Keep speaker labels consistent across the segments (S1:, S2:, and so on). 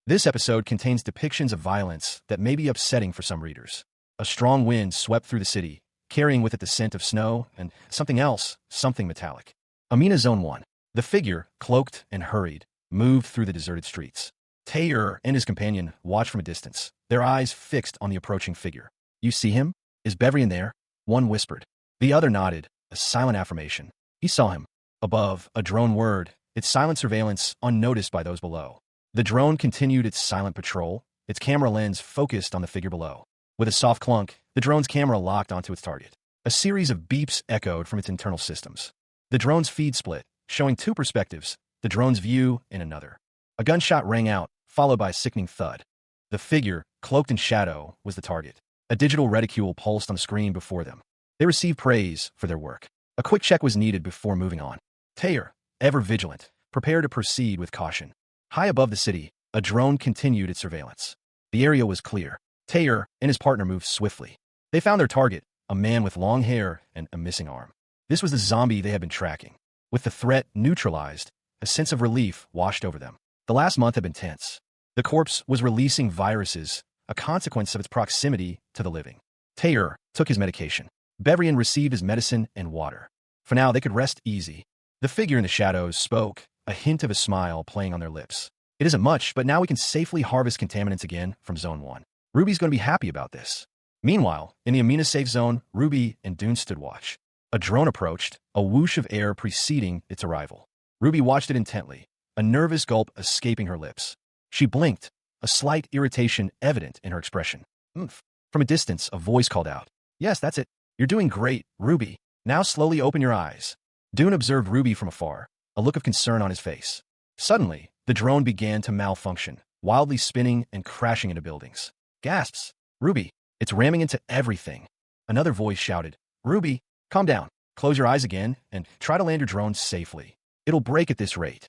S1: This episode contains depictions of violence that may be upsetting for some readers. A strong wind swept through the city, carrying with it the scent of snow and something else, something metallic. Amina Zone 1. The figure, cloaked and hurried, moved through the deserted streets. Taylor and his companion watched from a distance, their eyes fixed on the approaching figure. You see him? Is Bevrian there? One whispered. The other nodded, a silent affirmation. He saw him. Above, a drone whirred, its silent surveillance unnoticed by those below. The drone continued its silent patrol, its camera lens focused on the figure below. With a soft clunk, the drone's camera locked onto its target. A series of beeps echoed from its internal systems. The drone's feed split, showing two perspectives, the drone's view and another. A gunshot rang out, followed by a sickening thud. The figure, cloaked in shadow, was the target. A digital reticule pulsed on the screen before them. They received praise for their work. A quick check was needed before moving on. Taylor, ever vigilant, prepared to proceed with caution. High above the city, a drone continued its surveillance. The area was clear. Taylor and his partner moved swiftly. They found their target, a man with long hair and a missing arm. This was the zombie they had been tracking. With the threat neutralized, a sense of relief washed over them. The last month had been tense. The corpse was releasing viruses, a consequence of its proximity to the living. Taylor took his medication. Bevrian received his medicine and water. For now, they could rest easy. The figure in the shadows spoke, a hint of a smile playing on their lips. It isn't much, but now we can safely harvest contaminants again from Zone 1. Ruby's going to be happy about this. Meanwhile, in the Amina safe zone, Ruby and Dune stood watch. A drone approached, a whoosh of air preceding its arrival. Ruby watched it intently, a nervous gulp escaping her lips. She blinked, a slight irritation evident in her expression. Oomph. From a distance, a voice called out. Yes, that's it. You're doing great, Ruby. Now slowly open your eyes. Dune observed Ruby from afar, a look of concern on his face. Suddenly, the drone began to malfunction, wildly spinning and crashing into buildings. Gasps. Ruby, it's ramming into everything. Another voice shouted. Ruby, calm down. Close your eyes again and try to land your drone safely. It'll break at this rate.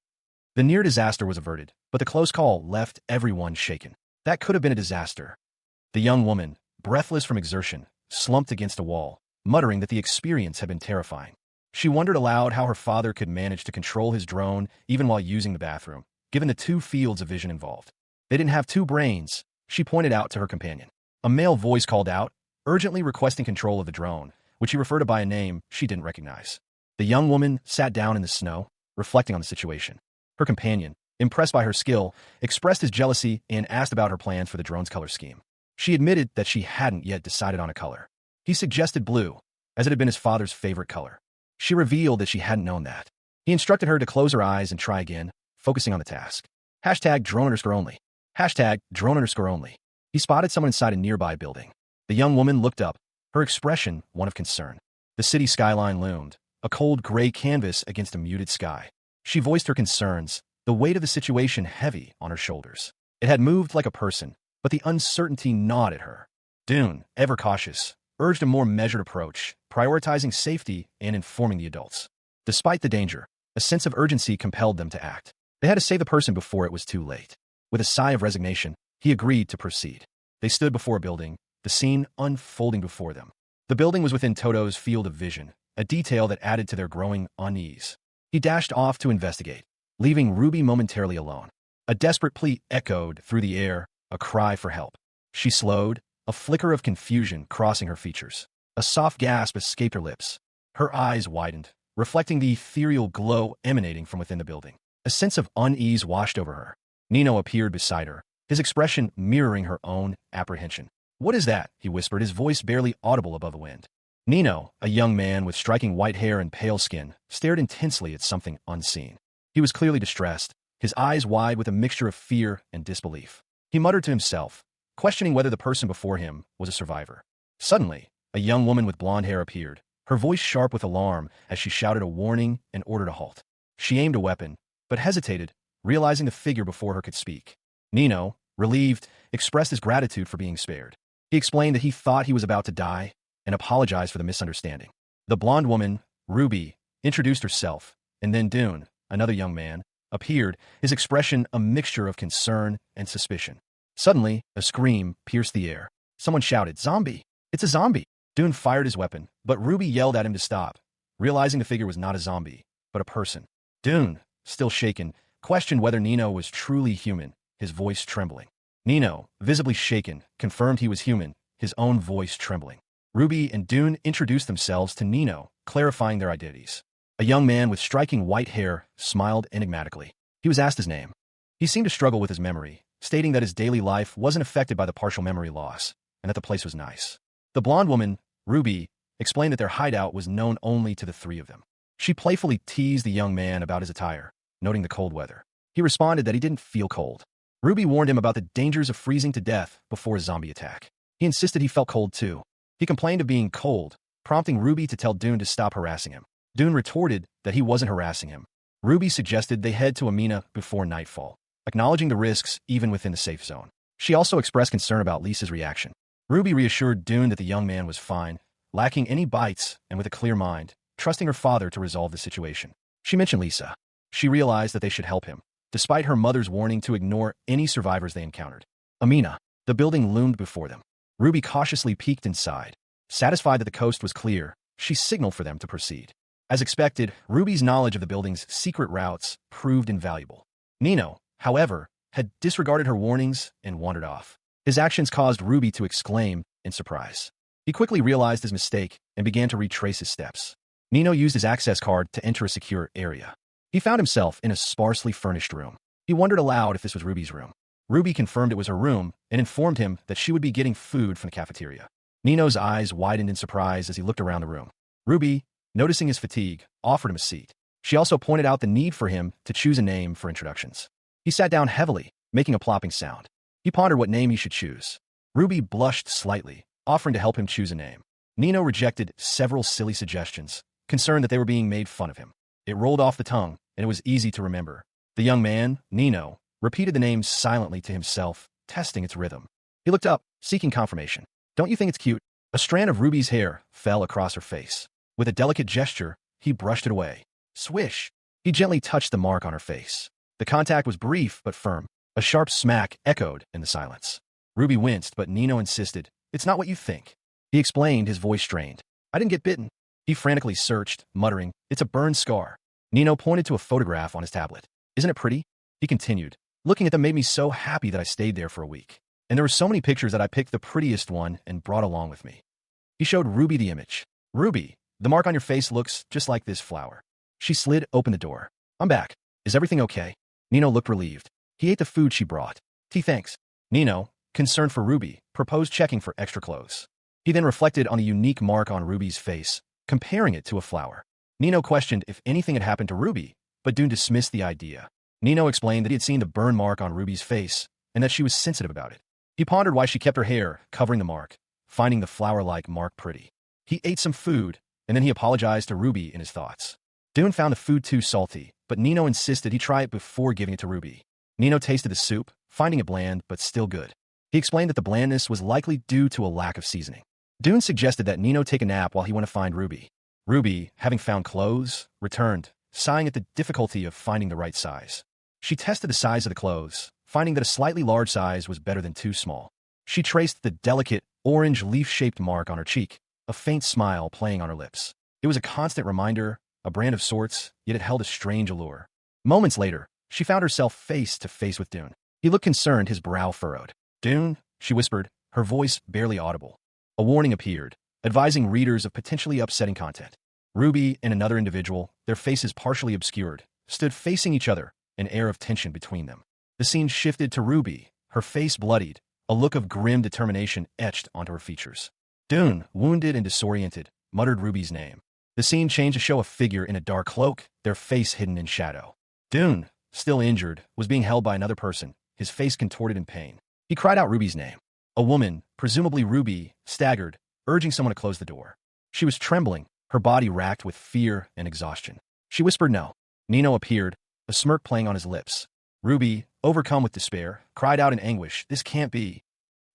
S1: The near disaster was averted, but the close call left everyone shaken. That could have been a disaster. The young woman, breathless from exertion, slumped against a wall, muttering that the experience had been terrifying. She wondered aloud how her father could manage to control his drone even while using the bathroom, given the two fields of vision involved. They didn't have two brains, she pointed out to her companion. A male voice called out, urgently requesting control of the drone, which he referred to by a name she didn't recognize. The young woman sat down in the snow, reflecting on the situation. Her companion, impressed by her skill, expressed his jealousy and asked about her plans for the drone's color scheme. She admitted that she hadn't yet decided on a color. He suggested blue, as it had been his father's favorite color. She revealed that she hadn't known that. He instructed her to close her eyes and try again, focusing on the task. #drone_only. #drone_only. He spotted someone inside a nearby building. The young woman looked up, her expression one of concern. The city skyline loomed, a cold gray canvas against a muted sky. She voiced her concerns, the weight of the situation heavy on her shoulders. It had moved like a person, but the uncertainty gnawed at her. Dune, ever cautious, urged a more measured approach, prioritizing safety and informing the adults. Despite the danger, a sense of urgency compelled them to act. They had to save the person before it was too late. With a sigh of resignation, he agreed to proceed. They stood before a building, the scene unfolding before them. The building was within Toto's field of vision, a detail that added to their growing unease. He dashed off to investigate, leaving Ruby momentarily alone. A desperate plea echoed through the air, a cry for help. She slowed, a flicker of confusion crossing her features. A soft gasp escaped her lips. Her eyes widened, reflecting the ethereal glow emanating from within the building. A sense of unease washed over her. Nino appeared beside her, his expression mirroring her own apprehension. What is that? He whispered, his voice barely audible above the wind. Nino, a young man with striking white hair and pale skin, stared intensely at something unseen. He was clearly distressed, his eyes wide with a mixture of fear and disbelief. He muttered to himself, questioning whether the person before him was a survivor. Suddenly, a young woman with blonde hair appeared, her voice sharp with alarm as she shouted a warning and ordered a halt. She aimed a weapon, but hesitated, realizing the figure before her could speak. Nino, relieved, expressed his gratitude for being spared. He explained that he thought he was about to die and apologized for the misunderstanding. The blonde woman, Ruby, introduced herself, and then Dune, another young man, appeared, his expression a mixture of concern and suspicion. Suddenly, a scream pierced the air. Someone shouted, "Zombie! It's a zombie!" Dune fired his weapon, but Ruby yelled at him to stop, realizing the figure was not a zombie, but a person. Dune, still shaken, questioned whether Nino was truly human, his voice trembling. Nino, visibly shaken, confirmed he was human, his own voice trembling. Ruby and Dune introduced themselves to Nino, clarifying their identities. A young man with striking white hair smiled enigmatically. He was asked his name. He seemed to struggle with his memory, stating that his daily life wasn't affected by the partial memory loss, and that the place was nice. The blonde woman, Ruby, explained that their hideout was known only to the three of them. She playfully teased the young man about his attire, noting the cold weather. He responded that he didn't feel cold. Ruby warned him about the dangers of freezing to death before a zombie attack. He insisted he felt cold too. He complained of being cold, prompting Ruby to tell Dune to stop harassing him. Dune retorted that he wasn't harassing him. Ruby suggested they head to Amina before nightfall, acknowledging the risks even within the safe zone. She also expressed concern about Lisa's reaction. Ruby reassured Dune that the young man was fine, lacking any bites and with a clear mind, trusting her father to resolve the situation. She mentioned Lisa. She realized that they should help him, despite her mother's warning to ignore any survivors they encountered. Amina. The building loomed before them. Ruby cautiously peeked inside. Satisfied that the coast was clear, she signaled for them to proceed. As expected, Ruby's knowledge of the building's secret routes proved invaluable. Nino, however, had disregarded her warnings and wandered off. His actions caused Ruby to exclaim in surprise. He quickly realized his mistake and began to retrace his steps. Nino used his access card to enter a secure area. He found himself in a sparsely furnished room. He wondered aloud if this was Ruby's room. Ruby confirmed it was her room and informed him that she would be getting food from the cafeteria. Nino's eyes widened in surprise as he looked around the room. Ruby, noticing his fatigue, offered him a seat. She also pointed out the need for him to choose a name for introductions. He sat down heavily, making a plopping sound. He pondered what name he should choose. Ruby blushed slightly, offering to help him choose a name. Nino rejected several silly suggestions, concerned that they were being made fun of him. It rolled off the tongue, and it was easy to remember. The young man, Nino, repeated the name silently to himself, testing its rhythm. He looked up, seeking confirmation. Don't you think it's cute? A strand of Ruby's hair fell across her face. With a delicate gesture, he brushed it away. Swish! He gently touched the mark on her face. The contact was brief but firm. A sharp smack echoed in the silence. Ruby winced, but Nino insisted. It's not what you think. He explained, his voice strained. I didn't get bitten. He frantically searched, muttering, It's a burn scar. Nino pointed to a photograph on his tablet. Isn't it pretty? He continued. Looking at them made me so happy that I stayed there for a week. And there were so many pictures that I picked the prettiest one and brought along with me. He showed Ruby the image. Ruby, the mark on your face looks just like this flower. She slid open the door. I'm back. Is everything okay? Nino looked relieved. He ate the food she brought. Thanks. Nino, concerned for Ruby, proposed checking for extra clothes. He then reflected on the unique mark on Ruby's face, comparing it to a flower. Nino questioned if anything had happened to Ruby, but Dune dismissed the idea. Nino explained that he had seen the burn mark on Ruby's face and that she was sensitive about it. He pondered why she kept her hair covering the mark, finding the flower-like mark pretty. He ate some food, and then he apologized to Ruby in his thoughts. Dune found the food too salty, but Nino insisted he try it before giving it to Ruby. Nino tasted the soup, finding it bland but still good. He explained that the blandness was likely due to a lack of seasoning. Dune suggested that Nino take a nap while he went to find Ruby. Ruby, having found clothes, returned, sighing at the difficulty of finding the right size. She tested the size of the clothes, finding that a slightly large size was better than too small. She traced the delicate, orange leaf-shaped mark on her cheek, a faint smile playing on her lips. It was a constant reminder, a brand of sorts, yet it held a strange allure. Moments later, she found herself face to face with Dune. He looked concerned, his brow furrowed. Dune, she whispered, her voice barely audible. A warning appeared, advising readers of potentially upsetting content. Ruby and another individual, their faces partially obscured, stood facing each other, an air of tension between them. The scene shifted to Ruby, her face bloodied, a look of grim determination etched onto her features. Dune, wounded and disoriented, muttered Ruby's name. The scene changed to show a figure in a dark cloak, their face hidden in shadow. Dune, still injured, was being held by another person, his face contorted in pain. He cried out Ruby's name. A woman, presumably Ruby, staggered, urging someone to close the door. She was trembling, her body racked with fear and exhaustion. She whispered no. Nino appeared, a smirk playing on his lips. Ruby, overcome with despair, cried out in anguish, This can't be.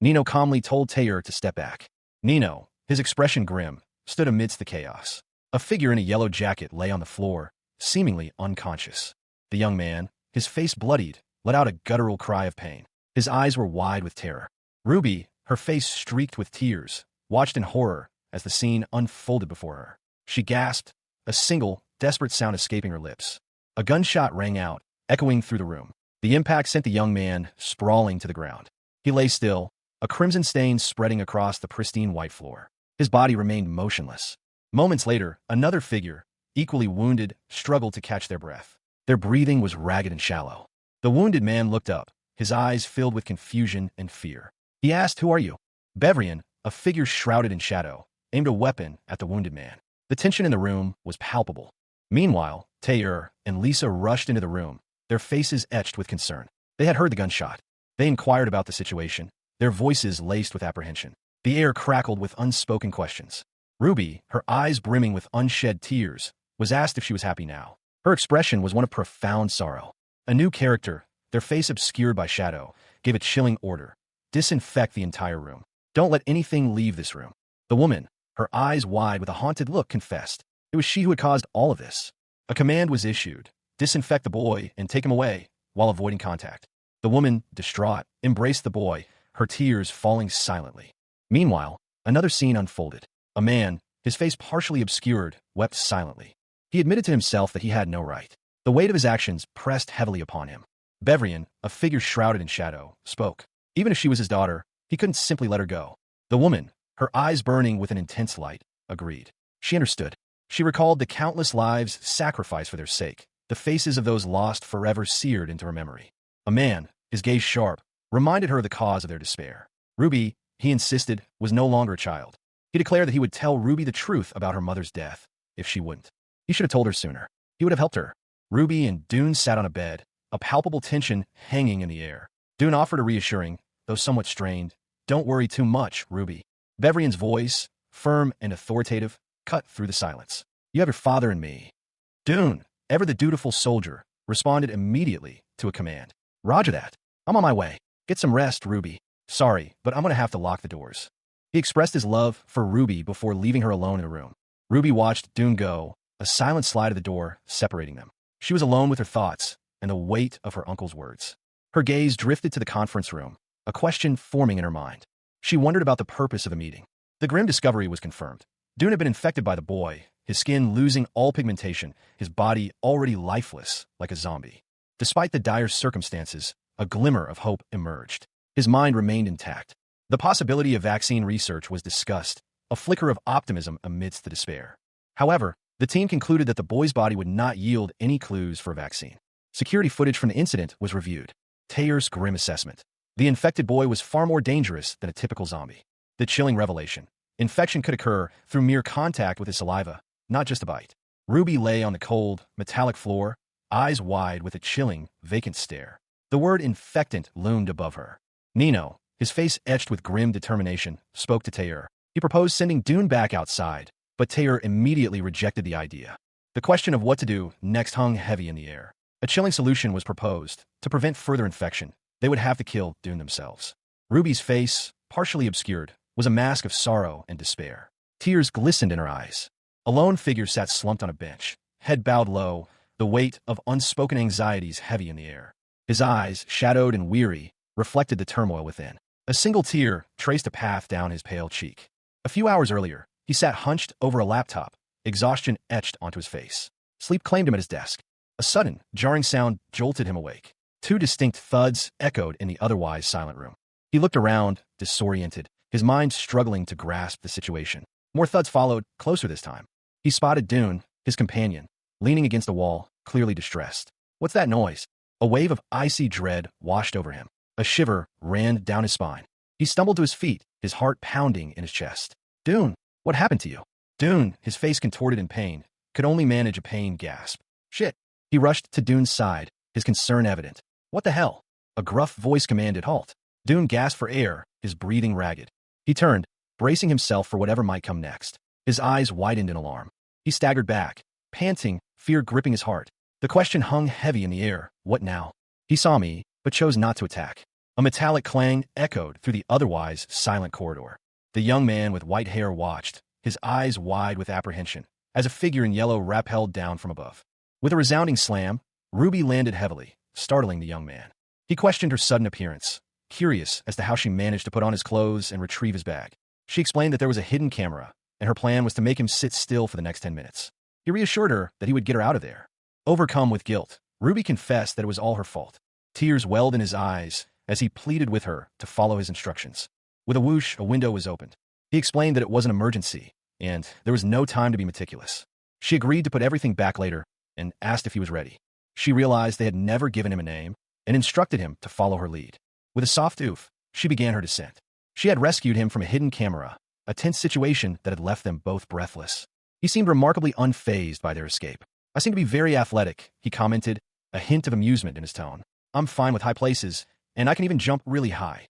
S1: Nino calmly told Taylor to step back. Nino, his expression grim, stood amidst the chaos. A figure in a yellow jacket lay on the floor, seemingly unconscious. The young man, his face bloodied, let out a guttural cry of pain. His eyes were wide with terror. Ruby, her face streaked with tears, watched in horror as the scene unfolded before her. She gasped, a single, desperate sound escaping her lips. A gunshot rang out, echoing through the room. The impact sent the young man sprawling to the ground. He lay still, a crimson stain spreading across the pristine white floor. His body remained motionless. Moments later, another figure, equally wounded, struggled to catch their breath. Their breathing was ragged and shallow. The wounded man looked up, his eyes filled with confusion and fear. He asked, "Who are you?" Bevrian, a figure shrouded in shadow, aimed a weapon at the wounded man. The tension in the room was palpable. Meanwhile, Taylor and Lisa rushed into the room, their faces etched with concern. They had heard the gunshot. They inquired about the situation, their voices laced with apprehension. The air crackled with unspoken questions. Ruby, her eyes brimming with unshed tears, was asked if she was happy now. Her expression was one of profound sorrow. A new character, their face obscured by shadow, gave a chilling order. Disinfect the entire room. Don't let anything leave this room. The woman, her eyes wide with a haunted look, confessed. It was she who had caused all of this. A command was issued. Disinfect the boy and take him away, while avoiding contact. The woman, distraught, embraced the boy, her tears falling silently. Meanwhile, another scene unfolded. A man, his face partially obscured, wept silently. He admitted to himself that he had no right. The weight of his actions pressed heavily upon him. Bevrian, a figure shrouded in shadow, spoke. Even if she was his daughter, he couldn't simply let her go. The woman, her eyes burning with an intense light, agreed. She understood. She recalled the countless lives sacrificed for their sake, the faces of those lost forever seared into her memory. A man, his gaze sharp, reminded her of the cause of their despair. Ruby, he insisted, was no longer a child. He declared that he would tell Ruby the truth about her mother's death, if she wouldn't. He should have told her sooner. He would have helped her. Ruby and Dune sat on a bed, a palpable tension hanging in the air. Dune offered a reassuring, though somewhat strained, "Don't worry too much, Ruby." Bevrian's voice, firm and authoritative, cut through the silence. "You have your father and me." Dune, ever the dutiful soldier, responded immediately to a command. "Roger that. I'm on my way. Get some rest, Ruby. Sorry, but I'm going to have to lock the doors." He expressed his love for Ruby before leaving her alone in the room. Ruby watched Dune go, a silent slide of the door separating them. She was alone with her thoughts and the weight of her uncle's words. Her gaze drifted to the conference room, a question forming in her mind. She wondered about the purpose of the meeting. The grim discovery was confirmed. Dune had been infected by the boy, his skin losing all pigmentation, his body already lifeless like a zombie. Despite the dire circumstances, a glimmer of hope emerged. His mind remained intact. The possibility of vaccine research was discussed, a flicker of optimism amidst the despair. However, the team concluded that the boy's body would not yield any clues for a vaccine. Security footage from the incident was reviewed. Taylor's grim assessment. The infected boy was far more dangerous than a typical zombie. The chilling revelation. Infection could occur through mere contact with his saliva, not just a bite. Ruby lay on the cold, metallic floor, eyes wide with a chilling, vacant stare. The word infectant loomed above her. Nino, his face etched with grim determination, spoke to Taylor. He proposed sending Dune back outside, but Taylor immediately rejected the idea. The question of what to do next hung heavy in the air. A chilling solution was proposed. To prevent further infection, they would have to kill Dune themselves. Ruby's face, partially obscured, was a mask of sorrow and despair. Tears glistened in her eyes. A lone figure sat slumped on a bench, head bowed low, the weight of unspoken anxieties heavy in the air. His eyes, shadowed and weary, reflected the turmoil within. A single tear traced a path down his pale cheek. A few hours earlier, he sat hunched over a laptop, exhaustion etched onto his face. Sleep claimed him at his desk. A sudden, jarring sound jolted him awake. Two distinct thuds echoed in the otherwise silent room. He looked around, disoriented, his mind struggling to grasp the situation. More thuds followed, closer this time. He spotted Dune, his companion, leaning against a wall, clearly distressed. "What's that noise?" A wave of icy dread washed over him. A shiver ran down his spine. He stumbled to his feet, his heart pounding in his chest. "Dune, what happened to you?" Dune, his face contorted in pain, could only manage a pained gasp. "Shit." He rushed to Dune's side, his concern evident. "What the hell?" A gruff voice commanded halt. Dune gasped for air, his breathing ragged. He turned, bracing himself for whatever might come next. His eyes widened in alarm. He staggered back, panting, fear gripping his heart. The question hung heavy in the air. What now? He saw me, but chose not to attack. A metallic clang echoed through the otherwise silent corridor. The young man with white hair watched, his eyes wide with apprehension, as a figure in yellow rappelled down from above. With a resounding slam, Ruby landed heavily, startling the young man. He questioned her sudden appearance, curious as to how she managed to put on his clothes and retrieve his bag. She explained that there was a hidden camera, and her plan was to make him sit still for the next 10 minutes. He reassured her that he would get her out of there. Overcome with guilt, Ruby confessed that it was all her fault. Tears welled in his eyes as he pleaded with her to follow his instructions. With a whoosh, a window was opened. He explained that it was an emergency, and there was no time to be meticulous. She agreed to put everything back later and asked if he was ready. She realized they had never given him a name and instructed him to follow her lead. With a soft oof, she began her descent. She had rescued him from a hidden camera, a tense situation that had left them both breathless. He seemed remarkably unfazed by their escape. "I seem to be very athletic," he commented, a hint of amusement in his tone. "I'm fine with high places, and I can even jump really high."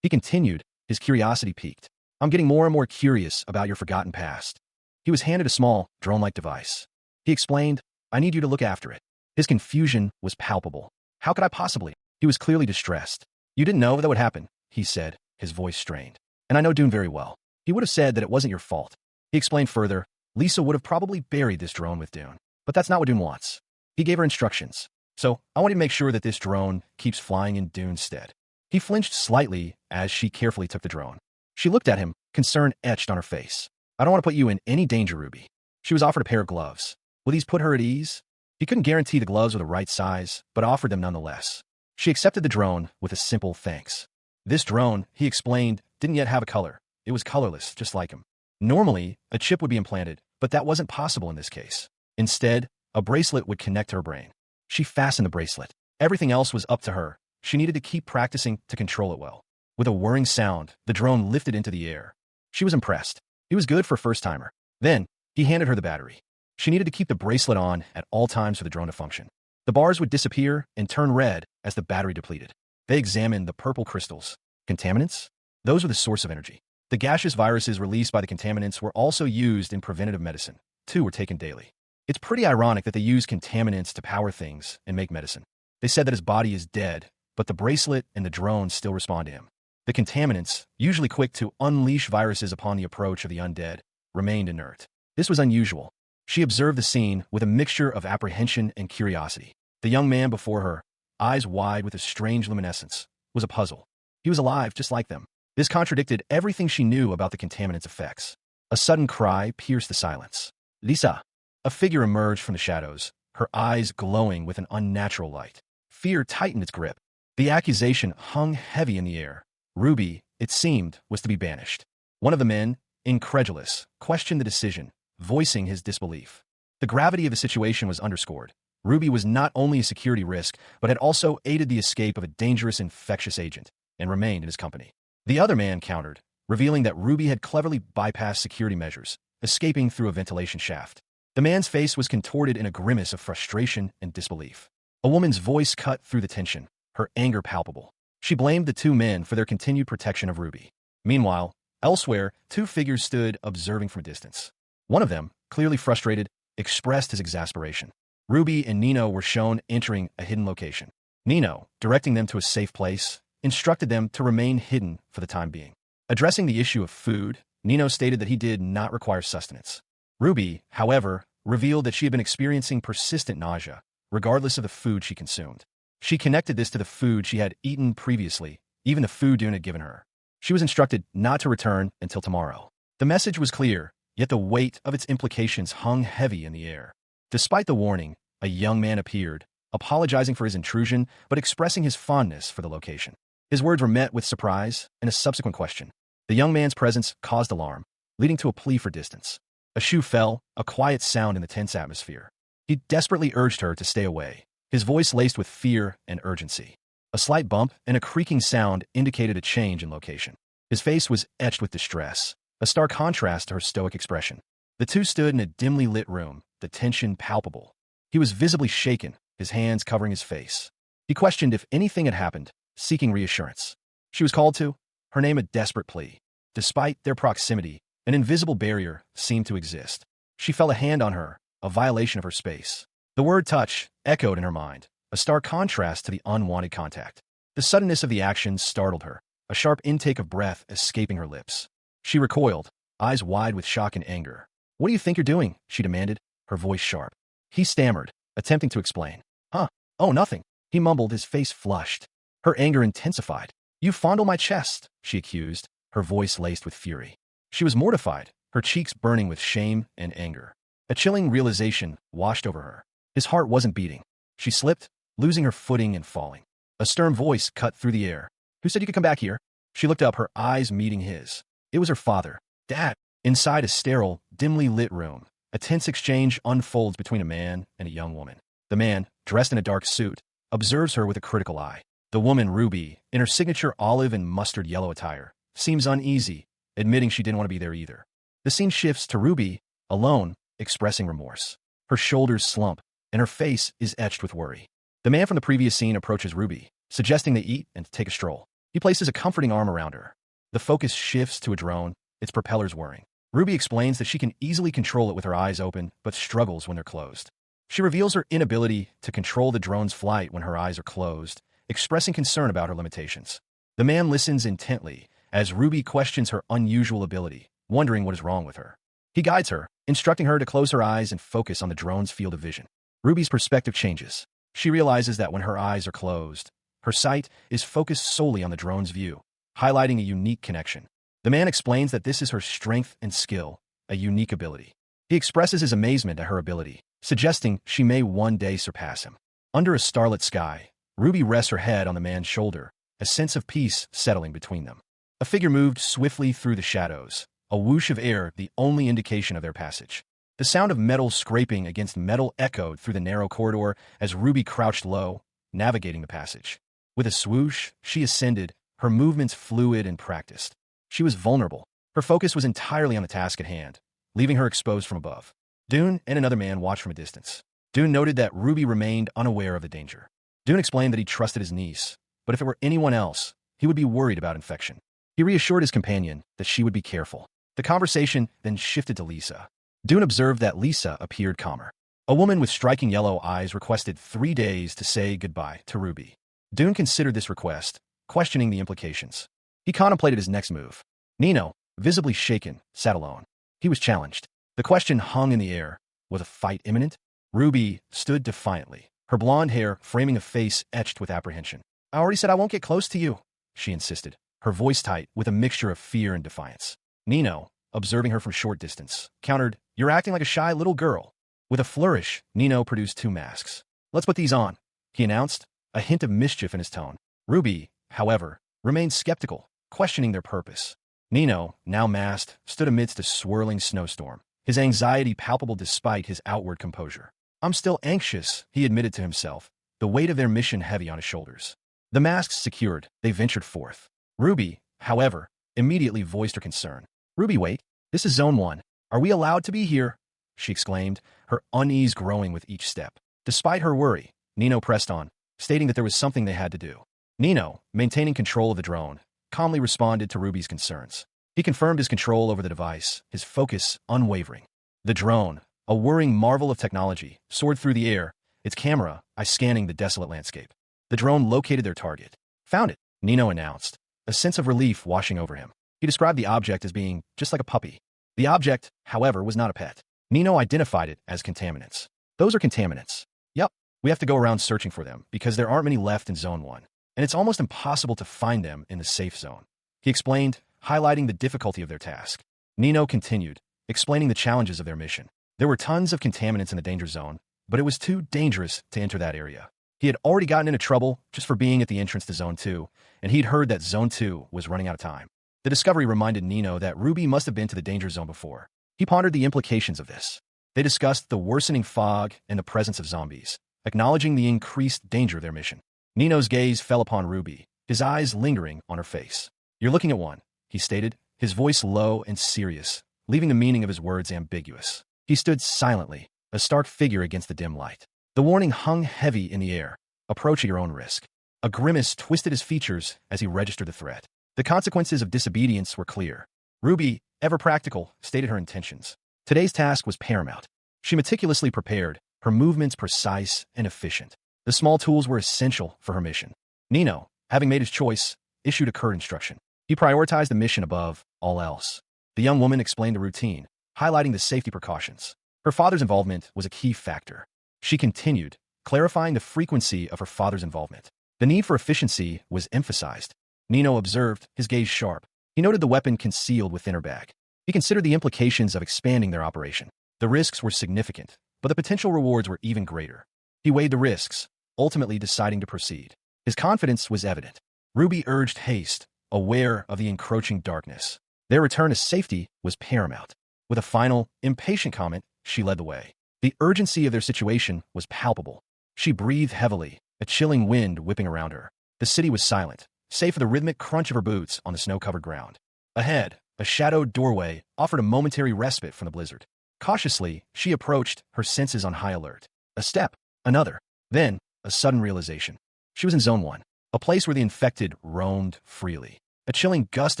S1: He continued, his curiosity piqued. "I'm getting more and more curious about your forgotten past." He was handed a small, drone-like device. He explained, "I need you to look after it." His confusion was palpable. "How could I possibly?" He was clearly distressed. "You didn't know that would happen," he said, his voice strained. "And I know Dune very well. He would have said that it wasn't your fault." He explained further, "Lisa would have probably buried this drone with Dune, but that's not what Dune wants." He gave her instructions. "So, I want you to make sure that this drone keeps flying in Dune's stead." He flinched slightly as she carefully took the drone. She looked at him, concern etched on her face. "I don't want to put you in any danger, Ruby." She was offered a pair of gloves. Would these put her at ease? He couldn't guarantee the gloves were the right size, but offered them nonetheless. She accepted the drone with a simple thanks. This drone, he explained, didn't yet have a color. It was colorless, just like him. Normally, a chip would be implanted, but that wasn't possible in this case. Instead, a bracelet would connect to her brain. She fastened the bracelet. Everything else was up to her. She needed to keep practicing to control it well. With a whirring sound, the drone lifted into the air. She was impressed. He was good for a first-timer. Then, he handed her the battery. She needed to keep the bracelet on at all times for the drone to function. The bars would disappear and turn red as the battery depleted. They examined the purple crystals. Contaminants? Those were the source of energy. The gaseous viruses released by the contaminants were also used in preventative medicine. 2 were taken daily. It's pretty ironic that they use contaminants to power things and make medicine. They said that his body is dead, but the bracelet and the drone still respond to him. The contaminants, usually quick to unleash viruses upon the approach of the undead, remained inert. This was unusual. She observed the scene with a mixture of apprehension and curiosity. The young man before her, eyes wide with a strange luminescence, was a puzzle. He was alive just like them. This contradicted everything she knew about the contaminants' effects. A sudden cry pierced the silence. "Lisa!" A figure emerged from the shadows, her eyes glowing with an unnatural light. Fear tightened its grip. The accusation hung heavy in the air. Ruby, it seemed, was to be banished. One of the men, incredulous, questioned the decision, voicing his disbelief. The gravity of the situation was underscored. Ruby was not only a security risk, but had also aided the escape of a dangerous infectious agent, and remained in his company. The other man countered, revealing that Ruby had cleverly bypassed security measures, escaping through a ventilation shaft. The man's face was contorted in a grimace of frustration and disbelief. A woman's voice cut through the tension, her anger palpable. She blamed the 2 men for their continued protection of Ruby. Meanwhile, elsewhere, 2 figures stood observing from a distance. One of them, clearly frustrated, expressed his exasperation. Ruby and Nino were shown entering a hidden location. Nino, directing them to a safe place, instructed them to remain hidden for the time being. Addressing the issue of food, Nino stated that he did not require sustenance. Ruby, however, revealed that she had been experiencing persistent nausea, regardless of the food she consumed. She connected this to the food she had eaten previously, even the food Dune had given her. She was instructed not to return until tomorrow. The message was clear, yet the weight of its implications hung heavy in the air. Despite the warning, a young man appeared, apologizing for his intrusion, but expressing his fondness for the location. His words were met with surprise and a subsequent question. The young man's presence caused alarm, leading to a plea for distance. A shoe fell, a quiet sound in the tense atmosphere. He desperately urged her to stay away, his voice laced with fear and urgency. A slight bump and a creaking sound indicated a change in location. His face was etched with distress, a stark contrast to her stoic expression. The 2 stood in a dimly lit room, the tension palpable. He was visibly shaken, his hands covering his face. He questioned if anything had happened, seeking reassurance. She was called to, her name a desperate plea. Despite their proximity, an invisible barrier seemed to exist. She felt a hand on her, a violation of her space. The word touch echoed in her mind, a stark contrast to the unwanted contact. The suddenness of the action startled her, a sharp intake of breath escaping her lips. She recoiled, eyes wide with shock and anger. "What do you think you're doing?" she demanded, her voice sharp. He stammered, attempting to explain. "Huh? Oh, nothing." He mumbled, his face flushed. Her anger intensified. "You fondle my chest," she accused, her voice laced with fury. She was mortified, her cheeks burning with shame and anger. A chilling realization washed over her. His heart wasn't beating. She slipped, losing her footing and falling. A stern voice cut through the air. Who said you could come back here? She looked up, her eyes meeting his. It was her father. Dad. Inside a sterile, dimly lit room, a tense exchange unfolds between a man and a young woman. The man, dressed in a dark suit, observes her with a critical eye. The woman, Ruby, in her signature olive and mustard yellow attire, seems uneasy, admitting she didn't want to be there either. The scene shifts to Ruby, alone, expressing remorse. Her shoulders slump, and her face is etched with worry. The man from the previous scene approaches Ruby, suggesting they eat and take a stroll. He places a comforting arm around her. The focus shifts to a drone, its propellers whirring. Ruby explains that she can easily control it with her eyes open, but struggles when they're closed. She reveals her inability to control the drone's flight when her eyes are closed, expressing concern about her limitations. The man listens intently as Ruby questions her unusual ability, wondering what is wrong with her. He guides her, instructing her to close her eyes and focus on the drone's field of vision. Ruby's perspective changes. She realizes that when her eyes are closed, her sight is focused solely on the drone's view, highlighting a unique connection. The man explains that this is her strength and skill, a unique ability. He expresses his amazement at her ability, suggesting she may one day surpass him. Under a starlit sky, Ruby rests her head on the man's shoulder, a sense of peace settling between them. A figure moved swiftly through the shadows, a whoosh of air the only indication of their passage. The sound of metal scraping against metal echoed through the narrow corridor as Ruby crouched low, navigating the passage. With a swoosh, she ascended, her movements fluid and practiced. She was vulnerable. Her focus was entirely on the task at hand, leaving her exposed from above. Dune and another man watched from a distance. Dune noted that Ruby remained unaware of the danger. Dune explained that he trusted his niece, but if it were anyone else, he would be worried about infection. He reassured his companion that she would be careful. The conversation then shifted to Lisa. Dune observed that Lisa appeared calmer. A woman with striking yellow eyes requested 3 days to say goodbye to Ruby. Dune considered this request, questioning the implications. He contemplated his next move. Nino, visibly shaken, sat alone. He was challenged. The question hung in the air. Was a fight imminent? Ruby stood defiantly, her blonde hair framing a face etched with apprehension. I already said I won't get close to you, she insisted, her voice tight with a mixture of fear and defiance. Nino, observing her from short distance, countered, You're acting like a shy little girl. With a flourish, Nino produced 2 masks. Let's put these on, he announced, a hint of mischief in his tone. Ruby, however, remained skeptical, questioning their purpose. Nino, now masked, stood amidst a swirling snowstorm, his anxiety palpable despite his outward composure. I'm still anxious, he admitted to himself, the weight of their mission heavy on his shoulders. The masks secured, they ventured forth. Ruby, however, immediately voiced her concern. Ruby, wait, this is Zone 1. Are we allowed to be here? She exclaimed, her unease growing with each step. Despite her worry, Nino pressed on, stating that there was something they had to do. Nino, maintaining control of the drone, calmly responded to Ruby's concerns. He confirmed his control over the device, his focus unwavering. The drone, a whirring marvel of technology, soared through the air, its camera eyes scanning the desolate landscape. The drone located their target. Found it, Nino announced, a sense of relief washing over him. He described the object as being just like a puppy. The object, however, was not a pet. Nino identified it as contaminants. Those are contaminants. Yep, we have to go around searching for them because there aren't many left in Zone 1, and it's almost impossible to find them in the safe zone. He explained, highlighting the difficulty of their task. Nino continued, explaining the challenges of their mission. There were tons of contaminants in the danger zone, but it was too dangerous to enter that area. He had already gotten into trouble just for being at the entrance to Zone 2, and he'd heard that Zone 2 was running out of time. The discovery reminded Nino that Ruby must have been to the danger zone before. He pondered the implications of this. They discussed the worsening fog and the presence of zombies, acknowledging the increased danger of their mission. Nino's gaze fell upon Ruby, his eyes lingering on her face. You're looking at one, he stated, his voice low and serious, leaving the meaning of his words ambiguous. He stood silently, a stark figure against the dim light. The warning hung heavy in the air. Approach at your own risk. A grimace twisted his features as he registered the threat. The consequences of disobedience were clear. Ruby, ever practical, stated her intentions. Today's task was paramount. She meticulously prepared, her movements precise and efficient. The small tools were essential for her mission. Nino, having made his choice, issued a curt instruction. He prioritized the mission above all else. The young woman explained the routine, highlighting the safety precautions. Her father's involvement was a key factor. She continued, clarifying the frequency of her father's involvement. The need for efficiency was emphasized. Nino observed, his gaze sharp. He noted the weapon concealed within her bag. He considered the implications of expanding their operation. The risks were significant, but the potential rewards were even greater. He weighed the risks, ultimately deciding to proceed. His confidence was evident. Ruby urged haste, aware of the encroaching darkness. Their return to safety was paramount. With a final, impatient comment, she led the way. The urgency of their situation was palpable. She breathed heavily, a chilling wind whipping around her. The city was silent, save for the rhythmic crunch of her boots on the snow-covered ground. Ahead, a shadowed doorway offered a momentary respite from the blizzard. Cautiously, she approached, her senses on high alert. A step, another, then, a sudden realization. She was in Zone 1, a place where the infected roamed freely. A chilling gust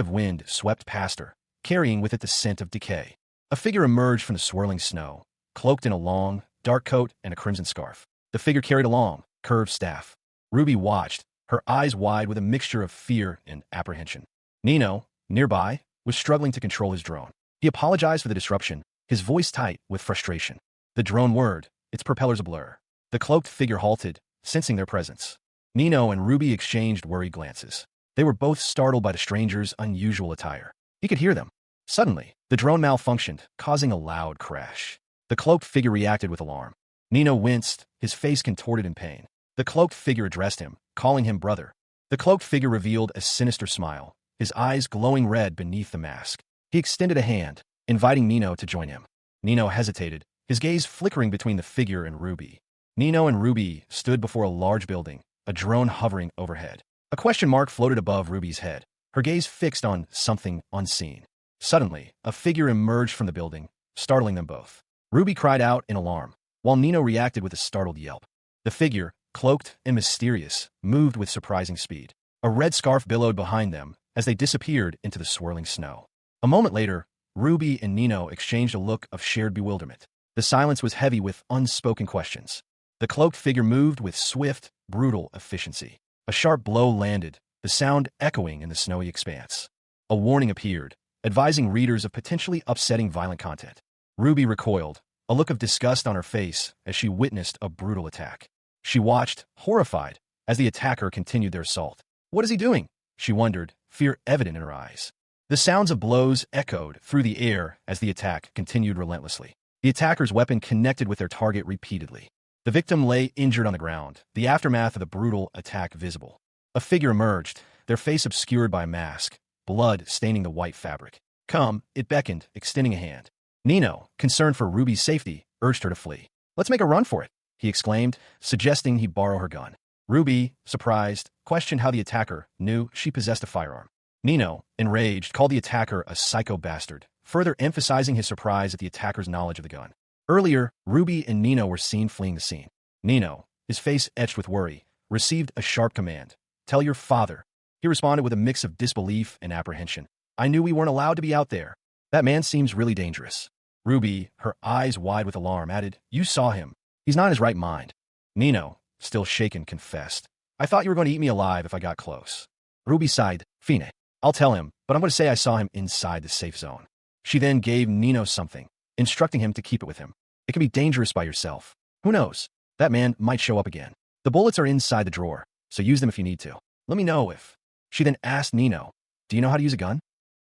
S1: of wind swept past her, carrying with it the scent of decay. A figure emerged from the swirling snow, cloaked in a long, dark coat and a crimson scarf. The figure carried a long, curved staff. Ruby watched, her eyes wide with a mixture of fear and apprehension. Nino, nearby, was struggling to control his drone. He apologized for the disruption, his voice tight with frustration. The drone whirred, its propellers ablur. The cloaked figure halted, sensing their presence. Nino and Ruby exchanged worried glances. They were both startled by the stranger's unusual attire. He could hear them. Suddenly, the drone malfunctioned, causing a loud crash. The cloaked figure reacted with alarm. Nino winced, his face contorted in pain. The cloaked figure addressed him, calling him brother. The cloaked figure revealed a sinister smile, his eyes glowing red beneath the mask. He extended a hand, inviting Nino to join him. Nino hesitated, his gaze flickering between the figure and Ruby. Nino and Ruby stood before a large building, a drone hovering overhead. A question mark floated above Ruby's head, her gaze fixed on something unseen. Suddenly, a figure emerged from the building, startling them both. Ruby cried out in alarm, while Nino reacted with a startled yelp. The figure, cloaked and mysterious, moved with surprising speed. A red scarf billowed behind them as they disappeared into the swirling snow. A moment later, Ruby and Nino exchanged a look of shared bewilderment. The silence was heavy with unspoken questions. The cloaked figure moved with swift, brutal efficiency. A sharp blow landed, the sound echoing in the snowy expanse. A warning appeared, advising readers of potentially upsetting violent content. Ruby recoiled, a look of disgust on her face as she witnessed a brutal attack. She watched, horrified, as the attacker continued their assault. What is he doing? She wondered, fear evident in her eyes. The sounds of blows echoed through the air as the attack continued relentlessly. The attacker's weapon connected with their target repeatedly. The victim lay injured on the ground, the aftermath of the brutal attack visible. A figure emerged, their face obscured by a mask, blood staining the white fabric. Come, it beckoned, extending a hand. Nino, concerned for Ruby's safety, urged her to flee. Let's make a run for it, he exclaimed, suggesting he borrow her gun. Ruby, surprised, questioned how the attacker knew she possessed a firearm. Nino, enraged, called the attacker a psycho bastard, further emphasizing his surprise at the attacker's knowledge of the gun. Earlier, Ruby and Nino were seen fleeing the scene. Nino, his face etched with worry, received a sharp command. Tell your father. He responded with a mix of disbelief and apprehension. I knew we weren't allowed to be out there. That man seems really dangerous. Ruby, her eyes wide with alarm, added, You saw him. He's not in his right mind. Nino, still shaken, confessed. I thought you were going to eat me alive if I got close. Ruby sighed. Fine. I'll tell him, but I'm going to say I saw him inside the safe zone. She then gave Nino something, instructing him to keep it with him. It can be dangerous by yourself. Who knows? That man might show up again. The bullets are inside the drawer, so use them if you need to. Let me know if... She then asked Nino, Do you know how to use a gun?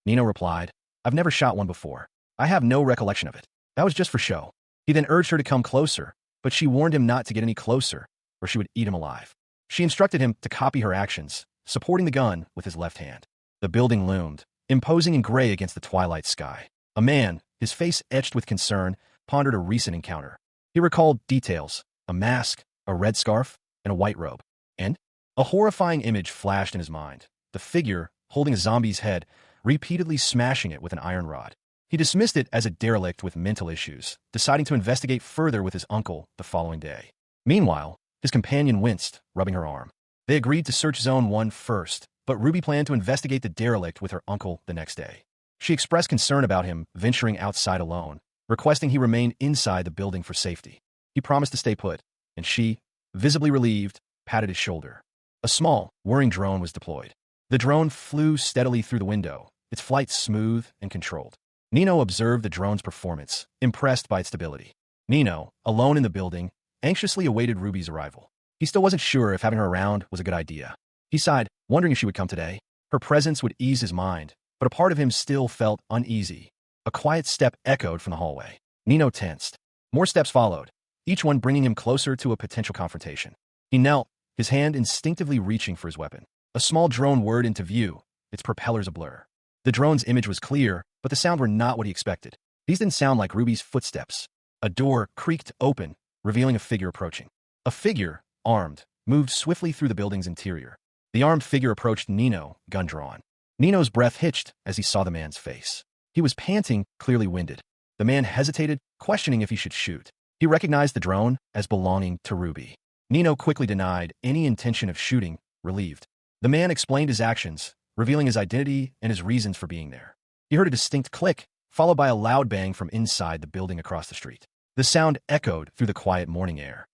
S1: Nino replied, I've never shot one before. I have no recollection of it. That was just for show. He then urged her to come closer, but she warned him not to get any closer, or she would eat him alive. She instructed him to copy her actions, supporting the gun with his left hand. The building loomed, imposing in gray against the twilight sky. A man, his face etched with concern, pondered a recent encounter. He recalled details, a mask, a red scarf, and a white robe. And a horrifying image flashed in his mind. The figure, holding a zombie's head, repeatedly smashing it with an iron rod. He dismissed it as a derelict with mental issues, deciding to investigate further with his uncle the following day. Meanwhile, his companion winced, rubbing her arm. They agreed to search Zone 1 first, but Ruby planned to investigate the derelict with her uncle the next day. She expressed concern about him venturing outside alone, requesting he remain inside the building for safety. He promised to stay put, and she, visibly relieved, patted his shoulder. A small, whirring drone was deployed. The drone flew steadily through the window, its flight smooth and controlled. Nino observed the drone's performance, impressed by its stability. Nino, alone in the building, anxiously awaited Ruby's arrival. He still wasn't sure if having her around was a good idea. He sighed, wondering if she would come today. Her presence would ease his mind, but a part of him still felt uneasy. A quiet step echoed from the hallway. Nino tensed. More steps followed, each one bringing him closer to a potential confrontation. He knelt, his hand instinctively reaching for his weapon. A small drone whirred into view, its propellers a blur. The drone's image was clear, but the sound were not what he expected. These didn't sound like Ruby's footsteps. A door creaked open, revealing a figure approaching. A figure, armed, moved swiftly through the building's interior. The armed figure approached Nino, gun drawn. Nino's breath hitched as he saw the man's face. He was panting, clearly winded. The man hesitated, questioning if he should shoot. He recognized the drone as belonging to Ruby. Nino quickly denied any intention of shooting, relieved. The man explained his actions, revealing his identity and his reasons for being there. He heard a distinct click, followed by a loud bang from inside the building across the street. The sound echoed through the quiet morning air.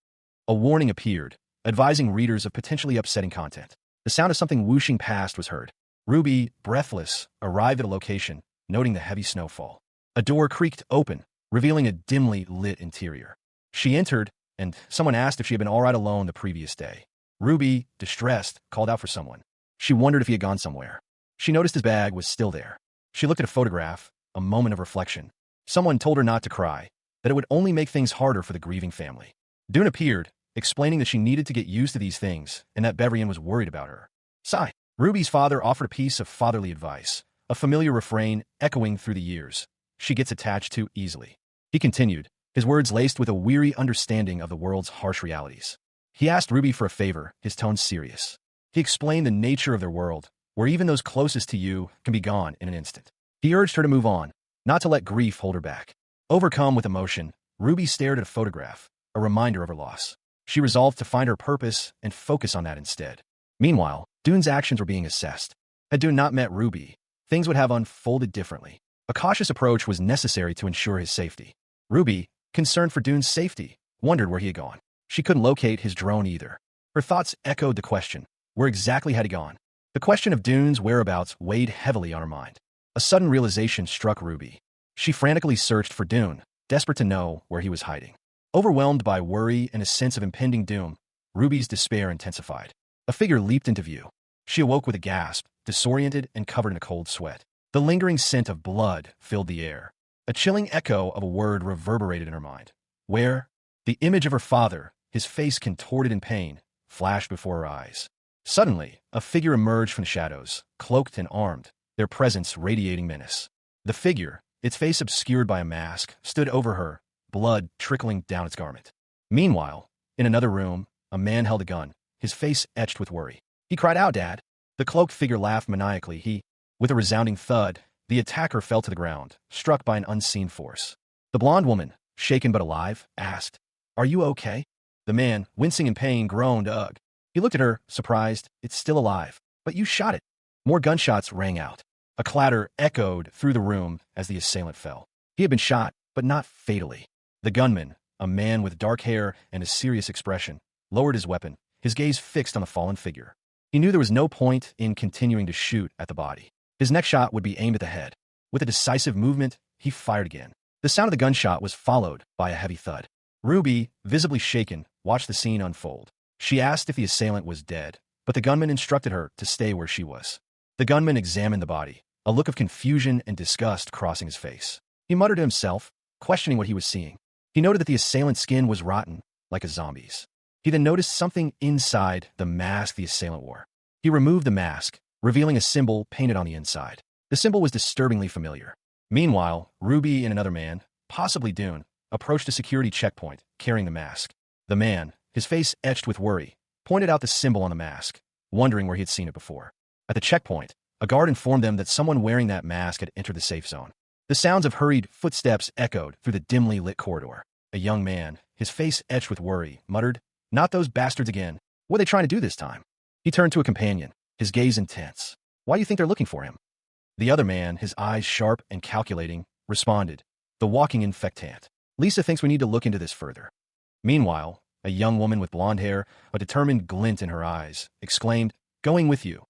S1: A warning appeared, advising readers of potentially upsetting content. The sound of something whooshing past was heard. Ruby, breathless, arrived at a location, noting the heavy snowfall. A door creaked open, revealing a dimly lit interior. She entered, and someone asked if she had been all right alone the previous day. Ruby, distressed, called out for someone. She wondered if he had gone somewhere. She noticed his bag was still there. She looked at a photograph, a moment of reflection. Someone told her not to cry, that it would only make things harder for the grieving family. Dune appeared, explaining that she needed to get used to these things and that Bevrian was worried about her. Sigh. Ruby's father offered a piece of fatherly advice, a familiar refrain echoing through the years. She gets attached too easily. He continued, his words laced with a weary understanding of the world's harsh realities. He asked Ruby for a favor, his tone serious. He explained the nature of their world, where even those closest to you can be gone in an instant. He urged her to move on, not to let grief hold her back. Overcome with emotion, Ruby stared at a photograph, a reminder of her loss. She resolved to find her purpose and focus on that instead. Meanwhile, Dune's actions were being assessed. Had Dune not met Ruby, things would have unfolded differently. A cautious approach was necessary to ensure his safety. Ruby, concerned for Dune's safety, wondered where he had gone. She couldn't locate his drone either. Her thoughts echoed the question, where exactly had he gone? The question of Dune's whereabouts weighed heavily on her mind. A sudden realization struck Ruby. She frantically searched for Dune, desperate to know where he was hiding. Overwhelmed by worry and a sense of impending doom, Ruby's despair intensified. A figure leaped into view. She awoke with a gasp, disoriented and covered in a cold sweat. The lingering scent of blood filled the air. A chilling echo of a word reverberated in her mind. Where? The image of her father, his face contorted in pain, flashed before her eyes. Suddenly, a figure emerged from the shadows, cloaked and armed, their presence radiating menace. The figure, its face obscured by a mask, stood over her, blood trickling down its garment. Meanwhile, in another room, a man held a gun, his face etched with worry. He cried out, "Dad!" The cloaked figure laughed maniacally. With a resounding thud, the attacker fell to the ground, struck by an unseen force. The blonde woman, shaken but alive, asked, "Are you okay?" The man, wincing in pain, groaned, "Ugh." He looked at her, surprised. "It's still alive. But you shot it." More gunshots rang out. A clatter echoed through the room as the assailant fell. He had been shot, but not fatally. The gunman, a man with dark hair and a serious expression, lowered his weapon, his gaze fixed on the fallen figure. He knew there was no point in continuing to shoot at the body. His next shot would be aimed at the head. With a decisive movement, he fired again. The sound of the gunshot was followed by a heavy thud. Ruby, visibly shaken, watched the scene unfold. She asked if the assailant was dead, but the gunman instructed her to stay where she was. The gunman examined the body, a look of confusion and disgust crossing his face. He muttered to himself, questioning what he was seeing. He noted that the assailant's skin was rotten, like a zombie's. He then noticed something inside the mask the assailant wore. He removed the mask, revealing a symbol painted on the inside. The symbol was disturbingly familiar. Meanwhile, Ruby and another man, possibly Dune, approached a security checkpoint, carrying the mask. The man, his face etched with worry, pointed out the symbol on the mask, wondering where he had seen it before. At the checkpoint, a guard informed them that someone wearing that mask had entered the safe zone. The sounds of hurried footsteps echoed through the dimly lit corridor. A young man, his face etched with worry, muttered, "Not those bastards again. What are they trying to do this time?" He turned to a companion, his gaze intense. "Why do you think they're looking for him?" The other man, his eyes sharp and calculating, responded, "The walking infectant. Lisa thinks we need to look into this further." Meanwhile, a young woman with blonde hair, a determined glint in her eyes, exclaimed, "Going with you."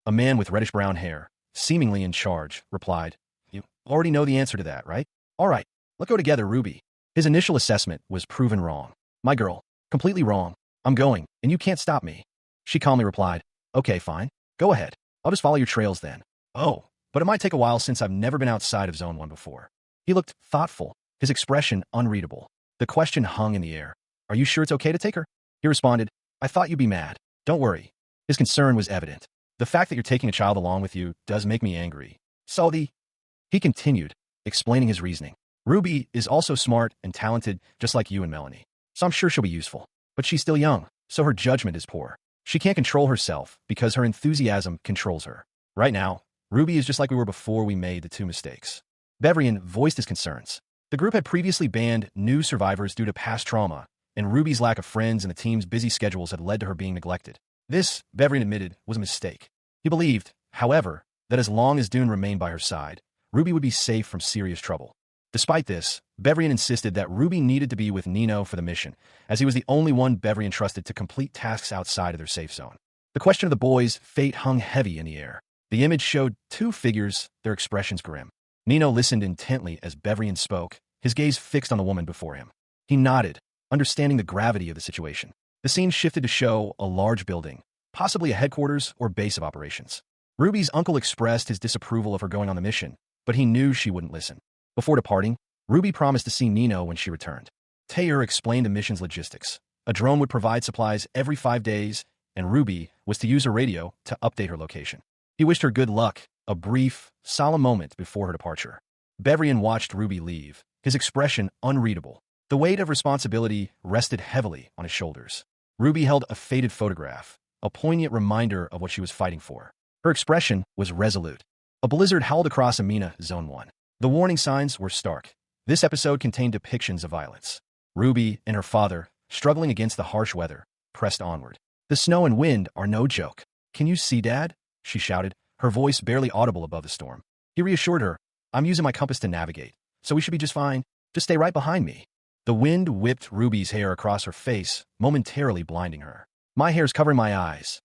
S1: A man with reddish-brown hair, seemingly in charge, replied, "You already know the answer to that, right? All right, let's go together, Ruby." His initial assessment was proven wrong. "My girl, completely wrong. I'm going, and you can't stop me." She calmly replied, "Okay, fine. Go ahead. I'll just follow your trails then." "Oh, but it might take a while since I've never been outside of Zone 1 before." He looked thoughtful, his expression unreadable. The question hung in the air. "Are you sure it's okay to take her?" He responded, "I thought you'd be mad." Don't worry. His concern was evident. The fact that you're taking a child along with you does make me angry. Salty. He continued, explaining his reasoning. Ruby is also smart and talented, just like you and Melanie. So I'm sure she'll be useful. But she's still young, so her judgment is poor. She can't control herself because her enthusiasm controls her. Right now, Ruby is just like we were before we made the 2 mistakes. Bevrian voiced his concerns. The group had previously banned new survivors due to past trauma, and Ruby's lack of friends and the team's busy schedules had led to her being neglected. This, Bevrian admitted, was a mistake. He believed, however, that as long as Dune remained by her side, Ruby would be safe from serious trouble. Despite this, Bevrian insisted that Ruby needed to be with Nino for the mission, as he was the only one Bevrian trusted to complete tasks outside of their safe zone. The question of the boys' fate hung heavy in the air. The image showed 2 figures, their expressions grim. Nino listened intently as Bevrian spoke, his gaze fixed on the woman before him. He nodded, understanding the gravity of the situation. The scene shifted to show a large building, possibly a headquarters or base of operations. Ruby's uncle expressed his disapproval of her going on the mission, but he knew she wouldn't listen. Before departing, Ruby promised to see Nino when she returned. Taylor explained the mission's logistics. A drone would provide supplies every 5 days, and Ruby was to use her radio to update her location. He wished her good luck, a brief, solemn moment before her departure. Bevrian watched Ruby leave, his expression unreadable. The weight of responsibility rested heavily on his shoulders. Ruby held a faded photograph, a poignant reminder of what she was fighting for. Her expression was resolute. A blizzard howled across Amina Zone 1. The warning signs were stark. This episode contained depictions of violence. Ruby and her father, struggling against the harsh weather, pressed onward. The snow and wind are no joke. Can you see, Dad? She shouted, her voice barely audible above the storm. He reassured her, I'm using my compass to navigate, so we should be just fine. Just stay right behind me. The wind whipped Ruby's hair across her face, momentarily blinding her. My hair's covering my eyes.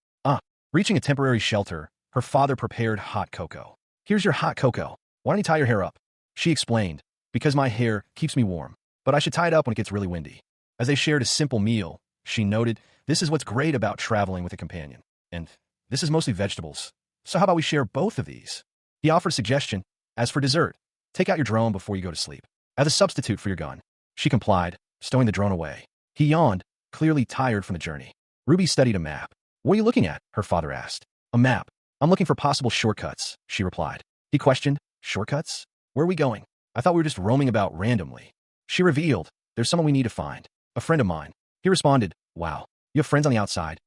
S1: Reaching a temporary shelter, her father prepared hot cocoa. Here's your hot cocoa. Why don't you tie your hair up? She explained, because my hair keeps me warm, but I should tie it up when it gets really windy. As they shared a simple meal, she noted, this is what's great about traveling with a companion. And this is mostly vegetables. So how about we share both of these? He offered a suggestion. As for dessert, take out your drone before you go to sleep. As a substitute for your gun. She complied, stowing the drone away. He yawned, clearly tired from the journey. Ruby studied a map. What are you looking at? Her father asked. A map. I'm looking for possible shortcuts, she replied. He questioned, shortcuts? Where are we going? I thought we were just roaming about randomly. She revealed, there's someone we need to find. A friend of mine. He responded, wow, you have friends on the outside?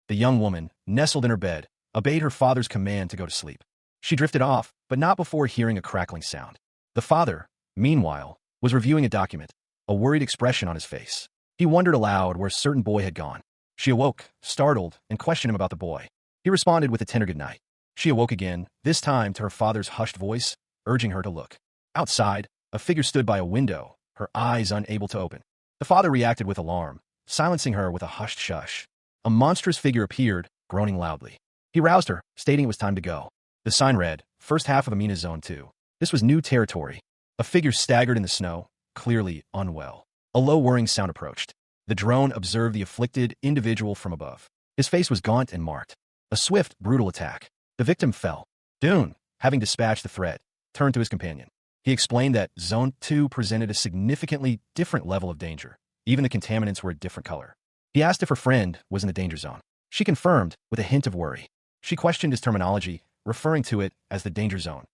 S1: The young woman, nestled in her bed, obeyed her father's command to go to sleep. She drifted off, but not before hearing a crackling sound. The father, meanwhile, was reviewing a document, a worried expression on his face. He wondered aloud where a certain boy had gone. She awoke, startled, and questioned him about the boy. He responded with a tender good night. She awoke again, this time to her father's hushed voice, urging her to look. Outside, a figure stood by a window, her eyes unable to open. The father reacted with alarm, silencing her with a hushed shush. A monstrous figure appeared, groaning loudly. He roused her, stating it was time to go. The sign read, First half of Amina's Zone 2. This was new territory. A figure staggered in the snow, clearly unwell. A low whirring sound approached. The drone observed the afflicted individual from above. His face was gaunt and marked. A swift, brutal attack. The victim fell. Dune, having dispatched the threat, turned to his companion. He explained that Zone 2 presented a significantly different level of danger. Even the contaminants were a different color. He asked if her friend was in the danger zone. She confirmed, with a hint of worry. She questioned his terminology, referring to it as the danger zone.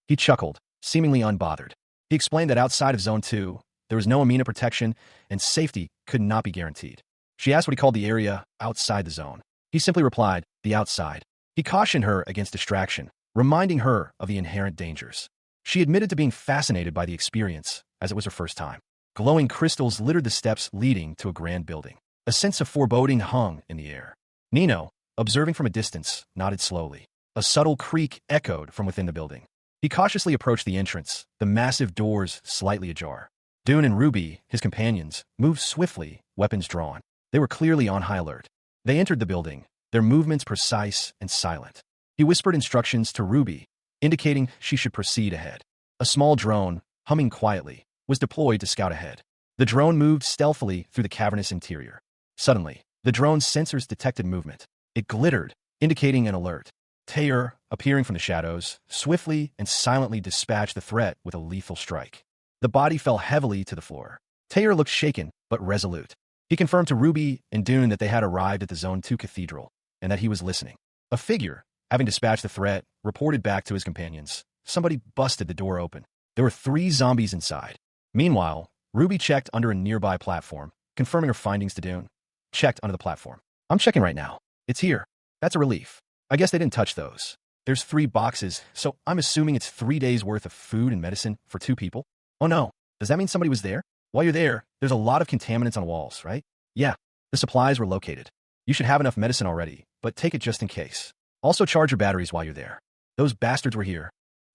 S1: He chuckled, seemingly unbothered. He explained that outside of Zone 2, there was no Amina protection, and safety could not be guaranteed. She asked what he called the area outside the zone. He simply replied, the outside. He cautioned her against distraction, reminding her of the inherent dangers. She admitted to being fascinated by the experience, as it was her first time. Glowing crystals littered the steps leading to a grand building. A sense of foreboding hung in the air. Nino, observing from a distance, nodded slowly. A subtle creak echoed from within the building. He cautiously approached the entrance, the massive doors slightly ajar. Dune and Ruby, his companions, moved swiftly, weapons drawn. They were clearly on high alert. They entered the building, their movements precise and silent. He whispered instructions to Ruby, indicating she should proceed ahead. A small drone, humming quietly, was deployed to scout ahead. The drone moved stealthily through the cavernous interior. Suddenly, the drone's sensors detected movement. It glittered, indicating an alert. Taylor, appearing from the shadows, swiftly and silently dispatched the threat with a lethal strike. The body fell heavily to the floor. Taylor looked shaken, but resolute. He confirmed to Ruby and Dune that they had arrived at the Zone 2 cathedral, and that he was listening. A figure, having dispatched the threat, reported back to his companions. Somebody busted the door open. There were 3 zombies inside. Meanwhile, Ruby checked under a nearby platform, confirming her findings to Dune. Checked under the platform. I'm checking right now. It's here. That's a relief. I guess they didn't touch those. There's 3 boxes, so I'm assuming it's 3 days worth of food and medicine for 2 people. Oh no, does that mean somebody was there? While you're there, there's a lot of contaminants on the walls, right? Yeah, the supplies were located. You should have enough medicine already, but take it just in case. Also charge your batteries while you're there. Those bastards were here.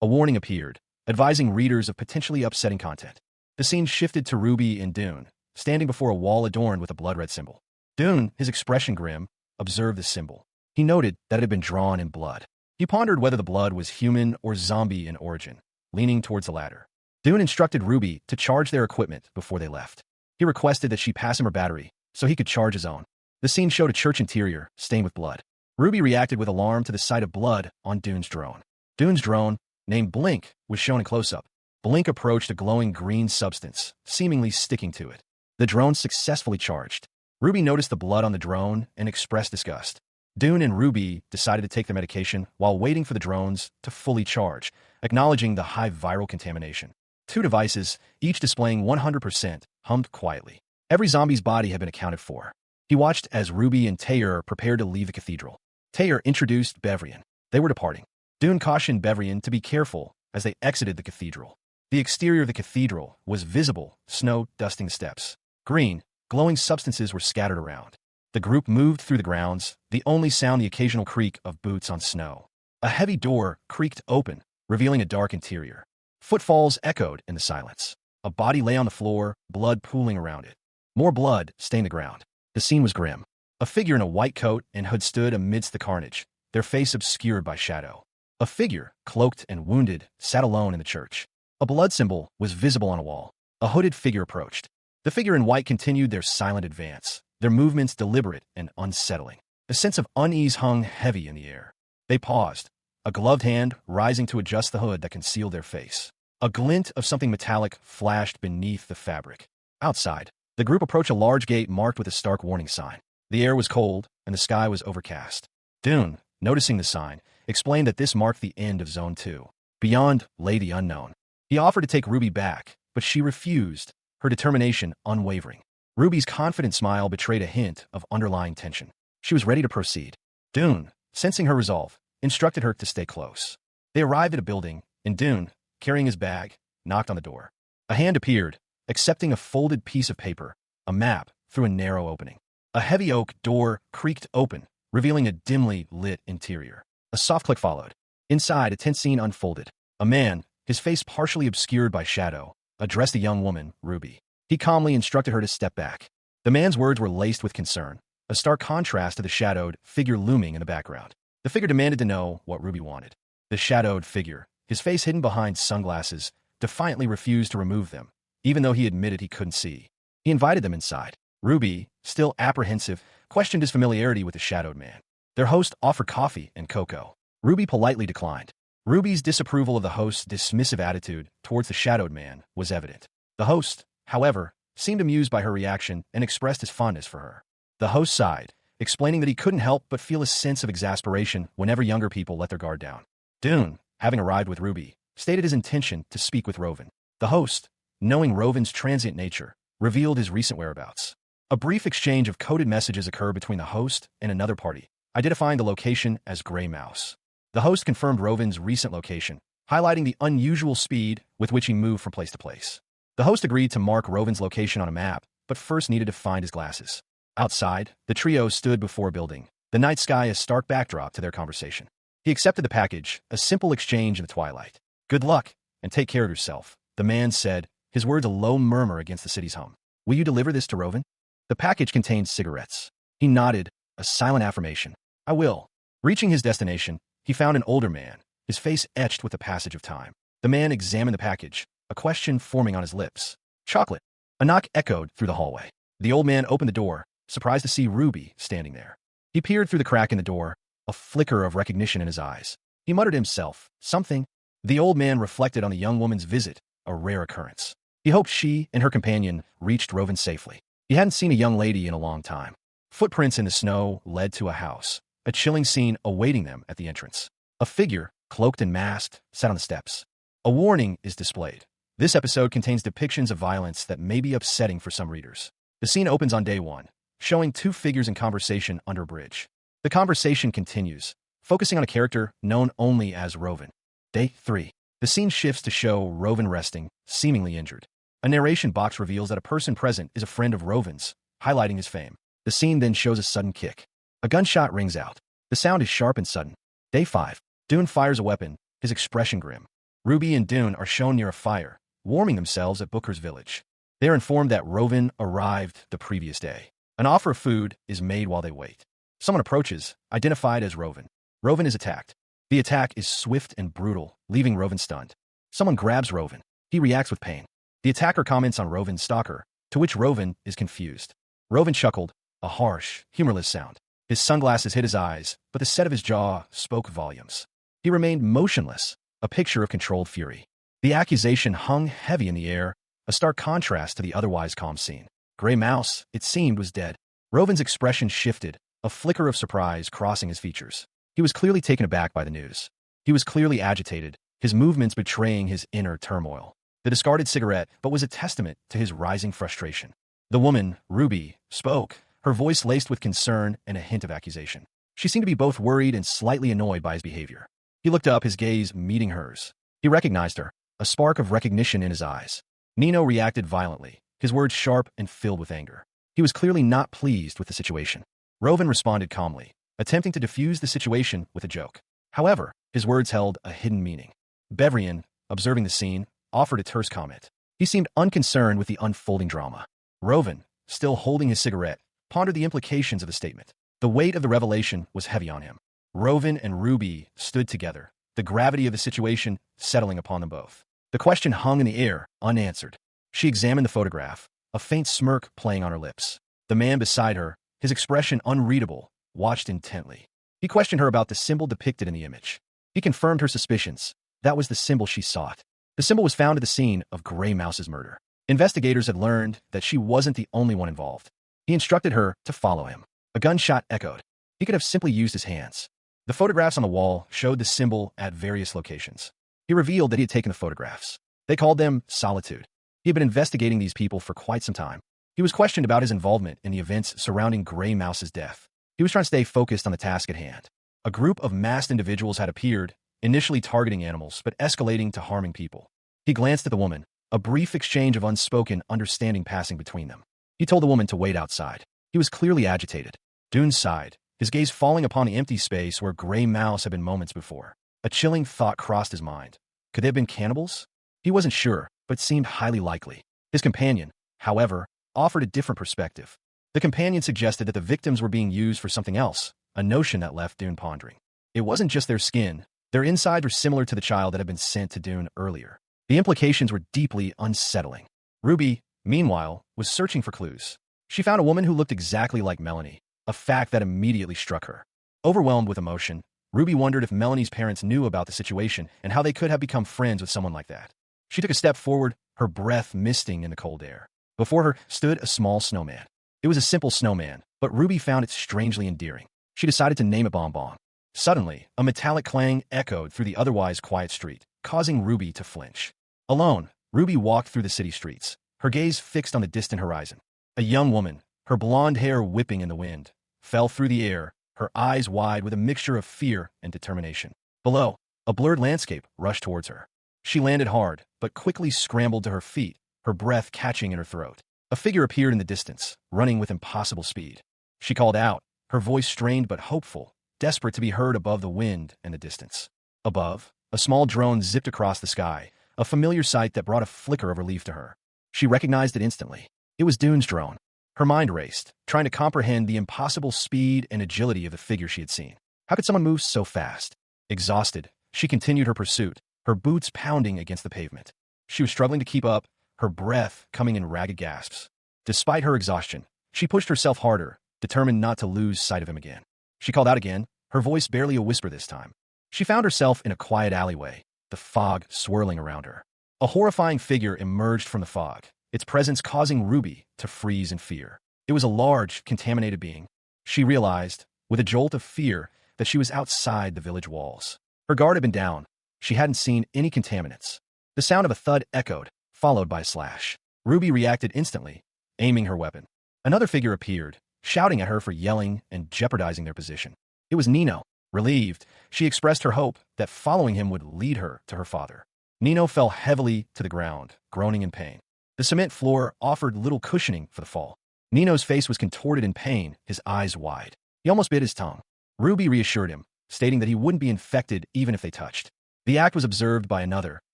S1: A warning appeared, advising readers of potentially upsetting content. The scene shifted to Ruby and Dune, standing before a wall adorned with a blood-red symbol. Dune, his expression grim, observed the symbol. He noted that it had been drawn in blood. He pondered whether the blood was human or zombie in origin, leaning towards the latter. Dune instructed Ruby to charge their equipment before they left. He requested that she pass him her battery so he could charge his own. The scene showed a church interior stained with blood. Ruby reacted with alarm to the sight of blood on Dune's drone. Dune's drone, named Blink, was shown in close-up. Blink approached a glowing green substance, seemingly sticking to it. The drone successfully charged. Ruby noticed the blood on the drone and expressed disgust. Dune and Ruby decided to take their medication while waiting for the drones to fully charge, acknowledging the high viral contamination. 2 devices, each displaying 100%, hummed quietly. Every zombie's body had been accounted for. He watched as Ruby and Taylor prepared to leave the cathedral. Taylor introduced Bevrian. They were departing. Dune cautioned Bevrian to be careful as they exited the cathedral. The exterior of the cathedral was visible, snow dusting the steps. Green, glowing substances were scattered around. The group moved through the grounds, the only sound the occasional creak of boots on snow. A heavy door creaked open, revealing a dark interior. Footfalls echoed in the silence. A body lay on the floor, blood pooling around it. More blood stained the ground. The scene was grim. A figure in a white coat and hood stood amidst the carnage, their face obscured by shadow. A figure, cloaked and wounded, sat alone in the church. A blood symbol was visible on a wall. A hooded figure approached. The figure in white continued their silent advance, their movements deliberate and unsettling. A sense of unease hung heavy in the air. They paused, a gloved hand rising to adjust the hood that concealed their face. A glint of something metallic flashed beneath the fabric. Outside, the group approached a large gate marked with a stark warning sign. The air was cold, and the sky was overcast. Dune, noticing the sign, explained that this marked the end of Zone 2. Beyond lay the unknown. He offered to take Ruby back, but she refused, her determination unwavering. Ruby's confident smile betrayed a hint of underlying tension. She was ready to proceed. Dune, sensing her resolve, instructed her to stay close. They arrived at a building, and Dune, carrying his bag, knocked on the door. A hand appeared, accepting a folded piece of paper, a map, through a narrow opening. A heavy oak door creaked open, revealing a dimly lit interior. A soft click followed. Inside, a tense scene unfolded. A man, his face partially obscured by shadow, addressed a young woman, Ruby. He calmly instructed her to step back. The man's words were laced with concern, a stark contrast to the shadowed figure looming in the background. The figure demanded to know what Ruby wanted. The shadowed figure, his face hidden behind sunglasses, defiantly refused to remove them, even though he admitted he couldn't see. He invited them inside. Ruby, still apprehensive, questioned his familiarity with the shadowed man. Their host offered coffee and cocoa. Ruby politely declined. Ruby's disapproval of the host's dismissive attitude towards the shadowed man was evident. The host, however, seemed amused by her reaction and expressed his fondness for her. The host sighed, explaining that he couldn't help but feel a sense of exasperation whenever younger people let their guard down. Dune, having arrived with Ruby, stated his intention to speak with Rovan. The host, knowing Rovan's transient nature, revealed his recent whereabouts. A brief exchange of coded messages occurred between the host and another party, identifying the location as Grey Mouse. The host confirmed Rovan's recent location, highlighting the unusual speed with which he moved from place to place. The host agreed to mark Rovan's location on a map, but first needed to find his glasses. Outside, the trio stood before a building, the night sky a stark backdrop to their conversation. He accepted the package, a simple exchange in the twilight. "Good luck, and take care of yourself," the man said, his words a low murmur against the city's hum. "Will you deliver this to Rovan?" The package contained cigarettes. He nodded, a silent affirmation. "I will." Reaching his destination, he found an older man, his face etched with the passage of time. The man examined the package, a question forming on his lips. "Chocolate." A knock echoed through the hallway. The old man opened the door, surprised to see Ruby standing there. He peered through the crack in the door, a flicker of recognition in his eyes. He muttered to himself, "Something." The old man reflected on the young woman's visit, a rare occurrence. He hoped she and her companion reached Rovan safely. He hadn't seen a young lady in a long time. Footprints in the snow led to a house, a chilling scene awaiting them at the entrance. A figure, cloaked and masked, sat on the steps. A warning is displayed. This episode contains depictions of violence that may be upsetting for some readers. The scene opens on day 1, showing two figures in conversation under a bridge. The conversation continues, focusing on a character known only as Rovan. Day 3. The scene shifts to show Rovan resting, seemingly injured. A narration box reveals that a person present is a friend of Rovan's, highlighting his fame. The scene then shows a sudden kick. A gunshot rings out. The sound is sharp and sudden. Day 5. Dune fires a weapon, his expression grim. Ruby and Dune are shown near a fire, warming themselves at Booker's village. They are informed that Rovan arrived the previous day. An offer of food is made while they wait. Someone approaches, identified as Rovan. Rovan is attacked. The attack is swift and brutal, leaving Rovan stunned. Someone grabs Rovan. He reacts with pain. The attacker comments on Rovan's stalker, to which Rovan is confused. Rovan chuckled, a harsh, humorless sound. His sunglasses hid his eyes, but the set of his jaw spoke volumes. He remained motionless, a picture of controlled fury. The accusation hung heavy in the air, a stark contrast to the otherwise calm scene. Gray Mouse, it seemed, was dead. Rovan's expression shifted, a flicker of surprise crossing his features. He was clearly taken aback by the news. He was clearly agitated, his movements betraying his inner turmoil. The discarded cigarette but was a testament to his rising frustration. The woman, Ruby, spoke, her voice laced with concern and a hint of accusation. She seemed to be both worried and slightly annoyed by his behavior. He looked up, his gaze meeting hers. He recognized her, a spark of recognition in his eyes. Nino reacted violently, his words sharp and filled with anger. He was clearly not pleased with the situation. Rovan responded calmly, attempting to diffuse the situation with a joke. However, his words held a hidden meaning. Bevrian, observing the scene, offered a terse comment. He seemed unconcerned with the unfolding drama. Rovan, still holding his cigarette, pondered the implications of the statement. The weight of the revelation was heavy on him. Rovan and Ruby stood together, the gravity of the situation settling upon them both. The question hung in the air, unanswered. She examined the photograph, a faint smirk playing on her lips. The man beside her, his expression unreadable, watched intently. He questioned her about the symbol depicted in the image. He confirmed her suspicions. That was the symbol she sought. The symbol was found at the scene of Gray Mouse's murder. Investigators had learned that she wasn't the only one involved. He instructed her to follow him. A gunshot echoed. He could have simply used his hands. The photographs on the wall showed the symbol at various locations. He revealed that he had taken the photographs. They called them Solitude. He had been investigating these people for quite some time. He was questioned about his involvement in the events surrounding Gray Mouse's death. He was trying to stay focused on the task at hand. A group of masked individuals had appeared, initially targeting animals, but escalating to harming people. He glanced at the woman, a brief exchange of unspoken understanding passing between them. He told the woman to wait outside. He was clearly agitated. Dune sighed, his gaze falling upon the empty space where Gray Mouse had been moments before. A chilling thought crossed his mind. Could they have been cannibals? He wasn't sure, but seemed highly likely. His companion, however, offered a different perspective. The companion suggested that the victims were being used for something else, a notion that left Dune pondering. It wasn't just their skin. Their insides were similar to the child that had been sent to Dune earlier. The implications were deeply unsettling. Ruby, meanwhile, was searching for clues. She found a woman who looked exactly like Melanie, a fact that immediately struck her. Overwhelmed with emotion, Ruby wondered if Melanie's parents knew about the situation and how they could have become friends with someone like that. She took a step forward, her breath misting in the cold air. Before her stood a small snowman. It was a simple snowman, but Ruby found it strangely endearing. She decided to name it Bonbon. Suddenly, a metallic clang echoed through the otherwise quiet street, causing Ruby to flinch. Alone, Ruby walked through the city streets, her gaze fixed on the distant horizon. A young woman, her blonde hair whipping in the wind, fell through the air, her eyes wide with a mixture of fear and determination. Below, a blurred landscape rushed towards her. She landed hard, but quickly scrambled to her feet, her breath catching in her throat. A figure appeared in the distance, running with impossible speed. She called out, her voice strained but hopeful, desperate to be heard above the wind and the distance. Above, a small drone zipped across the sky, a familiar sight that brought a flicker of relief to her. She recognized it instantly. It was Dune's drone. Her mind raced, trying to comprehend the impossible speed and agility of the figure she had seen. How could someone move so fast? Exhausted, she continued her pursuit, her boots pounding against the pavement. She was struggling to keep up, her breath coming in ragged gasps. Despite her exhaustion, she pushed herself harder, determined not to lose sight of him again. She called out again, her voice barely a whisper this time. She found herself in a quiet alleyway, the fog swirling around her. A horrifying figure emerged from the fog, its presence causing Ruby to freeze in fear. It was a large, contaminated being. She realized, with a jolt of fear, that she was outside the village walls. Her guard had been down. She hadn't seen any contaminants. The sound of a thud echoed, followed by a slash. Ruby reacted instantly, aiming her weapon. Another figure appeared, shouting at her for yelling and jeopardizing their position. It was Nino. Relieved, she expressed her hope that following him would lead her to her father. Nino fell heavily to the ground, groaning in pain. The cement floor offered little cushioning for the fall. Nino's face was contorted in pain, his eyes wide. He almost bit his tongue. Ruby reassured him, stating that he wouldn't be infected even if they touched. The act was observed by another,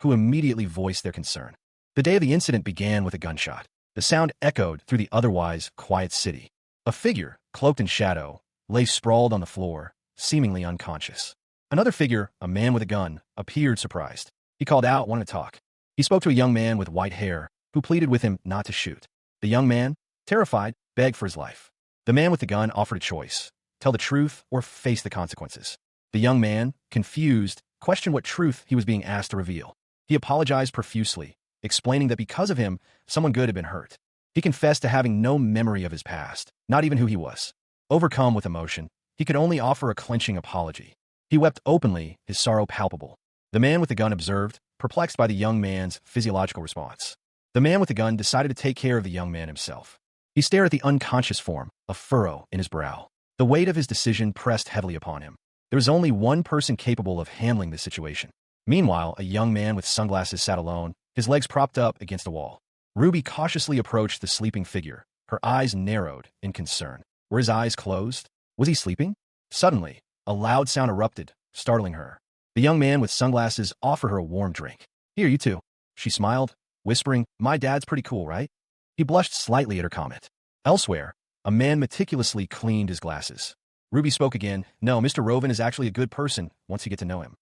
S1: who immediately voiced their concern. The day of the incident began with a gunshot. The sound echoed through the otherwise quiet city. A figure, cloaked in shadow, lay sprawled on the floor, seemingly unconscious. Another figure, a man with a gun, appeared surprised. He called out, wanting to talk. He spoke to a young man with white hair, who pleaded with him not to shoot. The young man, terrified, begged for his life. The man with the gun offered a choice: tell the truth or face the consequences. The young man, confused, questioned what truth he was being asked to reveal. He apologized profusely, explaining that because of him, someone good had been hurt. He confessed to having no memory of his past, not even who he was. Overcome with emotion, he could only offer a clenching apology. He wept openly, his sorrow palpable. The man with the gun observed, perplexed by the young man's physiological response. The man with the gun decided to take care of the young man himself. He stared at the unconscious form, a furrow in his brow. The weight of his decision pressed heavily upon him. There was only one person capable of handling this situation. Meanwhile, a young man with sunglasses sat alone, his legs propped up against a wall. Ruby cautiously approached the sleeping figure, her eyes narrowed in concern. Were his eyes closed? Was he sleeping? Suddenly, a loud sound erupted, startling her. The young man with sunglasses offered her a warm drink. Here, you two. She smiled, whispering, my dad's pretty cool, right? He blushed slightly at her comment. Elsewhere, a man meticulously cleaned his glasses. Ruby spoke again. No, Mr. Roven is actually a good person once you get to know him.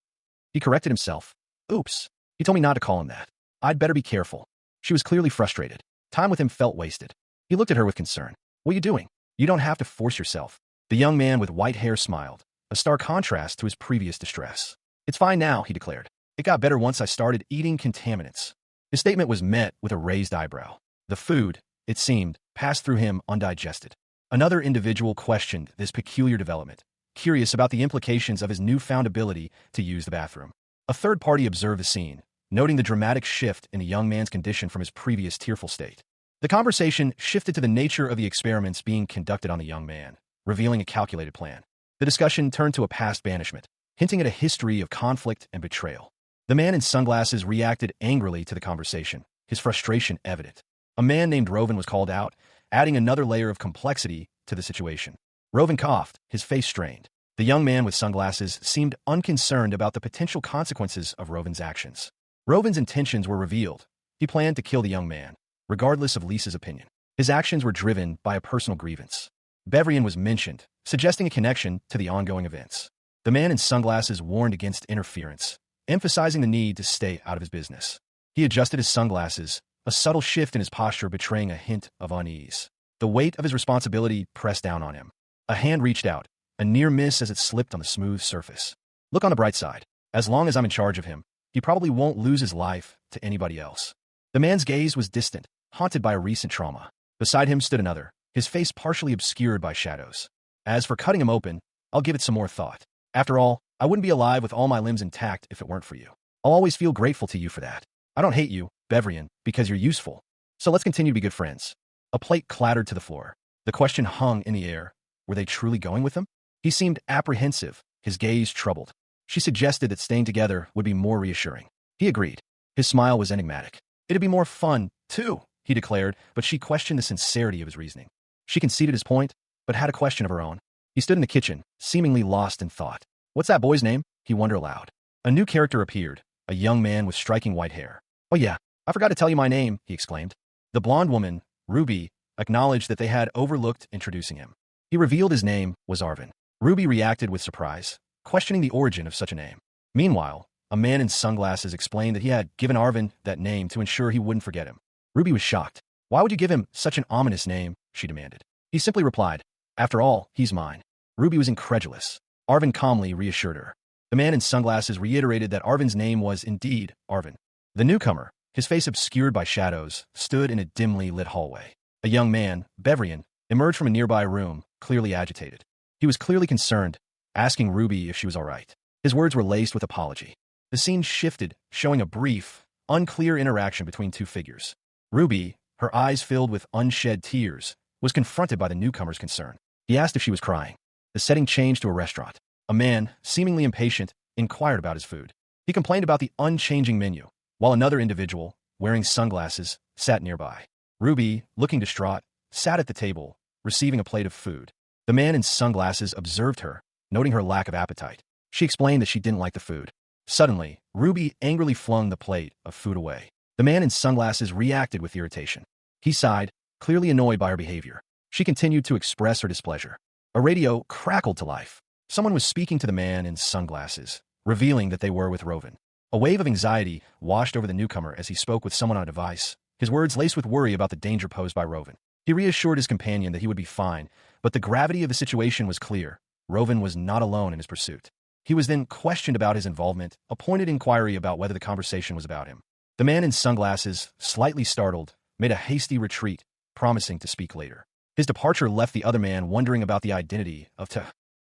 S1: He corrected himself. Oops. He told me not to call him that. I'd better be careful. She was clearly frustrated. Time with him felt wasted. He looked at her with concern. What are you doing? You don't have to force yourself. The young man with white hair smiled, a stark contrast to his previous distress. It's fine now, he declared. It got better once I started eating contaminants. His statement was met with a raised eyebrow. The food, it seemed, passed through him undigested. Another individual questioned this peculiar development, curious about the implications of his newfound ability to use the bathroom. A third party observed the scene, noting the dramatic shift in the young man's condition from his previous tearful state. The conversation shifted to the nature of the experiments being conducted on the young man, revealing a calculated plan. The discussion turned to a past banishment, hinting at a history of conflict and betrayal. The man in sunglasses reacted angrily to the conversation, his frustration evident. A man named Roven was called out, adding another layer of complexity to the situation. Roven coughed, his face strained. The young man with sunglasses seemed unconcerned about the potential consequences of Roven's actions. Roven's intentions were revealed. He planned to kill the young man, regardless of Lisa's opinion. His actions were driven by a personal grievance. Bevrian was mentioned, suggesting a connection to the ongoing events. The man in sunglasses warned against interference, emphasizing the need to stay out of his business. He adjusted his sunglasses, a subtle shift in his posture betraying a hint of unease. The weight of his responsibility pressed down on him. A hand reached out, a near miss as it slipped on the smooth surface. Look on the bright side. As long as I'm in charge of him, he probably won't lose his life to anybody else. The man's gaze was distant, haunted by a recent trauma. Beside him stood another, his face partially obscured by shadows. As for cutting him open, I'll give it some more thought. After all, I wouldn't be alive with all my limbs intact if it weren't for you. I'll always feel grateful to you for that. I don't hate you, Bevrian, because you're useful. So let's continue to be good friends. A plate clattered to the floor. The question hung in the air. Were they truly going with him? He seemed apprehensive, his gaze troubled. She suggested that staying together would be more reassuring. He agreed. His smile was enigmatic. It'd be more fun, too, he declared, but she questioned the sincerity of his reasoning. She conceded his point, but had a question of her own. He stood in the kitchen, seemingly lost in thought. What's that boy's name? He wondered aloud. A new character appeared, a young man with striking white hair. Oh yeah, I forgot to tell you my name, he exclaimed. The blonde woman, Ruby, acknowledged that they had overlooked introducing him. He revealed his name was Arvin. Ruby reacted with surprise, questioning the origin of such a name. Meanwhile, a man in sunglasses explained that he had given Arvin that name to ensure he wouldn't forget him. Ruby was shocked. Why would you give him such an ominous name? She demanded. He simply replied, after all, he's mine. Ruby was incredulous. Arvin calmly reassured her. The man in sunglasses reiterated that Arvin's name was indeed Arvin. The newcomer, his face obscured by shadows, stood in a dimly lit hallway. A young man, Bevrian, emerged from a nearby room, clearly agitated. He was clearly concerned. asking Ruby if she was all right. His words were laced with apology. The scene shifted, showing a brief, unclear interaction between two figures. Ruby, her eyes filled with unshed tears, was confronted by the newcomer's concern. He asked if she was crying. The setting changed to a restaurant. A man, seemingly impatient, inquired about his food. He complained about the unchanging menu, while another individual, wearing sunglasses, sat nearby. Ruby, looking distraught, sat at the table, receiving a plate of food. The man in sunglasses observed her, noting her lack of appetite. She explained that she didn't like the food. Suddenly, Ruby angrily flung the plate of food away. The man in sunglasses reacted with irritation. He sighed, clearly annoyed by her behavior. She continued to express her displeasure. A radio crackled to life. Someone was speaking to the man in sunglasses, revealing that they were with Rovan. A wave of anxiety washed over the newcomer as he spoke with someone on a device, his words laced with worry about the danger posed by Rovan. He reassured his companion that he would be fine, but the gravity of the situation was clear. Rovan was not alone in his pursuit. He was then questioned about his involvement, a pointed inquiry about whether the conversation was about him. The man in sunglasses, slightly startled, made a hasty retreat, promising to speak later. His departure left the other man wondering about the identity of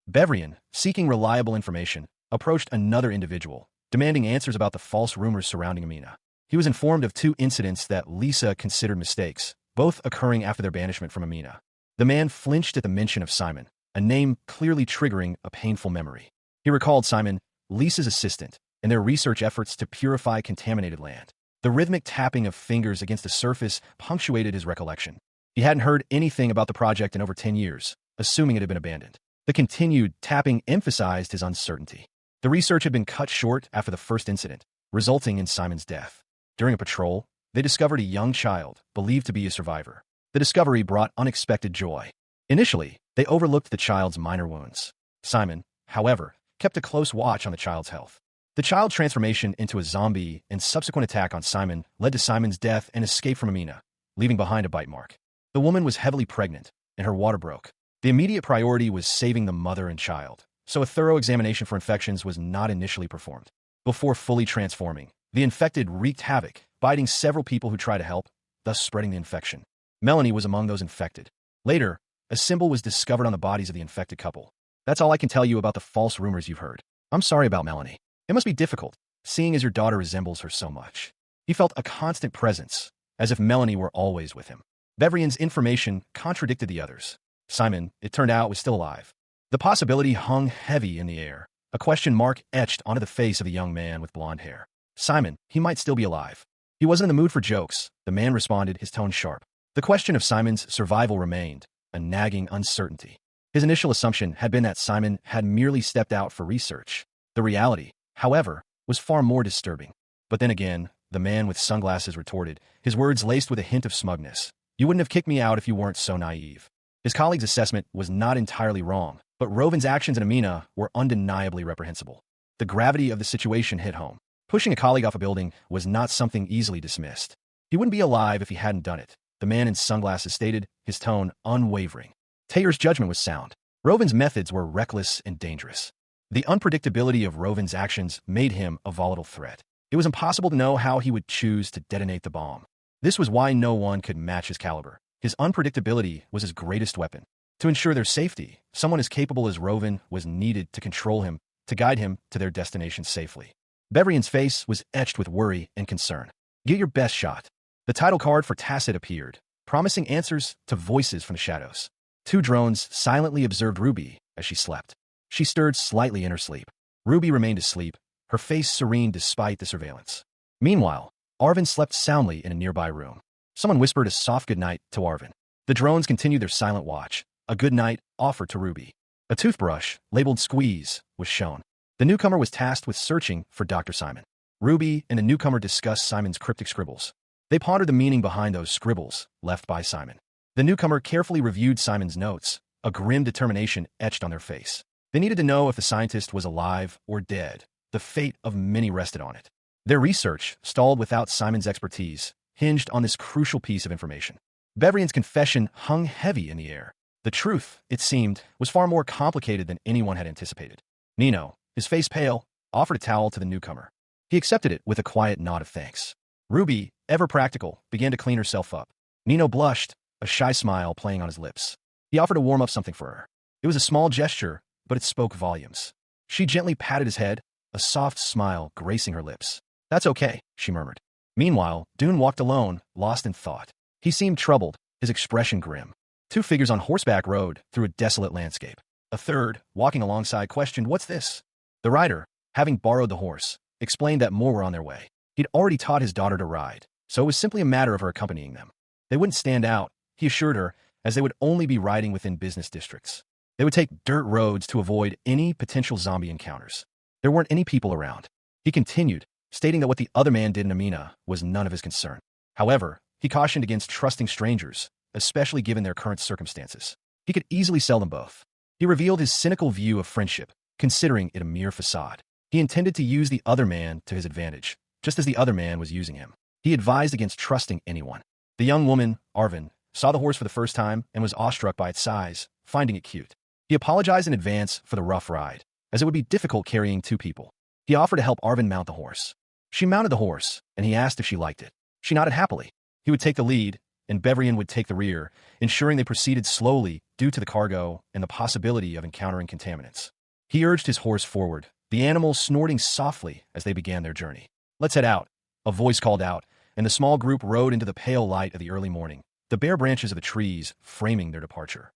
S1: Bevrian, seeking reliable information, approached another individual, demanding answers about the false rumors surrounding Amina. He was informed of two incidents that Lisa considered mistakes, both occurring after their banishment from Amina. The man flinched at the mention of Simon, a name clearly triggering a painful memory. He recalled Simon, Lisa's assistant, and their research efforts to purify contaminated land. The rhythmic tapping of fingers against the surface punctuated his recollection. He hadn't heard anything about the project in over 10 years, assuming it had been abandoned. The continued tapping emphasized his uncertainty. The research had been cut short after the first incident, resulting in Simon's death. During a patrol, they discovered a young child, believed to be a survivor. The discovery brought unexpected joy. Initially, they overlooked the child's minor wounds. Simon, however, kept a close watch on the child's health. The child's transformation into a zombie and subsequent attack on Simon led to Simon's death and escape from Amina, leaving behind a bite mark. The woman was heavily pregnant, and her water broke. The immediate priority was saving the mother and child, so a thorough examination for infections was not initially performed. Before fully transforming, the infected wreaked havoc, biting several people who tried to help, thus spreading the infection. Melanie was among those infected. Later, a symbol was discovered on the bodies of the infected couple. That's all I can tell you about the false rumors you've heard. I'm sorry about Melanie. It must be difficult, seeing as your daughter resembles her so much. He felt a constant presence, as if Melanie were always with him. Bevrian's information contradicted the others. Simon, it turned out, was still alive. The possibility hung heavy in the air, a question mark etched onto the face of the young man with blonde hair. Simon, he might still be alive. He wasn't in the mood for jokes, the man responded, his tone sharp. The question of Simon's survival remained, a nagging uncertainty. His initial assumption had been that Simon had merely stepped out for research. The reality, however, was far more disturbing. But then again, the man with sunglasses retorted, his words laced with a hint of smugness. You wouldn't have kicked me out if you weren't so naive. His colleague's assessment was not entirely wrong, but Rovan's actions in Amina were undeniably reprehensible. The gravity of the situation hit home. Pushing a colleague off a building was not something easily dismissed. He wouldn't be alive if he hadn't done it, the man in sunglasses stated, his tone unwavering. Taylor's judgment was sound. Rovan's methods were reckless and dangerous. The unpredictability of Rovan's actions made him a volatile threat. It was impossible to know how he would choose to detonate the bomb. This was why no one could match his caliber. His unpredictability was his greatest weapon. To ensure their safety, someone as capable as Rovan was needed to control him, to guide him to their destination safely. Bevrian's face was etched with worry and concern. Get your best shot. The title card for Tacit appeared, promising answers to voices from the shadows. Two drones silently observed Ruby as she slept. She stirred slightly in her sleep. Ruby remained asleep, her face serene despite the surveillance. Meanwhile, Arvin slept soundly in a nearby room. Someone whispered a soft goodnight to Arvin. The drones continued their silent watch. A good night offered to Ruby. A toothbrush, labeled Squeeze, was shown. The newcomer was tasked with searching for Dr. Simon. Ruby and the newcomer discussed Simon's cryptic scribbles. They pondered the meaning behind those scribbles left by Simon. The newcomer carefully reviewed Simon's notes, a grim determination etched on their face. They needed to know if the scientist was alive or dead. The fate of many rested on it. Their research, stalled without Simon's expertise, hinged on this crucial piece of information. Bevrian's confession hung heavy in the air. The truth, it seemed, was far more complicated than anyone had anticipated. Nino, his face pale, offered a towel to the newcomer. He accepted it with a quiet nod of thanks. Ruby, ever practical, began to clean herself up. Nino blushed, a shy smile playing on his lips. He offered to warm up something for her. It was a small gesture, but it spoke volumes. She gently patted his head, a soft smile gracing her lips. "That's okay," she murmured. Meanwhile, Dune walked alone, lost in thought. He seemed troubled, his expression grim. Two figures on horseback rode through a desolate landscape. A third, walking alongside, questioned, "What's this?" The rider, having borrowed the horse, explained that more were on their way. He'd already taught his daughter to ride, so it was simply a matter of her accompanying them. They wouldn't stand out, he assured her, as they would only be riding within business districts. They would take dirt roads to avoid any potential zombie encounters. There weren't any people around. He continued, stating that what the other man did in Amina was none of his concern. However, he cautioned against trusting strangers, especially given their current circumstances. He could easily sell them both. He revealed his cynical view of friendship, considering it a mere facade. He intended to use the other man to his advantage, just as the other man was using him. He advised against trusting anyone. The young woman, Arvin, saw the horse for the first time and was awestruck by its size, finding it cute. He apologized in advance for the rough ride, as it would be difficult carrying two people. He offered to help Arvin mount the horse. She mounted the horse, and he asked if she liked it. She nodded happily. He would take the lead, and Bevrian would take the rear, ensuring they proceeded slowly due to the cargo and the possibility of encountering contaminants. He urged his horse forward, the animal snorting softly as they began their journey. "Let's head out," a voice called out, and the small group rode into the pale light of the early morning, the bare branches of the trees framing their departure.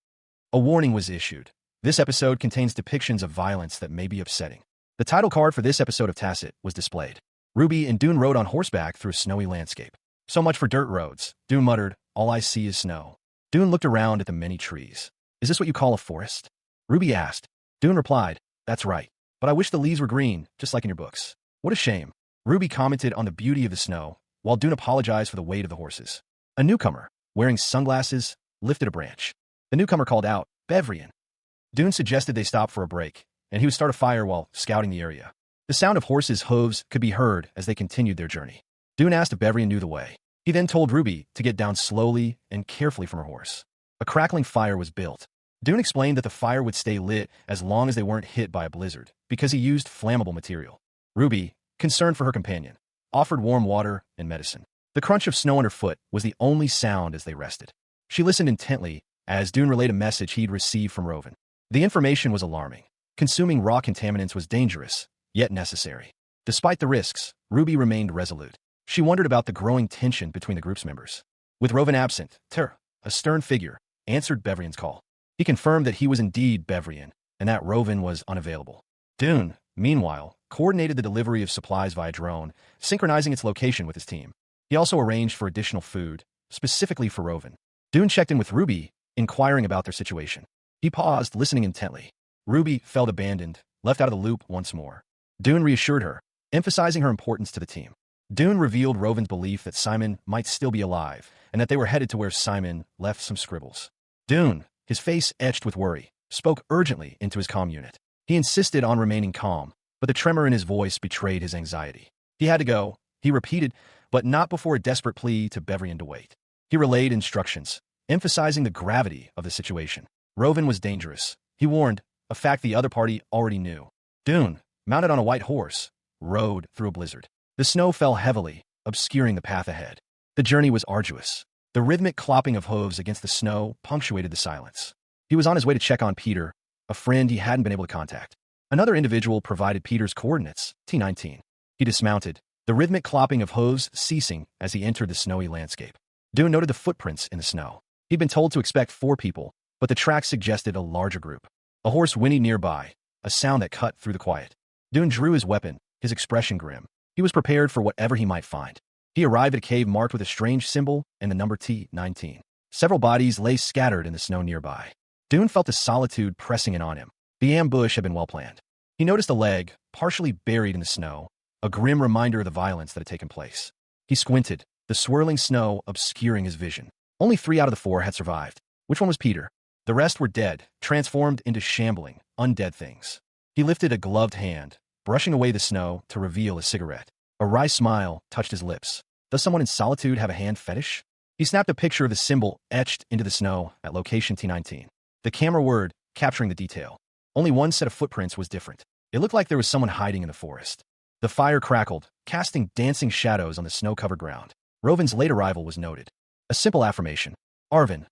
S1: A warning was issued. This episode contains depictions of violence that may be upsetting. The title card for this episode of Tacit was displayed. Ruby and Dune rode on horseback through a snowy landscape. "So much for dirt roads," Dune muttered. "All I see is snow." Dune looked around at the many trees. "Is this what you call a forest?" Ruby asked. Dune replied, "That's right. But I wish the leaves were green, just like in your books." "What a shame." Ruby commented on the beauty of the snow, while Dune apologized for the weight of the horses. A newcomer, wearing sunglasses, lifted a branch. The newcomer called out, "Bevrian." Dune suggested they stop for a break, and he would start a fire while scouting the area. The sound of horses' hooves could be heard as they continued their journey. Dune asked if Bevrian knew the way. He then told Ruby to get down slowly and carefully from her horse. A crackling fire was built. Dune explained that the fire would stay lit as long as they weren't hit by a blizzard, because he used flammable material. Ruby, concerned for her companion, offered warm water and medicine. The crunch of snow underfoot was the only sound as they rested. She listened intently as Dune relayed a message he'd received from Rovan. The information was alarming. Consuming raw contaminants was dangerous, yet necessary. Despite the risks, Ruby remained resolute. She wondered about the growing tension between the group's members. With Rovan absent, a stern figure, answered Bevrian's call. He confirmed that he was indeed Bevrian, and that Rovan was unavailable. Dune, meanwhile, coordinated the delivery of supplies via drone, synchronizing its location with his team. He also arranged for additional food, specifically for Rovan. Dune checked in with Ruby, inquiring about their situation. He paused, listening intently. Ruby felt abandoned, left out of the loop once more. Dune reassured her, emphasizing her importance to the team. Dune revealed Rovan's belief that Simon might still be alive, and that they were headed to where Simon left some scribbles. Dune, his face etched with worry, spoke urgently into his comm unit. He insisted on remaining calm, but the tremor in his voice betrayed his anxiety. He had to go, he repeated, but not before a desperate plea to Bevrian to wait. He relayed instructions, emphasizing the gravity of the situation. Rovan was dangerous, he warned, a fact the other party already knew. Dune, mounted on a white horse, rode through a blizzard. The snow fell heavily, obscuring the path ahead. The journey was arduous. The rhythmic clopping of hooves against the snow punctuated the silence. He was on his way to check on Peter, a friend he hadn't been able to contact. Another individual provided Peter's coordinates, T19. He dismounted, the rhythmic clopping of hooves ceasing as he entered the snowy landscape. Dune noted the footprints in the snow. He'd been told to expect 4 people, but the tracks suggested a larger group. A horse whinnied nearby, a sound that cut through the quiet. Dune drew his weapon, his expression grim. He was prepared for whatever he might find. He arrived at a cave marked with a strange symbol and the number T19. Several bodies lay scattered in the snow nearby. Dune felt the solitude pressing in on him. The ambush had been well planned. He noticed a leg, partially buried in the snow, a grim reminder of the violence that had taken place. He squinted, the swirling snow obscuring his vision. Only 3 out of the 4 had survived. Which one was Peter? The rest were dead, transformed into shambling, undead things. He lifted a gloved hand, brushing away the snow to reveal a cigarette. A wry smile touched his lips. Does someone in solitude have a hand fetish? He snapped a picture of the symbol etched into the snow at location T19. The camera whirred, capturing the detail. Only one set of footprints was different. It looked like there was someone hiding in the forest. The fire crackled, casting dancing shadows on the snow-covered ground. Rovan's late arrival was noted. A simple affirmation. Arvin,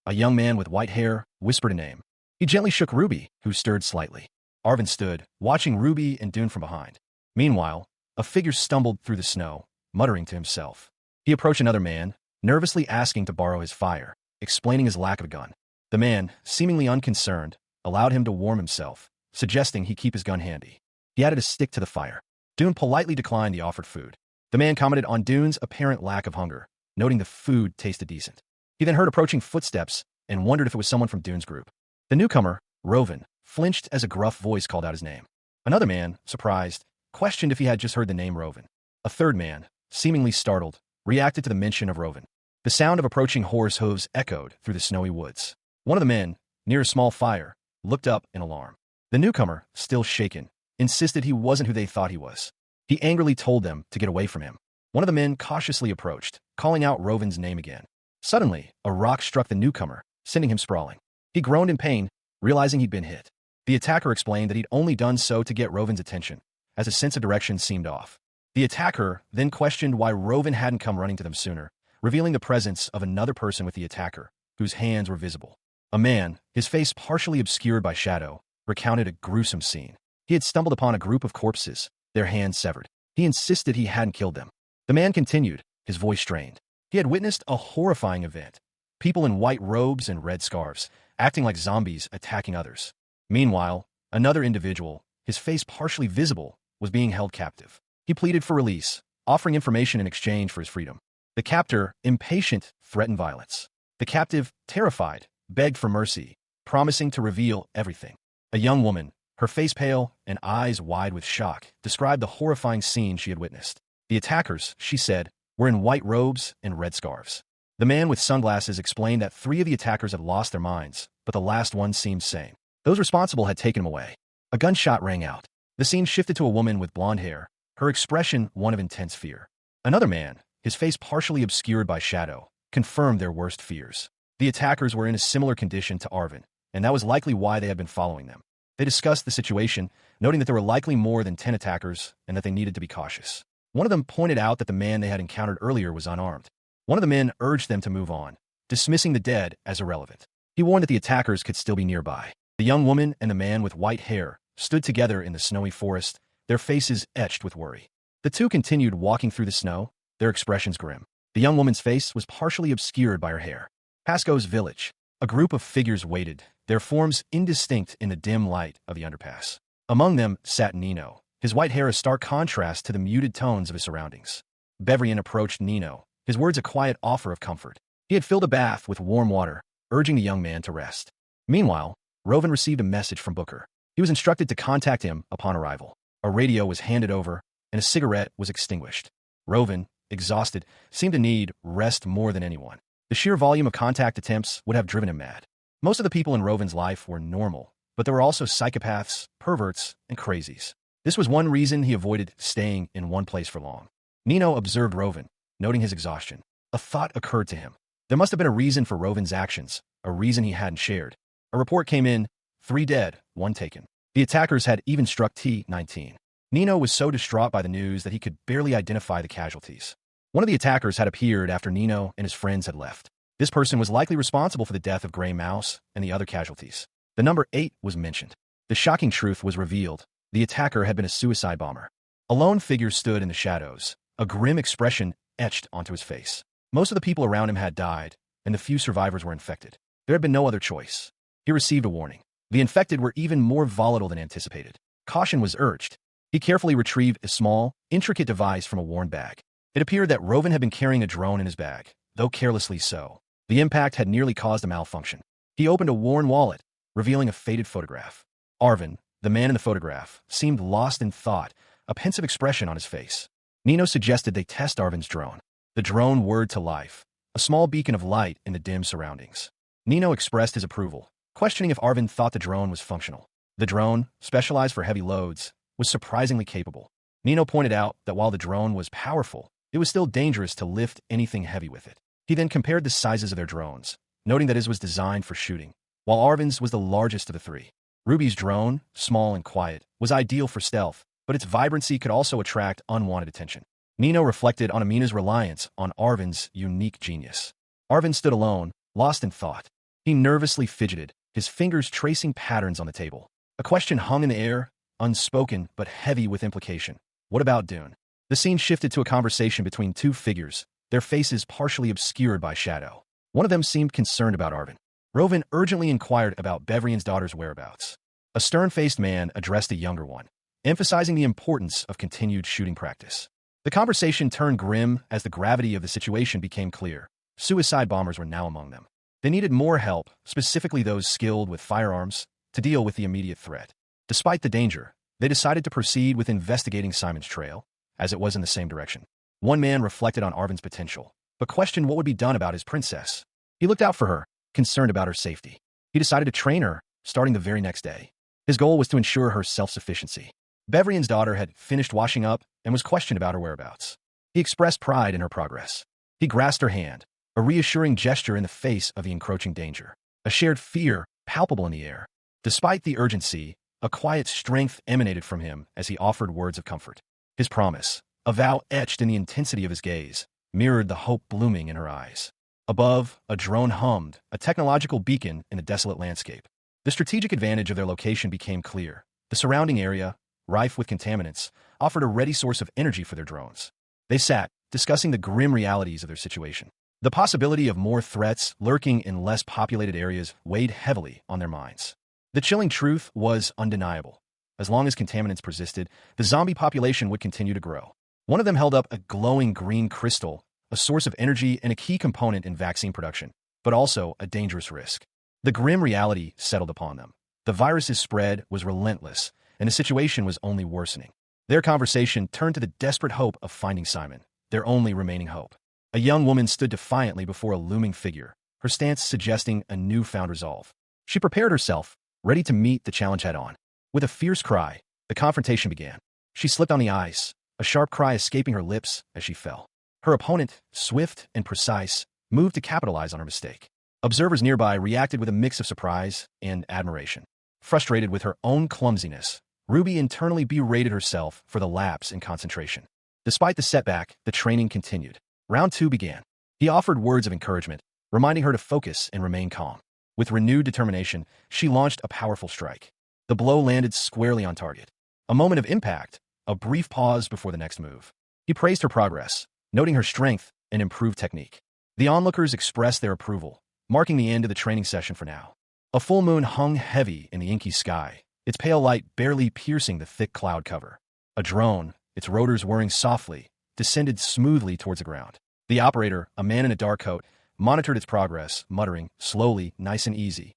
S1: a young man with white hair, whispered a name. He gently shook Ruby, who stirred slightly. Arvin stood, watching Ruby and Dune from behind. Meanwhile, a figure stumbled through the snow, muttering to himself. He approached another man, nervously asking to borrow his fire, explaining his lack of a gun. The man, seemingly unconcerned, allowed him to warm himself, suggesting he keep his gun handy. He added a stick to the fire. Dune politely declined the offered food. The man commented on Dune's apparent lack of hunger, noting the food tasted decent. He then heard approaching footsteps and wondered if it was someone from Dune's group. The newcomer, Rovan, flinched as a gruff voice called out his name. Another man, surprised, questioned if he had just heard the name Rovan. A third man, seemingly startled, reacted to the mention of Rovan. The sound of approaching horse hooves echoed through the snowy woods. One of the men, near a small fire, looked up in alarm. The newcomer, still shaken, insisted he wasn't who they thought he was. He angrily told them to get away from him. One of the men cautiously approached, calling out Rovan's name again. Suddenly, a rock struck the newcomer, sending him sprawling. He groaned in pain, realizing he'd been hit. The attacker explained that he'd only done so to get Rovan's attention, as his sense of direction seemed off. The attacker then questioned why Rovan hadn't come running to them sooner, revealing the presence of another person with the attacker, whose hands were visible. A man, his face partially obscured by shadow, recounted a gruesome scene. He had stumbled upon a group of corpses, their hands severed. He insisted he hadn't killed them. The man continued, his voice strained. He had witnessed a horrifying event. People in white robes and red scarves, acting like zombies attacking others. Meanwhile, another individual, his face partially visible, was being held captive. He pleaded for release, offering information in exchange for his freedom. The captor, impatient, threatened violence. The captive, terrified, begged for mercy, promising to reveal everything. A young woman, her face pale and eyes wide with shock, described the horrifying scene she had witnessed. The attackers, she said, were in white robes and red scarves. The man with sunglasses explained that 3 of the attackers had lost their minds, but the last one seemed sane. Those responsible had taken him away. A gunshot rang out. The scene shifted to a woman with blonde hair, her expression one of intense fear. Another man, his face partially obscured by shadow, confirmed their worst fears. The attackers were in a similar condition to Arvin, and that was likely why they had been following them. They discussed the situation, noting that there were likely more than 10 attackers and that they needed to be cautious. One of them pointed out that the man they had encountered earlier was unarmed. One of the men urged them to move on, dismissing the dead as irrelevant. He warned that the attackers could still be nearby. The young woman and the man with white hair stood together in the snowy forest, their faces etched with worry. The two continued walking through the snow, their expressions grim. The young woman's face was partially obscured by her hair. Pasco's village. A group of figures waited, their forms indistinct in the dim light of the underpass. Among them sat Nino, his white hair a stark contrast to the muted tones of his surroundings. Bevrian approached Nino, his words a quiet offer of comfort. He had filled a bath with warm water, urging the young man to rest. Meanwhile, Rovan received a message from Booker. He was instructed to contact him upon arrival. A radio was handed over, and a cigarette was extinguished. Rovan, exhausted, seemed to need rest more than anyone. The sheer volume of contact attempts would have driven him mad. Most of the people in Rovan's life were normal, but there were also psychopaths, perverts, and crazies. This was one reason he avoided staying in one place for long. Nino observed Rovan, noting his exhaustion. A thought occurred to him. There must have been a reason for Rovan's actions, a reason he hadn't shared. A report came in, 3 dead, 1 taken. The attackers had even struck T-19. Nino was so distraught by the news that he could barely identify the casualties. One of the attackers had appeared after Nino and his friends had left. This person was likely responsible for the death of Gray Mouse and the other casualties. The number 8 was mentioned. The shocking truth was revealed. The attacker had been a suicide bomber. A lone figure stood in the shadows, a grim expression etched onto his face. Most of the people around him had died, and the few survivors were infected. There had been no other choice. He received a warning. The infected were even more volatile than anticipated. Caution was urged. He carefully retrieved a small, intricate device from a worn bag. It appeared that Rovan had been carrying a drone in his bag, though carelessly so. The impact had nearly caused a malfunction. He opened a worn wallet, revealing a faded photograph. Arvin, the man in the photograph, seemed lost in thought, a pensive expression on his face. Nino suggested they test Arvin's drone. The drone whirred to life, a small beacon of light in the dim surroundings. Nino expressed his approval, questioning if Arvin thought the drone was functional. The drone, specialized for heavy loads, was surprisingly capable. Nino pointed out that while the drone was powerful, it was still dangerous to lift anything heavy with it. He then compared the sizes of their drones, noting that his was designed for shooting, while Arvin's was the largest of the 3. Ruby's drone, small and quiet, was ideal for stealth, but its vibrancy could also attract unwanted attention. Nino reflected on Amina's reliance on Arvin's unique genius. Arvin stood alone, lost in thought. He nervously fidgeted, his fingers tracing patterns on the table. A question hung in the air, unspoken but heavy with implication. What about Dune? The scene shifted to a conversation between two figures, their faces partially obscured by shadow. One of them seemed concerned about Arvin. Rovin urgently inquired about Bevrian's daughter's whereabouts. A stern-faced man addressed a younger one, emphasizing the importance of continued shooting practice. The conversation turned grim as the gravity of the situation became clear. Suicide bombers were now among them. They needed more help, specifically those skilled with firearms, to deal with the immediate threat. Despite the danger, they decided to proceed with investigating Simon's trail, as it was in the same direction. One man reflected on Arvin's potential, but questioned what would be done about his princess. He looked out for her, concerned about her safety. He decided to train her, starting the very next day. His goal was to ensure her self-sufficiency. Bevrian's daughter had finished washing up and was questioned about her whereabouts. He expressed pride in her progress. He grasped her hand, a reassuring gesture in the face of the encroaching danger. A shared fear palpable in the air. Despite the urgency, a quiet strength emanated from him as he offered words of comfort. His promise, a vow etched in the intensity of his gaze, mirrored the hope blooming in her eyes. Above, a drone hummed, a technological beacon in the desolate landscape. The strategic advantage of their location became clear. The surrounding area, rife with contaminants, offered a ready source of energy for their drones. They sat, discussing the grim realities of their situation. The possibility of more threats lurking in less populated areas weighed heavily on their minds. The chilling truth was undeniable. As long as contaminants persisted, the zombie population would continue to grow. One of them held up a glowing green crystal, a source of energy and a key component in vaccine production, but also a dangerous risk. The grim reality settled upon them. The virus's spread was relentless, and the situation was only worsening. Their conversation turned to the desperate hope of finding Simon, their only remaining hope. A young woman stood defiantly before a looming figure, her stance suggesting a newfound resolve. She prepared herself, ready to meet the challenge head-on. With a fierce cry, the confrontation began. She slipped on the ice, a sharp cry escaping her lips as she fell. Her opponent, swift and precise, moved to capitalize on her mistake. Observers nearby reacted with a mix of surprise and admiration. Frustrated with her own clumsiness, Ruby internally berated herself for the lapse in concentration. Despite the setback, the training continued. Round 2 began. He offered words of encouragement, reminding her to focus and remain calm. With renewed determination, she launched a powerful strike. The blow landed squarely on target. A moment of impact, a brief pause before the next move. He praised her progress, noting her strength and improved technique. The onlookers expressed their approval, marking the end of the training session for now. A full moon hung heavy in the inky sky, its pale light barely piercing the thick cloud cover. A drone, its rotors whirring softly, descended smoothly towards the ground. The operator, a man in a dark coat, monitored its progress, muttering, slowly, nice and easy.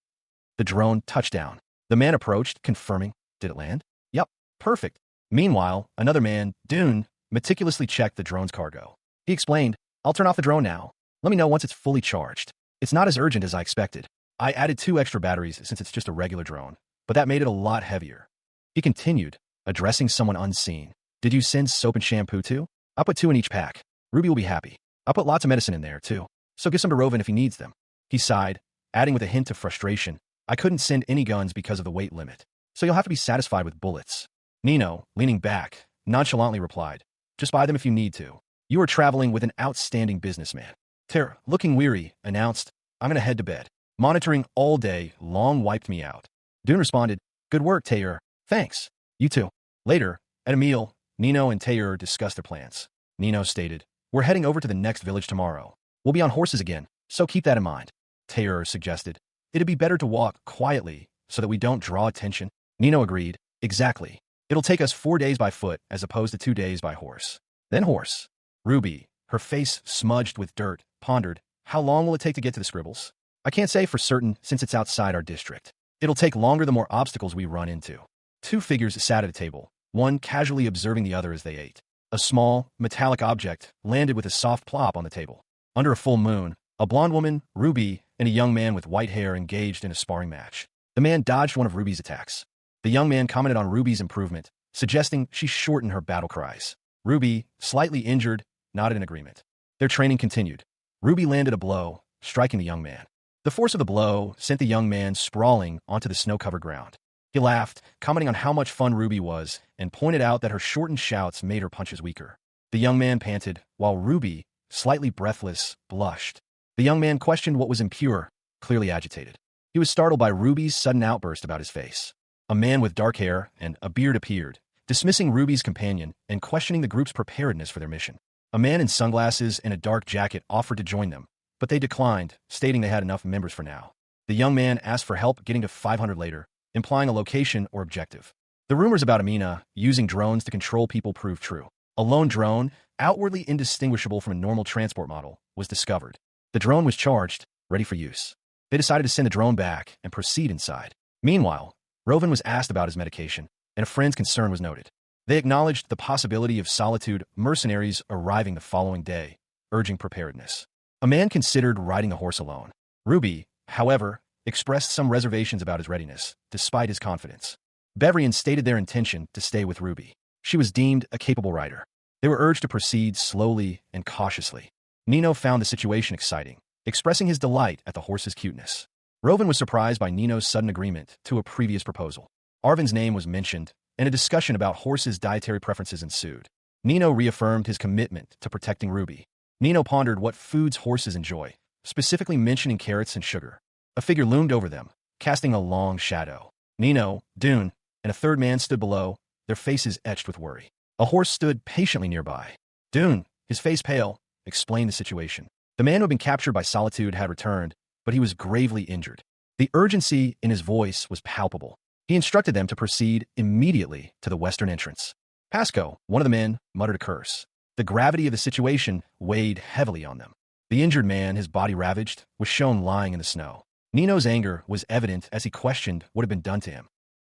S1: The drone touched down. The man approached, confirming, did it land? Yep, perfect. Meanwhile, another man, Dune, meticulously checked the drone's cargo. He explained, I'll turn off the drone now. Let me know once it's fully charged. It's not as urgent as I expected. I added 2 extra batteries since it's just a regular drone, but that made it a lot heavier. He continued, addressing someone unseen. Did you send soap and shampoo too? I'll put 2 in each pack. Ruby will be happy. I'll put lots of medicine in there too, so give some to Rovin if he needs them. He sighed, adding with a hint of frustration, I couldn't send any guns because of the weight limit, so you'll have to be satisfied with bullets. Nino, leaning back, nonchalantly replied, just buy them if you need to. You are traveling with an outstanding businessman. Ter, looking weary, announced, I'm gonna head to bed. Monitoring all day long wiped me out. Dune responded, good work, Taylor. Thanks. You too. Later, at a meal, Nino and Taylor discussed their plans. Nino stated, we're heading over to the next village tomorrow. We'll be on horses again, so keep that in mind. Taylor suggested, it'd be better to walk quietly so that we don't draw attention. Nino agreed, exactly. It'll take us 4 days by foot as opposed to 2 days by horse. Then horse. Ruby, her face smudged with dirt, pondered, how long will it take to get to the scribbles? I can't say for certain since it's outside our district. It'll take longer the more obstacles we run into. 2 figures sat at a table, one casually observing the other as they ate. A small, metallic object landed with a soft plop on the table. Under a full moon, a blonde woman, Ruby, and a young man with white hair engaged in a sparring match. The man dodged one of Ruby's attacks. The young man commented on Ruby's improvement, suggesting she shorten her battle cries. Ruby, slightly injured, nodded in agreement. Their training continued. Ruby landed a blow, striking the young man. The force of the blow sent the young man sprawling onto the snow-covered ground. He laughed, commenting on how much fun Ruby was, and pointed out that her shortened shouts made her punches weaker. The young man panted, while Ruby, slightly breathless, blushed. The young man questioned what was impure, clearly agitated. He was startled by Ruby's sudden outburst about his face. A man with dark hair and a beard appeared, dismissing Ruby's companion and questioning the group's preparedness for their mission. A man in sunglasses and a dark jacket offered to join them, but they declined, stating they had enough members for now. The young man asked for help getting to 500 later, implying a location or objective. The rumors about Amina using drones to control people proved true. A lone drone, outwardly indistinguishable from a normal transport model, was discovered. The drone was charged, ready for use. They decided to send the drone back and proceed inside. Meanwhile, Rovan was asked about his medication, and a friend's concern was noted. They acknowledged the possibility of Solitude mercenaries arriving the following day, urging preparedness. A man considered riding a horse alone. Ruby, however, expressed some reservations about his readiness, despite his confidence. Bevrian stated their intention to stay with Ruby. She was deemed a capable rider. They were urged to proceed slowly and cautiously. Nino found the situation exciting, expressing his delight at the horse's cuteness. Rovan was surprised by Nino's sudden agreement to a previous proposal. Arvin's name was mentioned, and a discussion about horses' dietary preferences ensued. Nino reaffirmed his commitment to protecting Ruby. Nino pondered what foods horses enjoy, specifically mentioning carrots and sugar. A figure loomed over them, casting a long shadow. Nino, Dune, and a third man stood below, their faces etched with worry. A horse stood patiently nearby. Dune, his face pale, explained the situation. The man who had been captured by Solitude had returned, but he was gravely injured. The urgency in his voice was palpable. He instructed them to proceed immediately to the western entrance. Pasco, one of the men, muttered a curse. The gravity of the situation weighed heavily on them. The injured man, his body ravaged, was shown lying in the snow. Nino's anger was evident as he questioned what had been done to him.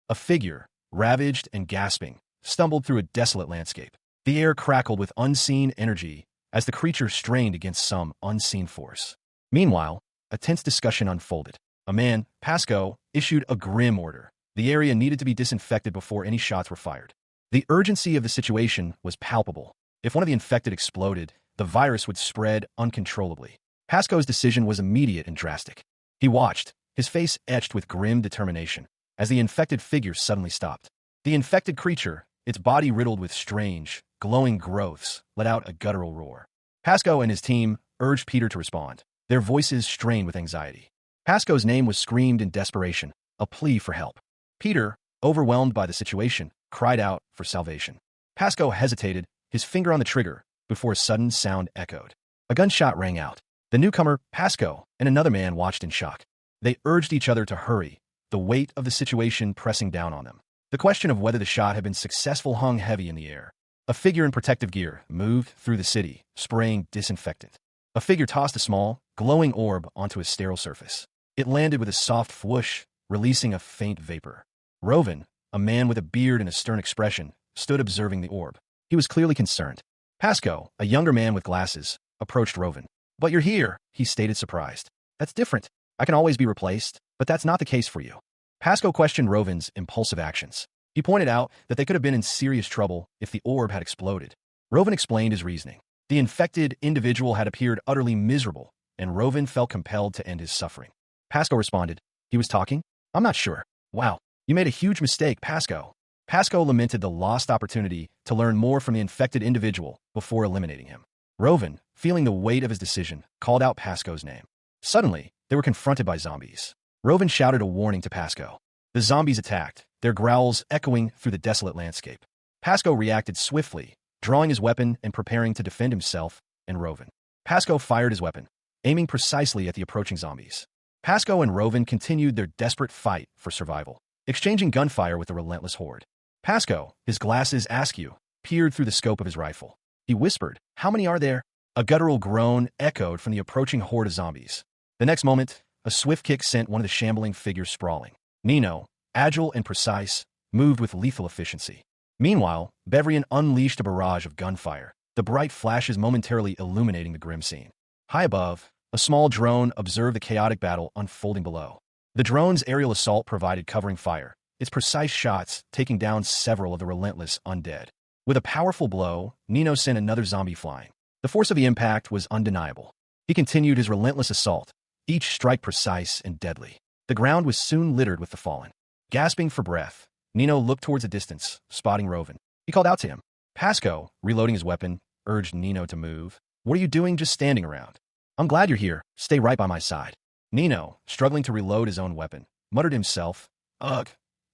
S1: A figure, ravaged and gasping, stumbled through a desolate landscape. The air crackled with unseen energy as the creature strained against some unseen force. Meanwhile, a tense discussion unfolded. A man, Pasco, issued a grim order. The area needed to be disinfected before any shots were fired. The urgency of the situation was palpable. If one of the infected exploded, the virus would spread uncontrollably. Pasco's decision was immediate and drastic. He watched, his face etched with grim determination, as the infected figure suddenly stopped. The infected creature, its body riddled with strange, glowing growths, let out a guttural roar. Pasco and his team urged Peter to respond, their voices strained with anxiety. Pasco's name was screamed in desperation, a plea for help. Peter, overwhelmed by the situation, cried out for salvation. Pasco hesitated, his finger on the trigger, before a sudden sound echoed. A gunshot rang out. The newcomer, Pasco, and another man watched in shock. They urged each other to hurry, the weight of the situation pressing down on them. The question of whether the shot had been successful hung heavy in the air. A figure in protective gear moved through the city, spraying disinfectant. A figure tossed a small, glowing orb onto a sterile surface. It landed with a soft whoosh, releasing a faint vapor. Rovan, a man with a beard and a stern expression, stood observing the orb. He was clearly concerned. Pasco, a younger man with glasses, approached Rovan. "But you're here," he stated, surprised. "That's different. I can always be replaced, but that's not the case for you." Pasco questioned Rovan's impulsive actions. He pointed out that they could have been in serious trouble if the orb had exploded. Rovan explained his reasoning. The infected individual had appeared utterly miserable, and Rovan felt compelled to end his suffering. Pasco responded, "He was talking? I'm not sure. Wow, you made a huge mistake, Pasco." Pasco lamented the lost opportunity to learn more from the infected individual before eliminating him. Rovan, feeling the weight of his decision, called out Pasco's name. Suddenly, they were confronted by zombies. Rovan shouted a warning to Pasco. The zombies attacked, their growls echoing through the desolate landscape. Pasco reacted swiftly, drawing his weapon and preparing to defend himself and Rovan. Pasco fired his weapon, aiming precisely at the approaching zombies. Pasco and Rovan continued their desperate fight for survival, exchanging gunfire with the relentless horde. Pasco, his glasses askew, peered through the scope of his rifle. He whispered, "How many are there?" A guttural groan echoed from the approaching horde of zombies. The next moment, a swift kick sent one of the shambling figures sprawling. Nino, agile and precise, moved with lethal efficiency. Meanwhile, Bevrian unleashed a barrage of gunfire, the bright flashes momentarily illuminating the grim scene. High above, a small drone observed the chaotic battle unfolding below. The drone's aerial assault provided covering fire, its precise shots taking down several of the relentless undead. With a powerful blow, Nino sent another zombie flying. The force of the impact was undeniable. He continued his relentless assault, each strike precise and deadly. The ground was soon littered with the fallen. Gasping for breath, Nino looked towards a distance, spotting Rovan. He called out to him. Pasco, reloading his weapon, urged Nino to move. "What are you doing just standing around? I'm glad you're here. Stay right by my side." Nino, struggling to reload his own weapon, muttered to himself, "Ugh,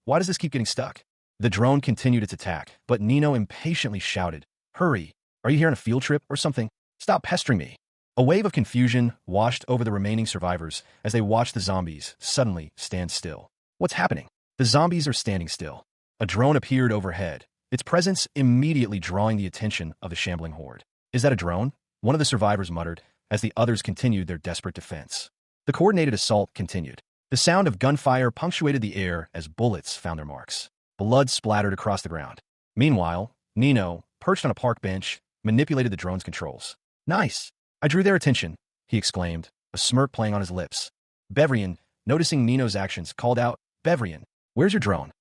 S1: why does this keep getting stuck?" The drone continued its attack, but Nino impatiently shouted, "Hurry! Are you here on a field trip or something? Stop pestering me!" A wave of confusion washed over the remaining survivors as they watched the zombies suddenly stand still. What's happening? The zombies are standing still. A drone appeared overhead, its presence immediately drawing the attention of the shambling horde. "Is that a drone?" one of the survivors muttered as the others continued their desperate defense. The coordinated assault continued. The sound of gunfire punctuated the air as bullets found their marks. Blood splattered across the ground. Meanwhile, Nino, perched on a park bench, manipulated the drone's controls. "Nice! I drew their attention," he exclaimed, a smirk playing on his lips. Bevrian, noticing Nino's actions, called out, "Bevrian, where's your drone?"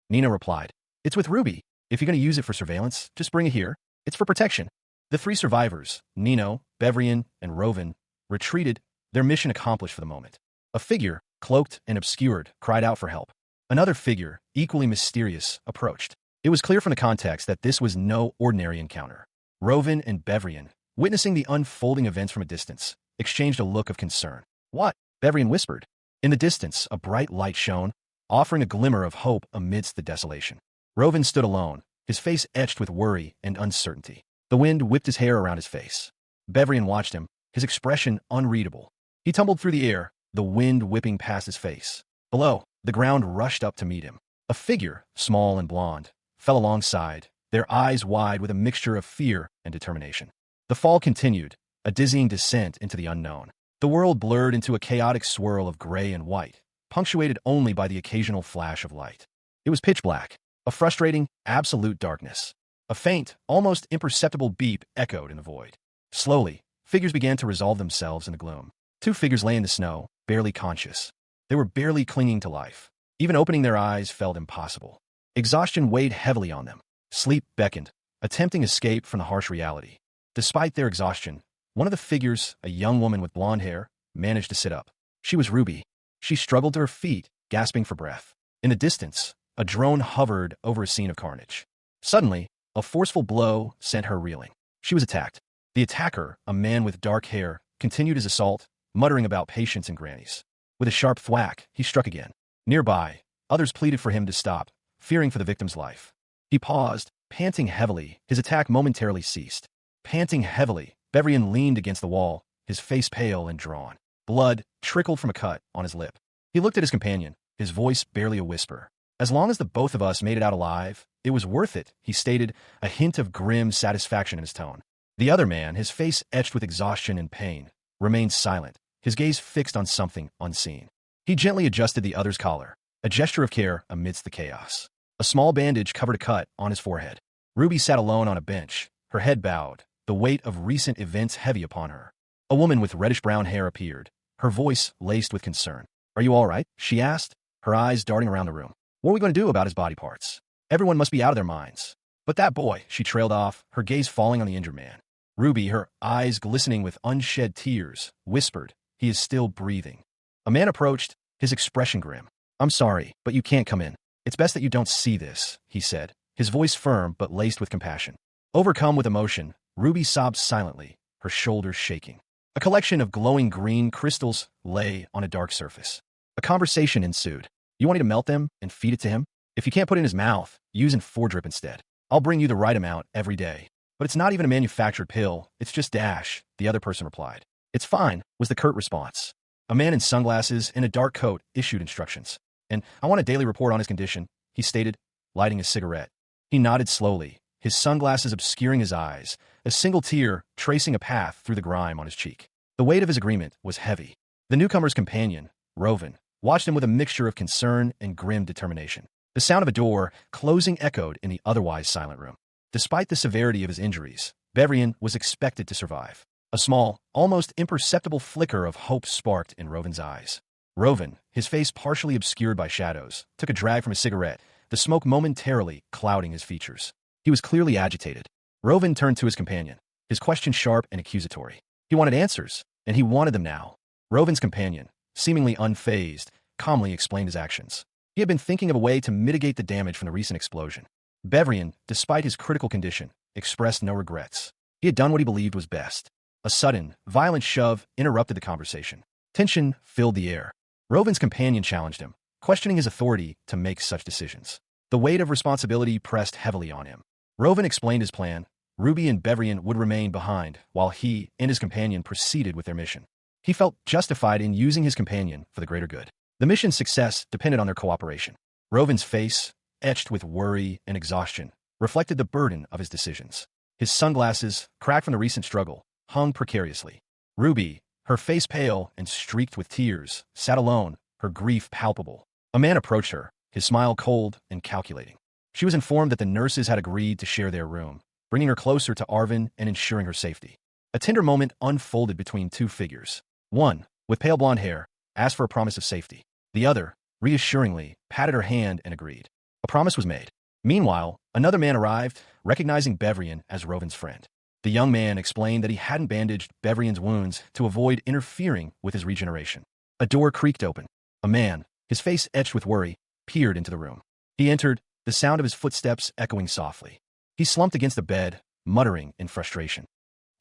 S1: Nino replied, "It's with Ruby. If you're going to use it for surveillance, just bring it here. It's for protection." The three survivors, Nino, Bevrian, and Rovan, retreated, their mission accomplished for the moment. A figure, cloaked and obscured, cried out for help. Another figure, equally mysterious, approached. It was clear from the context that this was no ordinary encounter. Rovan and Bevrian, witnessing the unfolding events from a distance, exchanged a look of concern. "What?" Bevrian whispered. In the distance, a bright light shone, offering a glimmer of hope amidst the desolation. Rovan stood alone, his face etched with worry and uncertainty. The wind whipped his hair around his face. Bevrian watched him, his expression unreadable. He tumbled through the air, the wind whipping past his face. Below, the ground rushed up to meet him. A figure, small and blonde, fell alongside, their eyes wide with a mixture of fear and determination. The fall continued, a dizzying descent into the unknown. The world blurred into a chaotic swirl of gray and white, punctuated only by the occasional flash of light. It was pitch black, a frustrating, absolute darkness. A faint, almost imperceptible beep echoed in the void. Slowly, figures began to resolve themselves in the gloom. Two figures lay in the snow, barely conscious. They were barely clinging to life. Even opening their eyes felt impossible. Exhaustion weighed heavily on them. Sleep beckoned, attempting escape from the harsh reality. Despite their exhaustion, one of the figures, a young woman with blonde hair, managed to sit up. She was Ruby. She struggled to her feet, gasping for breath. In the distance, a drone hovered over a scene of carnage. Suddenly, a forceful blow sent her reeling. She was attacked. The attacker, a man with dark hair, continued his assault, muttering about patience and grannies. With a sharp thwack, he struck again. Nearby, others pleaded for him to stop, fearing for the victim's life. He paused, panting heavily. His attack momentarily ceased. Panting heavily, Bevrian leaned against the wall, his face pale and drawn. Blood trickled from a cut on his lip. He looked at his companion, his voice barely a whisper. "As long as the both of us made it out alive, it was worth it," he stated, a hint of grim satisfaction in his tone. The other man, his face etched with exhaustion and pain, remained silent, his gaze fixed on something unseen. He gently adjusted the other's collar, a gesture of care amidst the chaos. A small bandage covered a cut on his forehead. Ruby sat alone on a bench, her head bowed, the weight of recent events heavy upon her. A woman with reddish-brown hair appeared, her voice laced with concern. "Are you all right?" she asked, her eyes darting around the room. "What are we going to do about his body parts? Everyone must be out of their minds." "But that boy," she trailed off, her gaze falling on the injured man. Ruby, her eyes glistening with unshed tears, whispered, "He is still breathing." A man approached, his expression grim. "I'm sorry, but you can't come in. It's best that you don't see this," he said, his voice firm but laced with compassion. Overcome with emotion, Ruby sobbed silently, her shoulders shaking. A collection of glowing green crystals lay on a dark surface. A conversation ensued. "You want me to melt them and feed it to him? If you can't put it in his mouth, use in 4-drip instead. I'll bring you the right amount every day." "But it's not even a manufactured pill, it's just Dash," the other person replied. "It's fine," was the curt response. A man in sunglasses and a dark coat issued instructions. "And I want a daily report on his condition," he stated, lighting a cigarette. He nodded slowly, his sunglasses obscuring his eyes, a single tear tracing a path through the grime on his cheek. The weight of his agreement was heavy. The newcomer's companion, Rovan, watched him with a mixture of concern and grim determination. The sound of a door closing echoed in the otherwise silent room. Despite the severity of his injuries, Bevrian was expected to survive. A small, almost imperceptible flicker of hope sparked in Rovan's eyes. Rovan, his face partially obscured by shadows, took a drag from his cigarette, the smoke momentarily clouding his features. He was clearly agitated. Rovan turned to his companion, his question sharp and accusatory. He wanted answers, and he wanted them now. Rovan's companion, seemingly unfazed, calmly explained his actions. He had been thinking of a way to mitigate the damage from the recent explosion. Bevrian, despite his critical condition, expressed no regrets. He had done what he believed was best. A sudden, violent shove interrupted the conversation. Tension filled the air. Rovin's companion challenged him, questioning his authority to make such decisions. The weight of responsibility pressed heavily on him. Rovin explained his plan. Ruby and Bevrian would remain behind, while he and his companion proceeded with their mission. He felt justified in using his companion for the greater good. The mission's success depended on their cooperation. Rovin's face, etched with worry and exhaustion, reflected the burden of his decisions. His sunglasses, cracked from the recent struggle, hung precariously. Ruby, her face pale and streaked with tears, sat alone, her grief palpable. A man approached her, his smile cold and calculating. She was informed that the nurses had agreed to share their room, bringing her closer to Arvin and ensuring her safety. A tender moment unfolded between two figures. One, with pale blonde hair, asked for a promise of safety. The other, reassuringly, patted her hand and agreed. A promise was made. Meanwhile, another man arrived, recognizing Bevrian as Rovin's friend. The young man explained that he hadn't bandaged Bevrian's wounds to avoid interfering with his regeneration. A door creaked open. A man, his face etched with worry, peered into the room. He entered, the sound of his footsteps echoing softly. He slumped against the bed, muttering in frustration.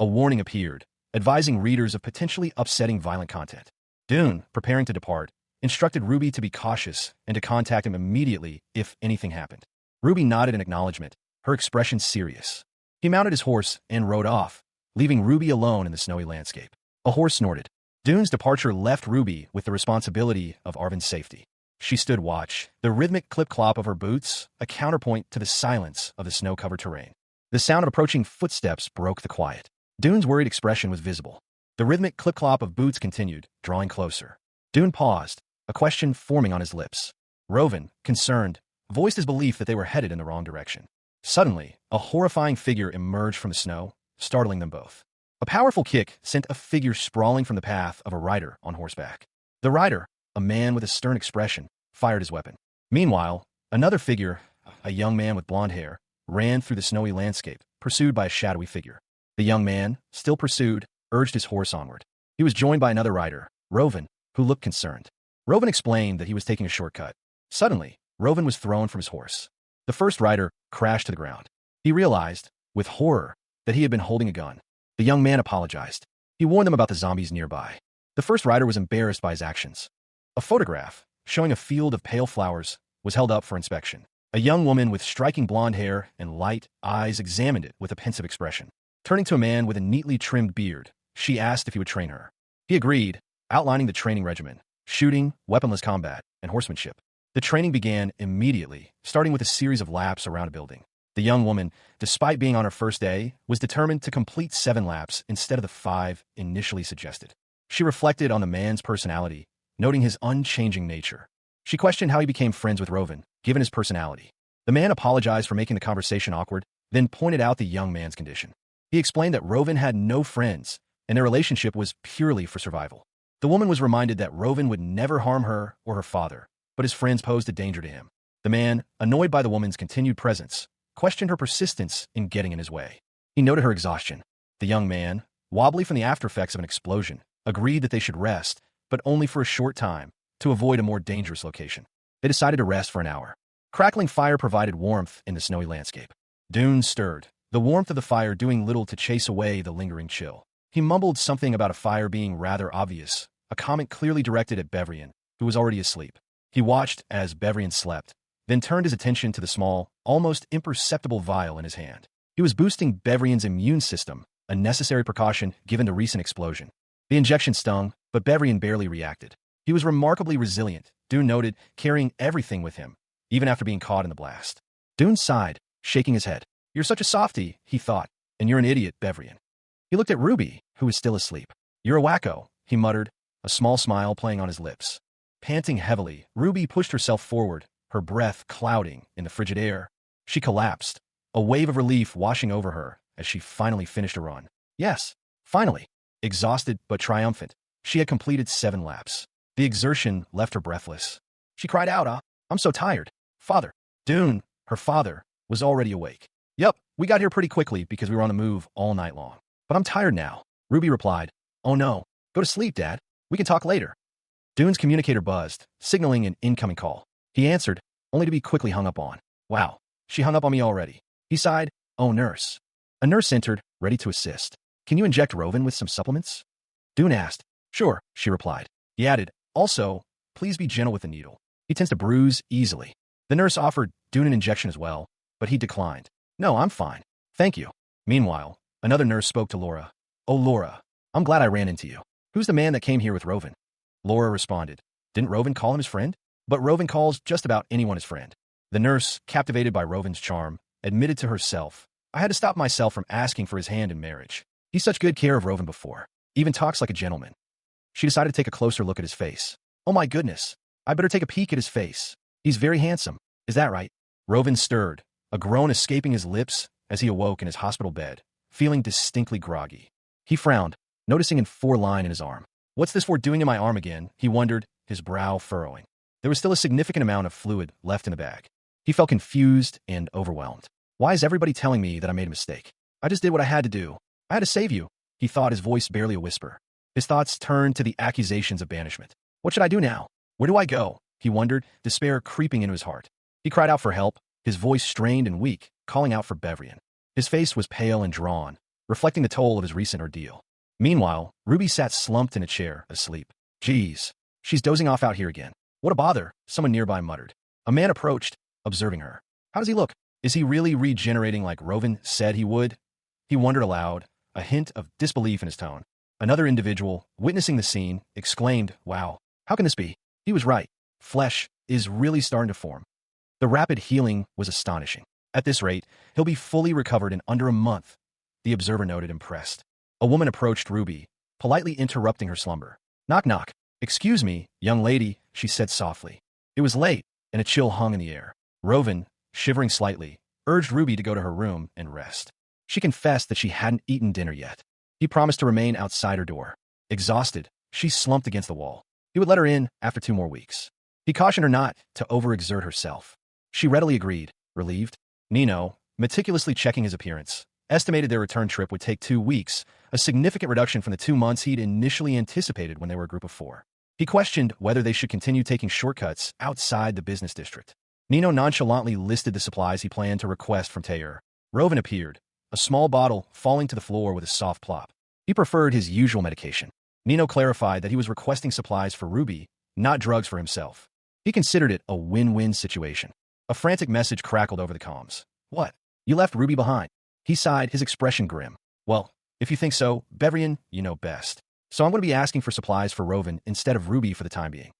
S1: A warning appeared, advising readers of potentially upsetting violent content. Dune, preparing to depart, instructed Ruby to be cautious and to contact him immediately if anything happened. Ruby nodded in acknowledgement, her expression serious. He mounted his horse and rode off, leaving Ruby alone in the snowy landscape. A horse snorted. Dune's departure left Ruby with the responsibility of Arvin's safety. She stood watch, the rhythmic clip-clop of her boots a counterpoint to the silence of the snow-covered terrain. The sound of approaching footsteps broke the quiet. Dune's worried expression was visible. The rhythmic clip-clop of boots continued, drawing closer. Dune paused, a question forming on his lips. Rovin, concerned, voiced his belief that they were headed in the wrong direction. Suddenly, a horrifying figure emerged from the snow, startling them both. A powerful kick sent a figure sprawling from the path of a rider on horseback. The rider, a man with a stern expression, fired his weapon. Meanwhile, another figure, a young man with blonde hair, ran through the snowy landscape, pursued by a shadowy figure. The young man, still pursued, urged his horse onward. He was joined by another rider, Rovin, who looked concerned. Rovin explained that he was taking a shortcut. Suddenly, Rovin was thrown from his horse. The first rider crashed to the ground. He realized, with horror, that he had been holding a gun. The young man apologized. He warned them about the zombies nearby. The first rider was embarrassed by his actions. A photograph, showing a field of pale flowers, was held up for inspection. A young woman with striking blonde hair and light eyes examined it with a pensive expression. Turning to a man with a neatly trimmed beard, she asked if he would train her. He agreed, outlining the training regimen: shooting, weaponless combat, and horsemanship. The training began immediately, starting with a series of laps around a building. The young woman, despite being on her first day, was determined to complete 7 laps instead of the 5 initially suggested. She reflected on the man's personality, noting his unchanging nature. She questioned how he became friends with Rovin, given his personality. The man apologized for making the conversation awkward, then pointed out the young man's condition. He explained that Rovin had no friends, and their relationship was purely for survival. The woman was reminded that Rovin would never harm her or her father, but his friends posed a danger to him. The man, annoyed by the woman's continued presence, questioned her persistence in getting in his way. He noted her exhaustion. The young man, wobbly from the aftereffects of an explosion, agreed that they should rest, but only for a short time, to avoid a more dangerous location. They decided to rest for an hour. Crackling fire provided warmth in the snowy landscape. Dune stirred, the warmth of the fire doing little to chase away the lingering chill. He mumbled something about a fire being rather obvious, a comment clearly directed at Bevrian, who was already asleep. He watched as Bevrian slept, then turned his attention to the small, almost imperceptible vial in his hand. He was boosting Bevrian's immune system, a necessary precaution given the recent explosion. The injection stung, but Bevrian barely reacted. He was remarkably resilient, Dune noted, carrying everything with him, even after being caught in the blast. Dune sighed, shaking his head. "You're such a softie," he thought, "and you're an idiot, Bevrian." He looked at Ruby, who was still asleep. "You're a wacko," he muttered, a small smile playing on his lips. Panting heavily, Ruby pushed herself forward, her breath clouding in the frigid air. She collapsed, a wave of relief washing over her as she finally finished a run. Yes, finally. Exhausted but triumphant, she had completed 7 laps. The exertion left her breathless. She cried out, "I'm so tired. Father." Dune, her father, was already awake. "Yup, we got here pretty quickly because we were on the move all night long. But I'm tired now," Ruby replied. "Oh no, go to sleep, Dad. We can talk later." Dune's communicator buzzed, signaling an incoming call. He answered, only to be quickly hung up on. "Wow, she hung up on me already." He sighed. "Oh, nurse." A nurse entered, ready to assist. "Can you inject Rovin with some supplements?" Dune asked. "Sure," she replied. He added, also, please be gentle with the needle. He tends to bruise easily. The nurse offered doing an injection as well, but he declined. No, I'm fine. Thank you. Meanwhile, another nurse spoke to Laura. Oh, Laura, I'm glad I ran into you. Who's the man that came here with Roven? Laura responded. Didn't Roven call him his friend? But Roven calls just about anyone his friend. The nurse, captivated by Roven's charm, admitted to herself, I had to stop myself from asking for his hand in marriage. He's such good care of Roven before. Even talks like a gentleman. She decided to take a closer look at his face. Oh my goodness. I better take a peek at his face. He's very handsome. Is that right? Roven stirred, a groan escaping his lips as he awoke in his hospital bed, feeling distinctly groggy. He frowned, noticing a 4-line in his arm. What's this for doing in my arm again? He wondered, his brow furrowing. There was still a significant amount of fluid left in the bag. He felt confused and overwhelmed. Why is everybody telling me that I made a mistake? I just did what I had to do. I had to save you, he thought, his voice barely a whisper. His thoughts turned to the accusations of banishment. What should I do now? Where do I go? He wondered, despair creeping into his heart. He cried out for help, his voice strained and weak, calling out for Bevrian. His face was pale and drawn, reflecting the toll of his recent ordeal. Meanwhile, Ruby sat slumped in a chair, asleep. Geez, she's dozing off out here again. What a bother, someone nearby muttered. A man approached, observing her. How does he look? Is he really regenerating like Roven said he would? He wondered aloud, a hint of disbelief in his tone. Another individual, witnessing the scene, exclaimed, wow, how can this be? He was right. Flesh is really starting to form. The rapid healing was astonishing. At this rate, he'll be fully recovered in under a month, the observer noted, impressed. A woman approached Ruby, politely interrupting her slumber. Knock knock. Excuse me, young lady, she said softly. It was late, and a chill hung in the air. Roven, shivering slightly, urged Ruby to go to her room and rest. She confessed that she hadn't eaten dinner yet. He promised to remain outside her door. Exhausted, she slumped against the wall. He would let her in after 2 more weeks. He cautioned her not to overexert herself. She readily agreed, relieved. Nino, meticulously checking his appearance, estimated their return trip would take 2 weeks, a significant reduction from the 2 months he'd initially anticipated when they were a group of 4. He questioned whether they should continue taking shortcuts outside the business district. Nino nonchalantly listed the supplies he planned to request from Taylor. Roven appeared, a small bottle falling to the floor with a soft plop. He preferred his usual medication. Nino clarified that he was requesting supplies for Ruby, not drugs for himself. He considered it a win-win situation. A frantic message crackled over the comms. What? You left Ruby behind? He sighed, his expression grim. Well, if you think so, Bevrian, you know best. So I'm going to be asking for supplies for Roven instead of Ruby for the time being.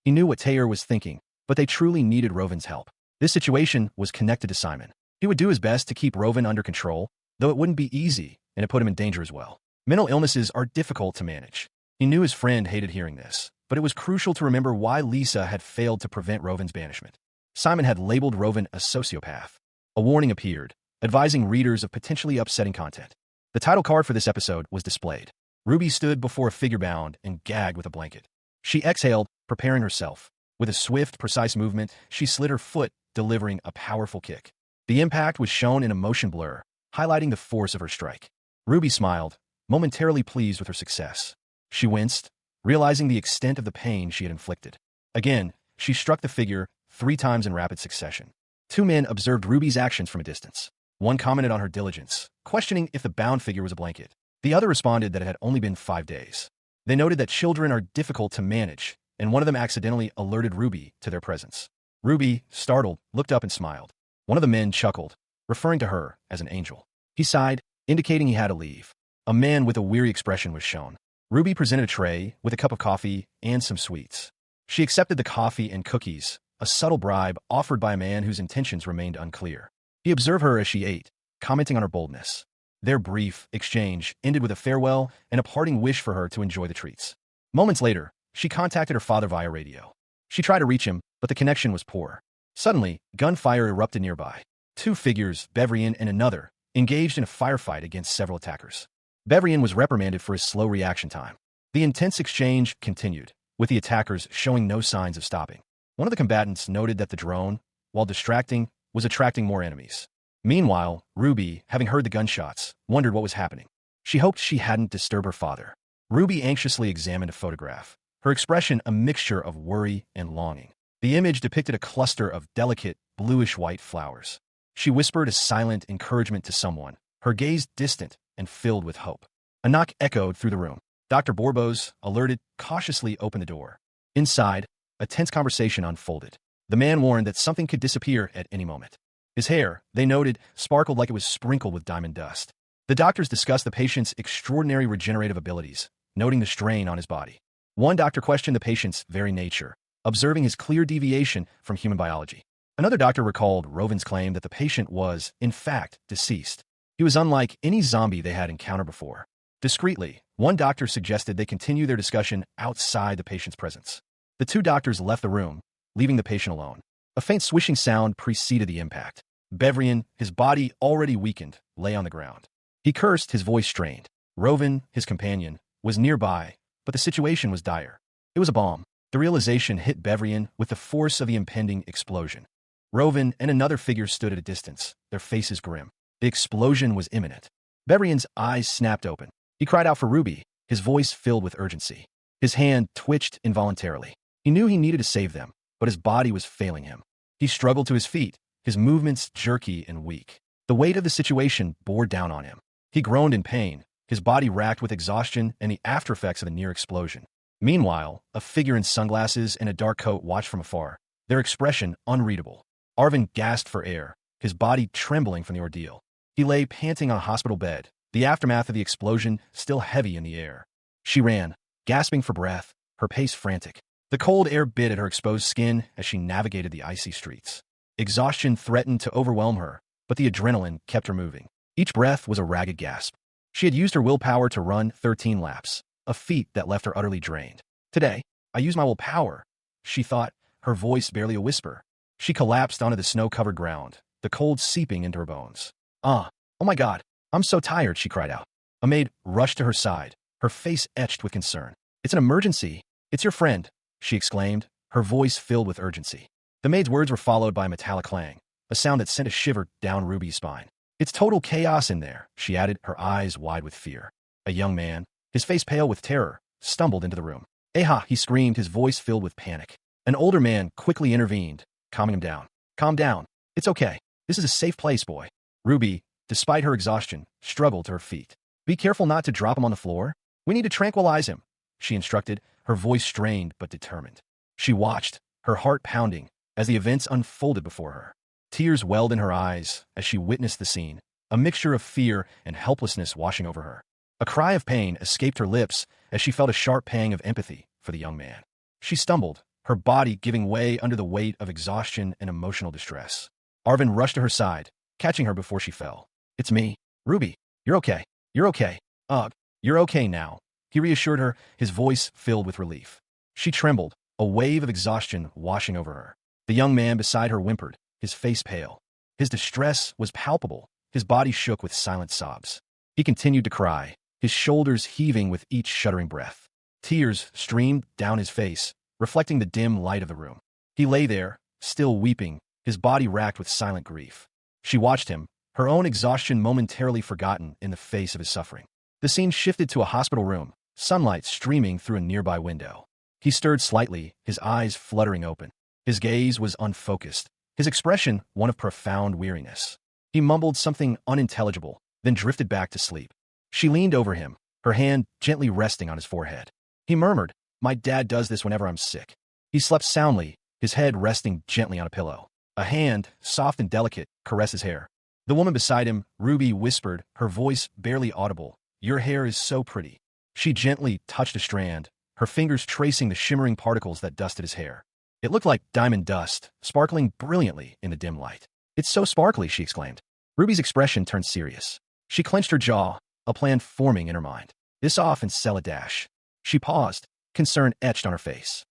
S1: He knew what Taylor was thinking, but they truly needed Roven's help. This situation was connected to Simon. He would do his best to keep Roven under control, though it wouldn't be easy, and it put him in danger as well. Mental illnesses are difficult to manage. He knew his friend hated hearing this, but it was crucial to remember why Lisa had failed to prevent Roven's banishment. Simon had labeled Roven a sociopath. A warning appeared, advising readers of potentially upsetting content. The title card for this episode was displayed. Ruby stood before a figure bound and gagged with a blanket. She exhaled, preparing herself. With a swift, precise movement, she slid her foot, delivering a powerful kick. The impact was shown in a motion blur, highlighting the force of her strike. Ruby smiled, momentarily pleased with her success. She winced, realizing the extent of the pain she had inflicted. Again, she struck the figure 3 times in rapid succession. 2 men observed Ruby's actions from a distance. One commented on her diligence, questioning if the bound figure was a blanket. The other responded that it had only been 5 days. They noted that children are difficult to manage, and one of them accidentally alerted Ruby to their presence. Ruby, startled, looked up and smiled. One of the men chuckled, referring to her as an angel. He sighed, indicating he had to leave. A man with a weary expression was shown. Ruby presented a tray with a cup of coffee and some sweets. She accepted the coffee and cookies, a subtle bribe offered by a man whose intentions remained unclear. He observed her as she ate, commenting on her boldness. Their brief exchange ended with a farewell and a parting wish for her to enjoy the treats. Moments later, she contacted her father via radio. She tried to reach him, but the connection was poor. Suddenly, gunfire erupted nearby. 2 figures, Bevrian and another, engaged in a firefight against several attackers. Bevrian was reprimanded for his slow reaction time. The intense exchange continued, with the attackers showing no signs of stopping. One of the combatants noted that the drone, while distracting, was attracting more enemies. Meanwhile, Ruby, having heard the gunshots, wondered what was happening. She hoped she hadn't disturbed her father. Ruby anxiously examined a photograph, her expression a mixture of worry and longing. The image depicted a cluster of delicate, bluish-white flowers. She whispered a silent encouragement to someone, her gaze distant and filled with hope. A knock echoed through the room. Dr. Borbos, alerted, cautiously opened the door. Inside, a tense conversation unfolded. The man warned that something could disappear at any moment. His hair, they noted, sparkled like it was sprinkled with diamond dust. The doctors discussed the patient's extraordinary regenerative abilities, noting the strain on his body. One doctor questioned the patient's very nature, observing his clear deviation from human biology. Another doctor recalled Rovin's claim that the patient was, in fact, deceased. He was unlike any zombie they had encountered before. Discreetly, one doctor suggested they continue their discussion outside the patient's presence. The two doctors left the room, leaving the patient alone. A faint swishing sound preceded the impact. Bevrian, his body already weakened, lay on the ground. He cursed, his voice strained. Rovin, his companion, was nearby, but the situation was dire. It was a bomb. The realization hit Bevrian with the force of the impending explosion. Rovin and another figure stood at a distance, their faces grim. The explosion was imminent. Bevrian's eyes snapped open. He cried out for Ruby, his voice filled with urgency. His hand twitched involuntarily. He knew he needed to save them, but his body was failing him. He struggled to his feet, his movements jerky and weak. The weight of the situation bore down on him. He groaned in pain, his body racked with exhaustion and the aftereffects of a near explosion. Meanwhile, a figure in sunglasses and a dark coat watched from afar, their expression unreadable. Arvin gasped for air, his body trembling from the ordeal. He lay panting on a hospital bed, the aftermath of the explosion still heavy in the air. She ran, gasping for breath, her pace frantic. The cold air bit at her exposed skin as she navigated the icy streets. Exhaustion threatened to overwhelm her, but the adrenaline kept her moving. Each breath was a ragged gasp. She had used her willpower to run 13 laps, a feat that left her utterly drained. Today, I used my willpower, she thought, her voice barely a whisper. She collapsed onto the snow-covered ground, the cold seeping into her bones. Oh my God, I'm so tired, she cried out. A maid rushed to her side, her face etched with concern. It's an emergency. It's your friend, she exclaimed, her voice filled with urgency. The maid's words were followed by a metallic clang, a sound that sent a shiver down Ruby's spine. It's total chaos in there, she added, her eyes wide with fear. A young man, his face pale with terror, stumbled into the room. "Aha!" he screamed, his voice filled with panic. An older man quickly intervened, calming him down. "Calm down. It's okay. This is a safe place, boy." Ruby, despite her exhaustion, struggled to her feet. "Be careful not to drop him on the floor. We need to tranquilize him," she instructed, her voice strained but determined. She watched, her heart pounding, as the events unfolded before her. Tears welled in her eyes as she witnessed the scene, a mixture of fear and helplessness washing over her. A cry of pain escaped her lips as she felt a sharp pang of empathy for the young man. She stumbled, her body giving way under the weight of exhaustion and emotional distress. Arvin rushed to her side, catching her before she fell. "It's me. Ruby. You're okay. You're okay. Ugh, you're okay now," he reassured her, his voice filled with relief. She trembled, a wave of exhaustion washing over her. The young man beside her whimpered, his face pale. His distress was palpable, his body shook with silent sobs. He continued to cry, his shoulders heaving with each shuddering breath. Tears streamed down his face, reflecting the dim light of the room. He lay there, still weeping, his body racked with silent grief. She watched him, her own exhaustion momentarily forgotten in the face of his suffering. The scene shifted to a hospital room, sunlight streaming through a nearby window. He stirred slightly, his eyes fluttering open. His gaze was unfocused, his expression one of profound weariness. He mumbled something unintelligible, then drifted back to sleep. She leaned over him, her hand gently resting on his forehead. He murmured, "My dad does this whenever I'm sick." He slept soundly, his head resting gently on a pillow. A hand, soft and delicate, caressed his hair. The woman beside him, Ruby, whispered, her voice barely audible, "Your hair is so pretty." She gently touched a strand, her fingers tracing the shimmering particles that dusted his hair. It looked like diamond dust, sparkling brilliantly in the dim light. "It's so sparkly," she exclaimed. Ruby's expression turned serious. She clenched her jaw, a plan forming in her mind. "This off and sell a dash." She paused, concern etched on her face.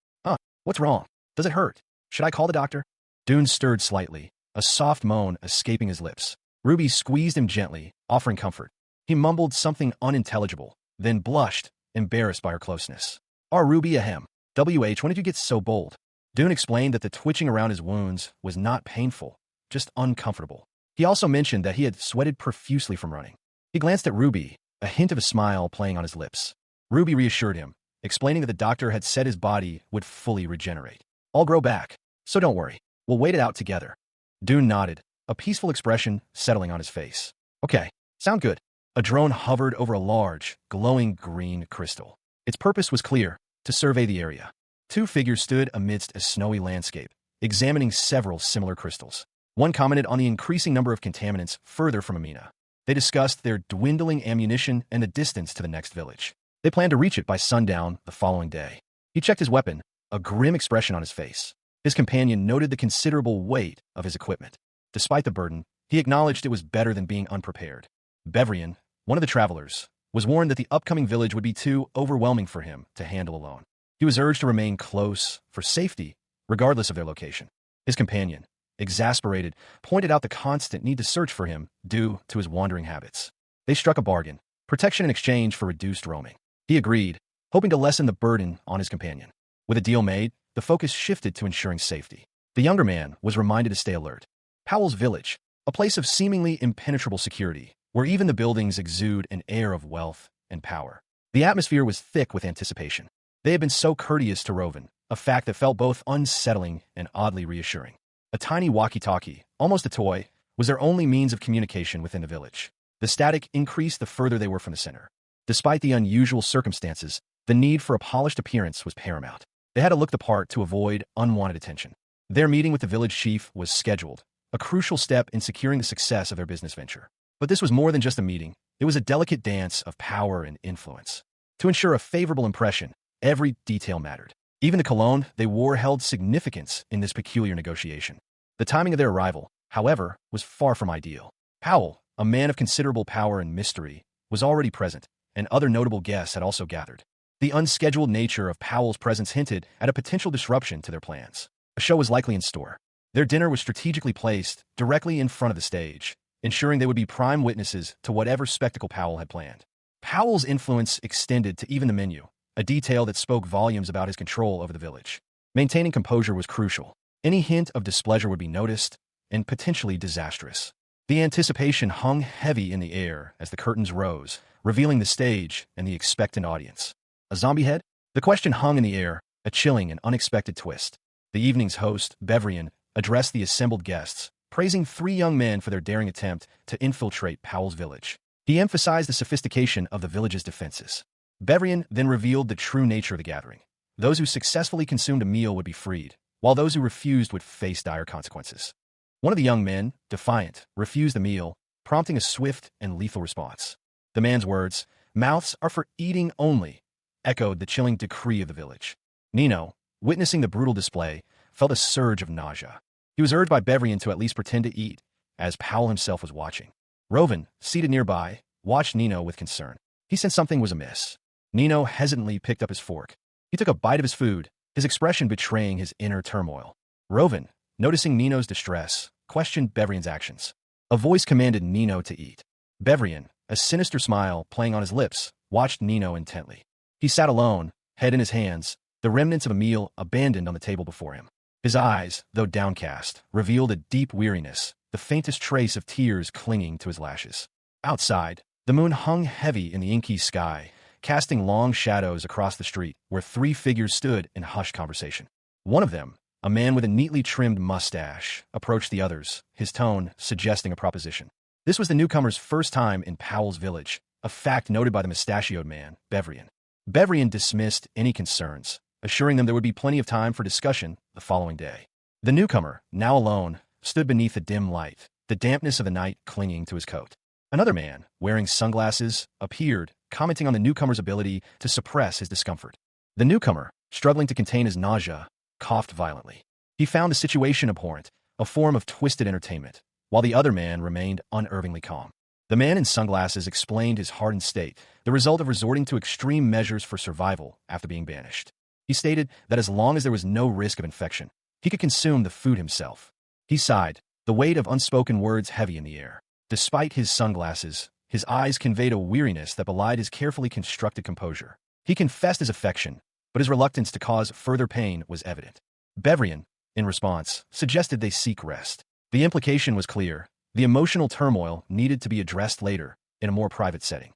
S1: What's wrong? Does it hurt? Should I call the doctor?" Dune stirred slightly, a soft moan escaping his lips. Ruby squeezed him gently, offering comfort. He mumbled something unintelligible, then blushed, embarrassed by her closeness. Ruby, ahem. When did you get so bold?" Dune explained that the twitching around his wounds was not painful, just uncomfortable. He also mentioned that he had sweated profusely from running. He glanced at Ruby, a hint of a smile playing on his lips. Ruby reassured him, explaining that the doctor had said his body would fully regenerate. "I'll grow back, so don't worry. We'll wait it out together." Dune nodded, a peaceful expression settling on his face. "Okay, sound good." A drone hovered over a large, glowing green crystal. Its purpose was clear: to survey the area. Two figures stood amidst a snowy landscape, examining several similar crystals. One commented on the increasing number of contaminants further from Amina. They discussed their dwindling ammunition and the distance to the next village. They planned to reach it by sundown the following day. He checked his weapon, a grim expression on his face. His companion noted the considerable weight of his equipment. Despite the burden, he acknowledged it was better than being unprepared. Bevrian, one of the travelers, was warned that the upcoming village would be too overwhelming for him to handle alone. He was urged to remain close for safety, regardless of their location. His companion, exasperated, pointed out the constant need to search for him due to his wandering habits. They struck a bargain: protection in exchange for reduced roaming. He agreed, hoping to lessen the burden on his companion. With a deal made, the focus shifted to ensuring safety. The younger man was reminded to stay alert. Powell's village, a place of seemingly impenetrable security, where even the buildings exude an air of wealth and power. The atmosphere was thick with anticipation. They had been so courteous to Rovan, a fact that felt both unsettling and oddly reassuring. A tiny walkie-talkie, almost a toy, was their only means of communication within the village. The static increased the further they were from the center. Despite the unusual circumstances, the need for a polished appearance was paramount. They had to look the part to avoid unwanted attention. Their meeting with the village chief was scheduled, a crucial step in securing the success of their business venture. But this was more than just a meeting. It was a delicate dance of power and influence. To ensure a favorable impression, every detail mattered. Even the cologne they wore held significance in this peculiar negotiation. The timing of their arrival, however, was far from ideal. Powell, a man of considerable power and mystery, was already present, and other notable guests had also gathered. The unscheduled nature of Powell's presence hinted at a potential disruption to their plans. A show was likely in store. Their dinner was strategically placed directly in front of the stage, ensuring they would be prime witnesses to whatever spectacle Powell had planned. Powell's influence extended to even the menu, a detail that spoke volumes about his control over the village. Maintaining composure was crucial. Any hint of displeasure would be noticed, and potentially disastrous. The anticipation hung heavy in the air as the curtains rose, revealing the stage and the expectant audience. A zombie head? The question hung in the air, a chilling and unexpected twist. The evening's host, Bevrian, addressed the assembled guests, praising three young men for their daring attempt to infiltrate Powell's village. He emphasized the sophistication of the village's defenses. Bevrian then revealed the true nature of the gathering. Those who successfully consumed a meal would be freed, while those who refused would face dire consequences. One of the young men, defiant, refused the meal, prompting a swift and lethal response. The man's words, "Mouths are for eating only," echoed the chilling decree of the village. Nino, witnessing the brutal display, felt a surge of nausea. He was urged by Bevrian to at least pretend to eat, as Powell himself was watching. Rovan, seated nearby, watched Nino with concern. He sensed something was amiss. Nino hesitantly picked up his fork. He took a bite of his food, his expression betraying his inner turmoil. Rovan, noticing Nino's distress, questioned Bevrian's actions. A voice commanded Nino to eat. Bevrian, a sinister smile playing on his lips, watched Nino intently. He sat alone, head in his hands, the remnants of a meal abandoned on the table before him. His eyes, though downcast, revealed a deep weariness, the faintest trace of tears clinging to his lashes. Outside, the moon hung heavy in the inky sky, casting long shadows across the street where three figures stood in hushed conversation. One of them, a man with a neatly trimmed mustache, approached the others, his tone suggesting a proposition. This was the newcomer's first time in Powell's village, a fact noted by the mustachioed man, Bevrian. Bevrian dismissed any concerns, assuring them there would be plenty of time for discussion the following day. The newcomer, now alone, stood beneath the dim light, the dampness of the night clinging to his coat. Another man, wearing sunglasses, appeared, commenting on the newcomer's ability to suppress his discomfort. The newcomer, struggling to contain his nausea, coughed violently. He found the situation abhorrent, a form of twisted entertainment, while the other man remained unervingly calm. The man in sunglasses explained his hardened state, the result of resorting to extreme measures for survival after being banished. He stated that as long as there was no risk of infection, he could consume the food himself. He sighed, the weight of unspoken words heavy in the air. Despite his sunglasses, his eyes conveyed a weariness that belied his carefully constructed composure. He confessed his affection, but his reluctance to cause further pain was evident. Bevrian, in response, suggested they seek rest. The implication was clear: the emotional turmoil needed to be addressed later, in a more private setting.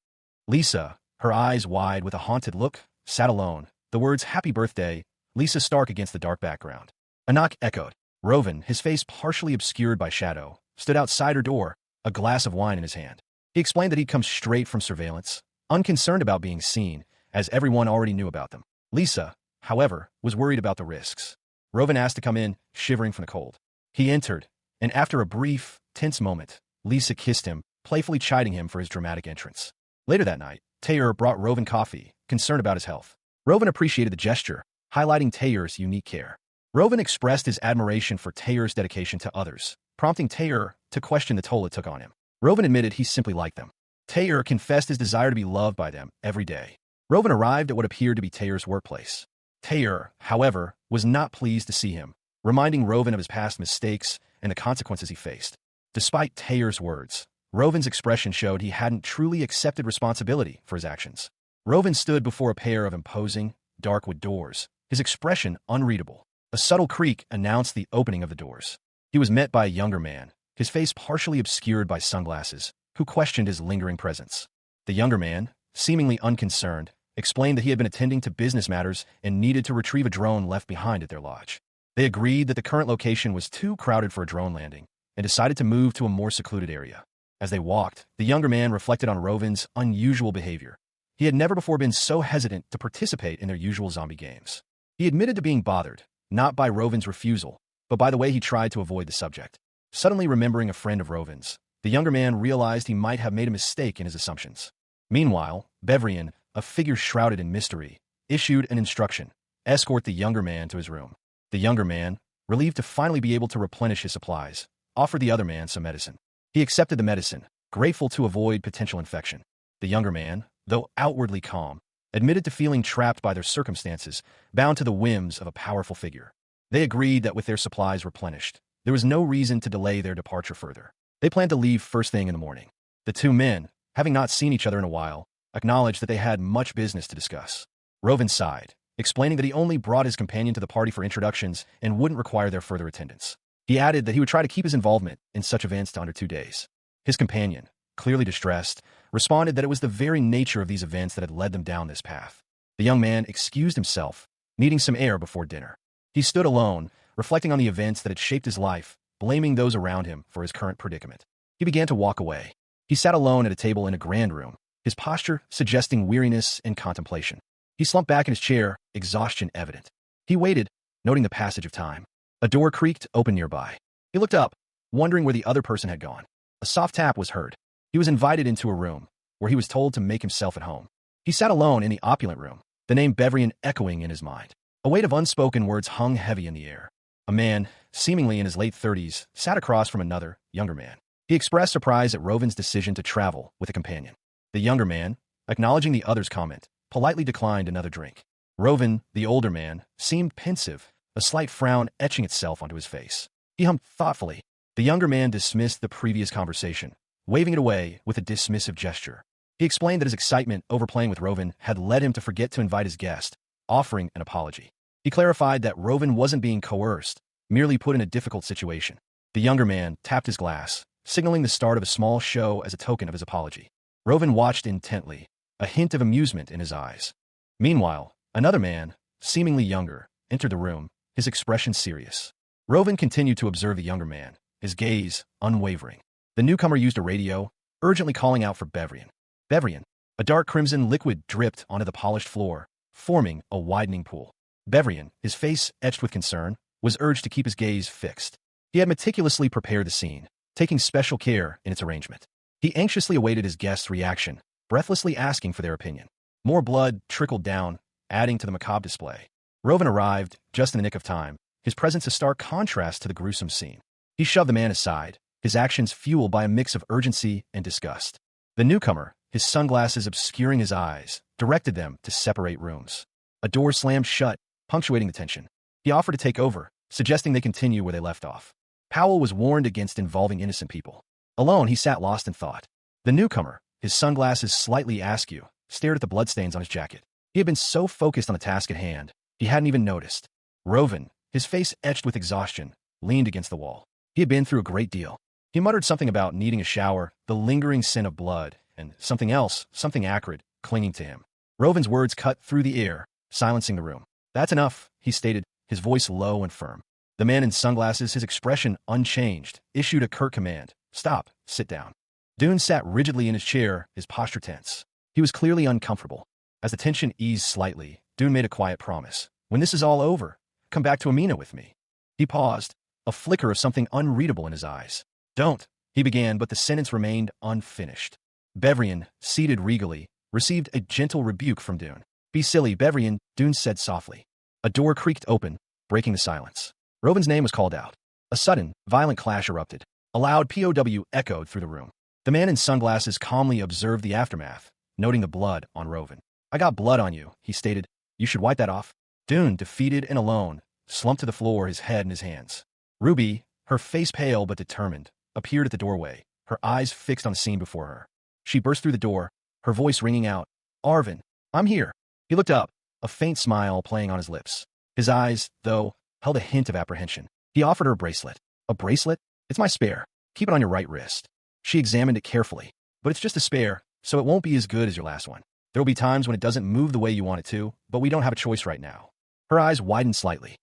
S1: Lisa, her eyes wide with a haunted look, sat alone, the words "Happy Birthday" Lisa stark against the dark background. A knock echoed. Rovan, his face partially obscured by shadow, stood outside her door, a glass of wine in his hand. He explained that he'd come straight from surveillance, unconcerned about being seen, as everyone already knew about them. Lisa, however, was worried about the risks. Rovan asked to come in, shivering from the cold. He entered, and after a brief, tense moment, Lisa kissed him, playfully chiding him for his dramatic entrance. Later that night, Taylor brought Rovan coffee, concerned about his health. Rovan appreciated the gesture, highlighting Taylor's unique care. Rovan expressed his admiration for Taylor's dedication to others, prompting Taylor to question the toll it took on him. Rovan admitted he simply liked them. Taylor confessed his desire to be loved by them every day. Rovan arrived at what appeared to be Taylor's workplace. Taylor, however, was not pleased to see him, reminding Rovan of his past mistakes and the consequences he faced. Despite Taylor's words, Rovan's expression showed he hadn't truly accepted responsibility for his actions. Rovan stood before a pair of imposing, dark wood doors, his expression unreadable. A subtle creak announced the opening of the doors. He was met by a younger man, his face partially obscured by sunglasses, who questioned his lingering presence. The younger man, seemingly unconcerned, explained that he had been attending to business matters and needed to retrieve a drone left behind at their lodge. They agreed that the current location was too crowded for a drone landing and decided to move to a more secluded area. As they walked, the younger man reflected on Rovan's unusual behavior. He had never before been so hesitant to participate in their usual zombie games. He admitted to being bothered, not by Rovan's refusal, but by the way he tried to avoid the subject. Suddenly remembering a friend of Rovan's, the younger man realized he might have made a mistake in his assumptions. Meanwhile, Bevrian, a figure shrouded in mystery, issued an instruction: escort the younger man to his room. The younger man, relieved to finally be able to replenish his supplies, offered the other man some medicine. He accepted the medicine, grateful to avoid potential infection. The younger man, though outwardly calm, admitted to feeling trapped by their circumstances, bound to the whims of a powerful figure. They agreed that with their supplies replenished, there was no reason to delay their departure further. They planned to leave first thing in the morning. The two men, having not seen each other in a while, acknowledged that they had much business to discuss. Rovan sighed, explaining that he only brought his companion to the party for introductions and wouldn't require their further attendance. He added that he would try to keep his involvement in such events to under 2 days. His companion, clearly distressed, responded that it was the very nature of these events that had led them down this path. The young man excused himself, needing some air before dinner. He stood alone, reflecting on the events that had shaped his life, blaming those around him for his current predicament. He began to walk away. He sat alone at a table in a grand room, his posture suggesting weariness and contemplation. He slumped back in his chair, exhaustion evident. He waited, noting the passage of time. A door creaked open nearby. He looked up, wondering where the other person had gone. A soft tap was heard. He was invited into a room, where he was told to make himself at home. He sat alone in the opulent room, the name Bevrian echoing in his mind. A weight of unspoken words hung heavy in the air. A man, seemingly in his late 30s, sat across from another, younger man. He expressed surprise at Rovan's decision to travel with a companion. The younger man, acknowledging the other's comment, politely declined another drink. Rovan, the older man, seemed pensive, a slight frown etching itself onto his face. He hummed thoughtfully. The younger man dismissed the previous conversation, waving it away with a dismissive gesture. He explained that his excitement over playing with Rovan had led him to forget to invite his guest, offering an apology. He clarified that Rovan wasn't being coerced, merely put in a difficult situation. The younger man tapped his glass, signaling the start of a small show as a token of his apology. Rovan watched intently, a hint of amusement in his eyes. Meanwhile, another man, seemingly younger, entered the room, his expression serious. Rovan continued to observe the younger man, his gaze unwavering. The newcomer used a radio, urgently calling out for Bevrian. Bevrian. A dark crimson liquid dripped onto the polished floor, forming a widening pool. Bevrian, his face etched with concern, was urged to keep his gaze fixed. He had meticulously prepared the scene, taking special care in its arrangement. He anxiously awaited his guest's reaction, breathlessly asking for their opinion. More blood trickled down, adding to the macabre display. Rovan arrived, just in the nick of time, his presence a stark contrast to the gruesome scene. He shoved the man aside, his actions fueled by a mix of urgency and disgust. The newcomer, his sunglasses obscuring his eyes, directed them to separate rooms. A door slammed shut, punctuating the tension. He offered to take over, suggesting they continue where they left off. Powell was warned against involving innocent people. Alone, he sat lost in thought. The newcomer, his sunglasses slightly askew, stared at the bloodstains on his jacket. He had been so focused on the task at hand, he hadn't even noticed. Rovan, his face etched with exhaustion, leaned against the wall. He had been through a great deal. He muttered something about needing a shower, the lingering scent of blood, and something else, something acrid, clinging to him. Rovan's words cut through the air, silencing the room. "That's enough," he stated, his voice low and firm. The man in sunglasses, his expression unchanged, issued a curt command. "Stop, sit down." Dune sat rigidly in his chair, his posture tense. He was clearly uncomfortable. As the tension eased slightly, Dune made a quiet promise. When this is all over, come back to Amina with me. He paused, a flicker of something unreadable in his eyes. Don't, he began, but the sentence remained unfinished. Bevrian, seated regally, received a gentle rebuke from Dune. Be silly, Bevrian, Dune said softly. A door creaked open, breaking the silence. Rovin's name was called out. A sudden, violent clash erupted. A loud POW echoed through the room. The man in sunglasses calmly observed the aftermath, noting the blood on Rovin. I got blood on you, he stated. You should wipe that off. Dune, defeated and alone, slumped to the floor, his head in his hands. Ruby, her face pale but determined, appeared at the doorway, her eyes fixed on the scene before her. She burst through the door, her voice ringing out, Arvin, I'm here. He looked up, a faint smile playing on his lips. His eyes, though, held a hint of apprehension. He offered her a bracelet. A bracelet? It's my spare. Keep it on your right wrist. She examined it carefully. But it's just a spare, so it won't be as good as your last one. There will be times when it doesn't move the way you want it to, but we don't have a choice right now. Her eyes widened slightly.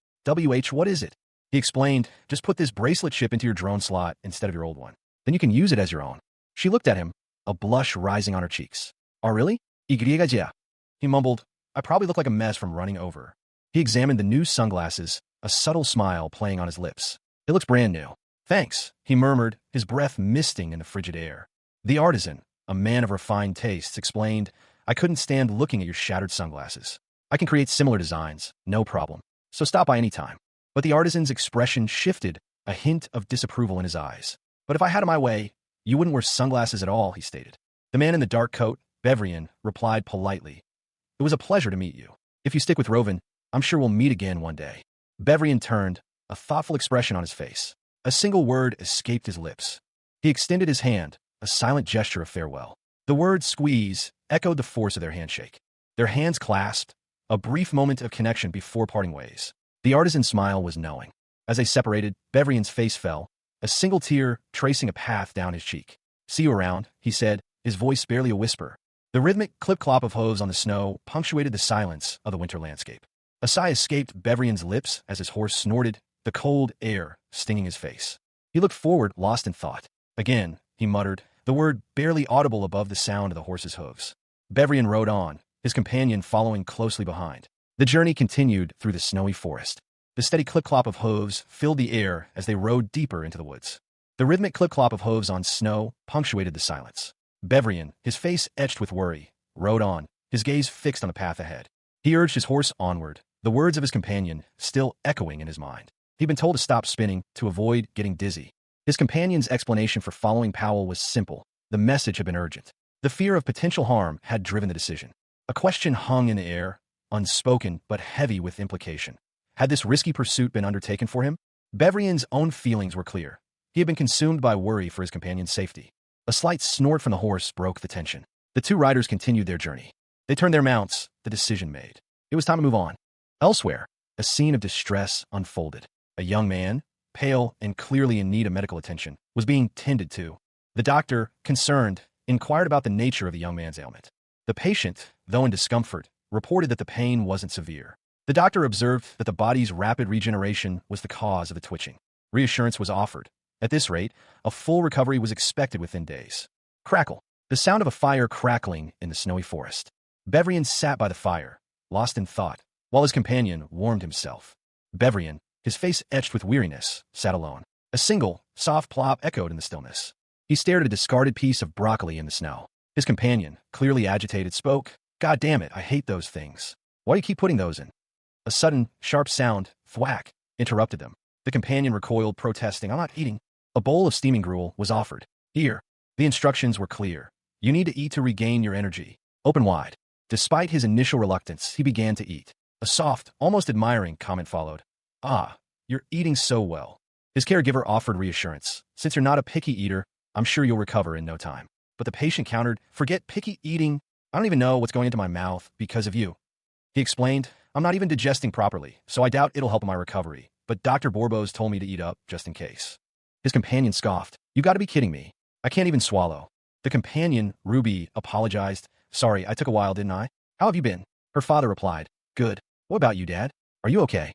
S1: What is it? He explained, just put this bracelet chip into your drone slot instead of your old one. Then you can use it as your own. She looked at him, a blush rising on her cheeks. Oh, really? Yeah. He mumbled, I probably look like a mess from running over. He examined the new sunglasses, a subtle smile playing on his lips. It looks brand new. Thanks, he murmured, his breath misting in the frigid air. The artisan, a man of refined tastes, explained, I couldn't stand looking at your shattered sunglasses. I can create similar designs, no problem. So stop by any time. But the artisan's expression shifted, a hint of disapproval in his eyes. But if I had it my way, you wouldn't wear sunglasses at all, he stated. The man in the dark coat, Bevrian, replied politely. It was a pleasure to meet you. If you stick with Rovin, I'm sure we'll meet again one day. Bevrian turned, a thoughtful expression on his face. A single word escaped his lips. He extended his hand, a silent gesture of farewell. The word squeeze echoed the force of their handshake. Their hands clasped, a brief moment of connection before parting ways. The artisan's smile was knowing. As they separated, Bevrian's face fell, a single tear tracing a path down his cheek. See you around, he said, his voice barely a whisper. The rhythmic clip-clop of hooves on the snow punctuated the silence of the winter landscape. A sigh escaped Bevrian's lips as his horse snorted, the cold air stinging his face. He looked forward, lost in thought. Again, he muttered, the word barely audible above the sound of the horse's hooves. Bevrian rode on, his companion following closely behind. The journey continued through the snowy forest. The steady clip-clop of hooves filled the air as they rode deeper into the woods. The rhythmic clip-clop of hooves on snow punctuated the silence. Bevrian, his face etched with worry, rode on, his gaze fixed on the path ahead. He urged his horse onward, the words of his companion still echoing in his mind. He'd been told to stop spinning, to avoid getting dizzy. His companion's explanation for following Powell was simple. The message had been urgent. The fear of potential harm had driven the decision. A question hung in the air, unspoken but heavy with implication. Had this risky pursuit been undertaken for him? Bevrian's own feelings were clear. He had been consumed by worry for his companion's safety. A slight snort from the horse broke the tension. The two riders continued their journey. They turned their mounts, the decision made. It was time to move on. Elsewhere, a scene of distress unfolded. A young man, pale and clearly in need of medical attention, was being tended to. The doctor, concerned, inquired about the nature of the young man's ailment. The patient, though in discomfort, reported that the pain wasn't severe. The doctor observed that the body's rapid regeneration was the cause of the twitching. Reassurance was offered. At this rate, a full recovery was expected within days. Crackle. The sound of a fire crackling in the snowy forest. Bevrian sat by the fire, lost in thought, while his companion warmed himself. Bevrian, his face etched with weariness, sat alone. A single, soft plop echoed in the stillness. He stared at a discarded piece of broccoli in the snow. His companion, clearly agitated, spoke, God damn it, I hate those things. Why do you keep putting those in? A sudden, sharp sound, thwack, interrupted them. The companion recoiled, protesting, I'm not eating. A bowl of steaming gruel was offered. Here. The instructions were clear. You need to eat to regain your energy. Open wide. Despite his initial reluctance, he began to eat. A soft, almost admiring comment followed. Ah, you're eating so well. His caregiver offered reassurance. Since you're not a picky eater, I'm sure you'll recover in no time. But the patient countered, forget picky eating. I don't even know what's going into my mouth because of you. He explained, I'm not even digesting properly, so I doubt it'll help my recovery. But Dr. Borbos told me to eat up just in case. His companion scoffed. You gotta be kidding me. I can't even swallow. The companion, Ruby, apologized. Sorry, I took a while, didn't I? How have you been? Her father replied. Good. What about you, Dad? Are you okay?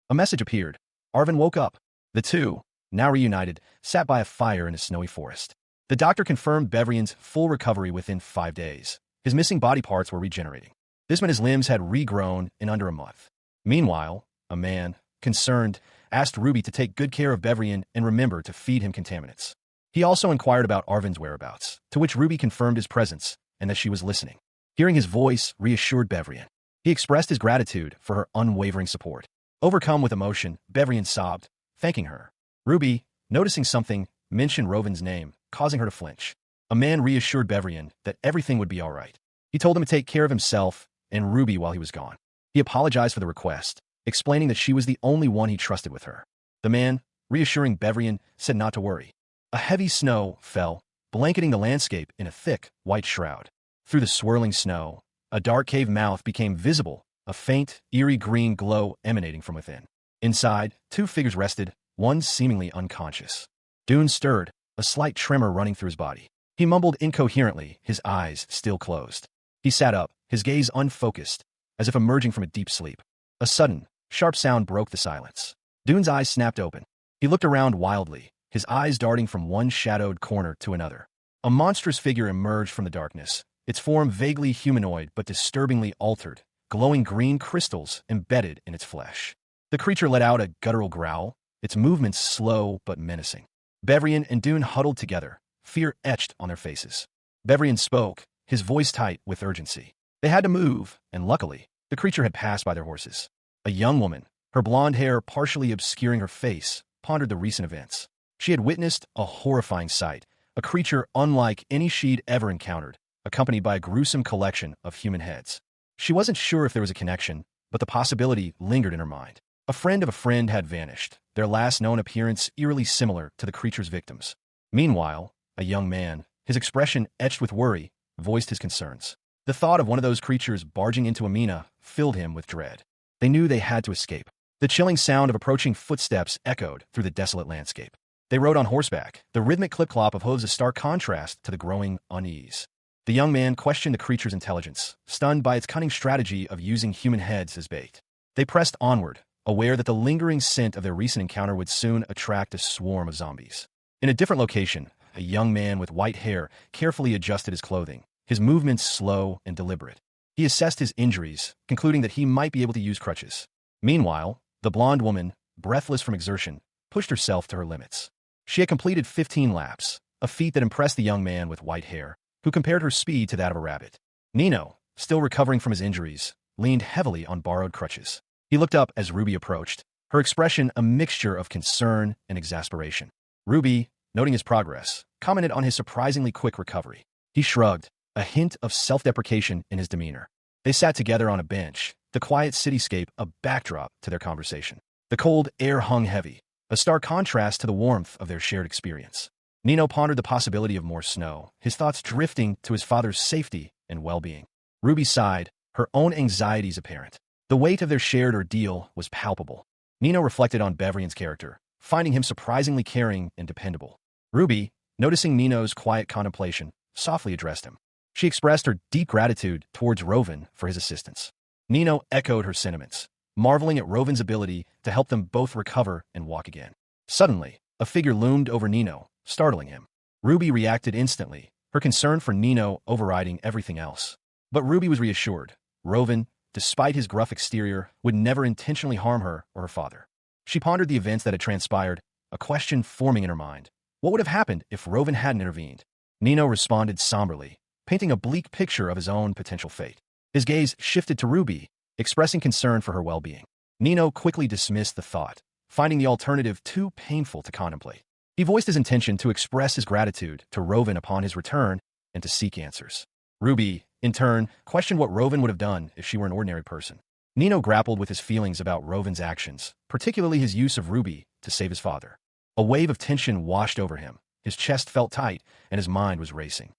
S1: A message appeared. Arvin woke up. The two, now reunited, sat by a fire in a snowy forest. The doctor confirmed Bevrian's full recovery within 5 days. His missing body parts were regenerating. This meant his limbs had regrown in under a month. Meanwhile, a man, concerned, asked Ruby to take good care of Bevrian and remember to feed him contaminants. He also inquired about Arvin's whereabouts, to which Ruby confirmed his presence and that she was listening. Hearing his voice reassured Bevrian. He expressed his gratitude for her unwavering support. Overcome with emotion, Bevrian sobbed, thanking her. Ruby, noticing something, mentioned Rovin's name, causing her to flinch. A man reassured Bevrian that everything would be all right. He told him to take care of himself and Ruby while he was gone. He apologized for the request, explaining that she was the only one he trusted with her. The man, reassuring Bevrian, said not to worry. A heavy snow fell, blanketing the landscape in a thick, white shroud. Through the swirling snow, a dark cave mouth became visible, a faint, eerie green glow emanating from within. Inside, two figures rested, one seemingly unconscious. Dune stirred, a slight tremor running through his body. He mumbled incoherently, his eyes still closed. He sat up, his gaze unfocused, as if emerging from a deep sleep. A sudden, sharp sound broke the silence. Dune's eyes snapped open. He looked around wildly, his eyes darting from one shadowed corner to another. A monstrous figure emerged from the darkness, its form vaguely humanoid but disturbingly altered, glowing green crystals embedded in its flesh. The creature let out a guttural growl, its movements slow but menacing. Bevrian and Dune huddled together, fear etched on their faces. Bevrian spoke, his voice tight with urgency. They had to move, and luckily, the creature had passed by their horses. A young woman, her blonde hair partially obscuring her face, pondered the recent events. She had witnessed a horrifying sight, a creature unlike any she'd ever encountered, accompanied by a gruesome collection of human heads. She wasn't sure if there was a connection, but the possibility lingered in her mind. A friend of a friend had vanished, their last known appearance eerily similar to the creature's victims. Meanwhile, a young man, his expression etched with worry, voiced his concerns. The thought of one of those creatures barging into Amina filled him with dread. They knew they had to escape. The chilling sound of approaching footsteps echoed through the desolate landscape. They rode on horseback, the rhythmic clip-clop of hooves a stark contrast to the growing unease. The young man questioned the creature's intelligence, stunned by its cunning strategy of using human heads as bait. They pressed onward, aware that the lingering scent of their recent encounter would soon attract a swarm of zombies. In a different location, a young man with white hair carefully adjusted his clothing, his movements slow and deliberate. He assessed his injuries, concluding that he might be able to use crutches. Meanwhile, the blonde woman, breathless from exertion, pushed herself to her limits. She had completed 15 laps, a feat that impressed the young man with white hair, who compared her speed to that of a rabbit. Nino, still recovering from his injuries, leaned heavily on borrowed crutches. He looked up as Ruby approached, her expression a mixture of concern and exasperation. Ruby, noting his progress, commented on his surprisingly quick recovery. He shrugged, a hint of self-deprecation in his demeanor. They sat together on a bench, the quiet cityscape a backdrop to their conversation. The cold air hung heavy, a stark contrast to the warmth of their shared experience. Nino pondered the possibility of more snow, his thoughts drifting to his father's safety and well-being. Ruby sighed, her own anxieties apparent. The weight of their shared ordeal was palpable. Nino reflected on Bevrian's character, finding him surprisingly caring and dependable. Ruby, noticing Nino's quiet contemplation, softly addressed him. She expressed her deep gratitude towards Rovin for his assistance. Nino echoed her sentiments, marveling at Rovin's ability to help them both recover and walk again. Suddenly, a figure loomed over Nino, startling him. Ruby reacted instantly, her concern for Nino overriding everything else. But Ruby was reassured. Rovin, despite his gruff exterior, would never intentionally harm her or her father. She pondered the events that had transpired, a question forming in her mind. What would have happened if Rovin hadn't intervened? Nino responded somberly, painting a bleak picture of his own potential fate. His gaze shifted to Ruby, expressing concern for her well-being. Nino quickly dismissed the thought, finding the alternative too painful to contemplate. He voiced his intention to express his gratitude to Rovin upon his return and to seek answers. Ruby, in turn, questioned what Rovin would have done if she were an ordinary person. Nino grappled with his feelings about Rovin's actions, particularly his use of Ruby to save his father. A wave of tension washed over him, his chest felt tight, and his mind was racing.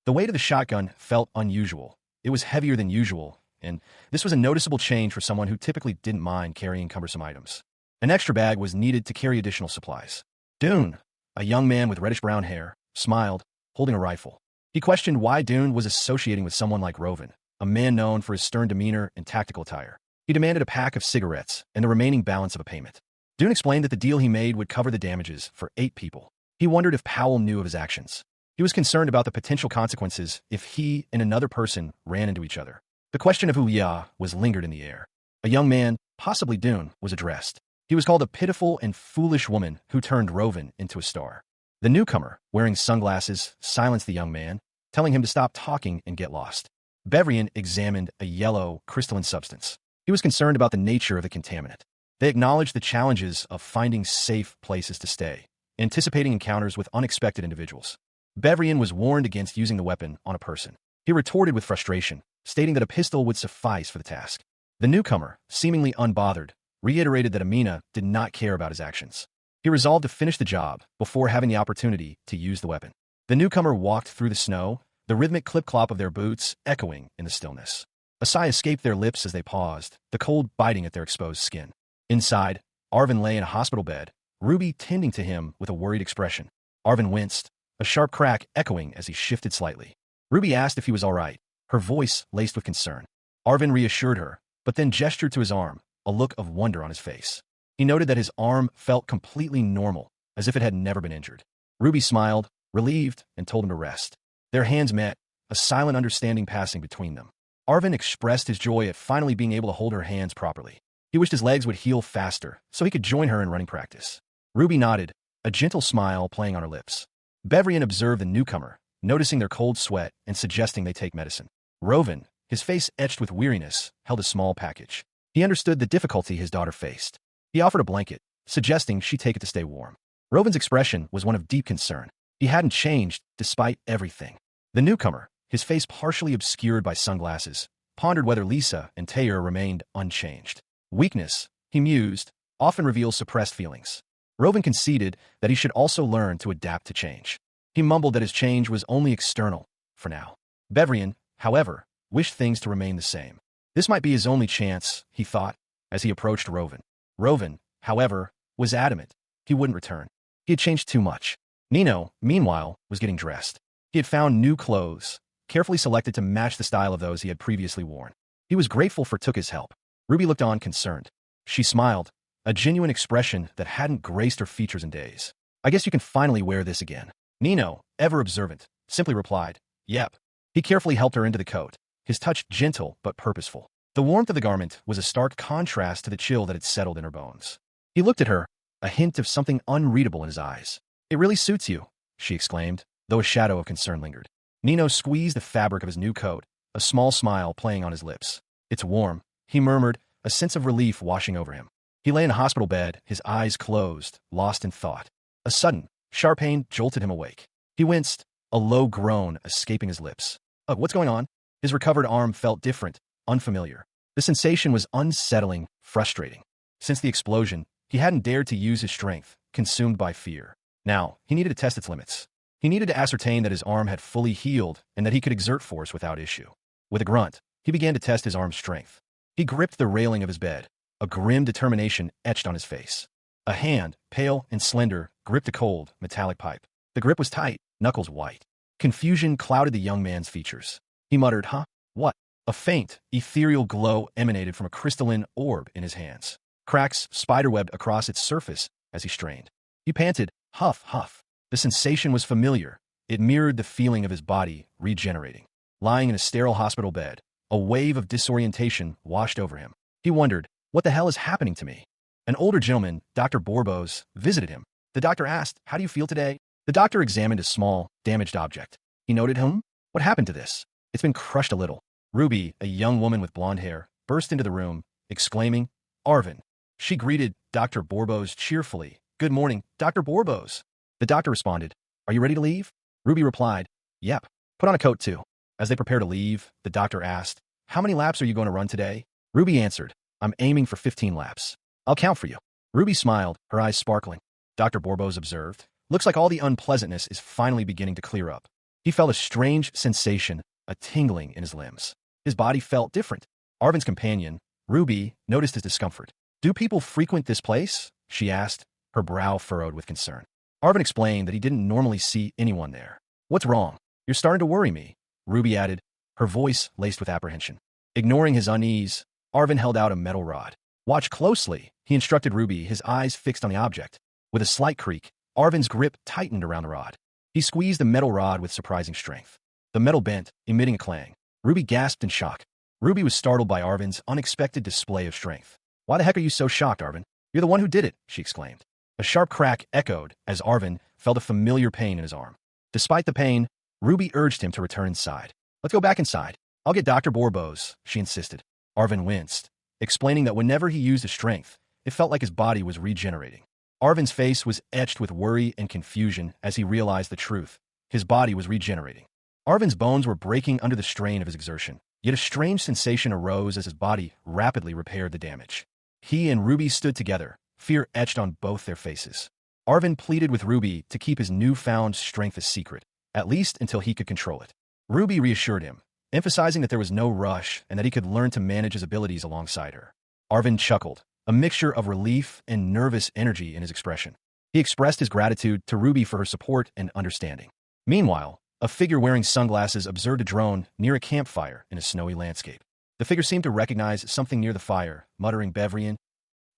S1: The weight of the shotgun felt unusual. It was heavier than usual, and this was a noticeable change for someone who typically didn't mind carrying cumbersome items. An extra bag was needed to carry additional supplies. Dune, a young man with reddish-brown hair, smiled, holding a rifle. He questioned why Dune was associating with someone like Rovin, a man known for his stern demeanor and tactical attire. He demanded a pack of cigarettes and the remaining balance of a payment. Dune explained that the deal he made would cover the damages for 8 people. He wondered if Powell knew of his actions. He was concerned about the potential consequences if he and another person ran into each other. The question of Ouya was lingered in the air. A young man, possibly Dune, was addressed. He was called a pitiful and foolish woman who turned Rovan into a star. The newcomer, wearing sunglasses, silenced the young man, telling him to stop talking and get lost. Bevrian examined a yellow, crystalline substance. He was concerned about the nature of the contaminant. They acknowledged the challenges of finding safe places to stay, anticipating encounters with unexpected individuals. Bevrian was warned against using the weapon on a person. He retorted with frustration, stating that a pistol would suffice for the task. The newcomer, seemingly unbothered, reiterated that Amina did not care about his actions. He resolved to finish the job before having the opportunity to use the weapon. The newcomer walked through the snow, the rhythmic clip-clop of their boots echoing in the stillness. A sigh escaped their lips as they paused, the cold biting at their exposed skin. Inside, Arvin lay in a hospital bed, Ruby tending to him with a worried expression. Arvin winced, a sharp crack echoing as he shifted slightly. Ruby asked if he was all right, her voice laced with concern. Arvin reassured her, but then gestured to his arm, a look of wonder on his face. He noted that his arm felt completely normal, as if it had never been injured. Ruby smiled, relieved, and told him to rest. Their hands met, a silent understanding passing between them. Arvin expressed his joy at finally being able to hold her hands properly. He wished his legs would heal faster, so he could join her in running practice. Ruby nodded, a gentle smile playing on her lips. Bevrian observed the newcomer, noticing their cold sweat and suggesting they take medicine. Rovan, his face etched with weariness, held a small package. He understood the difficulty his daughter faced. He offered a blanket, suggesting she take it to stay warm. Rovan's expression was one of deep concern. He hadn't changed, despite everything. The newcomer, his face partially obscured by sunglasses, pondered whether Lisa and Taylor remained unchanged. Weakness, he mused, often reveals suppressed feelings. Rovan conceded that he should also learn to adapt to change. He mumbled that his change was only external, for now. Bevrian, however, wished things to remain the same. This might be his only chance, he thought, as he approached Rovan. Rovan, however, was adamant. He wouldn't return. He had changed too much. Nino, meanwhile, was getting dressed. He had found new clothes, carefully selected to match the style of those he had previously worn. He was grateful for Tuka's help. Ruby looked on concerned. She smiled, a genuine expression that hadn't graced her features in days. I guess you can finally wear this again. Nino, ever observant, simply replied, Yep. He carefully helped her into the coat, his touch gentle but purposeful. The warmth of the garment was a stark contrast to the chill that had settled in her bones. He looked at her, a hint of something unreadable in his eyes. It really suits you, she exclaimed, though a shadow of concern lingered. Nino squeezed the fabric of his new coat, a small smile playing on his lips. It's warm, he murmured, a sense of relief washing over him. He lay in a hospital bed, his eyes closed, lost in thought. A sudden, sharp pain jolted him awake. He winced, a low groan escaping his lips. What's going on? His recovered arm felt different, unfamiliar. The sensation was unsettling, frustrating. Since the explosion, he hadn't dared to use his strength, consumed by fear. Now, he needed to test its limits. He needed to ascertain that his arm had fully healed and that he could exert force without issue. With a grunt, he began to test his arm's strength. He gripped the railing of his bed, a grim determination etched on his face. A hand, pale and slender, gripped a cold, metallic pipe. The grip was tight, knuckles white. Confusion clouded the young man's features. He muttered, Huh? What? A faint, ethereal glow emanated from a crystalline orb in his hands. Cracks spiderwebbed across its surface as he strained. He panted, huff, huff. The sensation was familiar. It mirrored the feeling of his body regenerating. Lying in a sterile hospital bed, a wave of disorientation washed over him. He wondered, what the hell is happening to me? An older gentleman, Dr. Borbos, visited him. The doctor asked, How do you feel today? The doctor examined a small, damaged object. He noted, What happened to this? It's been crushed a little. Ruby, a young woman with blonde hair, burst into the room, exclaiming, Arvin. She greeted Dr. Borbos cheerfully. Good morning, Dr. Borbos. The doctor responded, Are you ready to leave? Ruby replied, Yep. Put on a coat too. As they prepared to leave, the doctor asked, How many laps are you going to run today? Ruby answered, I'm aiming for 15 laps. I'll count for you. Ruby smiled, her eyes sparkling. Dr. Borbos observed, Looks like all the unpleasantness is finally beginning to clear up. He felt a strange sensation, a tingling in his limbs. His body felt different. Arvin's companion, Ruby, noticed his discomfort. Do people frequent this place? She asked, her brow furrowed with concern. Arvin explained that he didn't normally see anyone there. What's wrong? You're starting to worry me, Ruby added, her voice laced with apprehension. Ignoring his unease, Arvin held out a metal rod. Watch closely, he instructed Ruby, his eyes fixed on the object. With a slight creak, Arvin's grip tightened around the rod. He squeezed the metal rod with surprising strength. The metal bent, emitting a clang. Ruby gasped in shock. Ruby was startled by Arvin's unexpected display of strength. "Why the heck are you so shocked, Arvin? You're the one who did it," she exclaimed. A sharp crack echoed as Arvin felt a familiar pain in his arm. Despite the pain, Ruby urged him to return inside. "Let's go back inside. I'll get Dr. Borbos," she insisted. Arvin winced, explaining that whenever he used his strength, it felt like his body was regenerating. Arvin's face was etched with worry and confusion as he realized the truth. His body was regenerating. Arvin's bones were breaking under the strain of his exertion, yet a strange sensation arose as his body rapidly repaired the damage. He and Ruby stood together, fear etched on both their faces. Arvin pleaded with Ruby to keep his newfound strength a secret, at least until he could control it. Ruby reassured him, emphasizing that there was no rush and that he could learn to manage his abilities alongside her. Arvin chuckled, a mixture of relief and nervous energy in his expression. He expressed his gratitude to Ruby for her support and understanding. Meanwhile, a figure wearing sunglasses observed a drone near a campfire in a snowy landscape. The figure seemed to recognize something near the fire, muttering Bevrian.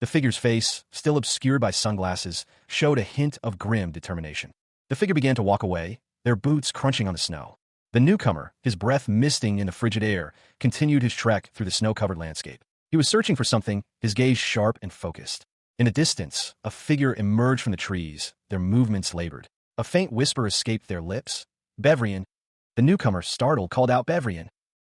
S1: The figure's face, still obscured by sunglasses, showed a hint of grim determination. The figure began to walk away, their boots crunching on the snow. The newcomer, his breath misting in the frigid air, continued his trek through the snow-covered landscape. He was searching for something, his gaze sharp and focused. In the distance, a figure emerged from the trees, their movements labored. A faint whisper escaped their lips. "Bevrian." The newcomer, startled, called out Bevrian.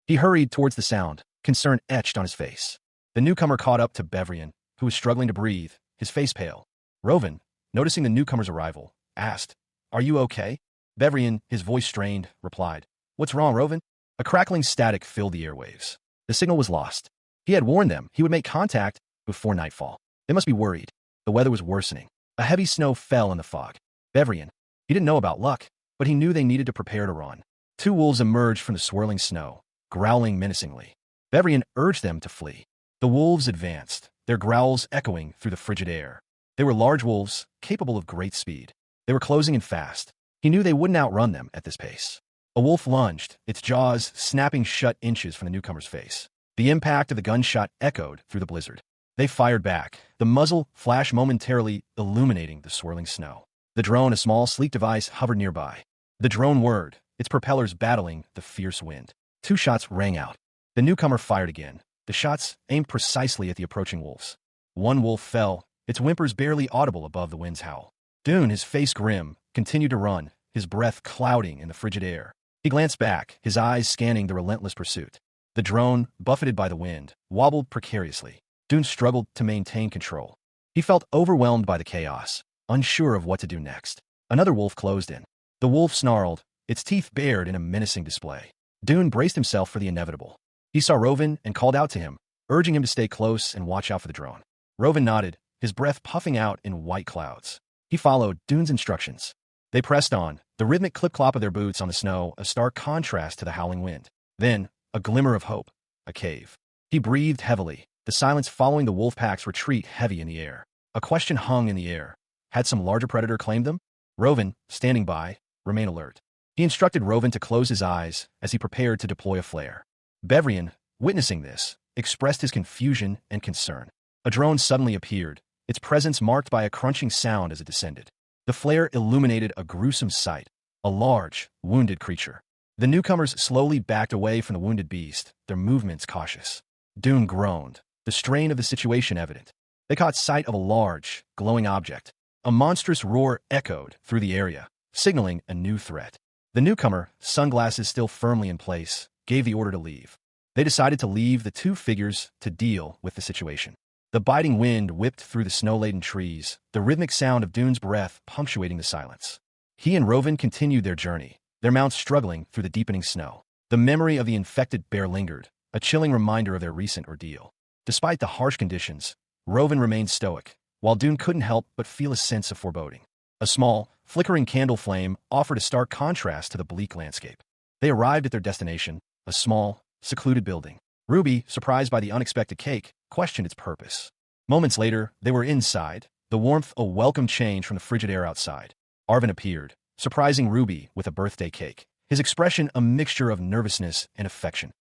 S1: He hurried towards the sound, concern etched on his face. The newcomer caught up to Bevrian, who was struggling to breathe, his face pale. Rovan, noticing the newcomer's arrival, asked, "Are you okay?" Bevrian, his voice strained, replied, "What's wrong, Rovan?" A crackling static filled the airwaves. The signal was lost. He had warned them he would make contact before nightfall. They must be worried. The weather was worsening. A heavy snow fell in the fog. Bevrian, he didn't know about luck, but he knew they needed to prepare to run. Two wolves emerged from the swirling snow, growling menacingly. Bevrian urged them to flee. The wolves advanced, their growls echoing through the frigid air. They were large wolves, capable of great speed. They were closing in fast. He knew they wouldn't outrun them at this pace. A wolf lunged, its jaws snapping shut inches from the newcomer's face. The impact of the gunshot echoed through the blizzard. They fired back, the muzzle flashed momentarily illuminating the swirling snow. The drone, a small, sleek device, hovered nearby. The drone whirred, its propellers battling the fierce wind. Two shots rang out. The newcomer fired again. The shots aimed precisely at the approaching wolves. One wolf fell, its whimpers barely audible above the wind's howl. Dune, his face grim, continued to run, his breath clouding in the frigid air. He glanced back, his eyes scanning the relentless pursuit. The drone, buffeted by the wind, wobbled precariously. Dune struggled to maintain control. He felt overwhelmed by the chaos, unsure of what to do next. Another wolf closed in. The wolf snarled, its teeth bared in a menacing display. Dune braced himself for the inevitable. He saw Rovan and called out to him, urging him to stay close and watch out for the drone. Rovan nodded, his breath puffing out in white clouds. He followed Dune's instructions. They pressed on, the rhythmic clip-clop of their boots on the snow a stark contrast to the howling wind. Then, a glimmer of hope, a cave. He breathed heavily, the silence following the wolf pack's retreat heavy in the air. A question hung in the air. Had some larger predator claimed them? Rovan, standing by, remained alert. He instructed Rovan to close his eyes as he prepared to deploy a flare. Bevrian, witnessing this, expressed his confusion and concern. A drone suddenly appeared, its presence marked by a crunching sound as it descended. The flare illuminated a gruesome sight, a large, wounded creature. The newcomers slowly backed away from the wounded beast, their movements cautious. Dune groaned, the strain of the situation evident. They caught sight of a large, glowing object. A monstrous roar echoed through the area, signaling a new threat. The newcomer, sunglasses still firmly in place, gave the order to leave. They decided to leave the two figures to deal with the situation. The biting wind whipped through the snow-laden trees, the rhythmic sound of Dune's breath punctuating the silence. He and Rovan continued their journey, their mounts struggling through the deepening snow. The memory of the infected bear lingered, a chilling reminder of their recent ordeal. Despite the harsh conditions, Rovan remained stoic, while Dune couldn't help but feel a sense of foreboding. A small, flickering candle flame offered a stark contrast to the bleak landscape. They arrived at their destination, a small, secluded building. Ruby, surprised by the unexpected cake, questioned its purpose. Moments later, they were inside, the warmth a welcome change from the frigid air outside. Arvin appeared, surprising Ruby with a birthday cake, his expression a mixture of nervousness and affection.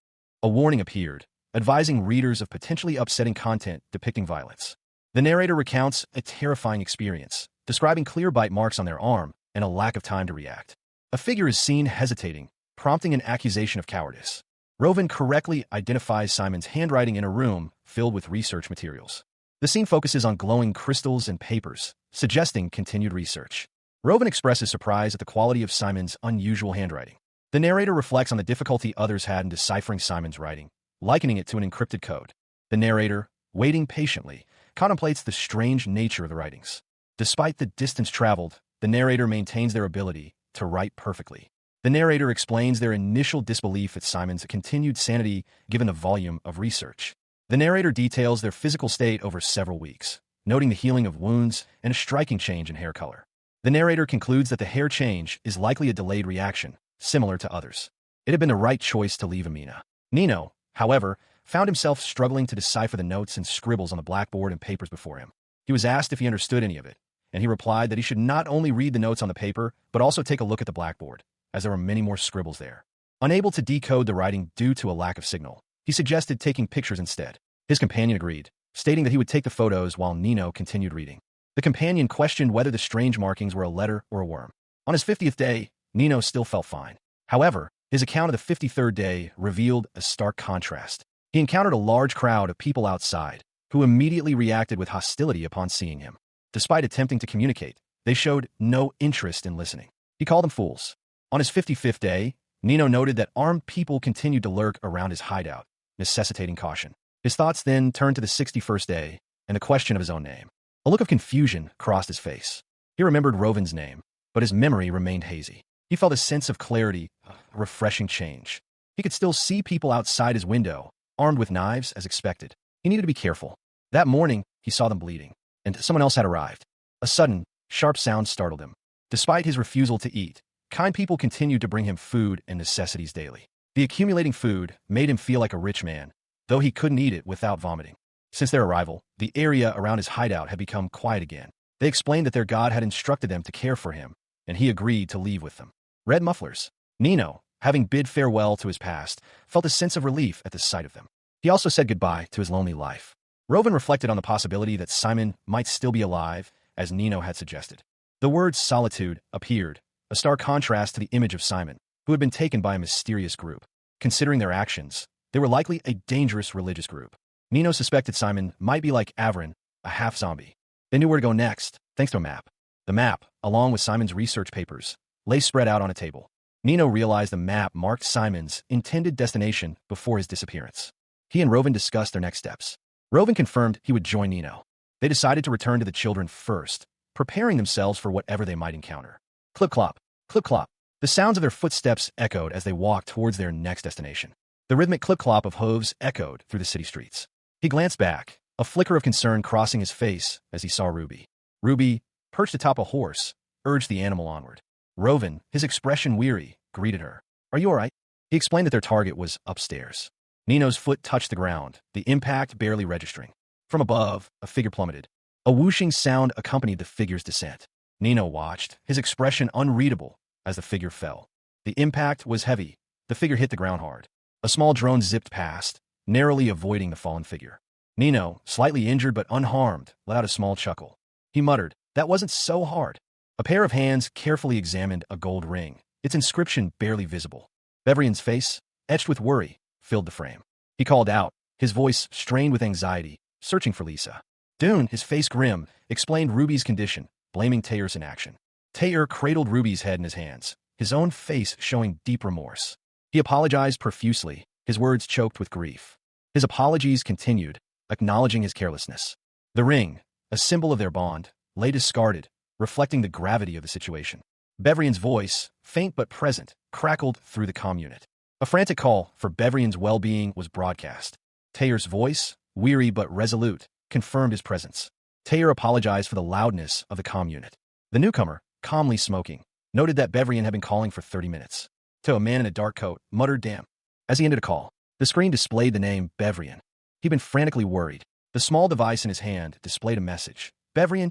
S1: A warning appeared, advising readers of potentially upsetting content depicting violence. The narrator recounts a terrifying experience, describing clear bite marks on their arm and a lack of time to react. A figure is seen hesitating, prompting an accusation of cowardice. Rovan correctly identifies Simon's handwriting in a room filled with research materials. The scene focuses on glowing crystals and papers, suggesting continued research. Rovan expresses surprise at the quality of Simon's unusual handwriting. The narrator reflects on the difficulty others had in deciphering Simon's writing, likening it to an encrypted code. The narrator, waiting patiently, contemplates the strange nature of the writings. Despite the distance traveled, the narrator maintains their ability to write perfectly. The narrator explains their initial disbelief at Simon's continued sanity given the volume of research. The narrator details their physical state over several weeks, noting the healing of wounds and a striking change in hair color. The narrator concludes that the hair change is likely a delayed reaction, similar to others. It had been the right choice to leave Amina. Nino, however, found himself struggling to decipher the notes and scribbles on the blackboard and papers before him. He was asked if he understood any of it, and he replied that he should not only read the notes on the paper, but also take a look at the blackboard, as there were many more scribbles there. Unable to decode the writing due to a lack of signal, he suggested taking pictures instead. His companion agreed, stating that he would take the photos while Nino continued reading. The companion questioned whether the strange markings were a letter or a worm. On his 50th day, Nino still felt fine. However, his account of the 53rd day revealed a stark contrast. He encountered a large crowd of people outside, who immediately reacted with hostility upon seeing him. Despite attempting to communicate, they showed no interest in listening. He called them fools. On his 55th day, Nino noted that armed people continued to lurk around his hideout, necessitating caution. His thoughts then turned to the 61st day and the question of his own name. A look of confusion crossed his face. He remembered Rovan's name, but his memory remained hazy. He felt a sense of clarity, a refreshing change. He could still see people outside his window, armed with knives as expected. He needed to be careful. That morning, he saw them bleeding, and someone else had arrived. A sudden, sharp sound startled him. Despite his refusal to eat, kind people continued to bring him food and necessities daily. The accumulating food made him feel like a rich man, though he couldn't eat it without vomiting. Since their arrival, the area around his hideout had become quiet again. They explained that their god had instructed them to care for him, and he agreed to leave with them. Red mufflers. Nino, having bid farewell to his past, felt a sense of relief at the sight of them. He also said goodbye to his lonely life. Rovan reflected on the possibility that Simon might still be alive, as Nino had suggested. The word solitude appeared, a stark contrast to the image of Simon, who had been taken by a mysterious group. Considering their actions, they were likely a dangerous religious group. Nino suspected Simon might be like Averin, a half-zombie. They knew where to go next, thanks to a map. The map, along with Simon's research papers, lay spread out on a table. Nino realized the map marked Simon's intended destination before his disappearance. He and Rovan discussed their next steps. Rovan confirmed he would join Nino. They decided to return to the children first, preparing themselves for whatever they might encounter. Clip-clop, clip-clop. The sounds of their footsteps echoed as they walked towards their next destination. The rhythmic clip-clop of hooves echoed through the city streets. He glanced back, a flicker of concern crossing his face as he saw Ruby. Ruby, perched atop a horse, urged the animal onward. Rovan, his expression weary, greeted her. "Are you all right?" He explained that their target was upstairs. Nino's foot touched the ground, the impact barely registering. From above, a figure plummeted. A whooshing sound accompanied the figure's descent. Nino watched, his expression unreadable, as the figure fell. The impact was heavy. The figure hit the ground hard. A small drone zipped past, narrowly avoiding the fallen figure. Nino, slightly injured but unharmed, let out a small chuckle. He muttered, "That wasn't so hard." A pair of hands carefully examined a gold ring, its inscription barely visible. Bevrian's face, etched with worry, filled the frame. He called out, his voice strained with anxiety, searching for Lisa. Dune, his face grim, explained Ruby's condition, blaming Teyr's inaction. Teyr cradled Ruby's head in his hands, his own face showing deep remorse. He apologized profusely, his words choked with grief. His apologies continued, acknowledging his carelessness. The ring, a symbol of their bond, lay discarded, reflecting the gravity of the situation. Bevrian's voice, faint but present, crackled through the comm unit. A frantic call for Bevrian's well-being was broadcast. Teyr's voice, weary but resolute, confirmed his presence. Teyr apologized for the loudness of the comm unit. The newcomer, calmly smoking, noted that Bevrian had been calling for 30 minutes. To a man in a dark coat, muttered, "Damn." As he ended a call, the screen displayed the name Bevrian. He'd been frantically worried. The small device in his hand displayed a message. "Bevrian,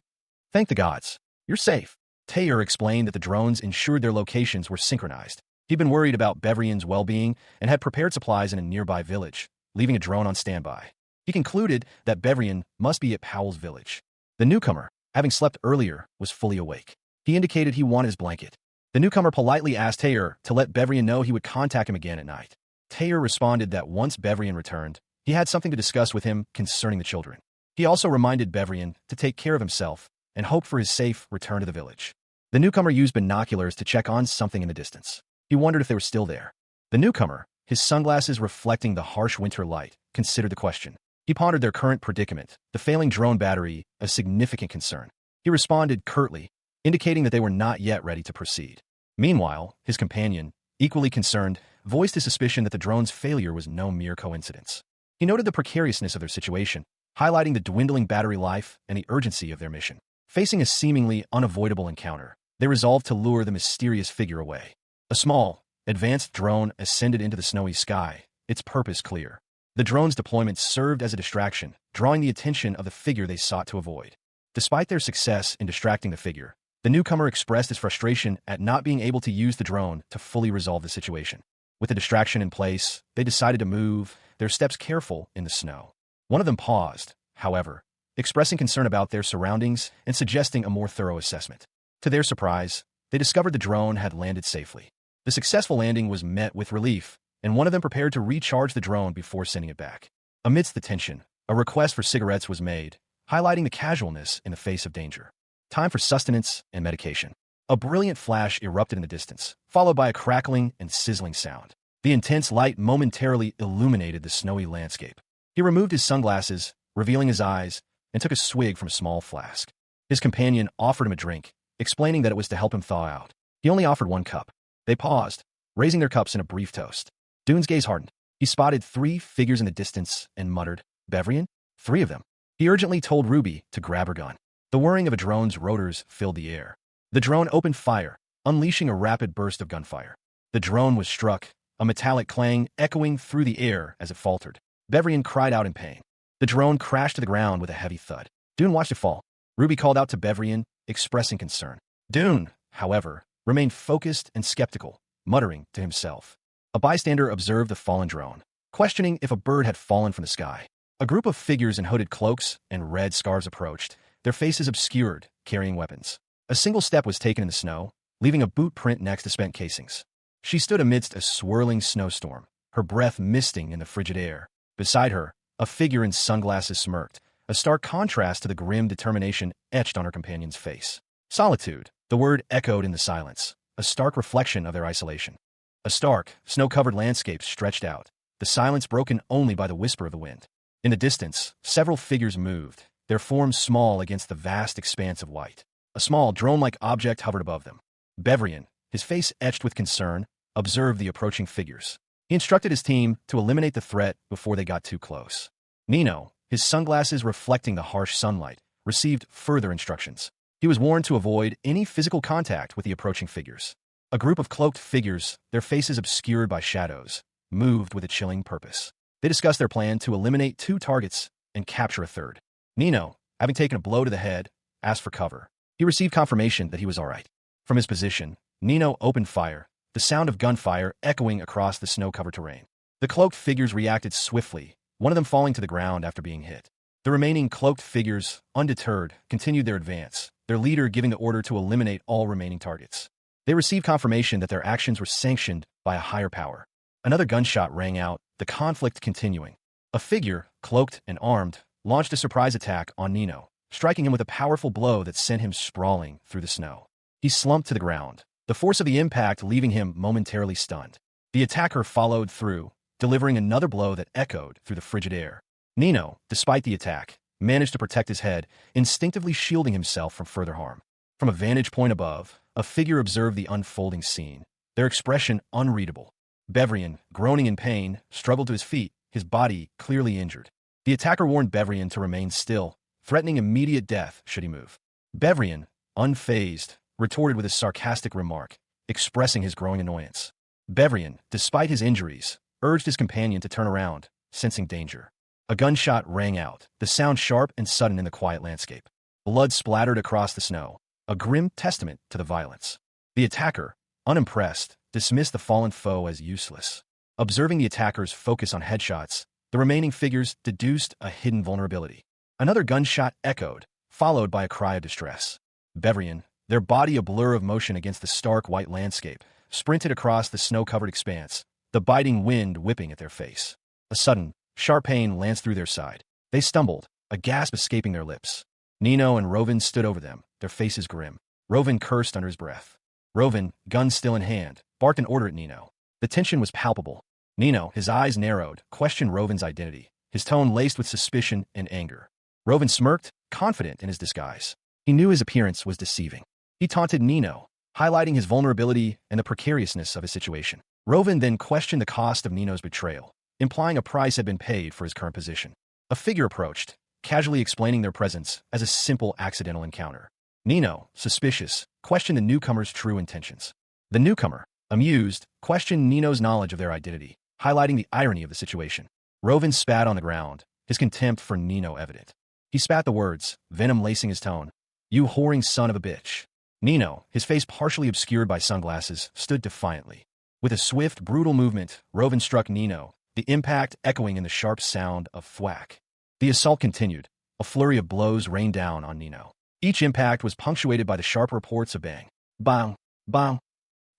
S1: thank the gods. You're safe." Teyr explained that the drones ensured their locations were synchronized. He'd been worried about Bevrian's well-being and had prepared supplies in a nearby village, leaving a drone on standby. He concluded that Bevrian must be at Powell's village. The newcomer, having slept earlier, was fully awake. He indicated he wanted his blanket. The newcomer politely asked Teyr to let Bevrian know he would contact him again at night. Taylor responded that once Bevrian returned, he had something to discuss with him concerning the children. He also reminded Bevrian to take care of himself and hope for his safe return to the village. The newcomer used binoculars to check on something in the distance. He wondered if they were still there. The newcomer, his sunglasses reflecting the harsh winter light, considered the question. He pondered their current predicament, the failing drone battery, a significant concern. He responded curtly, indicating that they were not yet ready to proceed. Meanwhile, his companion, equally concerned, voiced his suspicion that the drone's failure was no mere coincidence. He noted the precariousness of their situation, highlighting the dwindling battery life and the urgency of their mission. Facing a seemingly unavoidable encounter, they resolved to lure the mysterious figure away. A small, advanced drone ascended into the snowy sky, its purpose clear. The drone's deployment served as a distraction, drawing the attention of the figure they sought to avoid. Despite their success in distracting the figure, the newcomer expressed his frustration at not being able to use the drone to fully resolve the situation. With the distraction in place, they decided to move, their steps careful in the snow. One of them paused, however, expressing concern about their surroundings and suggesting a more thorough assessment. To their surprise, they discovered the drone had landed safely. The successful landing was met with relief, and one of them prepared to recharge the drone before sending it back. Amidst the tension, a request for cigarettes was made, highlighting the casualness in the face of danger. Time for sustenance and medication. A brilliant flash erupted in the distance, followed by a crackling and sizzling sound. The intense light momentarily illuminated the snowy landscape. He removed his sunglasses, revealing his eyes, and took a swig from a small flask. His companion offered him a drink, explaining that it was to help him thaw out. He only offered one cup. They paused, raising their cups in a brief toast. Dune's gaze hardened. He spotted 3 figures in the distance and muttered, "Bevrian? 3 of them." He urgently told Ruby to grab her gun. The whirring of a drone's rotors filled the air. The drone opened fire, unleashing a rapid burst of gunfire. The drone was struck, a metallic clang echoing through the air as it faltered. Bevrian cried out in pain. The drone crashed to the ground with a heavy thud. Dune watched it fall. Ruby called out to Bevrian, expressing concern. Dune, however, remained focused and skeptical, muttering to himself. A bystander observed the fallen drone, questioning if a bird had fallen from the sky. A group of figures in hooded cloaks and red scarves approached, their faces obscured, carrying weapons. A single step was taken in the snow, leaving a boot print next to spent casings. She stood amidst a swirling snowstorm, her breath misting in the frigid air. Beside her, a figure in sunglasses smirked, a stark contrast to the grim determination etched on her companion's face. Solitude, the word echoed in the silence, a stark reflection of their isolation. A stark, snow-covered landscape stretched out, the silence broken only by the whisper of the wind. In the distance, several figures moved, their forms small against the vast expanse of white. A small, drone-like object hovered above them. Bevrian, his face etched with concern, observed the approaching figures. He instructed his team to eliminate the threat before they got too close. Nino, his sunglasses reflecting the harsh sunlight, received further instructions. He was warned to avoid any physical contact with the approaching figures. A group of cloaked figures, their faces obscured by shadows, moved with a chilling purpose. They discussed their plan to eliminate 2 targets and capture a third. Nino, having taken a blow to the head, asked for cover. He received confirmation that he was all right. From his position, Nino opened fire, the sound of gunfire echoing across the snow-covered terrain. The cloaked figures reacted swiftly, one of them falling to the ground after being hit. The remaining cloaked figures, undeterred, continued their advance, their leader giving the order to eliminate all remaining targets. They received confirmation that their actions were sanctioned by a higher power. Another gunshot rang out, the conflict continuing. A figure, cloaked and armed, launched a surprise attack on Nino, striking him with a powerful blow that sent him sprawling through the snow. He slumped to the ground, the force of the impact leaving him momentarily stunned. The attacker followed through, delivering another blow that echoed through the frigid air. Nino, despite the attack, managed to protect his head, instinctively shielding himself from further harm. From a vantage point above, a figure observed the unfolding scene, their expression unreadable. Bevrian, groaning in pain, struggled to his feet, his body clearly injured. The attacker warned Bevrian to remain still, threatening immediate death should he move. Bevrian, unfazed, retorted with a sarcastic remark, expressing his growing annoyance. Bevrian, despite his injuries, urged his companion to turn around, sensing danger. A gunshot rang out, the sound sharp and sudden in the quiet landscape. Blood splattered across the snow, a grim testament to the violence. The attacker, unimpressed, dismissed the fallen foe as useless. Observing the attacker's focus on headshots, the remaining figures deduced a hidden vulnerability. Another gunshot echoed, followed by a cry of distress. Bevrian, their body a blur of motion against the stark white landscape, sprinted across the snow-covered expanse, the biting wind whipping at their face. A sudden, sharp pain lanced through their side. They stumbled, a gasp escaping their lips. Nino and Rovin stood over them, their faces grim. Rovin cursed under his breath. Rovin, gun still in hand, barked an order at Nino. The tension was palpable. Nino, his eyes narrowed, questioned Rovin's identity, his tone laced with suspicion and anger. Rovin smirked, confident in his disguise. He knew his appearance was deceiving. He taunted Nino, highlighting his vulnerability and the precariousness of his situation. Rovin then questioned the cost of Nino's betrayal, implying a price had been paid for his current position. A figure approached, casually explaining their presence as a simple accidental encounter. Nino, suspicious, questioned the newcomer's true intentions. The newcomer, amused, questioned Nino's knowledge of their identity, highlighting the irony of the situation. Rovin spat on the ground, his contempt for Nino evident. He spat the words, venom lacing his tone. "You whoring son of a bitch." Nino, his face partially obscured by sunglasses, stood defiantly. With a swift, brutal movement, Rovin struck Nino, the impact echoing in the sharp sound of thwack. The assault continued. A flurry of blows rained down on Nino. Each impact was punctuated by the sharp reports of bang, bang, bang.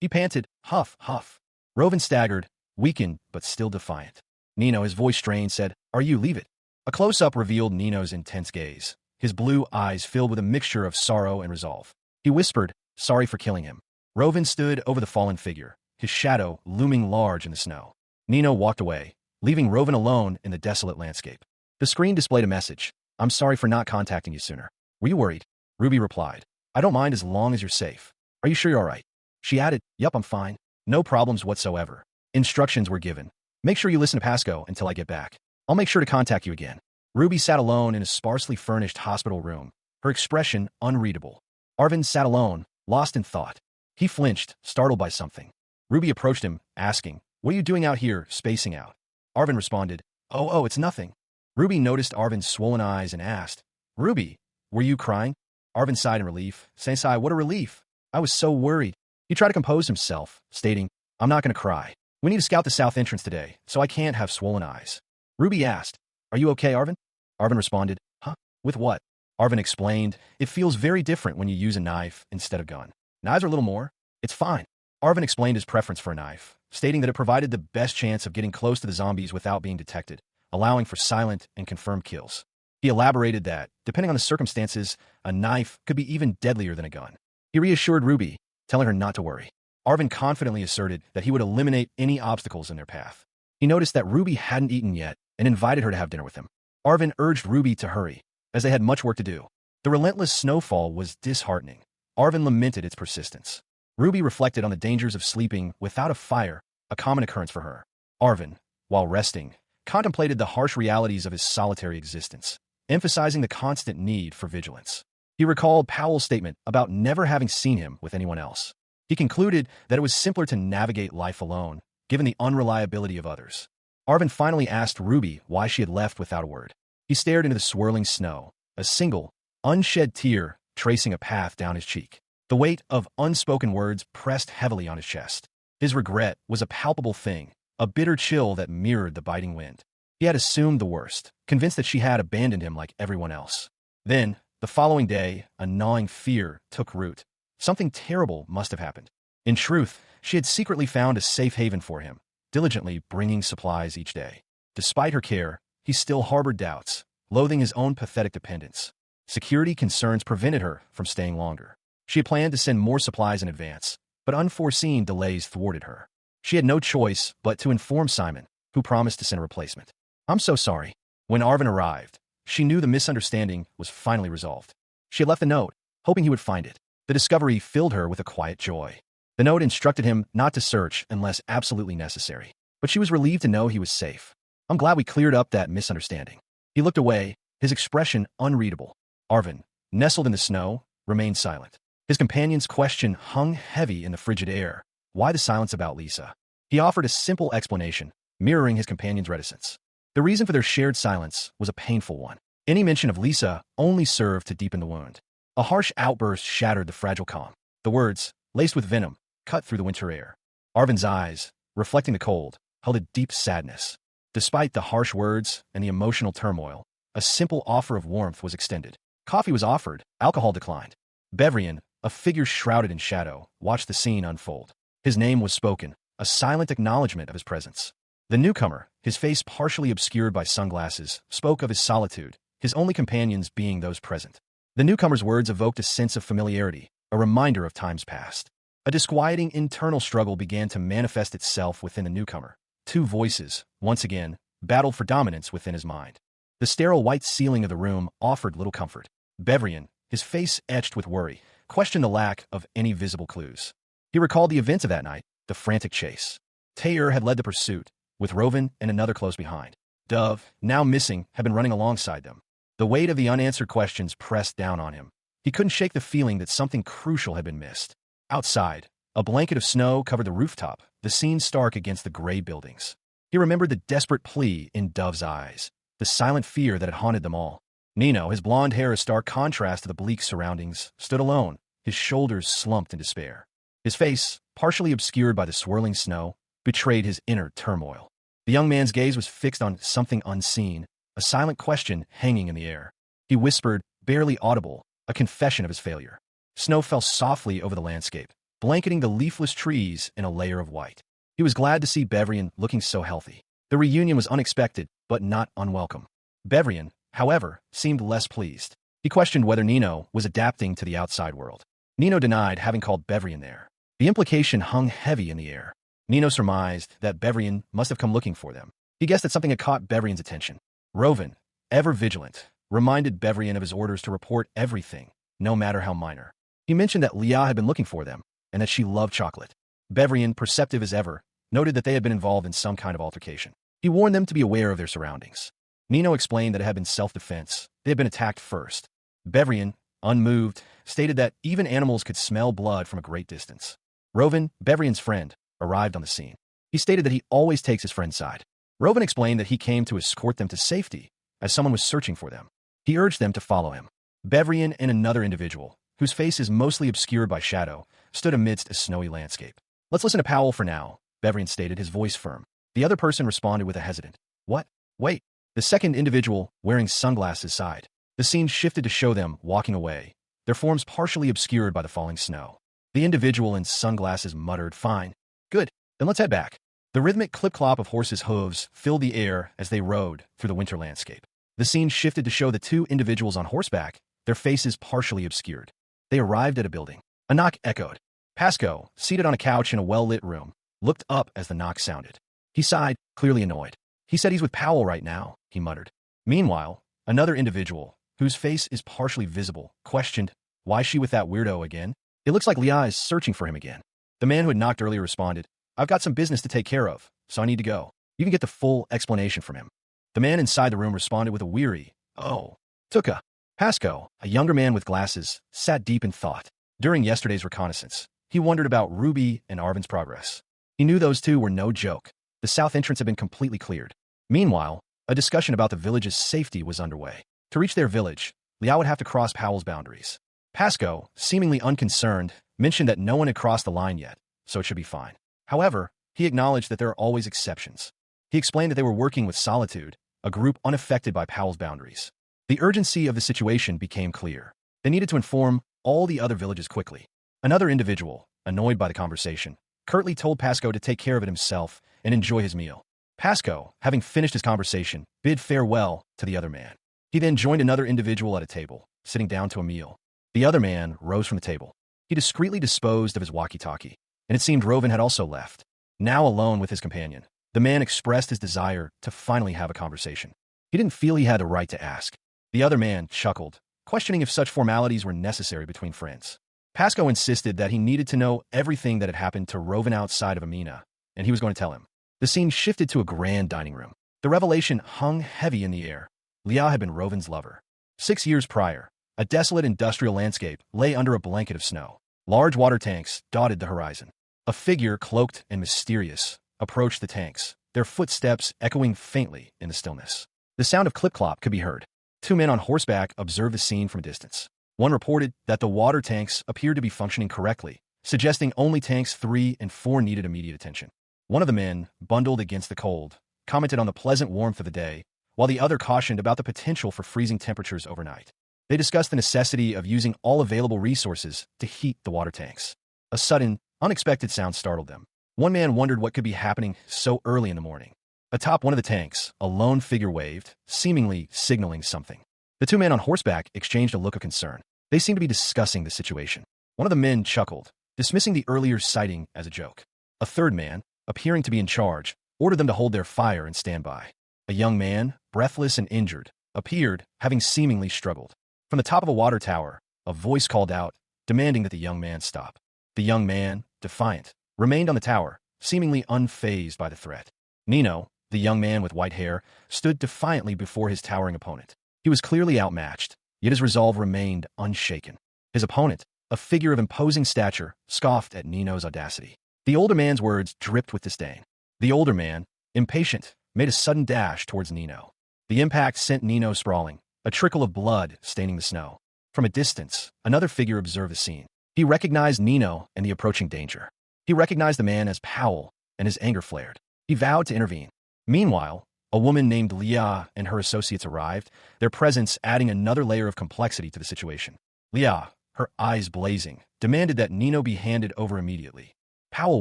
S1: He panted, huff, huff. Rovin staggered, weakened but still defiant. Nino, his voice strained, said, "Are you? Leave it." A close-up revealed Nino's intense gaze, his blue eyes filled with a mixture of sorrow and resolve. He whispered, "Sorry for killing him." Rovin stood over the fallen figure, his shadow looming large in the snow. Nino walked away, leaving Rovin alone in the desolate landscape. The screen displayed a message. "I'm sorry for not contacting you sooner. Were you worried?" Ruby replied, "I don't mind as long as you're safe. Are you sure you're all right?" She added, "Yup, I'm fine. No problems whatsoever." Instructions were given. "Make sure you listen to Pasco until I get back. I'll make sure to contact you again." Ruby sat alone in a sparsely furnished hospital room, her expression unreadable. Arvind sat alone, lost in thought. He flinched, startled by something. Ruby approached him, asking, "What are you doing out here, spacing out?" Arvind responded, Oh, it's nothing." Ruby noticed Arvind's swollen eyes and asked, "Ruby, were you crying?" Arvind sighed in relief. Sensei, what a relief. I was so worried. He tried to compose himself, stating, "I'm not going to cry. We need to scout the south entrance today, so I can't have swollen eyes." Ruby asked, "Are you okay, Arvind?" Arvind responded, "Huh? With what?" Arvind explained, "It feels very different when you use a knife instead of gun. Knives are a little more. It's fine." Arvind explained his preference for a knife, stating that it provided the best chance of getting close to the zombies without being detected, allowing for silent and confirmed kills. He elaborated that, depending on the circumstances, a knife could be even deadlier than a gun. He reassured Ruby, telling her not to worry. Arvind confidently asserted that he would eliminate any obstacles in their path. He noticed that Ruby hadn't eaten yet and invited her to have dinner with him. Arvind urged Ruby to hurry, as they had much work to do. The relentless snowfall was disheartening. Arvind lamented its persistence. Ruby reflected on the dangers of sleeping without a fire, a common occurrence for her. Arvind, while resting, contemplated the harsh realities of his solitary existence, emphasizing the constant need for vigilance. He recalled Powell's statement about never having seen him with anyone else. He concluded that it was simpler to navigate life alone, given the unreliability of others. Arvind finally asked Ruby why she had left without a word. He stared into the swirling snow, a single, unshed tear tracing a path down his cheek. The weight of unspoken words pressed heavily on his chest. His regret was a palpable thing, a bitter chill that mirrored the biting wind. He had assumed the worst, convinced that she had abandoned him like everyone else. Then, the following day, a gnawing fear took root. Something terrible must have happened. In truth, she had secretly found a safe haven for him, diligently bringing supplies each day. Despite her care, he still harbored doubts, loathing his own pathetic dependence. Security concerns prevented her from staying longer. She had planned to send more supplies in advance, but unforeseen delays thwarted her. She had no choice but to inform Simon, who promised to send a replacement. "I'm so sorry." When Arvind arrived, she knew the misunderstanding was finally resolved. She had left a note, hoping he would find it. The discovery filled her with a quiet joy. The note instructed him not to search unless absolutely necessary, but she was relieved to know he was safe. "I'm glad we cleared up that misunderstanding." He looked away, his expression unreadable. Arvind, nestled in the snow, remained silent. His companion's question hung heavy in the frigid air. Why the silence about Lisa? He offered a simple explanation, mirroring his companion's reticence. The reason for their shared silence was a painful one. Any mention of Lisa only served to deepen the wound. A harsh outburst shattered the fragile calm. The words, laced with venom, cut through the winter air. Arvind's eyes, reflecting the cold, held a deep sadness. Despite the harsh words and the emotional turmoil, a simple offer of warmth was extended. Coffee was offered, alcohol declined. Bevrian, a figure shrouded in shadow, watched the scene unfold. His name was spoken, a silent acknowledgement of his presence. The newcomer, his face partially obscured by sunglasses, spoke of his solitude, his only companions being those present. The newcomer's words evoked a sense of familiarity, a reminder of times past. A disquieting internal struggle began to manifest itself within the newcomer. Two voices, once again, battled for dominance within his mind. The sterile white ceiling of the room offered little comfort. Bevrian, his face etched with worry, questioned the lack of any visible clues. He recalled the events of that night, the frantic chase. Taylor had led the pursuit, with Rovan and another close behind. Dove, now missing, had been running alongside them. The weight of the unanswered questions pressed down on him. He couldn't shake the feeling that something crucial had been missed. Outside, a blanket of snow covered the rooftop, the scene stark against the gray buildings. He remembered the desperate plea in Dove's eyes, the silent fear that had haunted them all. Nino, his blonde hair a stark contrast to the bleak surroundings, stood alone, his shoulders slumped in despair. His face, partially obscured by the swirling snow, betrayed his inner turmoil. The young man's gaze was fixed on something unseen, a silent question hanging in the air. He whispered, barely audible, a confession of his failure. Snow fell softly over the landscape, blanketing the leafless trees in a layer of white. He was glad to see Bevrian looking so healthy. The reunion was unexpected, but not unwelcome. Bevrian, however, seemed less pleased. He questioned whether Nino was adapting to the outside world. Nino denied having called Bevrian there. The implication hung heavy in the air. Nino surmised that Bevrian must have come looking for them. He guessed that something had caught Bevrian's attention. Rovan, ever vigilant, reminded Bevrian of his orders to report everything, no matter how minor. He mentioned that Leah had been looking for them, and that she loved chocolate. Bevrian, perceptive as ever, noted that they had been involved in some kind of altercation. He warned them to be aware of their surroundings. Nino explained that it had been self-defense. They had been attacked first. Bevrian, unmoved, stated that even animals could smell blood from a great distance. Rovan, Bevrian's friend, arrived on the scene. He stated that he always takes his friend's side. Rovan explained that he came to escort them to safety, as someone was searching for them. He urged them to follow him. Bevrian and another individual, whose face is mostly obscured by shadow, stood amidst a snowy landscape. Let's listen to Powell for now, Bevrian stated, his voice firm. The other person responded with a hesitant, "What? Wait." The second individual, wearing sunglasses, sighed. The scene shifted to show them walking away, their forms partially obscured by the falling snow. The individual in sunglasses muttered, "Fine. Good. Then let's head back." The rhythmic clip-clop of horses' hooves filled the air as they rode through the winter landscape. The scene shifted to show the two individuals on horseback, their faces partially obscured. They arrived at a building. A knock echoed. Pasco, seated on a couch in a well-lit room, looked up as the knock sounded. He sighed, clearly annoyed. "He said he's with Powell right now," he muttered. Meanwhile, another individual, whose face is partially visible, questioned, "Why is she with that weirdo again? It looks like Leah is searching for him again." The man who had knocked earlier responded, "I've got some business to take care of, so I need to go. You can get the full explanation from him." The man inside the room responded with a weary, "Oh." Tuka. Pasco, a younger man with glasses, sat deep in thought. During yesterday's reconnaissance, he wondered about Ruby and Arvin's progress. He knew those two were no joke. The south entrance had been completely cleared. Meanwhile, a discussion about the village's safety was underway. To reach their village, Liao would have to cross Powell's boundaries. Pasco, seemingly unconcerned, mentioned that no one had crossed the line yet, so it should be fine. However, he acknowledged that there are always exceptions. He explained that they were working with Solitude, a group unaffected by Powell's boundaries. The urgency of the situation became clear. They needed to inform all the other villages quickly. Another individual, annoyed by the conversation, curtly told Pasco to take care of it himself and enjoy his meal. Pasco, having finished his conversation, bid farewell to the other man. He then joined another individual at a table, sitting down to a meal. The other man rose from the table. He discreetly disposed of his walkie-talkie, and it seemed Rovan had also left. Now alone with his companion, the man expressed his desire to finally have a conversation. He didn't feel he had the right to ask. The other man chuckled, questioning if such formalities were necessary between friends. Pasco insisted that he needed to know everything that had happened to Rovan outside of Amina, and he was going to tell him. The scene shifted to a grand dining room. The revelation hung heavy in the air. Leah had been Rovan's lover. 6 years prior, a desolate industrial landscape lay under a blanket of snow. Large water tanks dotted the horizon. A figure, cloaked and mysterious, approached the tanks, their footsteps echoing faintly in the stillness. The sound of clip-clop could be heard. Two men on horseback observed the scene from a distance. One reported that the water tanks appeared to be functioning correctly, suggesting only tanks 3 and 4 needed immediate attention. One of the men, bundled against the cold, commented on the pleasant warmth of the day, while the other cautioned about the potential for freezing temperatures overnight. They discussed the necessity of using all available resources to heat the water tanks. A sudden, unexpected sound startled them. One man wondered what could be happening so early in the morning. Atop one of the tanks, a lone figure waved, seemingly signaling something. The two men on horseback exchanged a look of concern. They seemed to be discussing the situation. One of the men chuckled, dismissing the earlier sighting as a joke. A third man, appearing to be in charge, ordered them to hold their fire and stand by. A young man, breathless and injured, appeared, having seemingly struggled. From the top of a water tower, a voice called out, demanding that the young man stop. The young man, defiant, remained on the tower, seemingly unfazed by the threat. Nino, the young man with white hair, stood defiantly before his towering opponent. He was clearly outmatched, yet his resolve remained unshaken. His opponent, a figure of imposing stature, scoffed at Nino's audacity. The older man's words dripped with disdain. The older man, impatient, made a sudden dash towards Nino. The impact sent Nino sprawling, a trickle of blood staining the snow. From a distance, another figure observed the scene. He recognized Nino and the approaching danger. He recognized the man as Powell, and his anger flared. He vowed to intervene. Meanwhile, a woman named Leah and her associates arrived, their presence adding another layer of complexity to the situation. Leah, her eyes blazing, demanded that Nino be handed over immediately. Powell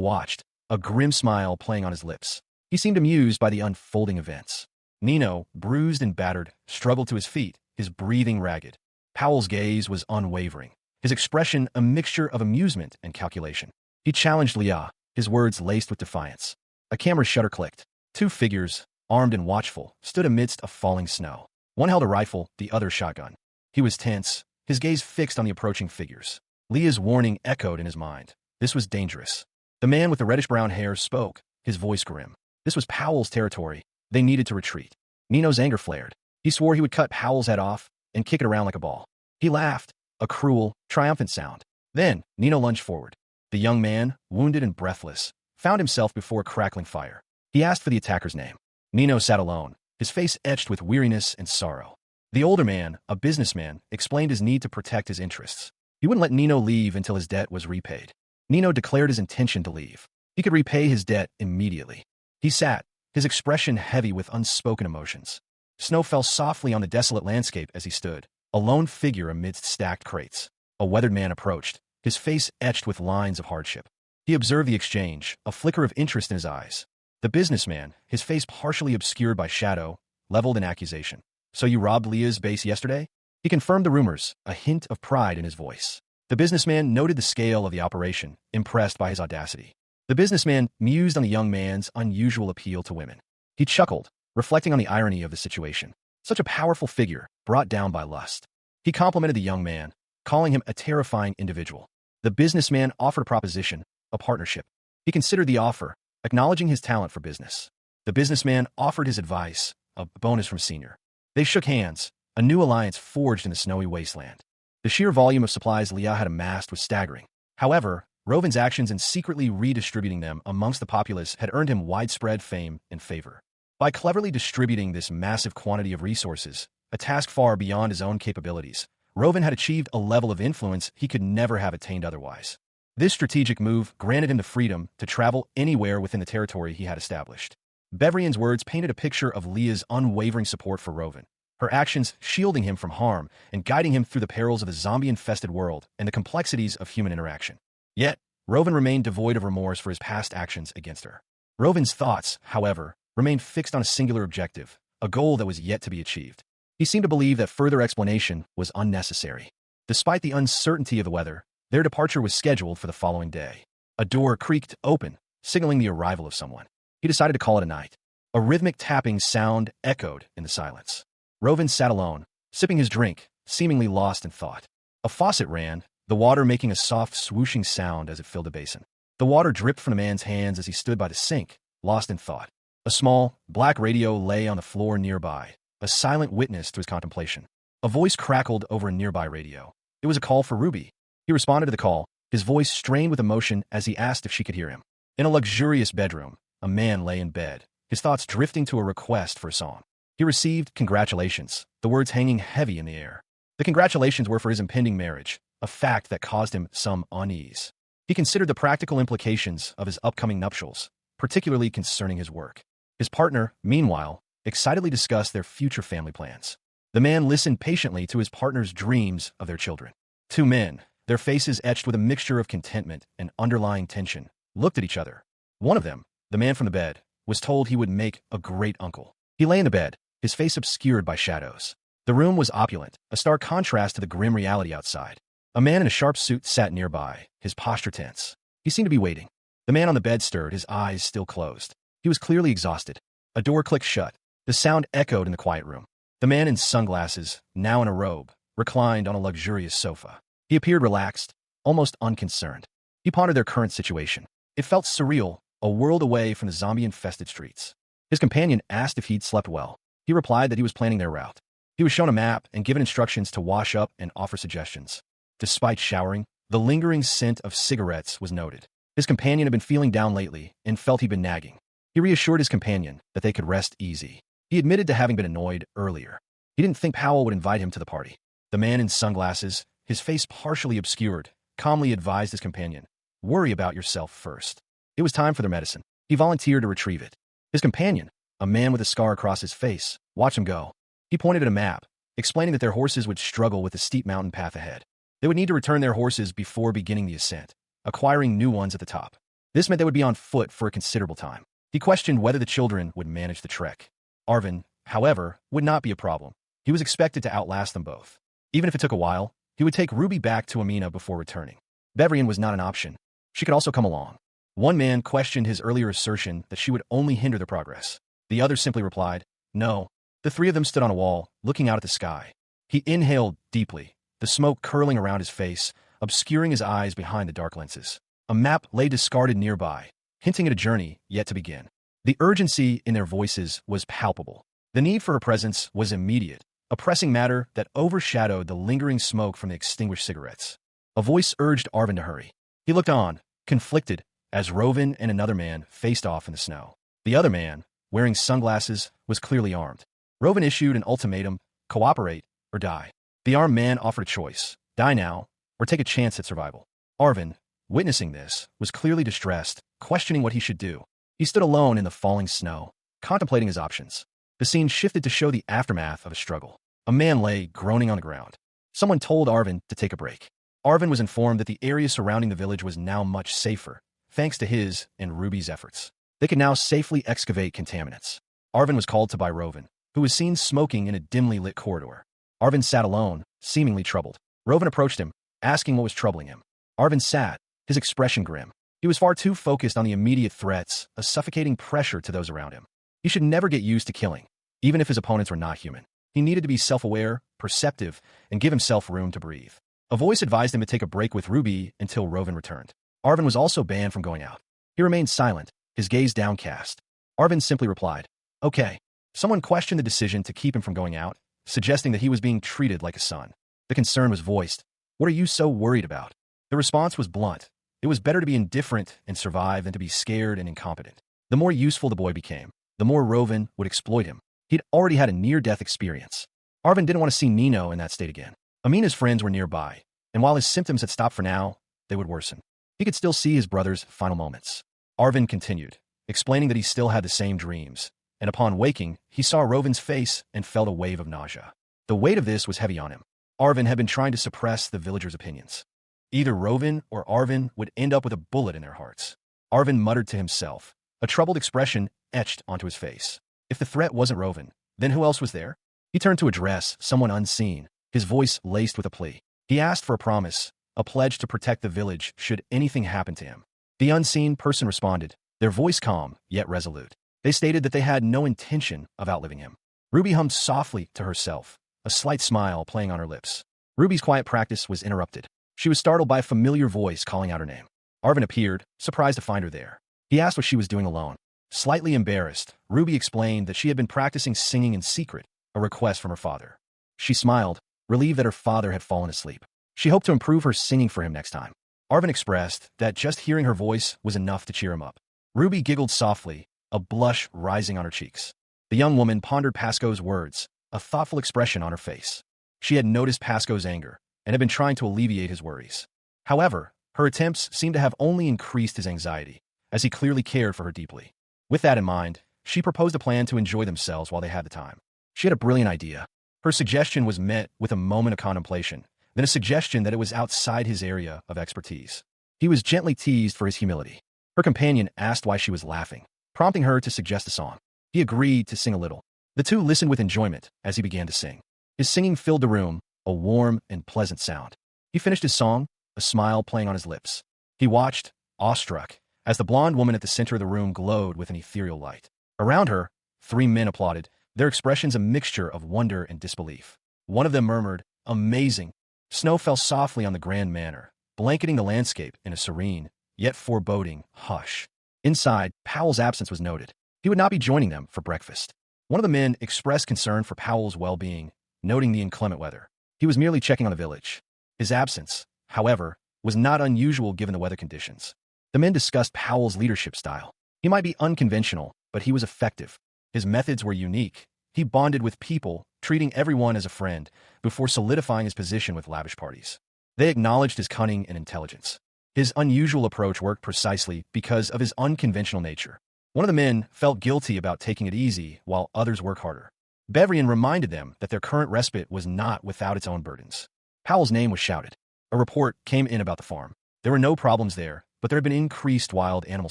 S1: watched, a grim smile playing on his lips. He seemed amused by the unfolding events. Nino, bruised and battered, struggled to his feet, his breathing ragged. Powell's gaze was unwavering, his expression a mixture of amusement and calculation. He challenged Leah, his words laced with defiance. A camera shutter clicked. Two figures, armed and watchful, stood amidst a falling snow. One held a rifle, the other shotgun. He was tense, his gaze fixed on the approaching figures. Leah's warning echoed in his mind. This was dangerous. The man with the reddish-brown hair spoke, his voice grim. This was Powell's territory. They needed to retreat. Nino's anger flared. He swore he would cut Powell's head off and kick it around like a ball. He laughed, a cruel, triumphant sound. Then, Nino lunged forward. The young man, wounded and breathless, found himself before a crackling fire. He asked for the attacker's name. Nino sat alone, his face etched with weariness and sorrow. The older man, a businessman, explained his need to protect his interests. He wouldn't let Nino leave until his debt was repaid. Nino declared his intention to leave. He could repay his debt immediately. He sat, his expression heavy with unspoken emotions. Snow fell softly on the desolate landscape as he stood, a lone figure amidst stacked crates. A weathered man approached, his face etched with lines of hardship. He observed the exchange, a flicker of interest in his eyes. The businessman, his face partially obscured by shadow, leveled an accusation. So you robbed Leah's base yesterday? He confirmed the rumors, a hint of pride in his voice. The businessman noted the scale of the operation, impressed by his audacity. The businessman mused on the young man's unusual appeal to women. He chuckled, reflecting on the irony of the situation. Such a powerful figure, brought down by lust. He complimented the young man, calling him a terrifying individual. The businessman offered a proposition, a partnership. He considered the offer, acknowledging his talent for business. The businessman offered his advice, a bonus from Senior. They shook hands, a new alliance forged in the snowy wasteland. The sheer volume of supplies Leah had amassed was staggering. However, Rovin's actions in secretly redistributing them amongst the populace had earned him widespread fame and favor. By cleverly distributing this massive quantity of resources, a task far beyond his own capabilities, Rovin had achieved a level of influence he could never have attained otherwise. This strategic move granted him the freedom to travel anywhere within the territory he had established. Bevrian's words painted a picture of Leah's unwavering support for Rovin, her actions shielding him from harm and guiding him through the perils of the zombie-infested world and the complexities of human interaction. Yet, Rovin remained devoid of remorse for his past actions against her. Rovin's thoughts, however, remained fixed on a singular objective, a goal that was yet to be achieved. He seemed to believe that further explanation was unnecessary. Despite the uncertainty of the weather, their departure was scheduled for the following day. A door creaked open, signaling the arrival of someone. He decided to call it a night. A rhythmic tapping sound echoed in the silence. Rovin sat alone, sipping his drink, seemingly lost in thought. A faucet ran, the water making a soft swooshing sound as it filled the basin. The water dripped from the man's hands as he stood by the sink, lost in thought. A small, black radio lay on the floor nearby, a silent witness to his contemplation. A voice crackled over a nearby radio. It was a call for Ruby. He responded to the call, his voice strained with emotion as he asked if she could hear him. In a luxurious bedroom, a man lay in bed, his thoughts drifting to a request for a song. He received congratulations, the words hanging heavy in the air. The congratulations were for his impending marriage, a fact that caused him some unease. He considered the practical implications of his upcoming nuptials, particularly concerning his work. His partner, meanwhile, excitedly discussed their future family plans. The man listened patiently to his partner's dreams of their children. Two men, their faces etched with a mixture of contentment and underlying tension, looked at each other, One of them, the man from the bed, was told he would make a great uncle. He lay in the bed, his face obscured by shadows. The room was opulent, a stark contrast to the grim reality outside. A man in a sharp suit sat nearby, his posture tense. He seemed to be waiting. The man on the bed stirred, his eyes still closed. He was clearly exhausted. A door clicked shut. The sound echoed in the quiet room. The man in sunglasses, now in a robe, reclined on a luxurious sofa. He appeared relaxed, almost unconcerned. He pondered their current situation. It felt surreal, a world away from the zombie-infested streets. His companion asked if he'd slept well. He replied that he was planning their route. He was shown a map and given instructions to wash up and offer suggestions. Despite showering, the lingering scent of cigarettes was noted. His companion had been feeling down lately and felt he'd been nagging. He reassured his companion that they could rest easy. He admitted to having been annoyed earlier. He didn't think Powell would invite him to the party. The man in sunglasses, his face partially obscured, calmly advised his companion, "Worry about yourself first." It was time for their medicine. He volunteered to retrieve it. His companion, a man with a scar across his face, watched him go. He pointed at a map, explaining that their horses would struggle with the steep mountain path ahead. They would need to return their horses before beginning the ascent, acquiring new ones at the top. This meant they would be on foot for a considerable time. He questioned whether the children would manage the trek. Arvin, however, would not be a problem. He was expected to outlast them both. Even if it took a while, he would take Ruby back to Amina before returning. Bevrian was not an option. She could also come along. One man questioned his earlier assertion that she would only hinder their progress. The other simply replied, "No." The three of them stood on a wall, looking out at the sky. He inhaled deeply, the smoke curling around his face, obscuring his eyes behind the dark lenses. A map lay discarded nearby, hinting at a journey yet to begin. The urgency in their voices was palpable. The need for her presence was immediate, a pressing matter that overshadowed the lingering smoke from the extinguished cigarettes. A voice urged Arvin to hurry. He looked on, conflicted, as Rovin and another man faced off in the snow. The other man, wearing sunglasses, was clearly armed. Rovin issued an ultimatum: cooperate or die. The armed man offered a choice: die now or take a chance at survival. Arvin, witnessing this, was clearly distressed, questioning what he should do. He stood alone in the falling snow, contemplating his options. The scene shifted to show the aftermath of a struggle. A man lay groaning on the ground. Someone told Arvin to take a break. Arvin was informed that the area surrounding the village was now much safer, thanks to his and Ruby's efforts. They could now safely excavate contaminants. Arvin was called to by Rovin, who was seen smoking in a dimly lit corridor. Arvin sat alone, seemingly troubled. Rovin approached him, asking what was troubling him. Arvin sat, his expression grim. He was far too focused on the immediate threats, a suffocating pressure to those around him. He should never get used to killing, even if his opponents were not human. He needed to be self-aware, perceptive, and give himself room to breathe. A voice advised him to take a break with Ruby until Rovin returned. Arvin was also banned from going out. He remained silent, his gaze downcast. Arvin simply replied, "Okay." Someone questioned the decision to keep him from going out, suggesting that he was being treated like a son. The concern was voiced. "What are you so worried about?" The response was blunt. It was better to be indifferent and survive than to be scared and incompetent. The more useful the boy became, the more Rovin would exploit him. He'd already had a near-death experience. Arvin didn't want to see Nino in that state again. Amina's friends were nearby, and while his symptoms had stopped for now, they would worsen. He could still see his brother's final moments. Arvin continued, explaining that he still had the same dreams, and upon waking, he saw Rovin's face and felt a wave of nausea. The weight of this was heavy on him. Arvin had been trying to suppress the villagers' opinions. Either Rovin or Arvin would end up with a bullet in their hearts. Arvin muttered to himself, a troubled expression etched onto his face. If the threat wasn't Rovin, then who else was there? He turned to address someone unseen, his voice laced with a plea. He asked for a promise, a pledge to protect the village should anything happen to him. The unseen person responded, their voice calm, yet resolute. They stated that they had no intention of outliving him. Ruby hummed softly to herself, a slight smile playing on her lips. Ruby's quiet practice was interrupted. She was startled by a familiar voice calling out her name. Arvin appeared, surprised to find her there. He asked what she was doing alone. Slightly embarrassed, Ruby explained that she had been practicing singing in secret, a request from her father. She smiled, relieved that her father had fallen asleep. She hoped to improve her singing for him next time. Arvin expressed that just hearing her voice was enough to cheer him up. Ruby giggled softly, a blush rising on her cheeks. The young woman pondered Pasco's words, a thoughtful expression on her face. She had noticed Pasco's anger and had been trying to alleviate his worries. However, her attempts seemed to have only increased his anxiety, as he clearly cared for her deeply. With that in mind, she proposed a plan to enjoy themselves while they had the time. She had a brilliant idea. Her suggestion was met with a moment of contemplation, then a suggestion that it was outside his area of expertise. He was gently teased for his humility. Her companion asked why she was laughing, prompting her to suggest a song. He agreed to sing a little. The two listened with enjoyment as he began to sing. His singing filled the room, a warm and pleasant sound. He finished his song, a smile playing on his lips. He watched, awestruck, as the blonde woman at the center of the room glowed with an ethereal light. Around her, 3 men applauded, their expressions a mixture of wonder and disbelief. One of them murmured, "Amazing." Snow fell softly on the grand manor, blanketing the landscape in a serene, yet foreboding, hush. Inside, Powell's absence was noted. He would not be joining them for breakfast. One of the men expressed concern for Powell's well-being, noting the inclement weather. He was merely checking on the village. His absence, however, was not unusual given the weather conditions. The men discussed Powell's leadership style. He might be unconventional, but he was effective. His methods were unique. He bonded with people, treating everyone as a friend, before solidifying his position with lavish parties. They acknowledged his cunning and intelligence. His unusual approach worked precisely because of his unconventional nature. One of the men felt guilty about taking it easy while others work harder. Bevrian reminded them that their current respite was not without its own burdens. Powell's name was shouted. A report came in about the farm. There were no problems there, but there had been increased wild animal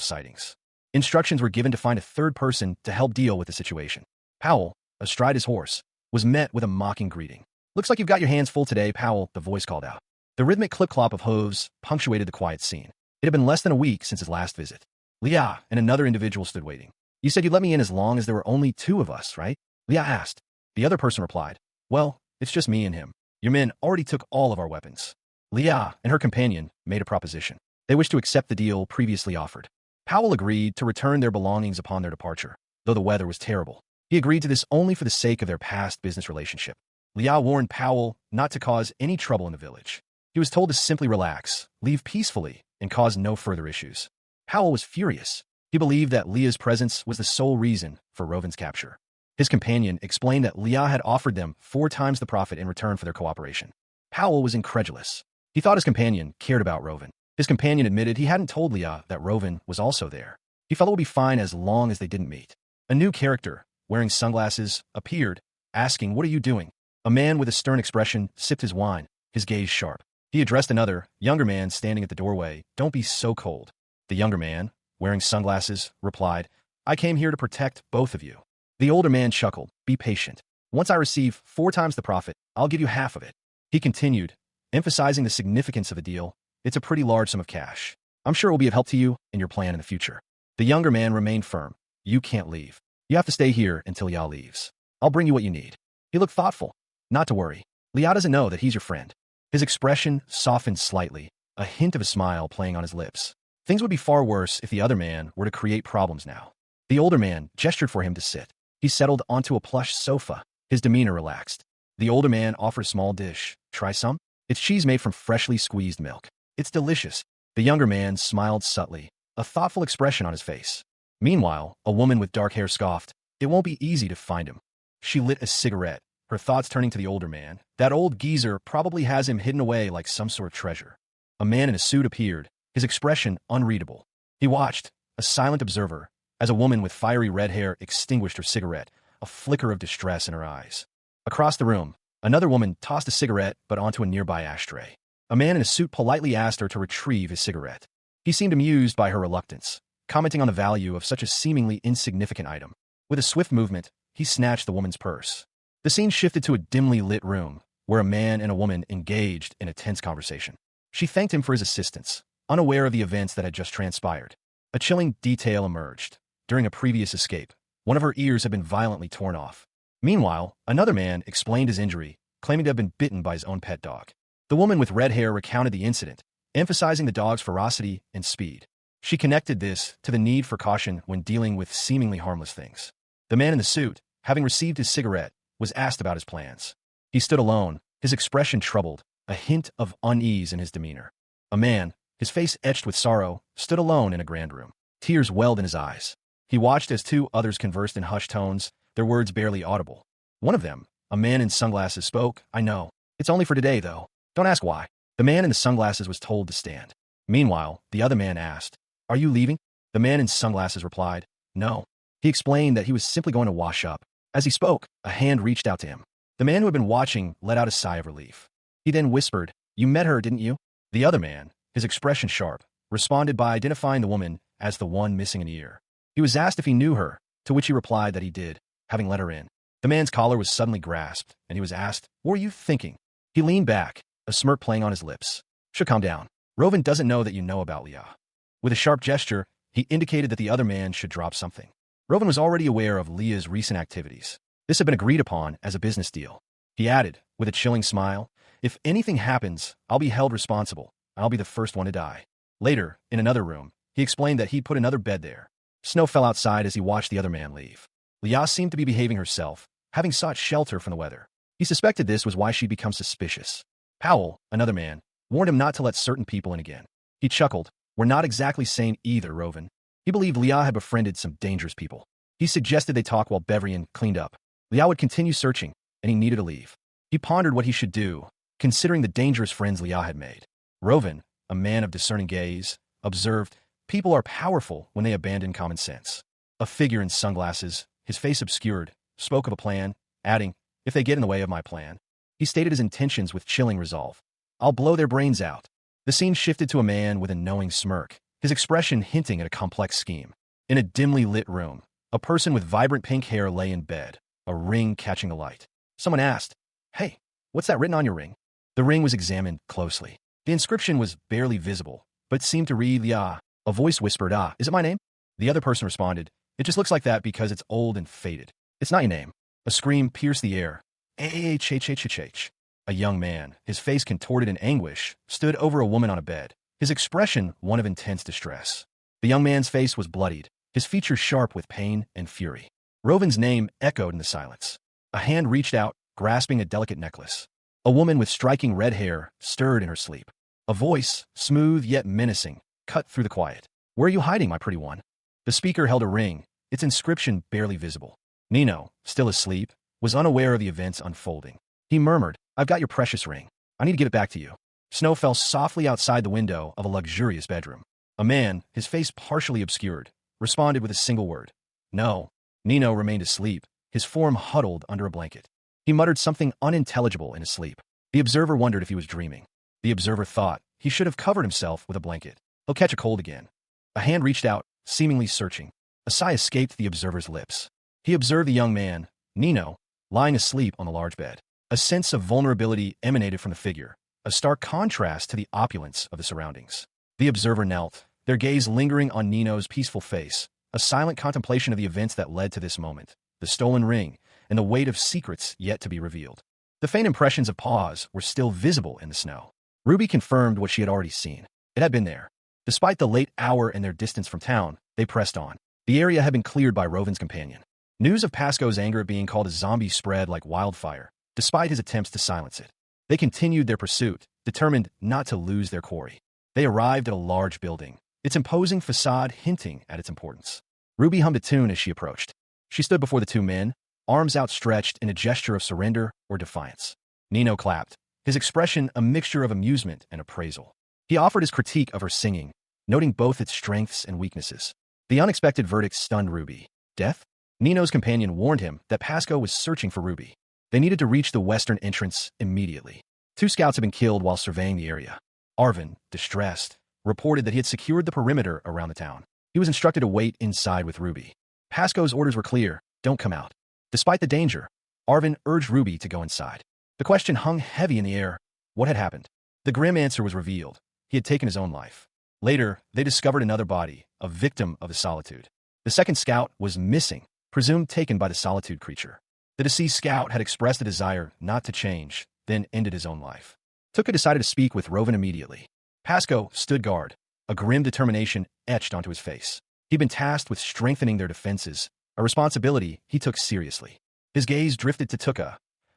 S1: sightings. Instructions were given to find a third person to help deal with the situation. Powell, astride his horse, was met with a mocking greeting. "Looks like you've got your hands full today, Powell," the voice called out. The rhythmic clip-clop of hooves punctuated the quiet scene. It had been less than a week since his last visit. Leah and another individual stood waiting. "You said you'd let me in as long as there were only 2 of us, right?" Leah asked. The other person replied, "Well, it's just me and him. Your men already took all of our weapons." Leah and her companion made a proposition. They wished to accept the deal previously offered. Powell agreed to return their belongings upon their departure, though the weather was terrible. He agreed to this only for the sake of their past business relationship. Leah warned Powell not to cause any trouble in the village. He was told to simply relax, leave peacefully, and cause no further issues. Powell was furious. He believed that Leah's presence was the sole reason for Rovin's capture. His companion explained that Leah had offered them 4 times the profit in return for their cooperation. Powell was incredulous. He thought his companion cared about Rovin. His companion admitted he hadn't told Leah that Rovin was also there. He felt it would be fine as long as they didn't meet. A new character, wearing sunglasses, appeared, asking, "What are you doing?" A man with a stern expression sipped his wine, his gaze sharp. He addressed another, younger man standing at the doorway. "Don't be so cold." The younger man, wearing sunglasses, replied, "I came here to protect both of you." The older man chuckled, "Be patient. Once I receive 4 times the profit, I'll give you half of it." He continued, emphasizing the significance of the deal. "It's a pretty large sum of cash. I'm sure it will be of help to you and your plan in the future." The younger man remained firm. "You can't leave. You have to stay here until Yao leaves. I'll bring you what you need." He looked thoughtful. "Not to worry. Liao doesn't know that he's your friend." His expression softened slightly, a hint of a smile playing on his lips. Things would be far worse if the other man were to create problems now. The older man gestured for him to sit. He settled onto a plush sofa, his demeanor relaxed. The older man offered a small dish. "Try some? It's cheese made from freshly squeezed milk. It's delicious." The younger man smiled subtly, a thoughtful expression on his face. Meanwhile, a woman with dark hair scoffed, "It won't be easy to find him." She lit a cigarette, her thoughts turning to the older man. That old geezer probably has him hidden away like some sort of treasure. A man in a suit appeared, his expression unreadable. He watched, a silent observer, as a woman with fiery red hair extinguished her cigarette, a flicker of distress in her eyes. Across the room, another woman tossed a cigarette but onto a nearby ashtray. A man in a suit politely asked her to retrieve his cigarette. He seemed amused by her reluctance, commenting on the value of such a seemingly insignificant item. With a swift movement, he snatched the woman's purse. The scene shifted to a dimly lit room, where a man and a woman engaged in a tense conversation. She thanked him for his assistance, unaware of the events that had just transpired. A chilling detail emerged. During a previous escape, one of her ears had been violently torn off. Meanwhile, another man explained his injury, claiming to have been bitten by his own pet dog. The woman with red hair recounted the incident, emphasizing the dog's ferocity and speed. She connected this to the need for caution when dealing with seemingly harmless things. The man in the suit, having received his cigarette, was asked about his plans. He stood alone, his expression troubled, a hint of unease in his demeanor. A man, his face etched with sorrow, stood alone in a grand room. Tears welled in his eyes. He watched as 2 others conversed in hushed tones, their words barely audible. One of them, a man in sunglasses, spoke, "I know. It's only for today, though. Don't ask why." The man in the sunglasses was told to stand. Meanwhile, the other man asked, "Are you leaving?" The man in sunglasses replied, "No." He explained that he was simply going to wash up. As he spoke, a hand reached out to him. The man who had been watching let out a sigh of relief. He then whispered, "You met her, didn't you?" The other man, his expression sharp, responded by identifying the woman as the one missing an ear. He was asked if he knew her, to which he replied that he did, having let her in. The man's collar was suddenly grasped, and he was asked, "What were you thinking?" He leaned back, a smirk playing on his lips. "Should calm down. Rovan doesn't know that you know about Leah." With a sharp gesture, he indicated that the other man should drop something. Rovan was already aware of Leah's recent activities. This had been agreed upon as a business deal. He added, with a chilling smile, "If anything happens, I'll be held responsible. I'll be the first one to die." Later, in another room, he explained that he'd put another bed there. Snow fell outside as he watched the other man leave. Leah seemed to be behaving herself, having sought shelter from the weather. He suspected this was why she'd become suspicious. Powell, another man, warned him not to let certain people in again. He chuckled. "We're not exactly sane either, Rovan." He believed Leah had befriended some dangerous people. He suggested they talk while Bevrian cleaned up. Leah would continue searching, and he needed to leave. He pondered what he should do, considering the dangerous friends Leah had made. Rovan, a man of discerning gaze, observed, "People are powerful when they abandon common sense." A figure in sunglasses, his face obscured, spoke of a plan, adding, "If they get in the way of my plan." He stated his intentions with chilling resolve. "I'll blow their brains out." The scene shifted to a man with a knowing smirk, his expression hinting at a complex scheme. In a dimly lit room, a person with vibrant pink hair lay in bed, a ring catching the light. Someone asked, "Hey, what's that written on your ring?" The ring was examined closely. The inscription was barely visible, but seemed to read Leah. A voice whispered, "Ah, is it my name?" The other person responded, "It just looks like that because it's old and faded. It's not your name." A scream pierced the air. "H-H-H-H-H." A young man, his face contorted in anguish, stood over a woman on a bed, his expression one of intense distress. The young man's face was bloodied, his features sharp with pain and fury. Rovan's name echoed in the silence. A hand reached out, grasping a delicate necklace. A woman with striking red hair stirred in her sleep. A voice, smooth yet menacing, cut through the quiet. "Where are you hiding, my pretty one?" The speaker held a ring, its inscription barely visible. Nino, still asleep, was unaware of the events unfolding. He murmured, "I've got your precious ring. I need to give it back to you." Snow fell softly outside the window of a luxurious bedroom. A man, his face partially obscured, responded with a single word, "No." Nino remained asleep, his form huddled under a blanket. He muttered something unintelligible in his sleep. The observer wondered if he was dreaming. The observer thought he should have covered himself with a blanket. He'll catch a cold again. A hand reached out, seemingly searching. A sigh escaped the observer's lips. He observed the young man, Nino, lying asleep on the large bed. A sense of vulnerability emanated from the figure, a stark contrast to the opulence of the surroundings. The observer knelt, their gaze lingering on Nino's peaceful face, a silent contemplation of the events that led to this moment, the stolen ring, and the weight of secrets yet to be revealed. The faint impressions of pause were still visible in the snow. Ruby confirmed what she had already seen. It had been there. Despite the late hour and their distance from town, they pressed on. The area had been cleared by Rovan's companion. News of Pasco's anger at being called a zombie spread like wildfire, despite his attempts to silence it. They continued their pursuit, determined not to lose their quarry. They arrived at a large building, its imposing facade hinting at its importance. Ruby hummed a tune as she approached. She stood before the two men, arms outstretched in a gesture of surrender or defiance. Nino clapped, his expression a mixture of amusement and appraisal. He offered his critique of her singing, noting both its strengths and weaknesses. The unexpected verdict stunned Ruby. Death? Nino's companion warned him that Pasco was searching for Ruby. They needed to reach the western entrance immediately. 2 scouts had been killed while surveying the area. Arvin, distressed, reported that he had secured the perimeter around the town. He was instructed to wait inside with Ruby. Pasco's orders were clear, don't come out. Despite the danger, Arvin urged Ruby to go inside. The question hung heavy in the air. What had happened? The grim answer was revealed. He had taken his own life. Later, they discovered another body, a victim of the solitude. The second scout was missing, presumed taken by the solitude creature. The deceased scout had expressed a desire not to change, then ended his own life. Tuka decided to speak with Rovan immediately. Pasco stood guard, a grim determination etched onto his face. He'd been tasked with strengthening their defenses, a responsibility he took seriously. His gaze drifted to Tuka,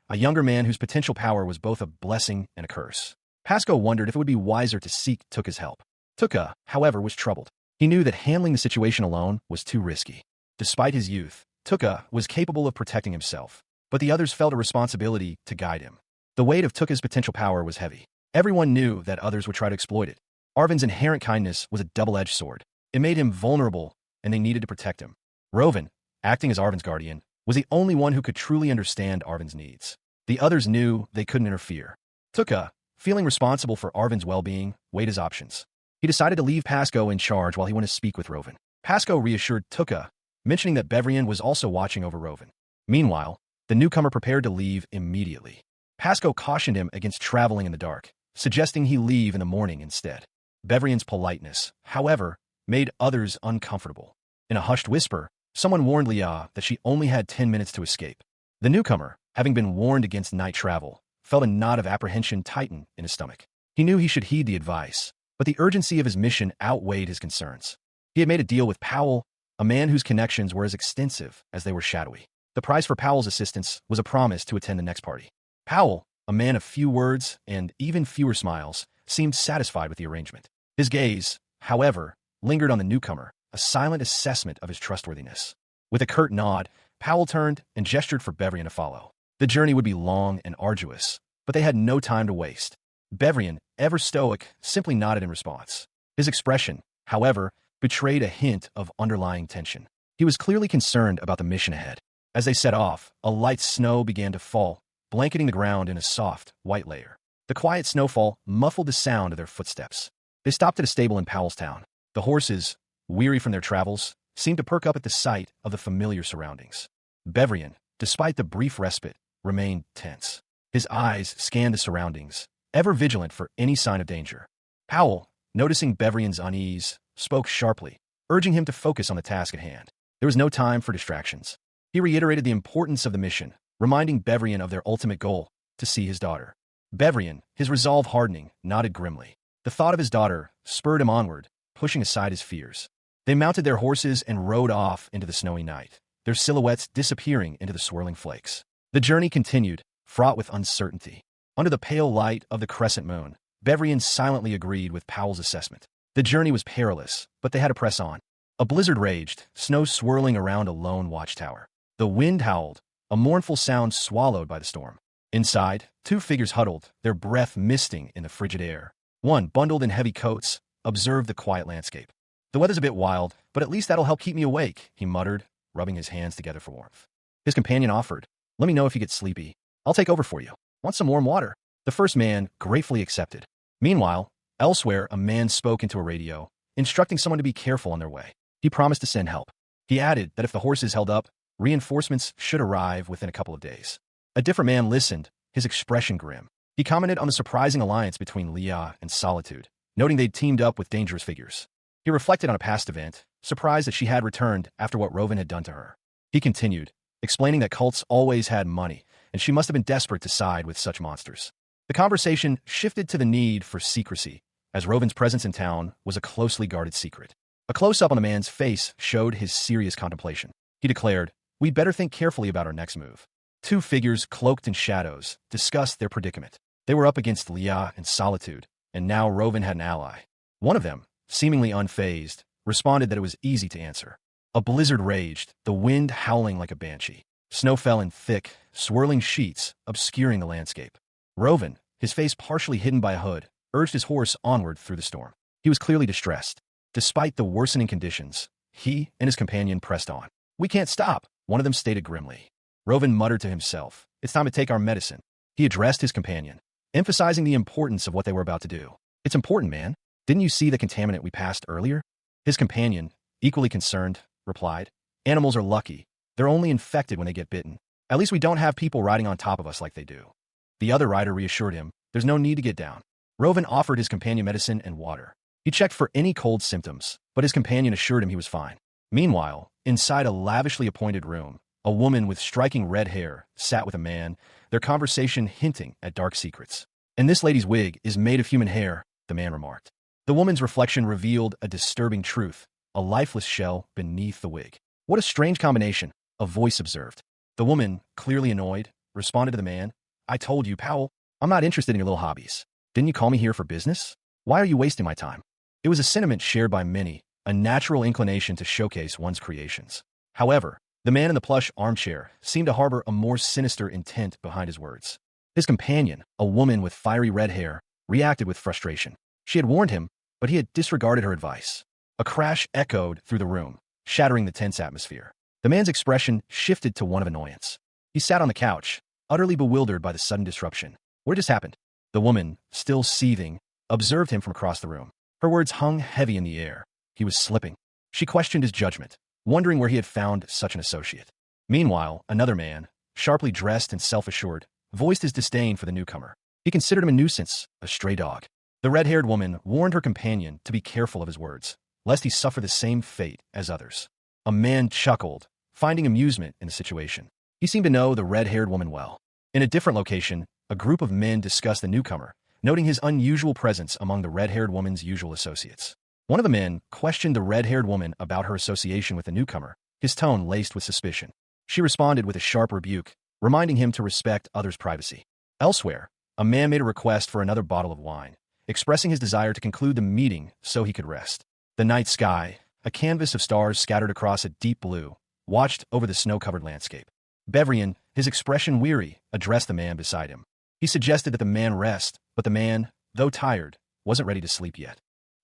S1: a younger man whose potential power was both a blessing and a curse. Pasco wondered if it would be wiser to seek Tuka's help. Tuka, however, was troubled. He knew that handling the situation alone was too risky. Despite his youth, Tuka was capable of protecting himself, but the others felt a responsibility to guide him. The weight of Tuka's potential power was heavy. Everyone knew that others would try to exploit it. Arvin's inherent kindness was a double-edged sword. It made him vulnerable, and they needed to protect him. Rovan, acting as Arvin's guardian, was the only one who could truly understand Arvin's needs. The others knew they couldn't interfere. Tuka, feeling responsible for Arvin's well-being, weighed his options. He He decided to leave Pasco in charge while he went to speak with Rovan. Pasco reassured Tuka, mentioning that Bevrian was also watching over Rovan. Meanwhile, the newcomer prepared to leave immediately. Pasco cautioned him against traveling in the dark, suggesting he leave in the morning instead. Bevrian's politeness, however, made others uncomfortable. In a hushed whisper, someone warned Leah that she only had 10 minutes to escape. The newcomer, having been warned against night travel, felt a knot of apprehension tighten in his stomach. He knew he should heed the advice, but the urgency of his mission outweighed his concerns. He had made a deal with Powell, a man whose connections were as extensive as they were shadowy. The price for Powell's assistance was a promise to attend the next party. Powell, a man of few words and even fewer smiles, seemed satisfied with the arrangement. His gaze, however, lingered on the newcomer, a silent assessment of his trustworthiness. With a curt nod, Powell turned and gestured for Bevrian to follow. The journey would be long and arduous, but they had no time to waste. Bevrian, ever stoic, simply nodded in response. His expression, however, betrayed a hint of underlying tension. He was clearly concerned about the mission ahead. As they set off, a light snow began to fall, blanketing the ground in a soft, white layer. The quiet snowfall muffled the sound of their footsteps. They stopped at a stable in Powellstown. The horses, weary from their travels, seemed to perk up at the sight of the familiar surroundings. Bevrian, despite the brief respite, remained tense. His eyes scanned the surroundings, ever vigilant for any sign of danger. Powell, noticing Bevrian's unease, spoke sharply, urging him to focus on the task at hand. There was no time for distractions. He reiterated the importance of the mission, reminding Bevrian of their ultimate goal, to see his daughter. Bevrian, his resolve hardening, nodded grimly. The thought of his daughter spurred him onward, pushing aside his fears. They mounted their horses and rode off into the snowy night, their silhouettes disappearing into the swirling flakes. The journey continued, fraught with uncertainty. Under the pale light of the crescent moon, Bevrian silently agreed with Powell's assessment. The journey was perilous, but they had to press on. A blizzard raged, snow swirling around a lone watchtower. The wind howled, a mournful sound swallowed by the storm. Inside, two figures huddled, their breath misting in the frigid air. One, bundled in heavy coats, observed the quiet landscape. "The weather's a bit wild, but at least that'll help keep me awake," he muttered, rubbing his hands together for warmth. His companion offered, "Let me know if you get sleepy. I'll take over for you. Want some warm water?" The first man gratefully accepted. Meanwhile, elsewhere, a man spoke into a radio, instructing someone to be careful on their way. He promised to send help. He added that if the horses held up, reinforcements should arrive within a couple of days. A different man listened, his expression grim. He commented on the surprising alliance between Leah and Solitude, noting they'd teamed up with dangerous figures. He reflected on a past event, surprised that she had returned after what Rovan had done to her. He continued, explaining that cults always had money, and she must have been desperate to side with such monsters. The conversation shifted to the need for secrecy, as Rovan's presence in town was a closely guarded secret. A close-up on the man's face showed his serious contemplation. He declared, "We'd better think carefully about our next move." Two figures cloaked in shadows discussed their predicament. They were up against Leah and Solitude, and now Rovan had an ally. One of them, seemingly unfazed, responded that it was easy to answer. A blizzard raged, the wind howling like a banshee. Snow fell in thick, swirling sheets, obscuring the landscape. Rovan, his face partially hidden by a hood, urged his horse onward through the storm. He was clearly distressed. Despite the worsening conditions, he and his companion pressed on. "We can't stop," one of them stated grimly. Rovan muttered to himself, "It's time to take our medicine." He addressed his companion, emphasizing the importance of what they were about to do. "It's important, man. Didn't you see the contaminant we passed earlier?" His companion, equally concerned, replied, "Animals are lucky. They're only infected when they get bitten. At least we don't have people riding on top of us like they do." The other rider reassured him, "There's no need to get down." Rovan offered his companion medicine and water. He checked for any cold symptoms, but his companion assured him he was fine. Meanwhile, inside a lavishly appointed room, a woman with striking red hair sat with a man, their conversation hinting at dark secrets. "And this lady's wig is made of human hair," the man remarked. The woman's reflection revealed a disturbing truth, a lifeless shell beneath the wig. "What a strange combination," a voice observed. The woman, clearly annoyed, responded to the man, "I told you, Powell, I'm not interested in your little hobbies. Didn't you call me here for business? Why are you wasting my time?" It was a sentiment shared by many, a natural inclination to showcase one's creations. However, the man in the plush armchair seemed to harbor a more sinister intent behind his words. His companion, a woman with fiery red hair, reacted with frustration. She had warned him, but he had disregarded her advice. A crash echoed through the room, shattering the tense atmosphere. The man's expression shifted to one of annoyance. He sat on the couch, utterly bewildered by the sudden disruption. "What just happened?" The woman, still seething, observed him from across the room. Her words hung heavy in the air. He was slipping. She questioned his judgment, wondering where he had found such an associate. Meanwhile, another man, sharply dressed and self-assured, voiced his disdain for the newcomer. He considered him a nuisance, a stray dog. The red-haired woman warned her companion to be careful of his words, lest he suffer the same fate as others. A man chuckled, finding amusement in the situation. He seemed to know the red-haired woman well. In a different location, a group of men discussed the newcomer, noting his unusual presence among the red-haired woman's usual associates. One of the men questioned the red-haired woman about her association with the newcomer, his tone laced with suspicion. She responded with a sharp rebuke, reminding him to respect others' privacy. Elsewhere, a man made a request for another bottle of wine, expressing his desire to conclude the meeting so he could rest. The night sky, a canvas of stars scattered across a deep blue, watched over the snow-covered landscape. Bevrian, his expression weary, addressed the man beside him. He suggested that the man rest, but the man, though tired, wasn't ready to sleep yet.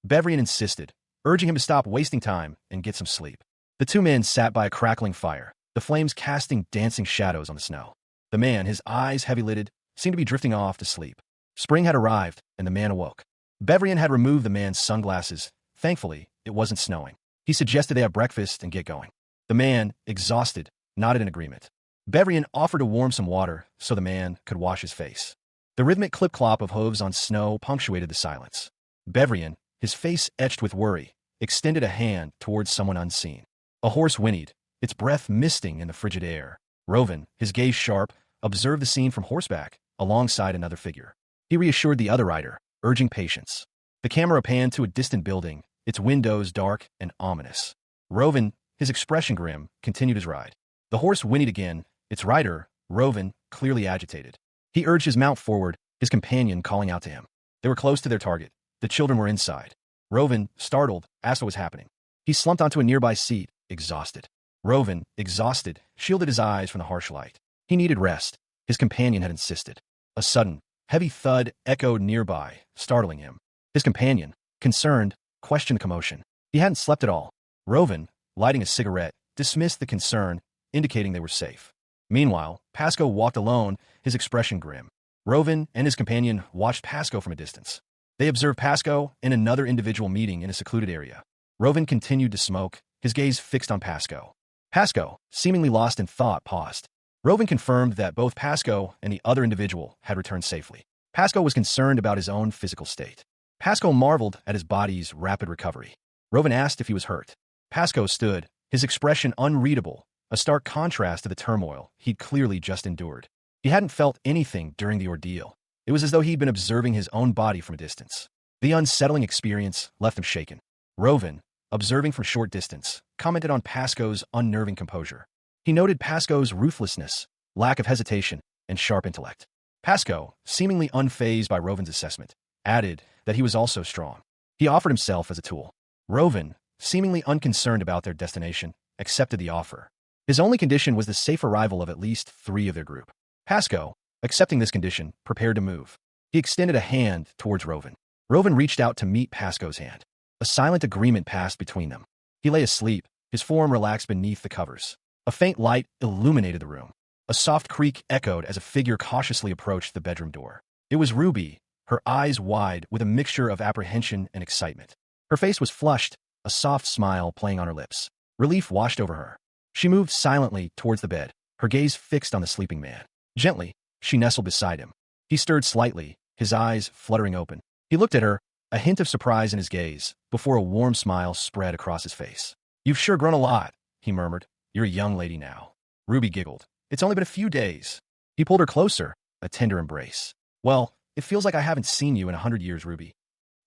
S1: Bevrian insisted, urging him to stop wasting time and get some sleep. The two men sat by a crackling fire, the flames casting dancing shadows on the snow. The man, his eyes heavy-lidded, seemed to be drifting off to sleep. Spring had arrived, and the man awoke. Bevrian had removed the man's sunglasses. Thankfully, it wasn't snowing. He suggested they have breakfast and get going. The man, exhausted, nodded in agreement. Bevrian offered to warm some water so the man could wash his face. The rhythmic clip-clop of hooves on snow punctuated the silence. Bevrian, his face etched with worry, extended a hand towards someone unseen. A horse whinnied, its breath misting in the frigid air. Rovan, his gaze sharp, observed the scene from horseback, alongside another figure. He reassured the other rider, urging patience. The camera panned to a distant building, its windows dark and ominous. Rovan, his expression grim, continued his ride. The horse whinnied again, its rider, Rovan, clearly agitated. He urged his mount forward, his companion calling out to him. They were close to their target. The children were inside. Rovan, startled, asked what was happening. He slumped onto a nearby seat, exhausted. Rovan, exhausted, shielded his eyes from the harsh light. He needed rest. His companion had insisted. A sudden, heavy thud echoed nearby, startling him. His companion, concerned, questioned the commotion. He hadn't slept at all. Rovan, lighting a cigarette, dismissed the concern, indicating they were safe. Meanwhile, Pasco walked alone, his expression grim. Rovan and his companion watched Pasco from a distance. They observed Pasco and another individual meeting in a secluded area. Rovan continued to smoke, his gaze fixed on Pasco. Pasco, seemingly lost in thought, paused. Rovan confirmed that both Pasco and the other individual had returned safely. Pasco was concerned about his own physical state. Pasco marveled at his body's rapid recovery. Rovan asked if he was hurt. Pasco stood, his expression unreadable, a stark contrast to the turmoil he'd clearly just endured. He hadn't felt anything during the ordeal. It was as though he'd been observing his own body from a distance. The unsettling experience left him shaken. Rovan, observing from a short distance, commented on Pasco's unnerving composure. He noted Pasco's ruthlessness, lack of hesitation, and sharp intellect. Pasco, seemingly unfazed by Rovan's assessment, added that he was also strong. He offered himself as a tool. Rovan, seemingly unconcerned about their destination, accepted the offer. His only condition was the safe arrival of at least 3 of their group. Pasco, accepting this condition, prepared to move. He extended a hand towards Rovan. Rovan reached out to meet Pasco's hand. A silent agreement passed between them. He lay asleep, his form relaxed beneath the covers. A faint light illuminated the room. A soft creak echoed as a figure cautiously approached the bedroom door. It was Ruby, her eyes wide with a mixture of apprehension and excitement. Her face was flushed, a soft smile playing on her lips. Relief washed over her. She moved silently towards the bed, her gaze fixed on the sleeping man. Gently, she nestled beside him. He stirred slightly, his eyes fluttering open. He looked at her, a hint of surprise in his gaze, before a warm smile spread across his face. "You've sure grown a lot," he murmured. "You're a young lady now." Ruby giggled. "It's only been a few days." He pulled her closer, a tender embrace. "Well, it feels like I haven't seen you in 100 years, Ruby."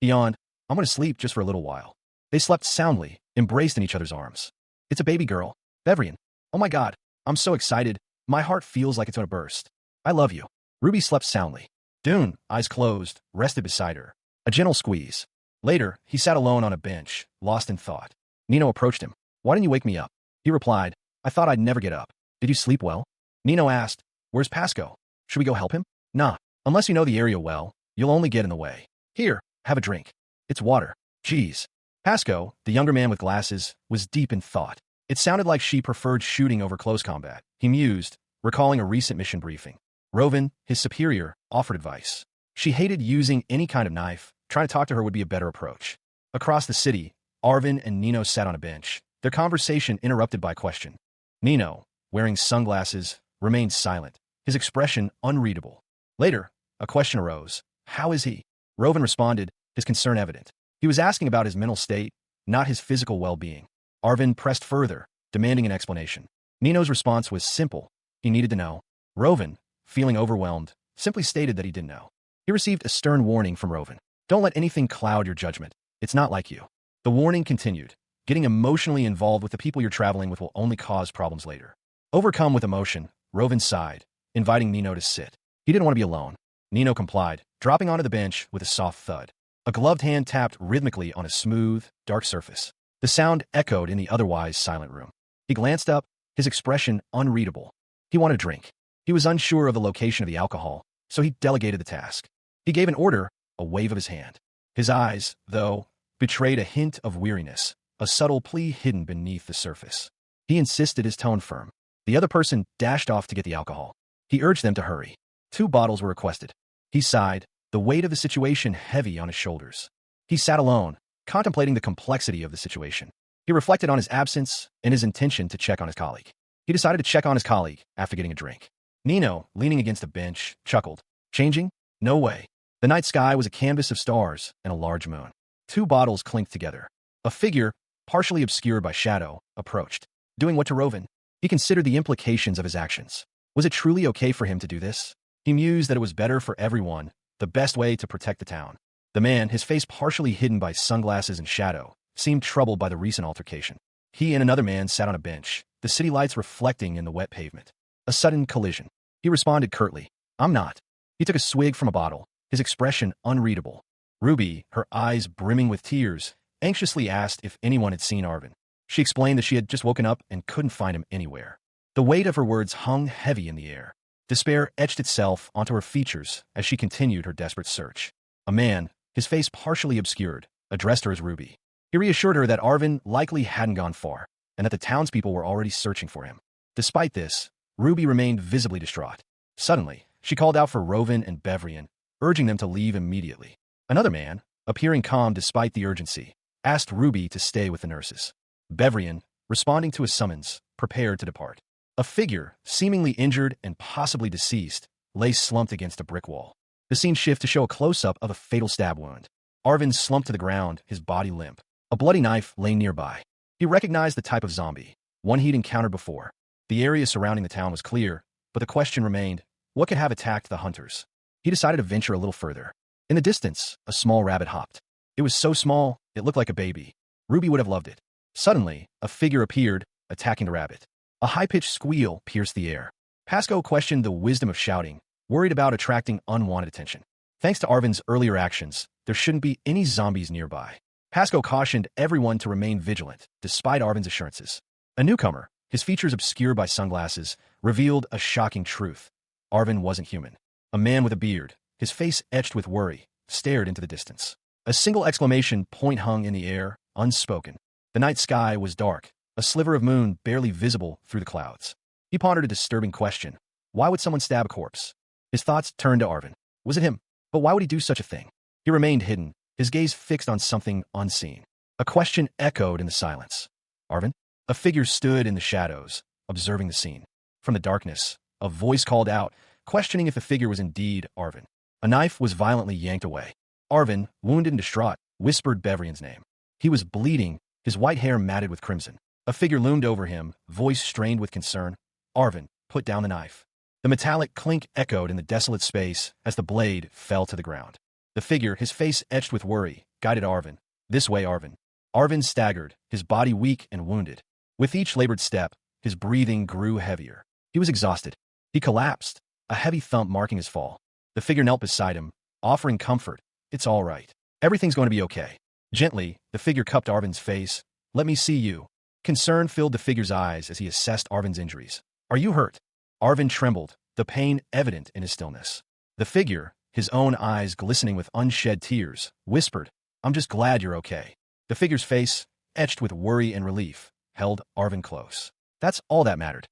S1: He yawned. "I'm going to sleep just for a little while." They slept soundly, embraced in each other's arms. "It's a baby girl. Bevrian. Oh my God, I'm so excited. My heart feels like it's going to burst. I love you." Ruby slept soundly. Dune, eyes closed, rested beside her. A gentle squeeze. Later, he sat alone on a bench, lost in thought. Nino approached him. "Why didn't you wake me up?" He replied, "I thought I'd never get up." "Did you sleep well?" Nino asked, "Where's Pasco? Should we go help him?" "Nah, unless you know the area well, you'll only get in the way. Here, have a drink. It's water." "Geez." Pasco, the younger man with glasses, was deep in thought. It sounded like she preferred shooting over close combat. He mused, recalling a recent mission briefing. Rovan, his superior, offered advice. She hated using any kind of knife. Trying to talk to her would be a better approach. Across the city, Arvin and Nino sat on a bench, their conversation interrupted by a question. Nino, wearing sunglasses, remained silent, his expression unreadable. Later, a question arose. How is he? Rovin responded, his concern evident. He was asking about his mental state, not his physical well-being. Arvin pressed further, demanding an explanation. Nino's response was simple. He needed to know. Rovin, feeling overwhelmed, simply stated that he didn't know. He received a stern warning from Rovin. Don't let anything cloud your judgment. It's not like you. The warning continued. Getting emotionally involved with the people you're traveling with will only cause problems later. Overcome with emotion, Rovin sighed, inviting Nino to sit. He didn't want to be alone. Nino complied, dropping onto the bench with a soft thud. A gloved hand tapped rhythmically on a smooth, dark surface. The sound echoed in the otherwise silent room. He glanced up, his expression unreadable. He wanted a drink. He was unsure of the location of the alcohol, so he delegated the task. He gave an order, a wave of his hand. His eyes, though, betrayed a hint of weariness, a subtle plea hidden beneath the surface. He insisted, his tone firm. The other person dashed off to get the alcohol. He urged them to hurry. 2 bottles were requested. He sighed, the weight of the situation heavy on his shoulders. He sat alone, contemplating the complexity of the situation. He reflected on his absence and his intention to check on his colleague. He decided to check on his colleague after getting a drink. Nino, leaning against a bench, chuckled. Changing? No way. The night sky was a canvas of stars and a large moon. 2 bottles clinked together. A figure, partially obscured by shadow, approached. Doing what to Rovin? He considered the implications of his actions. Was it truly okay for him to do this? He mused that it was better for everyone, the best way to protect the town. The man, his face partially hidden by sunglasses and shadow, seemed troubled by the recent altercation. He and another man sat on a bench, the city lights reflecting in the wet pavement. A sudden collision. He responded curtly, I'm not. He took a swig from a bottle, his expression unreadable. Ruby, her eyes brimming with tears, anxiously asked if anyone had seen Arvin. She explained that she had just woken up and couldn't find him anywhere. The weight of her words hung heavy in the air. Despair etched itself onto her features as she continued her desperate search. A man, his face partially obscured, addressed her as Ruby. He reassured her that Arvin likely hadn't gone far, and that the townspeople were already searching for him. Despite this, Ruby remained visibly distraught. Suddenly, she called out for Rovin and Bevrian, urging them to leave immediately. Another man, appearing calm despite the urgency, asked Ruby to stay with the nurses. Bevrian, responding to his summons, prepared to depart. A figure, seemingly injured and possibly deceased, lay slumped against a brick wall. The scene shifted to show a close-up of a fatal stab wound. Arvin slumped to the ground, his body limp. A bloody knife lay nearby. He recognized the type of zombie, one he'd encountered before. The area surrounding the town was clear, but the question remained, what could have attacked the hunters? He decided to venture a little further. In the distance, a small rabbit hopped. It was so small, it looked like a baby. Ruby would have loved it. Suddenly, a figure appeared, attacking the rabbit. A high-pitched squeal pierced the air. Pasco questioned the wisdom of shouting, worried about attracting unwanted attention. Thanks to Arvin's earlier actions, there shouldn't be any zombies nearby. Pasco cautioned everyone to remain vigilant, despite Arvin's assurances. A newcomer, his features obscured by sunglasses, revealed a shocking truth. Arvin wasn't human. A man with a beard, his face etched with worry, stared into the distance. A single exclamation point hung in the air, unspoken. The night sky was dark, a sliver of moon barely visible through the clouds. He pondered a disturbing question. Why would someone stab a corpse? His thoughts turned to Arvin. Was it him? But why would he do such a thing? He remained hidden, his gaze fixed on something unseen. A question echoed in the silence. Arvin? A figure stood in the shadows, observing the scene. From the darkness, a voice called out, questioning if the figure was indeed Arvin. A knife was violently yanked away. Arvin, wounded and distraught, whispered Bevrian's name. He was bleeding, his white hair matted with crimson. A figure loomed over him, voice strained with concern. Arvin, put down the knife. The metallic clink echoed in the desolate space as the blade fell to the ground. The figure, his face etched with worry, guided Arvin. This way, Arvin. Arvin staggered, his body weak and wounded. With each labored step, his breathing grew heavier. He was exhausted. He collapsed, a heavy thump marking his fall. The figure knelt beside him, offering comfort. It's all right. Everything's going to be okay. Gently, the figure cupped Arvin's face. Let me see you. Concern filled the figure's eyes as he assessed Arvin's injuries. Are you hurt? Arvin trembled, the pain evident in his stillness. The figure, his own eyes glistening with unshed tears, whispered, I'm just glad you're okay. The figure's face, etched with worry and relief, held Arvin close. That's all that mattered.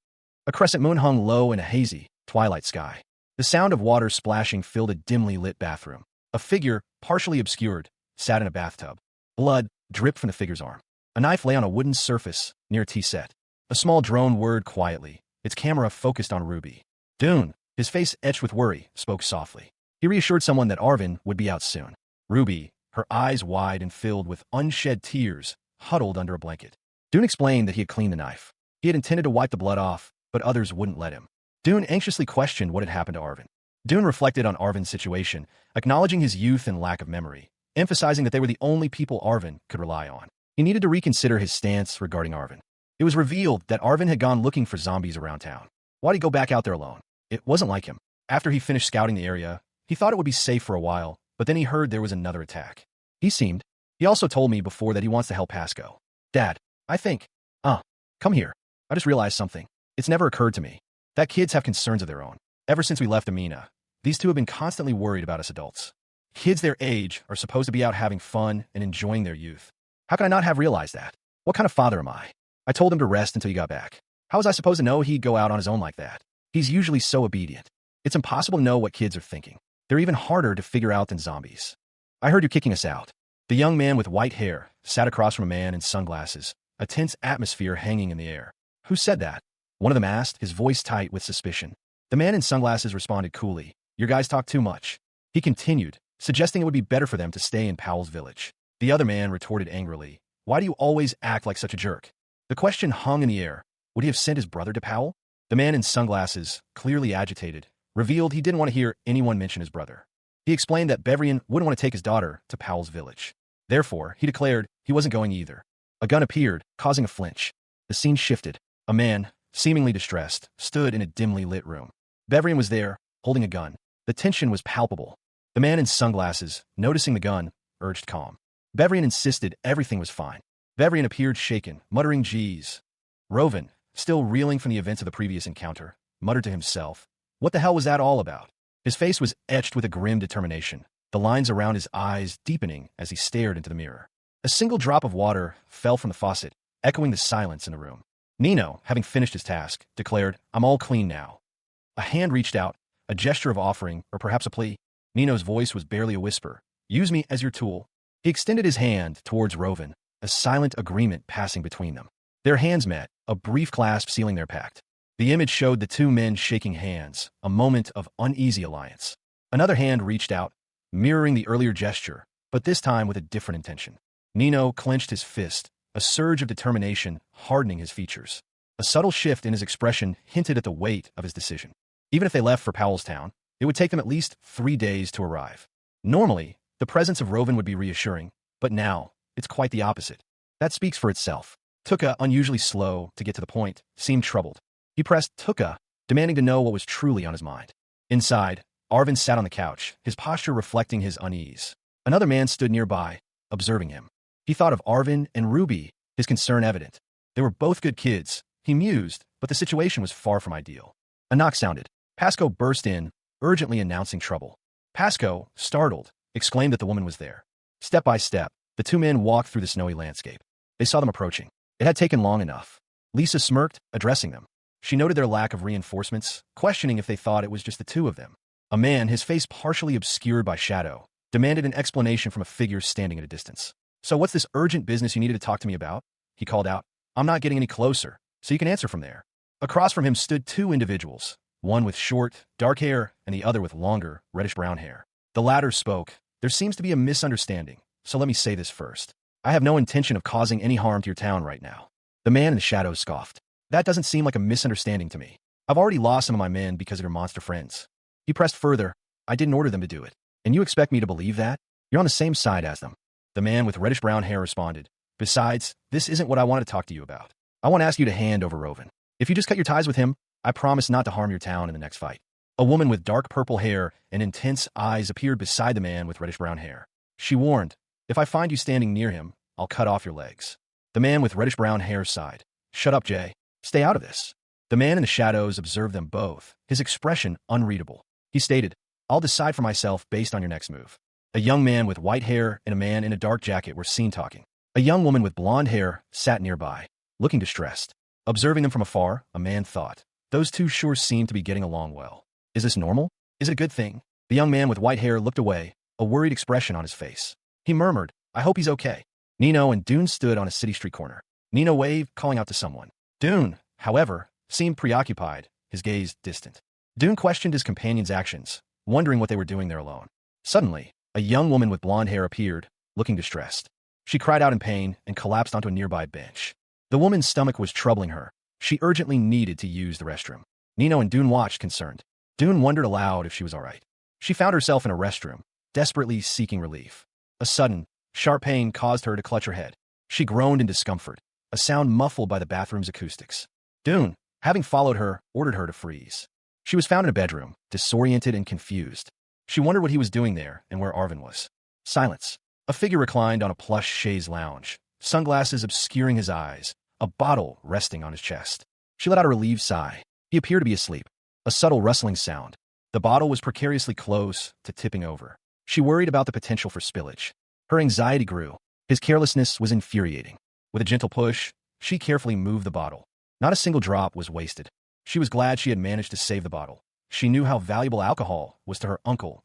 S1: A crescent moon hung low in a hazy, twilight sky. The sound of water splashing filled a dimly lit bathroom. A figure, partially obscured, sat in a bathtub. Blood dripped from the figure's arm. A knife lay on a wooden surface near a tea set. A small drone whirred quietly, its camera focused on Ruby. Dune, his face etched with worry, spoke softly. He reassured someone that Arvin would be out soon. Ruby, her eyes wide and filled with unshed tears, huddled under a blanket. Dune explained that he had cleaned the knife. He had intended to wipe the blood off, but others wouldn't let him. Dune anxiously questioned what had happened to Arvin. Dune reflected on Arvin's situation, acknowledging his youth and lack of memory, emphasizing that they were the only people Arvin could rely on. He needed to reconsider his stance regarding Arvin. It was revealed that Arvin had gone looking for zombies around town. Why'd he go back out there alone? It wasn't like him. After he finished scouting the area, he thought it would be safe for a while, but then he heard there was another attack. He also told me before that he wants to help Pasco. Dad, I think, come here. I just realized something. It's never occurred to me that kids have concerns of their own. Ever since we left Amina, these two have been constantly worried about us adults. Kids their age are supposed to be out having fun and enjoying their youth. How could I not have realized that? What kind of father am I? I told him to rest until he got back. How was I supposed to know he'd go out on his own like that? He's usually so obedient. It's impossible to know what kids are thinking. They're even harder to figure out than zombies. I heard you kicking us out. The young man with white hair sat across from a man in sunglasses, a tense atmosphere hanging in the air. Who said that? One of them asked, his voice tight with suspicion. The man in sunglasses responded coolly. Your guys talk too much. He continued, suggesting it would be better for them to stay in Powell's village. The other man retorted angrily. Why do you always act like such a jerk? The question hung in the air. Would he have sent his brother to Powell? The man in sunglasses, clearly agitated, revealed he didn't want to hear anyone mention his brother. He explained that Bevrian wouldn't want to take his daughter to Powell's village. Therefore, he declared he wasn't going either. A gun appeared, causing a flinch. The scene shifted. A man, seemingly distressed, stood in a dimly lit room. Bevrian was there, holding a gun. The tension was palpable. The man in sunglasses, noticing the gun, urged calm. Bevrian insisted everything was fine. Bevrian appeared shaken, muttering geez. Rovan, still reeling from the events of the previous encounter, muttered to himself, what the hell was that all about? His face was etched with a grim determination, the lines around his eyes deepening as he stared into the mirror. A single drop of water fell from the faucet, echoing the silence in the room. Nino, having finished his task, declared, I'm all clean now. A hand reached out, a gesture of offering, or perhaps a plea. Nino's voice was barely a whisper. Use me as your tool. He extended his hand towards Rovan, a silent agreement passing between them. Their hands met, a brief clasp sealing their pact. The image showed the two men shaking hands, a moment of uneasy alliance. Another hand reached out, mirroring the earlier gesture, but this time with a different intention. Nino clenched his fist, a surge of determination hardening his features. A subtle shift in his expression hinted at the weight of his decision. Even if they left for Powell's town, it would take them at least 3 days to arrive. Normally, the presence of Rovan would be reassuring, but now, it's quite the opposite. That speaks for itself. Tuka, unusually slow to get to the point, seemed troubled. He pressed Tuka, demanding to know what was truly on his mind. Inside, Arvin sat on the couch, his posture reflecting his unease. Another man stood nearby, observing him. He thought of Arvin and Ruby, his concern evident. They were both good kids, he mused, but the situation was far from ideal. A knock sounded. Pasco burst in, urgently announcing trouble. Pasco, startled, exclaimed that the woman was there. Step by step, the two men walked through the snowy landscape. They saw them approaching. It had taken long enough. Lisa smirked, addressing them. She noted their lack of reinforcements, questioning if they thought it was just the two of them. A man, his face partially obscured by shadow, demanded an explanation from a figure standing at a distance. So what's this urgent business you needed to talk to me about? He called out. I'm not getting any closer, so you can answer from there. Across from him stood two individuals, one with short, dark hair and the other with longer, reddish-brown hair. The latter spoke. There seems to be a misunderstanding, so let me say this first. I have no intention of causing any harm to your town right now. The man in the shadows scoffed. That doesn't seem like a misunderstanding to me. I've already lost some of my men because of your monster friends. He pressed further. I didn't order them to do it. And you expect me to believe that? You're on the same side as them. The man with reddish-brown hair responded. Besides, this isn't what I want to talk to you about. I want to ask you to hand over Rovan. If you just cut your ties with him, I promise not to harm your town in the next fight. A woman with dark purple hair and intense eyes appeared beside the man with reddish-brown hair. She warned, if I find you standing near him, I'll cut off your legs. The man with reddish-brown hair sighed. Shut up, Jay. Stay out of this. The man in the shadows observed them both, his expression unreadable. He stated, I'll decide for myself based on your next move. A young man with white hair and a man in a dark jacket were seen talking. A young woman with blonde hair sat nearby, looking distressed. Observing them from afar, a man thought, those two sure seem to be getting along well. Is this normal? Is it a good thing? The young man with white hair looked away, a worried expression on his face. He murmured, I hope he's okay. Nino and Dune stood on a city street corner. Nino waved, calling out to someone. Dune, however, seemed preoccupied, his gaze distant. Dune questioned his companion's actions, wondering what they were doing there alone. Suddenly, a young woman with blonde hair appeared, looking distressed. She cried out in pain and collapsed onto a nearby bench. The woman's stomach was troubling her. She urgently needed to use the restroom. Nino and Dune watched, concerned. Dune wondered aloud if she was all right. She found herself in a restroom, desperately seeking relief. A sudden, sharp pain caused her to clutch her head. She groaned in discomfort, a sound muffled by the bathroom's acoustics. Dune, having followed her, ordered her to freeze. She was found in a bedroom, disoriented and confused. She wondered what he was doing there and where Arvin was. Silence. A figure reclined on a plush chaise lounge, sunglasses obscuring his eyes, a bottle resting on his chest. She let out a relieved sigh. He appeared to be asleep. A subtle rustling sound. The bottle was precariously close to tipping over. She worried about the potential for spillage. Her anxiety grew. His carelessness was infuriating. With a gentle push, she carefully moved the bottle. Not a single drop was wasted. She was glad she had managed to save the bottle. She knew how valuable alcohol was to her uncle.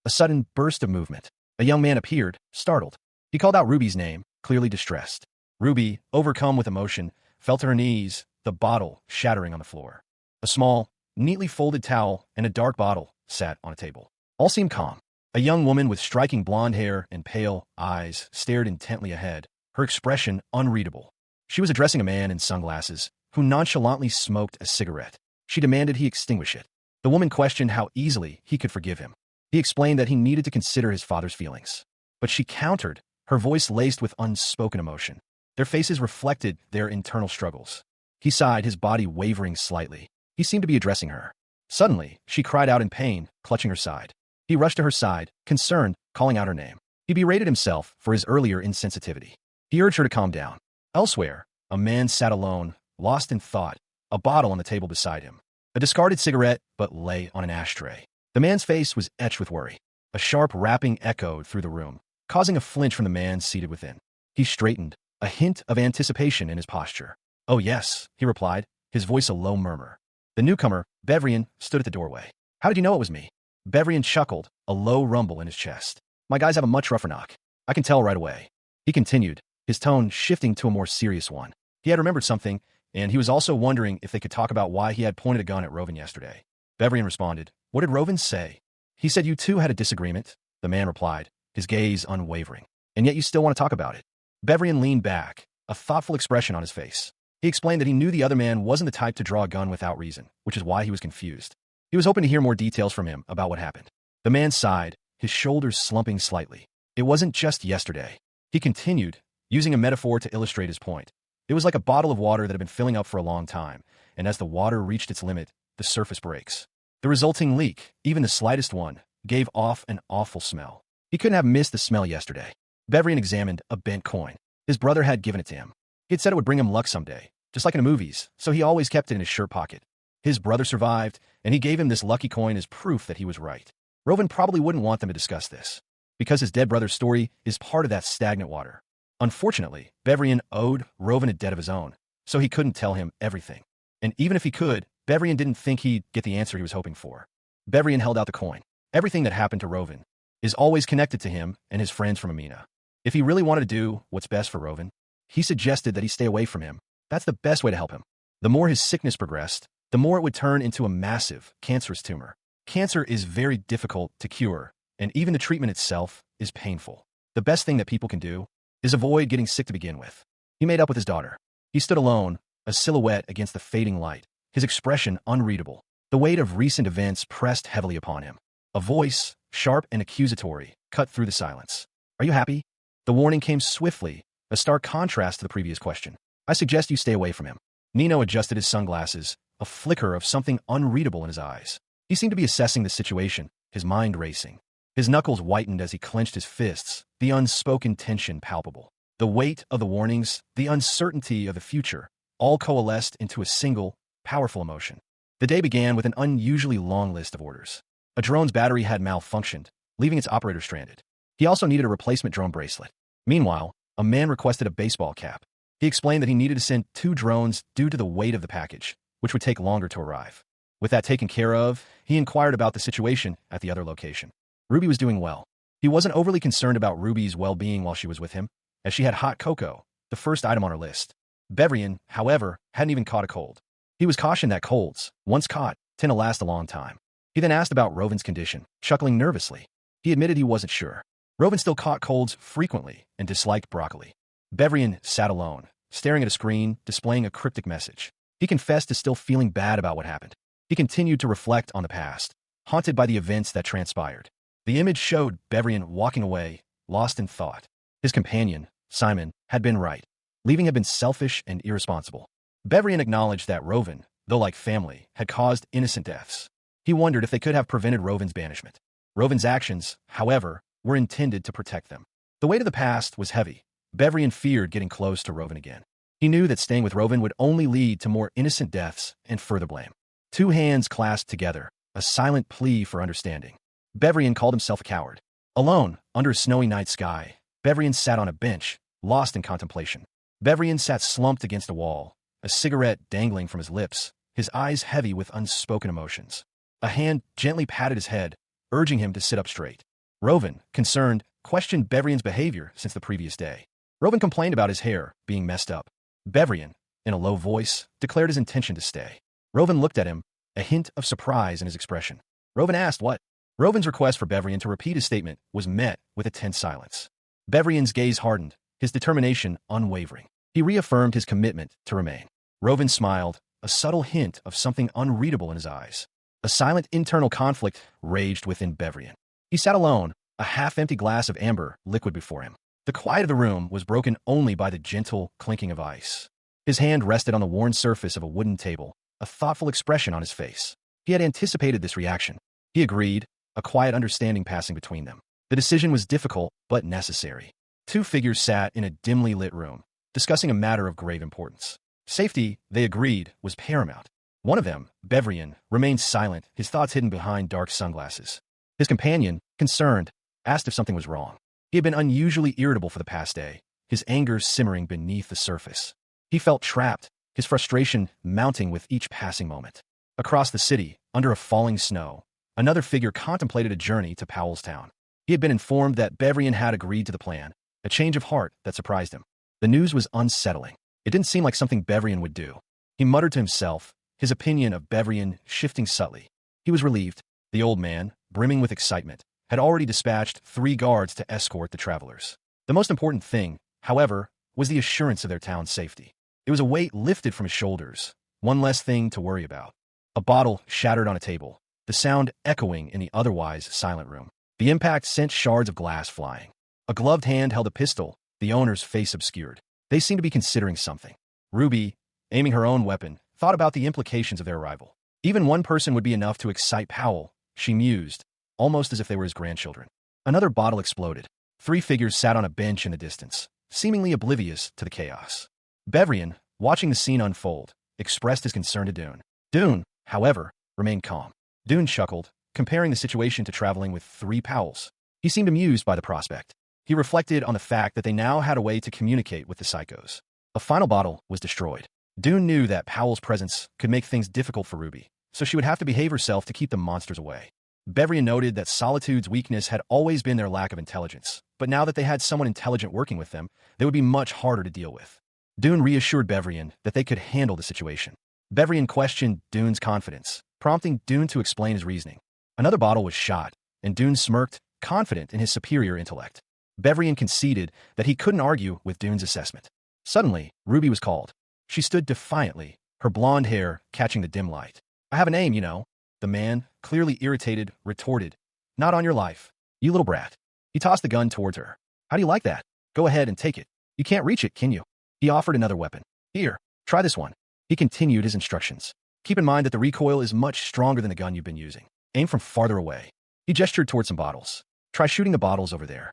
S1: A sudden burst of movement. A young man appeared, startled. He called out Ruby's name, clearly distressed. Ruby, overcome with emotion, fell to her knees, the bottle shattering on the floor. A small, neatly folded towel and a dark bottle sat on a table. All seemed calm. A young woman with striking blonde hair and pale eyes stared intently ahead, her expression unreadable. She was addressing a man in sunglasses who nonchalantly smoked a cigarette. She demanded he extinguish it. The woman questioned how easily he could forgive him. He explained that he needed to consider his father's feelings. But she countered, her voice laced with unspoken emotion. Their faces reflected their internal struggles. He sighed, his body wavering slightly. He seemed to be addressing her. Suddenly, she cried out in pain, clutching her side. He rushed to her side, concerned, calling out her name. He berated himself for his earlier insensitivity. He urged her to calm down. Elsewhere, a man sat alone, lost in thought, a bottle on the table beside him. A discarded cigarette but lay on an ashtray. The man's face was etched with worry. A sharp rapping echoed through the room, causing a flinch from the man seated within. He straightened, a hint of anticipation in his posture. "Oh yes," he replied, his voice a low murmur. The newcomer, Bevrian, stood at the doorway. "How did you know it was me?" Bevrian chuckled, a low rumble in his chest. "My guys have a much rougher knock. I can tell right away." He continued, his tone shifting to a more serious one. He had remembered something, and he was also wondering if they could talk about why he had pointed a gun at Rovin yesterday. Bevrian responded, "What did Rovin say?" "He said you two had a disagreement," the man replied, his gaze unwavering. "And yet you still want to talk about it." Bevrian leaned back, a thoughtful expression on his face. He explained that he knew the other man wasn't the type to draw a gun without reason, which is why he was confused. He was hoping to hear more details from him about what happened. The man sighed, his shoulders slumping slightly. "It wasn't just yesterday." He continued, using a metaphor to illustrate his point. "It was like a bottle of water that had been filling up for a long time, and as the water reached its limit, the surface breaks. The resulting leak, even the slightest one, gave off an awful smell. He couldn't have missed the smell yesterday." Bevrian examined a bent coin. His brother had given it to him. He had said it would bring him luck someday, just like in the movies, so he always kept it in his shirt pocket. His brother survived, and he gave him this lucky coin as proof that he was right. Rovin probably wouldn't want them to discuss this, because his dead brother's story is part of that stagnant water. Unfortunately, Bevrian owed Rovin a debt of his own, so he couldn't tell him everything. And even if he could, Bevrian didn't think he'd get the answer he was hoping for. Bevrian held out the coin. Everything that happened to Rovin is always connected to him and his friends from Amina. If he really wanted to do what's best for Rovin, he suggested that he stay away from him. That's the best way to help him. The more his sickness progressed, the more it would turn into a massive, cancerous tumor. Cancer is very difficult to cure, and even the treatment itself is painful. The best thing that people can do is avoid getting sick to begin with. He made up with his daughter. He stood alone, a silhouette against the fading light, his expression unreadable. The weight of recent events pressed heavily upon him. A voice, sharp and accusatory, cut through the silence. "Are you happy?" The warning came swiftly, a stark contrast to the previous question. "I suggest you stay away from him." Nino adjusted his sunglasses, a flicker of something unreadable in his eyes. He seemed to be assessing the situation, his mind racing. His knuckles whitened as he clenched his fists, the unspoken tension palpable. The weight of the warnings, the uncertainty of the future, all coalesced into a single, powerful emotion. The day began with an unusually long list of orders. A drone's battery had malfunctioned, leaving its operator stranded. He also needed a replacement drone bracelet. Meanwhile, a man requested a baseball cap. He explained that he needed to send 2 drones due to the weight of the package, which would take longer to arrive. With that taken care of, he inquired about the situation at the other location. Ruby was doing well. He wasn't overly concerned about Ruby's well-being while she was with him. as she had hot cocoa, the first item on her list. Bevrian, however, hadn't even caught a cold. He was cautioned that colds, once caught, tend to last a long time. He then asked about Rovin's condition, chuckling nervously. He admitted he wasn't sure. Rovin still caught colds frequently and disliked broccoli. Bevrian sat alone, staring at a screen, displaying a cryptic message. He confessed to still feeling bad about what happened. He continued to reflect on the past, haunted by the events that transpired. The image showed Bevrian walking away, lost in thought. His companion, Simon, had been right. Leaving had been selfish and irresponsible. Bevrian acknowledged that Rovin, though like family, had caused innocent deaths. He wondered if they could have prevented Rovin's banishment. Rovin's actions, however, were intended to protect them. The weight of the past was heavy. Bevrian feared getting close to Rovin again. He knew that staying with Rovin would only lead to more innocent deaths and further blame. Two hands clasped together, a silent plea for understanding. Bevrian called himself a coward. Alone, under a snowy night sky, Bevrian sat on a bench, lost in contemplation. Bevrian sat slumped against a wall, a cigarette dangling from his lips, his eyes heavy with unspoken emotions. A hand gently patted his head, urging him to sit up straight. Rovin, concerned, questioned Bevrian's behavior since the previous day. Rovin complained about his hair being messed up. Bevrian, in a low voice, declared his intention to stay. Rovin looked at him, a hint of surprise in his expression. Rovin asked what? Rovin's request for Bevrian to repeat his statement was met with a tense silence. Bevrian's gaze hardened, his determination unwavering. He reaffirmed his commitment to remain. Rovin smiled, a subtle hint of something unreadable in his eyes. A silent internal conflict raged within Bevrian. He sat alone, a half-empty glass of amber liquid before him. The quiet of the room was broken only by the gentle clinking of ice. His hand rested on the worn surface of a wooden table, a thoughtful expression on his face. He had anticipated this reaction. He agreed, a quiet understanding passing between them. The decision was difficult, but necessary. Two figures sat in a dimly lit room, discussing a matter of grave importance. Safety, they agreed, was paramount. One of them, Bevrian, remained silent, his thoughts hidden behind dark sunglasses. His companion, concerned, asked if something was wrong. He had been unusually irritable for the past day, his anger simmering beneath the surface. He felt trapped, his frustration mounting with each passing moment. Across the city, under a falling snow, another figure contemplated a journey to Powell's town. He had been informed that Bevrian had agreed to the plan, a change of heart that surprised him. The news was unsettling. It didn't seem like something Bevrian would do. He muttered to himself, his opinion of Bevrian shifting subtly. He was relieved. The old man, brimming with excitement, had already dispatched 3 guards to escort the travelers. The most important thing, however, was the assurance of their town's safety. It was a weight lifted from his shoulders, one less thing to worry about. A bottle shattered on a table, the sound echoing in the otherwise silent room. The impact sent shards of glass flying. A gloved hand held a pistol, the owner's face obscured. They seemed to be considering something. Ruby, aiming her own weapon, thought about the implications of their arrival. Even one person would be enough to excite Powell, she mused, almost as if they were his grandchildren. Another bottle exploded. 3 figures sat on a bench in the distance, seemingly oblivious to the chaos. Bevrian, watching the scene unfold, expressed his concern to Dune. Dune, however, remained calm. Dune chuckled, comparing the situation to traveling with 3 Powells. He seemed amused by the prospect. He reflected on the fact that they now had a way to communicate with the psychos. A final bottle was destroyed. Dune knew that Powell's presence could make things difficult for Ruby, so she would have to behave herself to keep the monsters away. Bevrian noted that Solitude's weakness had always been their lack of intelligence, but now that they had someone intelligent working with them, they would be much harder to deal with. Dune reassured Bevrian that they could handle the situation. Bevrian questioned Dune's confidence, prompting Dune to explain his reasoning. Another bottle was shot, and Dune smirked, confident in his superior intellect. Bevrian conceded that he couldn't argue with Dune's assessment. Suddenly, Ruby was called. She stood defiantly, her blonde hair catching the dim light. "I have a name, you know." The man, clearly irritated, retorted. "Not on your life, you little brat." He tossed the gun towards her. "How do you like that? Go ahead and take it. You can't reach it, can you?" He offered another weapon. "Here, try this one." He continued his instructions. "Keep in mind that the recoil is much stronger than the gun you've been using. Aim from farther away." He gestured towards some bottles. "Try shooting the bottles over there."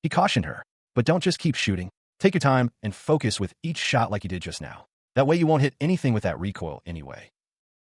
S1: He cautioned her. "But don't just keep shooting. Take your time and focus with each shot like you did just now. That way you won't hit anything with that recoil anyway."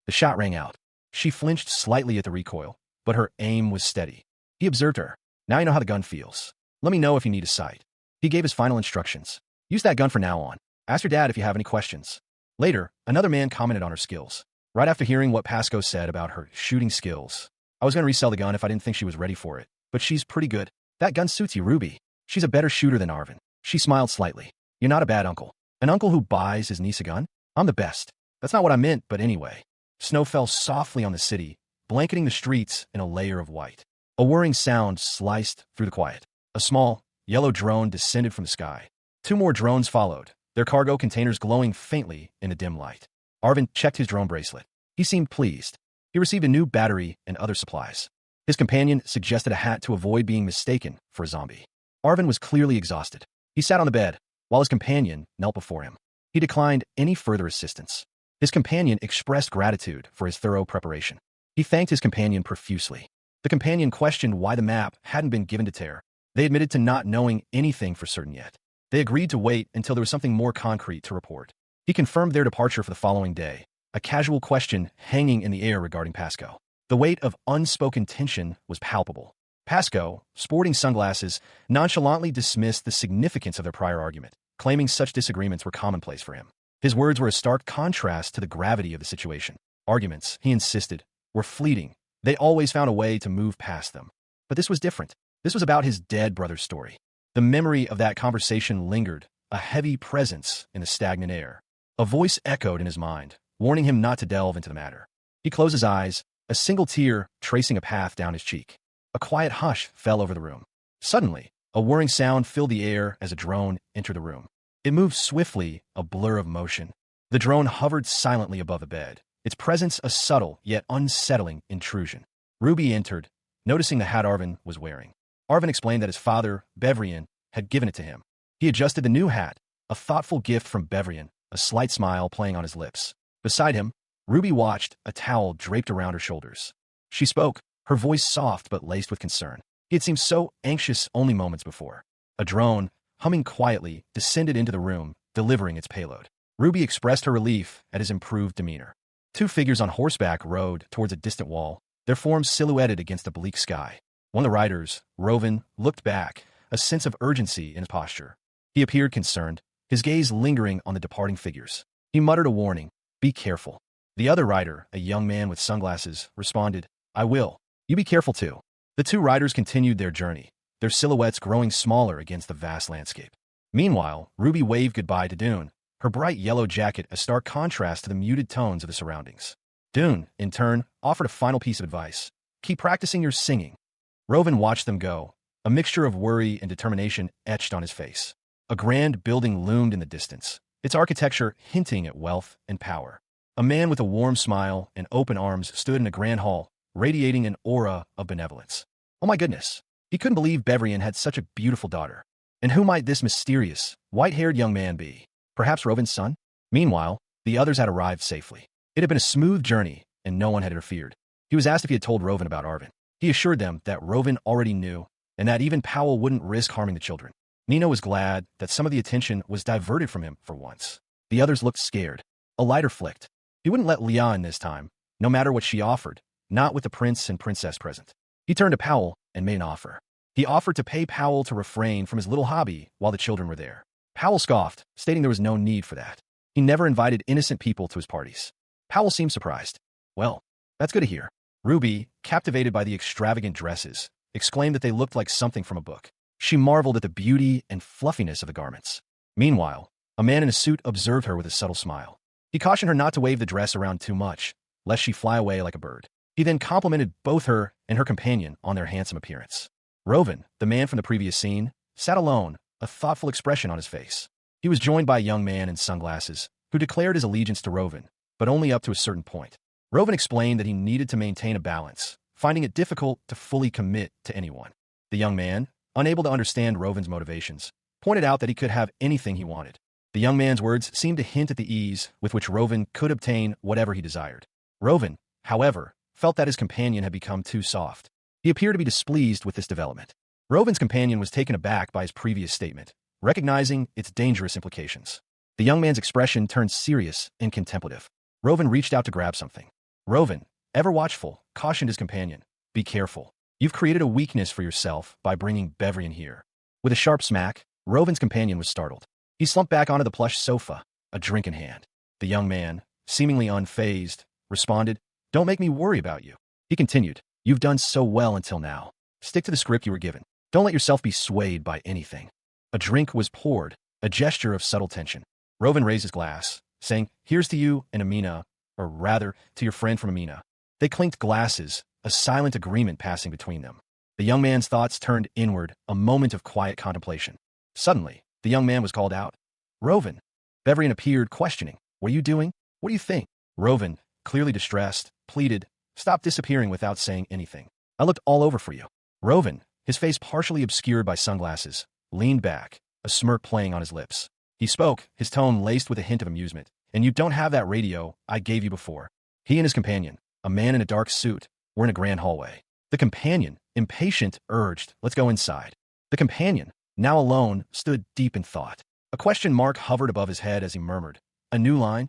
S1: The shot rang out. She flinched slightly at the recoil, but her aim was steady. He observed her. "Now you know how the gun feels. Let me know if you need a sight." He gave his final instructions. "Use that gun from now on. Ask your dad if you have any questions." Later, another man commented on her skills. Right after hearing what Pasco said about her shooting skills, "I was going to resell the gun if I didn't think she was ready for it, but she's pretty good. That gun suits you, Ruby. She's a better shooter than Arvin. She smiled slightly. You're not a bad uncle. An uncle who buys his niece a gun? I'm the best. That's not what I meant, but anyway. Snow fell softly on the city, blanketing the streets in a layer of white. A whirring sound sliced through the quiet. A small, yellow drone descended from the sky. 2 more drones followed, their cargo containers glowing faintly in the dim light. Arvin checked his drone bracelet. He seemed pleased. He received a new battery and other supplies. His companion suggested a hat to avoid being mistaken for a zombie. Arvin was clearly exhausted. He sat on the bed, while his companion knelt before him. He declined any further assistance. His companion expressed gratitude for his thorough preparation. He thanked his companion profusely. The companion questioned why the map hadn't been given to Ter. They admitted to not knowing anything for certain yet. They agreed to wait until there was something more concrete to report. He confirmed their departure for the following day, a casual question hanging in the air regarding Pasco. The weight of unspoken tension was palpable. Pasco, sporting sunglasses, nonchalantly dismissed the significance of their prior argument, claiming such disagreements were commonplace for him. His words were a stark contrast to the gravity of the situation. Arguments, he insisted, were fleeting. They always found a way to move past them. But this was different. This was about his dead brother's story. The memory of that conversation lingered, a heavy presence in the stagnant air. A voice echoed in his mind, warning him not to delve into the matter. He closed his eyes, a single tear tracing a path down his cheek. A quiet hush fell over the room. Suddenly, a whirring sound filled the air as a drone entered the room. It moved swiftly, a blur of motion. The drone hovered silently above the bed, its presence a subtle yet unsettling intrusion. Ruby entered, noticing the hat Arvin was wearing. Arvin explained that his father, Bevrian, had given it to him. He adjusted the new hat, a thoughtful gift from Bevrian, a slight smile playing on his lips. Beside him, Ruby watched, a towel draped around her shoulders. She spoke, her voice soft but laced with concern. He had seemed so anxious only moments before. A drone, humming quietly, descended into the room, delivering its payload. Ruby expressed her relief at his improved demeanor. 2 figures on horseback rode towards a distant wall, their forms silhouetted against a bleak sky. One of the riders, Rovin, looked back, a sense of urgency in his posture. He appeared concerned, his gaze lingering on the departing figures. He muttered a warning, "Be careful." The other rider, a young man with sunglasses, responded, "I will. You be careful too." The 2 riders continued their journey, their silhouettes growing smaller against the vast landscape. Meanwhile, Ruby waved goodbye to Dune, her bright yellow jacket a stark contrast to the muted tones of the surroundings. Dune, in turn, offered a final piece of advice. "Keep practicing your singing." Rovin watched them go, a mixture of worry and determination etched on his face. A grand building loomed in the distance, its architecture hinting at wealth and power. A man with a warm smile and open arms stood in a grand hall, radiating an aura of benevolence. Oh my goodness! He couldn't believe Bevrian had such a beautiful daughter. And who might this mysterious, white-haired young man be? Perhaps Rovin's son? Meanwhile, the others had arrived safely. It had been a smooth journey, and no one had interfered. He was asked if he had told Rovin about Arvin. He assured them that Rovin already knew, and that even Powell wouldn't risk harming the children. Nino was glad that some of the attention was diverted from him for once. The others looked scared. A lighter flicked. He wouldn't let Leah in this time, no matter what she offered, not with the prince and princess present. He turned to Powell and made an offer. He offered to pay Powell to refrain from his little hobby while the children were there. Powell scoffed, stating there was no need for that. He never invited innocent people to his parties. Powell seemed surprised. Well, that's good to hear. Ruby, captivated by the extravagant dresses, exclaimed that they looked like something from a book. She marveled at the beauty and fluffiness of the garments. Meanwhile, a man in a suit observed her with a subtle smile. He cautioned her not to wave the dress around too much, lest she fly away like a bird. He then complimented both her and her companion on their handsome appearance. Rovin, the man from the previous scene, sat alone, a thoughtful expression on his face. He was joined by a young man in sunglasses, who declared his allegiance to Rovin, but only up to a certain point. Rovin explained that he needed to maintain a balance, finding it difficult to fully commit to anyone. The young man, unable to understand Rovin's motivations, pointed out that he could have anything he wanted. The young man's words seemed to hint at the ease with which Rovin could obtain whatever he desired. Rovin, however, felt that his companion had become too soft. He appeared to be displeased with this development. Rovin's companion was taken aback by his previous statement, recognizing its dangerous implications. The young man's expression turned serious and contemplative. Rovin reached out to grab something. Rovin, ever watchful, cautioned his companion, "Be careful. You've created a weakness for yourself by bringing Bevrian here." With a sharp smack, Rovin's companion was startled. He slumped back onto the plush sofa, a drink in hand. The young man, seemingly unfazed, responded, "Don't make me worry about you." He continued, "You've done so well until now. Stick to the script you were given. Don't let yourself be swayed by anything." A drink was poured, a gesture of subtle tension. Rovan raised his glass, saying, "Here's to you and Amina, or rather, to your friend from Amina." They clinked glasses, a silent agreement passing between them. The young man's thoughts turned inward, a moment of quiet contemplation. Suddenly, the young man was called out. "Rovan." Bevrian appeared, questioning. "What are you doing? What do you think?" Rovan, clearly distressed, pleaded, "Stop disappearing without saying anything. I looked all over for you." Rovan, his face partially obscured by sunglasses, leaned back, a smirk playing on his lips. He spoke, his tone laced with a hint of amusement. "And you don't have that radio I gave you before." He and his companion, a man in a dark suit, were in a grand hallway. The companion, impatient, urged, "Let's go inside." The companion, now alone, stood deep in thought. A question mark hovered above his head as he murmured, "A new line?"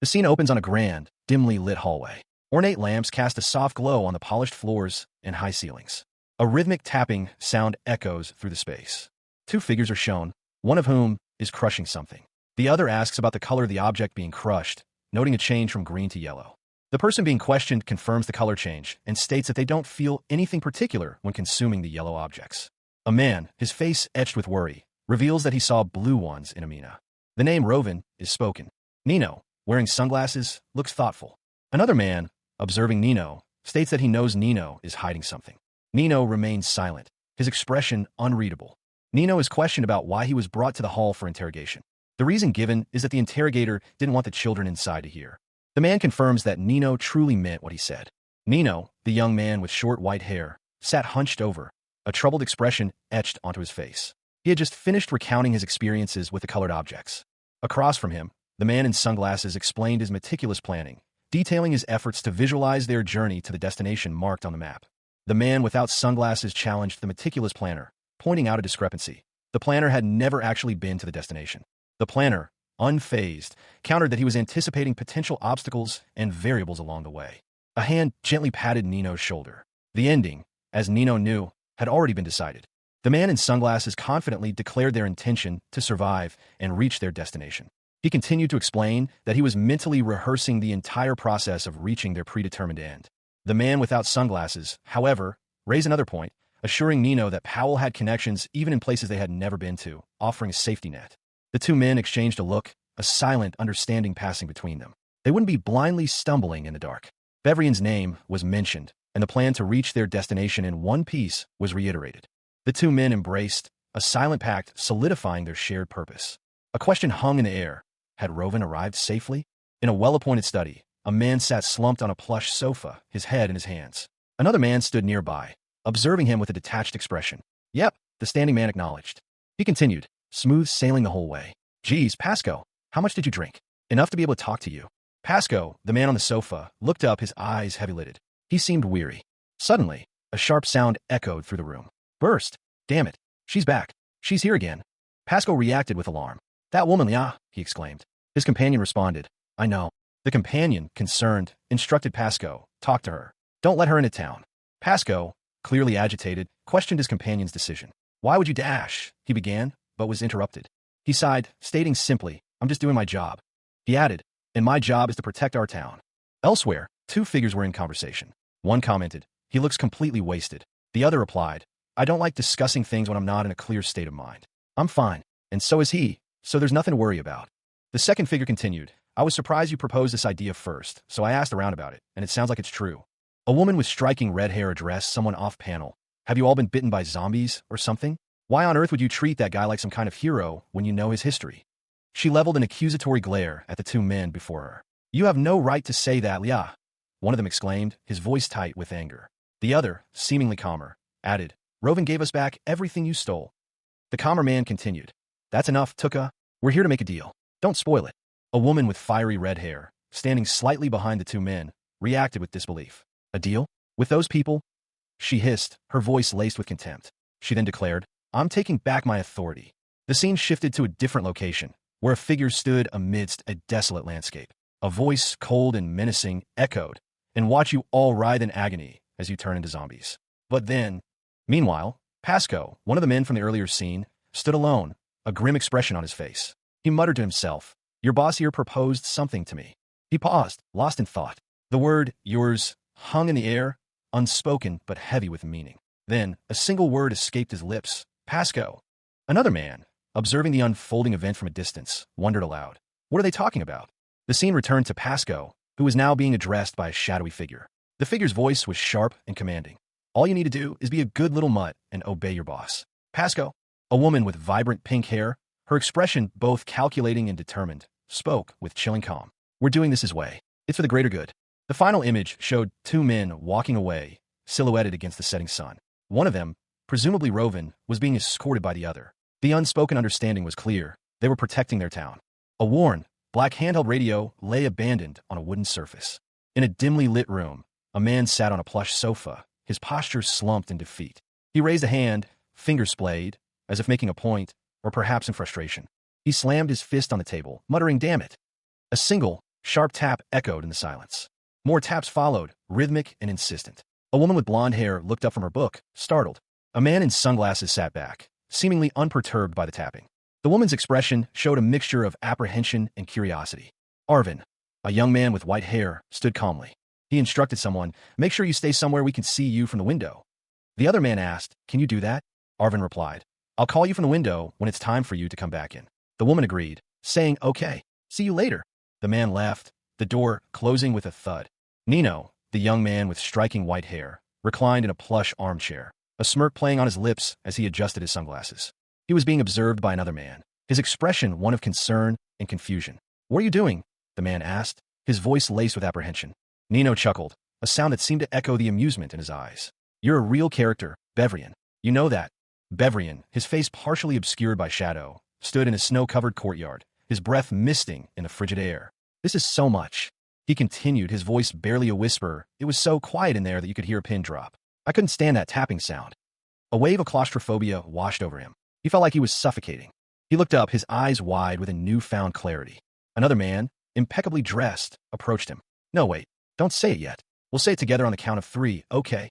S1: The scene opens on a grand, dimly lit hallway. Ornate lamps cast a soft glow on the polished floors and high ceilings. A rhythmic tapping sound echoes through the space. Two figures are shown, one of whom is crushing something. The other asks about the color of the object being crushed, noting a change from green to yellow. The person being questioned confirms the color change and states that they don't feel anything particular when consuming the yellow objects. A man, his face etched with worry, reveals that he saw blue ones in Amina. The name Rovan is spoken. Nino, wearing sunglasses, looks thoughtful. Another man, observing Nino, states that he knows Nino is hiding something. Nino remains silent, his expression unreadable. Nino is questioned about why he was brought to the hall for interrogation. The reason given is that the interrogator didn't want the children inside to hear. The man confirms that Nino truly meant what he said. Nino, the young man with short white hair, sat hunched over, a troubled expression etched onto his face. He had just finished recounting his experiences with the colored objects. Across from him, the man in sunglasses explained his meticulous planning, detailing his efforts to visualize their journey to the destination marked on the map. The man without sunglasses challenged the meticulous planner, pointing out a discrepancy. The planner had never actually been to the destination. The planner, unfazed, countered that he was anticipating potential obstacles and variables along the way. A hand gently patted Nino's shoulder. The ending, as Nino knew, had already been decided. The man in sunglasses confidently declared their intention to survive and reach their destination. He continued to explain that he was mentally rehearsing the entire process of reaching their predetermined end. The man without sunglasses, however, raised another point, assuring Nino that Powell had connections even in places they had never been to, offering a safety net. The two men exchanged a look, a silent understanding passing between them. They wouldn't be blindly stumbling in the dark. Bevrian's name was mentioned, and the plan to reach their destination in one piece was reiterated. The two men embraced, a silent pact solidifying their shared purpose. A question hung in the air. Had Rovan arrived safely? In a well-appointed study, a man sat slumped on a plush sofa, his head in his hands. Another man stood nearby, observing him with a detached expression. "Yep," the standing man acknowledged. He continued, smooth sailing the whole way. "Geez, Pasco, how much did you drink?" "Enough to be able to talk to you." Pasco, the man on the sofa, looked up, his eyes heavy-lidded. He seemed weary. Suddenly, a sharp sound echoed through the room. "Burst! Damn it! She's back! She's here again!" Pasco reacted with alarm. "That woman, yeah," he exclaimed. His companion responded, "I know." The companion, concerned, instructed Pasco, "Talk to her. Don't let her into town." Pasco, clearly agitated, questioned his companion's decision. "Why would you dash?" he began, but was interrupted. He sighed, stating simply, "I'm just doing my job." He added, "And my job is to protect our town." Elsewhere, two figures were in conversation. One commented, "He looks completely wasted." The other replied, "I don't like discussing things when I'm not in a clear state of mind." "I'm fine, and so is he, so there's nothing to worry about." The second figure continued, "I was surprised you proposed this idea first, so I asked around about it, and it sounds like it's true." A woman with striking red hair addressed someone off-panel. "Have you all been bitten by zombies or something? Why on earth would you treat that guy like some kind of hero when you know his history?" She leveled an accusatory glare at the two men before her. "You have no right to say that, Lia," one of them exclaimed, his voice tight with anger. The other, seemingly calmer, added, "Rovan gave us back everything you stole." The calmer man continued, "That's enough, Tuka. We're here to make a deal. Don't spoil it." A woman with fiery red hair, standing slightly behind the two men, reacted with disbelief. "A deal? With those people?" She hissed, her voice laced with contempt. She then declared, "I'm taking back my authority." The scene shifted to a different location, where a figure stood amidst a desolate landscape. A voice, cold and menacing, echoed, "And watch you all writhe in agony as you turn into zombies." But then, meanwhile, Pasco, one of the men from the earlier scene, stood alone, a grim expression on his face. He muttered to himself, "Your boss here proposed something to me." He paused, lost in thought. The word, "yours," hung in the air, unspoken but heavy with meaning. Then, a single word escaped his lips. "Pasco." Another man, observing the unfolding event from a distance, wondered aloud. What are they talking about? The scene returned to Pasco, who was now being addressed by a shadowy figure. The figure's voice was sharp and commanding. All you need to do is be a good little mutt and obey your boss. Pasco, a woman with vibrant pink hair, her expression both calculating and determined, spoke with chilling calm. We're doing this his way. It's for the greater good. The final image showed two men walking away, silhouetted against the setting sun. One of them, presumably Rovan, was being escorted by the other. The unspoken understanding was clear. They were protecting their town. A worn, black handheld radio lay abandoned on a wooden surface. In a dimly lit room, a man sat on a plush sofa, his posture slumped in defeat. He raised a hand, fingers splayed, as if making a point, or perhaps in frustration. He slammed his fist on the table, muttering, "Damn it." A single, sharp tap echoed in the silence. More taps followed, rhythmic and insistent. A woman with blonde hair looked up from her book, startled. A man in sunglasses sat back, seemingly unperturbed by the tapping. The woman's expression showed a mixture of apprehension and curiosity. Arvin, a young man with white hair, stood calmly. He instructed someone, "Make sure you stay somewhere we can see you from the window." The other man asked, "Can you do that?" Arvin replied, "I'll call you from the window when it's time for you to come back in." The woman agreed, saying, "Okay, see you later." The man left, the door closing with a thud. Nino, the young man with striking white hair, reclined in a plush armchair, a smirk playing on his lips as he adjusted his sunglasses. He was being observed by another man, his expression one of concern and confusion. "What are you doing?" the man asked, his voice laced with apprehension. Nino chuckled, a sound that seemed to echo the amusement in his eyes. "You're a real character, Bevrian. You know that." Bevrian, his face partially obscured by shadow, stood in a snow-covered courtyard, his breath misting in the frigid air. "This is so much," he continued, his voice barely a whisper. It was so quiet in there that you could hear a pin drop. "I couldn't stand that tapping sound." A wave of claustrophobia washed over him. He felt like he was suffocating. He looked up, his eyes wide with a newfound clarity. Another man, impeccably dressed, approached him. "No, wait, don't say it yet. We'll say it together on the count of 3, okay?"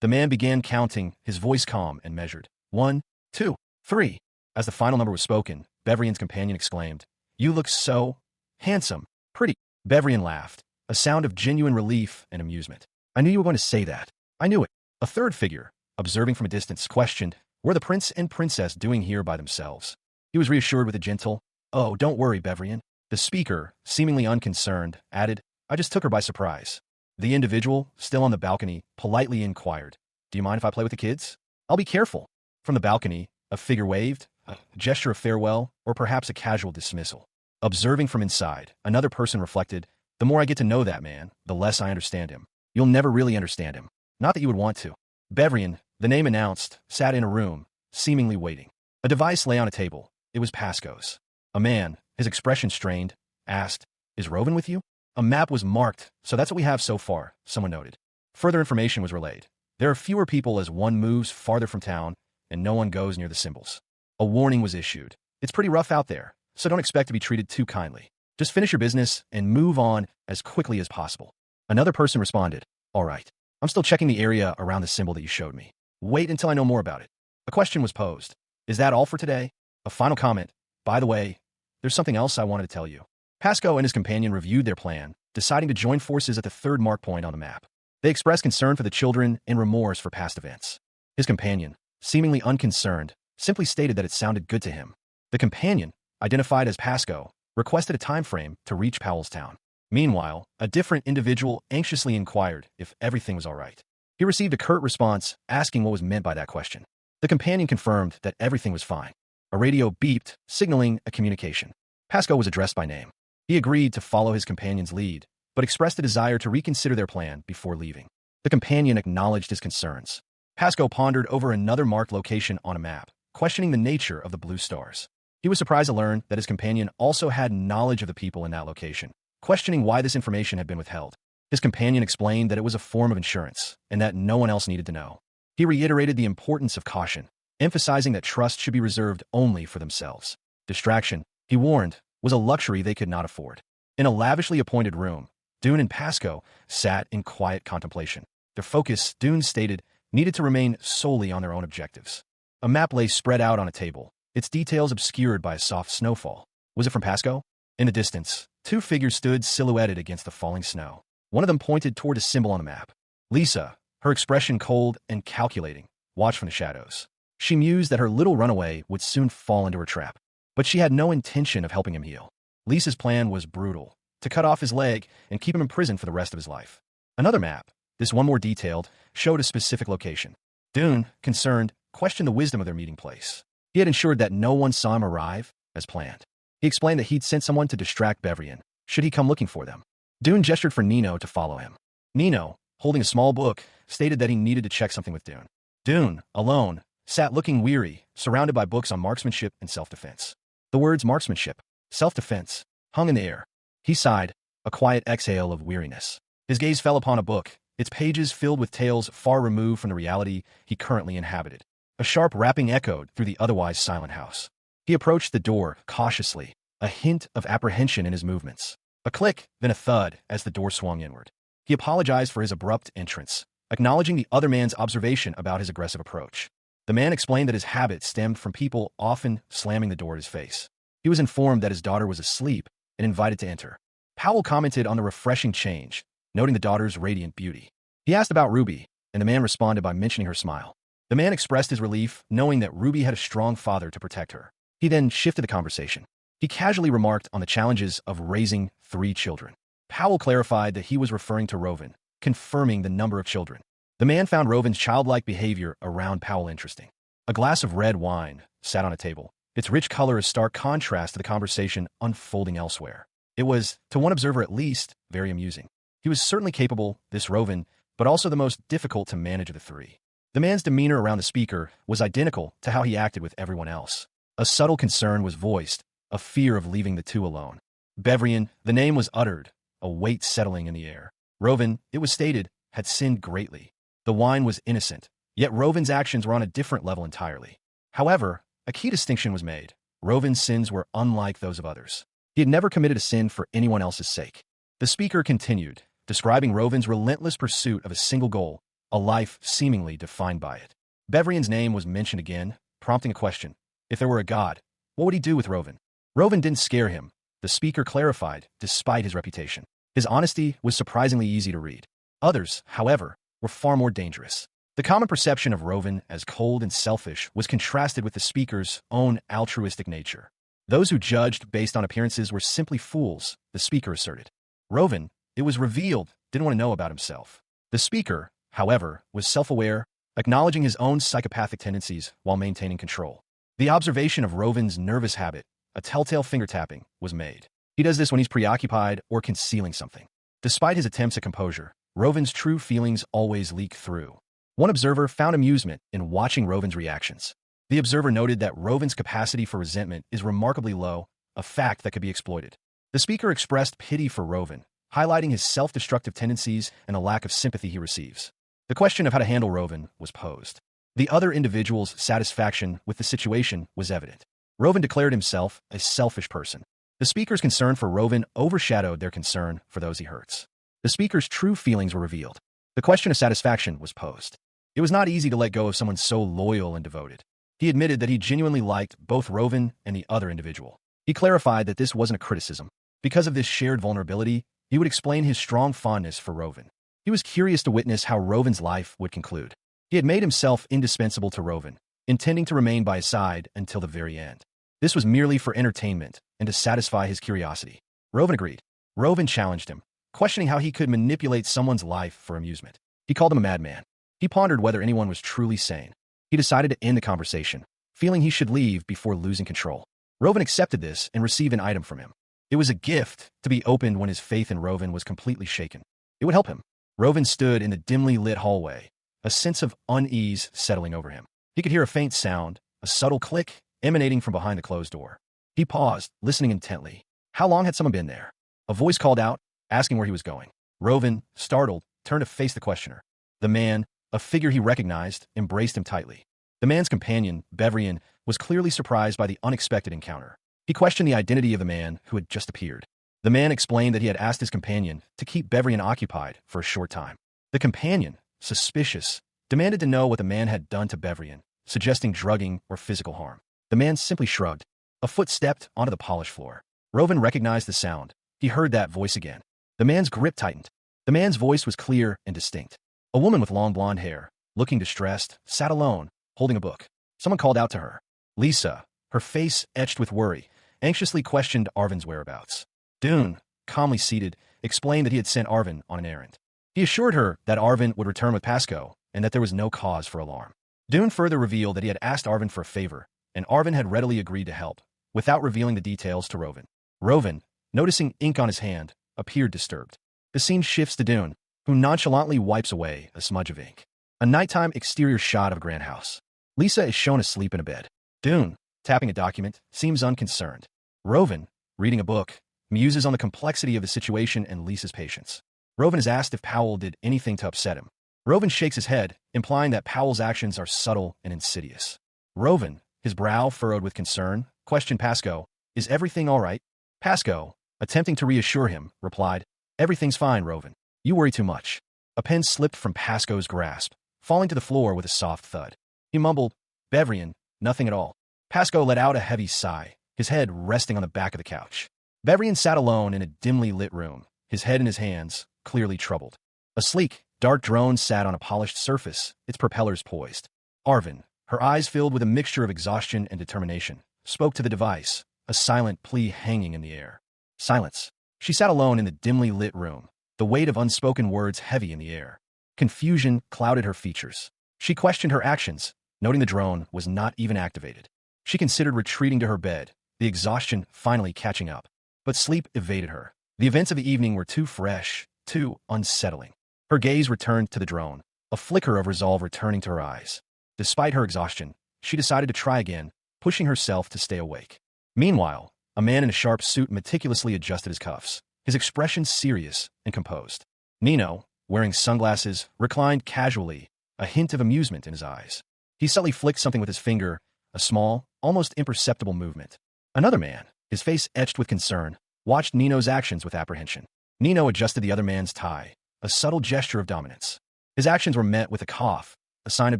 S1: The man began counting, his voice calm and measured. 1, 2, 3. As the final number was spoken, Bevrian's companion exclaimed, "You look so handsome, pretty." Bevrian laughed, a sound of genuine relief and amusement. "I knew you were going to say that. I knew it." A third figure, observing from a distance, questioned, "What are the prince and princess doing here by themselves?" He was reassured with a gentle, "Oh, don't worry, Bevrian." The speaker, seemingly unconcerned, added, "I just took her by surprise." The individual, still on the balcony, politely inquired, "Do you mind if I play with the kids?" "I'll be careful." From the balcony, a figure waved, a gesture of farewell, or perhaps a casual dismissal. Observing from inside, another person reflected, "The more I get to know that man, the less I understand him." "You'll never really understand him. Not that you would want to." Bevrian, the name announced, sat in a room, seemingly waiting. A device lay on a table. It was Pasco's. A man, his expression strained, asked, "Is Rovan with you?" A map was marked, "So that's what we have so far," someone noted. Further information was relayed. "There are fewer people as one moves farther from town, and no one goes near the symbols." A warning was issued. "It's pretty rough out there, so don't expect to be treated too kindly. Just finish your business and move on as quickly as possible." Another person responded, "All right. I'm still checking the area around the symbol that you showed me. Wait until I know more about it." A question was posed. "Is that all for today?" A final comment. "By the way, there's something else I wanted to tell you." Pasco and his companion reviewed their plan, deciding to join forces at the third mark point on the map. They expressed concern for the children and remorse for past events. His companion, seemingly unconcerned, simply stated that it sounded good to him. The companion, identified as Pasco, requested a time frame to reach Powellstown. Meanwhile, a different individual anxiously inquired if everything was all right. He received a curt response asking what was meant by that question. The companion confirmed that everything was fine. A radio beeped, signaling a communication. Pasco was addressed by name. He agreed to follow his companion's lead, but expressed a desire to reconsider their plan before leaving. The companion acknowledged his concerns. Pasco pondered over another marked location on a map, questioning the nature of the blue stars. He was surprised to learn that his companion also had knowledge of the people in that location, questioning why this information had been withheld. His companion explained that it was a form of insurance, and that no one else needed to know. He reiterated the importance of caution, emphasizing that trust should be reserved only for themselves. Distraction, he warned, was a luxury they could not afford. In a lavishly appointed room, Dune and Pasco sat in quiet contemplation. Their focus, Dune stated, needed to remain solely on their own objectives. A map lay spread out on a table, its details obscured by a soft snowfall. Was it from Pasco? In the distance, two figures stood silhouetted against the falling snow. One of them pointed toward a symbol on the map. Lisa, her expression cold and calculating, watched from the shadows. She mused that her little runaway would soon fall into her trap. but she had no intention of helping him heal. Lisa's plan was brutal, to cut off his leg and keep him in prison for the rest of his life. Another map, this one more detailed, showed a specific location. Dune, concerned, questioned the wisdom of their meeting place. He had ensured that no one saw him arrive, as planned. He explained that he'd sent someone to distract Bevrian, should he come looking for them. Dune gestured for Nino to follow him. Nino, holding a small book, stated that he needed to check something with Dune. Dune, alone, sat looking weary, surrounded by books on marksmanship and self-defense. The words marksmanship, self-defense, hung in the air. He sighed, a quiet exhale of weariness. His gaze fell upon a book, its pages filled with tales far removed from the reality he currently inhabited. A sharp rapping echoed through the otherwise silent house. He approached the door cautiously, a hint of apprehension in his movements. A click, then a thud as the door swung inward. He apologized for his abrupt entrance, acknowledging the other man's observation about his aggressive approach. The man explained that his habit stemmed from people often slamming the door in his face. He was informed that his daughter was asleep and invited to enter. Powell commented on the refreshing change, noting the daughter's radiant beauty. He asked about Ruby, and the man responded by mentioning her smile. The man expressed his relief, knowing that Ruby had a strong father to protect her. He then shifted the conversation. He casually remarked on the challenges of raising 3 children. Powell clarified that he was referring to Rovan, confirming the number of children. The man found Rovan's childlike behavior around Powell interesting. A glass of red wine sat on a table, its rich color a stark contrast to the conversation unfolding elsewhere. It was, to one observer at least, very amusing. He was certainly capable, this Rovan, but also the most difficult to manage of the 3. The man's demeanor around the speaker was identical to how he acted with everyone else. A subtle concern was voiced, a fear of leaving the 2 alone. Bevrian, the name was uttered, a weight settling in the air. Rovan, it was stated, had sinned greatly. The wine was innocent, yet Rovan's actions were on a different level entirely. However, a key distinction was made. Rovan's sins were unlike those of others. He had never committed a sin for anyone else's sake. The speaker continued, describing Rovan's relentless pursuit of a single goal, a life seemingly defined by it. Bevrian's name was mentioned again, prompting a question. If there were a god, what would he do with Rovan? Rovan didn't scare him, the speaker clarified, despite his reputation. His honesty was surprisingly easy to read. Others, however, were far more dangerous. The common perception of Rovan as cold and selfish was contrasted with the speaker's own altruistic nature. Those who judged based on appearances were simply fools, the speaker asserted. Rovan, it was revealed, didn't want to know about himself. The speaker, however, was self-aware, acknowledging his own psychopathic tendencies while maintaining control. The observation of Rovan's nervous habit, a telltale finger-tapping, was made. He does this when he's preoccupied or concealing something. Despite his attempts at composure, Rovan's true feelings always leak through. One observer found amusement in watching Rovan's reactions. The observer noted that Rovan's capacity for resentment is remarkably low, a fact that could be exploited. The speaker expressed pity for Rovan, highlighting his self-destructive tendencies and the lack of sympathy he receives. The question of how to handle Rovan was posed. The other individual's satisfaction with the situation was evident. Rovan declared himself a selfish person. The speaker's concern for Rovan overshadowed their concern for those he hurts. The speaker's true feelings were revealed. The question of satisfaction was posed. It was not easy to let go of someone so loyal and devoted. He admitted that he genuinely liked both Rovan and the other individual. He clarified that this wasn't a criticism. Because of this shared vulnerability, he would explain his strong fondness for Rovan. He was curious to witness how Rovan's life would conclude. He had made himself indispensable to Rovan, intending to remain by his side until the very end. This was merely for entertainment and to satisfy his curiosity. Rovan agreed. Rovan challenged him, questioning how he could manipulate someone's life for amusement. He called him a madman. He pondered whether anyone was truly sane. He decided to end the conversation, feeling he should leave before losing control. Rovan accepted this and received an item from him. It was a gift to be opened when his faith in Rovan was completely shaken. It would help him. Rovan stood in the dimly lit hallway, a sense of unease settling over him. He could hear a faint sound, a subtle click, emanating from behind the closed door. He paused, listening intently. How long had someone been there? A voice called out, asking where he was going. Rovan, startled, turned to face the questioner. The man, a figure he recognized, embraced him tightly. The man's companion, Bevrian, was clearly surprised by the unexpected encounter. He questioned the identity of the man who had just appeared. The man explained that he had asked his companion to keep Bevrian occupied for a short time. The companion, suspicious, demanded to know what the man had done to Bevrian, suggesting drugging or physical harm. The man simply shrugged. A foot stepped onto the polished floor. Rovan recognized the sound. He heard that voice again. The man's grip tightened. The man's voice was clear and distinct. A woman with long blonde hair, looking distressed, sat alone, holding a book. Someone called out to her. Lisa. her face etched with worry, anxiously questioned Arvin's whereabouts. Dune, calmly seated, explained that he had sent Arvin on an errand. He assured her that Arvin would return with Pasco and that there was no cause for alarm. Dune further revealed that he had asked Arvin for a favor, and Arvin had readily agreed to help, without revealing the details to Rovin. Rovin, noticing ink on his hand, appeared disturbed. The scene shifts to Dune, who nonchalantly wipes away a smudge of ink. A nighttime exterior shot of a grand house. Lisa is shown asleep in a bed. Dune, tapping a document, seems unconcerned. Rovin, reading a book, muses on the complexity of the situation and Lisa's patience. Rovin is asked if Powell did anything to upset him. Rovin shakes his head, implying that Powell's actions are subtle and insidious. Rovin, his brow furrowed with concern, questioned Pasco, "Is everything all right?" Pasco, attempting to reassure him, replied, "Everything's fine, Rovin. You worry too much." A pen slipped from Pasco's grasp, falling to the floor with a soft thud. He mumbled, "Bevrian, nothing at all." Pasco let out a heavy sigh, his head resting on the back of the couch. Bevrian sat alone in a dimly lit room, his head in his hands, clearly troubled. A sleek, dark drone sat on a polished surface, its propellers poised. Arvin, her eyes filled with a mixture of exhaustion and determination, spoke to the device, a silent plea hanging in the air. Silence. She sat alone in the dimly lit room, the weight of unspoken words heavy in the air. Confusion clouded her features. She questioned her actions, noting the drone was not even activated. She considered retreating to her bed, the exhaustion finally catching up. But sleep evaded her. The events of the evening were too fresh, too unsettling. Her gaze returned to the drone, a flicker of resolve returning to her eyes. Despite her exhaustion, she decided to try again, pushing herself to stay awake. Meanwhile, a man in a sharp suit meticulously adjusted his cuffs, his expression serious and composed. Nino, wearing sunglasses, reclined casually, a hint of amusement in his eyes. He subtly flicked something with his finger, a small, almost imperceptible movement. Another man, his face etched with concern, watched Nino's actions with apprehension. Nino adjusted the other man's tie, a subtle gesture of dominance. His actions were met with a cough, a sign of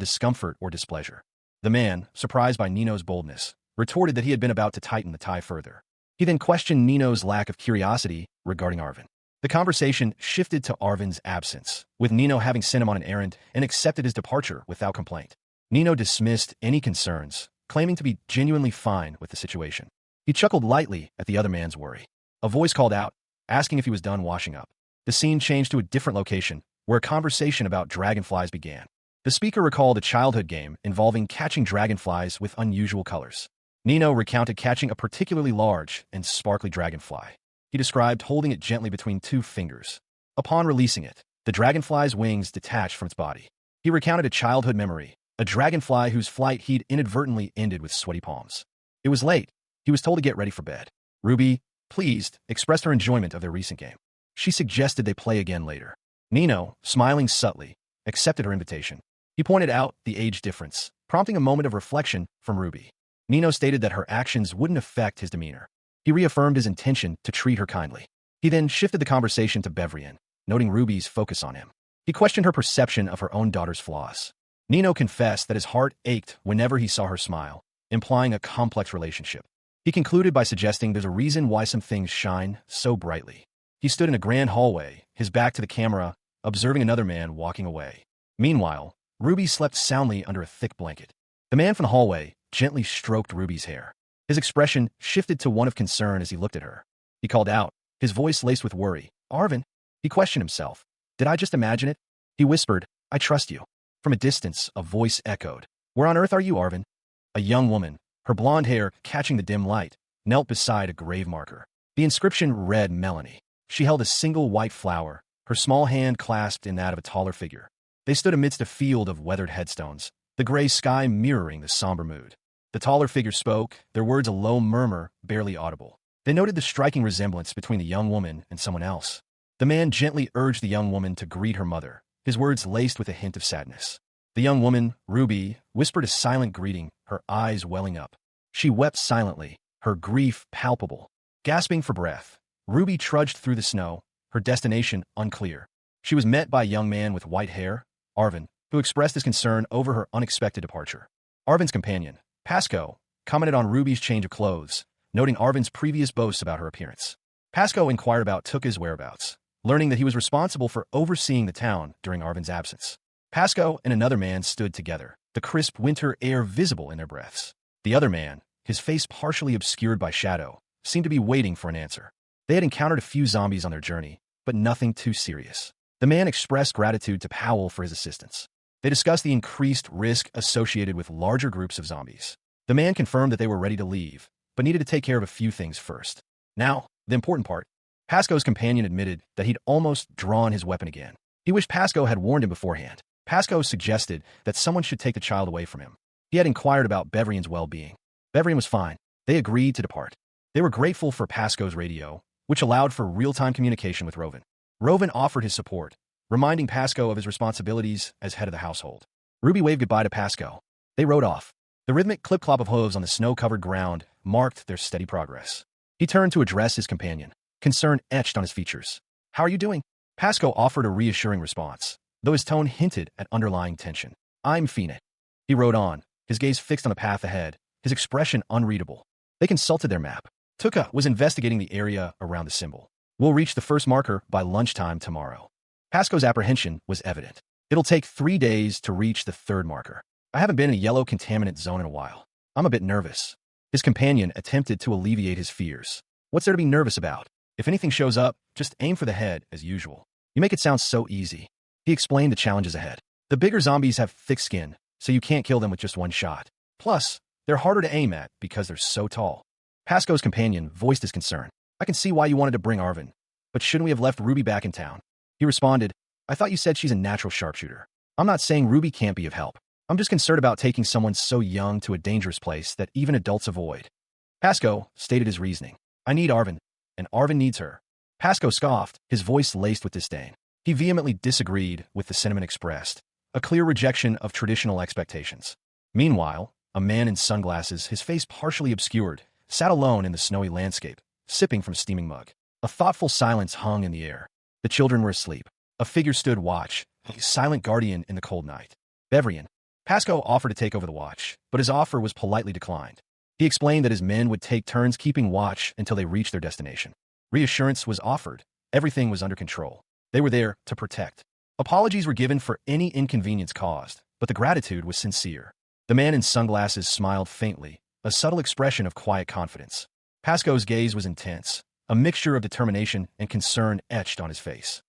S1: discomfort or displeasure. The man, surprised by Nino's boldness, retorted that he had been about to tighten the tie further. He then questioned Nino's lack of curiosity regarding Arvin. The conversation shifted to Arvin's absence, with Nino having sent him on an errand and accepted his departure without complaint. Nino dismissed any concerns, claiming to be genuinely fine with the situation. He chuckled lightly at the other man's worry. A voice called out, asking if he was done washing up. The scene changed to a different location, where a conversation about dragonflies began. The speaker recalled a childhood game involving catching dragonflies with unusual colors. Nino recounted catching a particularly large and sparkly dragonfly. He described holding it gently between two fingers. Upon releasing it, the dragonfly's wings detached from its body. He recounted a childhood memory, a dragonfly whose flight he'd inadvertently ended with sweaty palms. It was late. He was told to get ready for bed. Ruby, pleased, expressed her enjoyment of their recent game. She suggested they play again later. Nino, smiling subtly, accepted her invitation. He pointed out the age difference, prompting a moment of reflection from Ruby. Nino stated that her actions wouldn't affect his demeanor. He reaffirmed his intention to treat her kindly. He then shifted the conversation to Bevrian, noting Ruby's focus on him. He questioned her perception of her own daughter's flaws. Nino confessed that his heart ached whenever he saw her smile, implying a complex relationship. He concluded by suggesting there's a reason why some things shine so brightly. He stood in a grand hallway, his back to the camera, observing another man walking away. Meanwhile, Ruby slept soundly under a thick blanket. The man from the hallway gently stroked Ruby's hair. His expression shifted to one of concern as he looked at her. He called out, his voice laced with worry, "Arvin?" He questioned himself. "Did I just imagine it?" He whispered, "I trust you." From a distance, a voice echoed, "Where on earth are you, Arvin?" A young woman, her blonde hair catching the dim light, knelt beside a grave marker. The inscription read Melanie. She held a single white flower, her small hand clasped in that of a taller figure. They stood amidst a field of weathered headstones, the gray sky mirroring the somber mood. The taller figure spoke, their words a low murmur, barely audible. They noted the striking resemblance between the young woman and someone else. The man gently urged the young woman to greet her mother, his words laced with a hint of sadness. The young woman, Ruby, whispered a silent greeting, her eyes welling up. She wept silently, her grief palpable. Gasping for breath, Ruby trudged through the snow, her destination unclear. She was met by a young man with white hair, Arvin, who expressed his concern over her unexpected departure. Arvin's companion, Pasco, commented on Ruby's change of clothes, noting Arvin's previous boasts about her appearance. Pasco inquired about Tuka's whereabouts, learning that he was responsible for overseeing the town during Arvin's absence. Pasco and another man stood together, the crisp winter air visible in their breaths. The other man, his face partially obscured by shadow, seemed to be waiting for an answer. They had encountered a few zombies on their journey, but nothing too serious. The man expressed gratitude to Powell for his assistance. They discussed the increased risk associated with larger groups of zombies. The man confirmed that they were ready to leave, but needed to take care of a few things first. Now, the important part. Pasco's companion admitted that he'd almost drawn his weapon again. He wished Pasco had warned him beforehand. Pasco suggested that someone should take the child away from him. He had inquired about Bevrian's well-being. Bevrian was fine. They agreed to depart. They were grateful for Pasco's radio, which allowed for real-time communication with Rovan. Rovan offered his support, reminding Pasco of his responsibilities as head of the household. Ruby waved goodbye to Pasco. They rode off. The rhythmic clip-clop of hooves on the snow-covered ground marked their steady progress. He turned to address his companion, concern etched on his features. "How are you doing?" Pasco offered a reassuring response, though his tone hinted at underlying tension. "I'm fine." He rode on, his gaze fixed on the path ahead, his expression unreadable. They consulted their map. Tuka was investigating the area around the symbol. "We'll reach the first marker by lunchtime tomorrow." Pasco's apprehension was evident. "It'll take 3 days to reach the third marker. I haven't been in a yellow contaminant zone in a while. I'm a bit nervous." His companion attempted to alleviate his fears. "What's there to be nervous about? If anything shows up, just aim for the head, as usual. You make it sound so easy." He explained the challenges ahead. "The bigger zombies have thick skin, so you can't kill them with just one shot. Plus, they're harder to aim at because they're so tall." Pasco's companion voiced his concern. "I can see why you wanted to bring Arvin, but shouldn't we have left Ruby back in town?" He responded, "I thought you said she's a natural sharpshooter. I'm not saying Ruby can't be of help. I'm just concerned about taking someone so young to a dangerous place that even adults avoid." Pasco stated his reasoning. "I need Arvin, and Arvin needs her." Pasco scoffed, his voice laced with disdain. He vehemently disagreed with the sentiment expressed, a clear rejection of traditional expectations. Meanwhile, a man in sunglasses, his face partially obscured, sat alone in the snowy landscape, sipping from a steaming mug. A thoughtful silence hung in the air. The children were asleep. A figure stood watch, a silent guardian in the cold night. Bevrian. Pasco offered to take over the watch, but his offer was politely declined. He explained that his men would take turns keeping watch until they reached their destination. Reassurance was offered. Everything was under control. They were there to protect. Apologies were given for any inconvenience caused, but the gratitude was sincere. The man in sunglasses smiled faintly, a subtle expression of quiet confidence. Pasco's gaze was intense, a mixture of determination and concern etched on his face.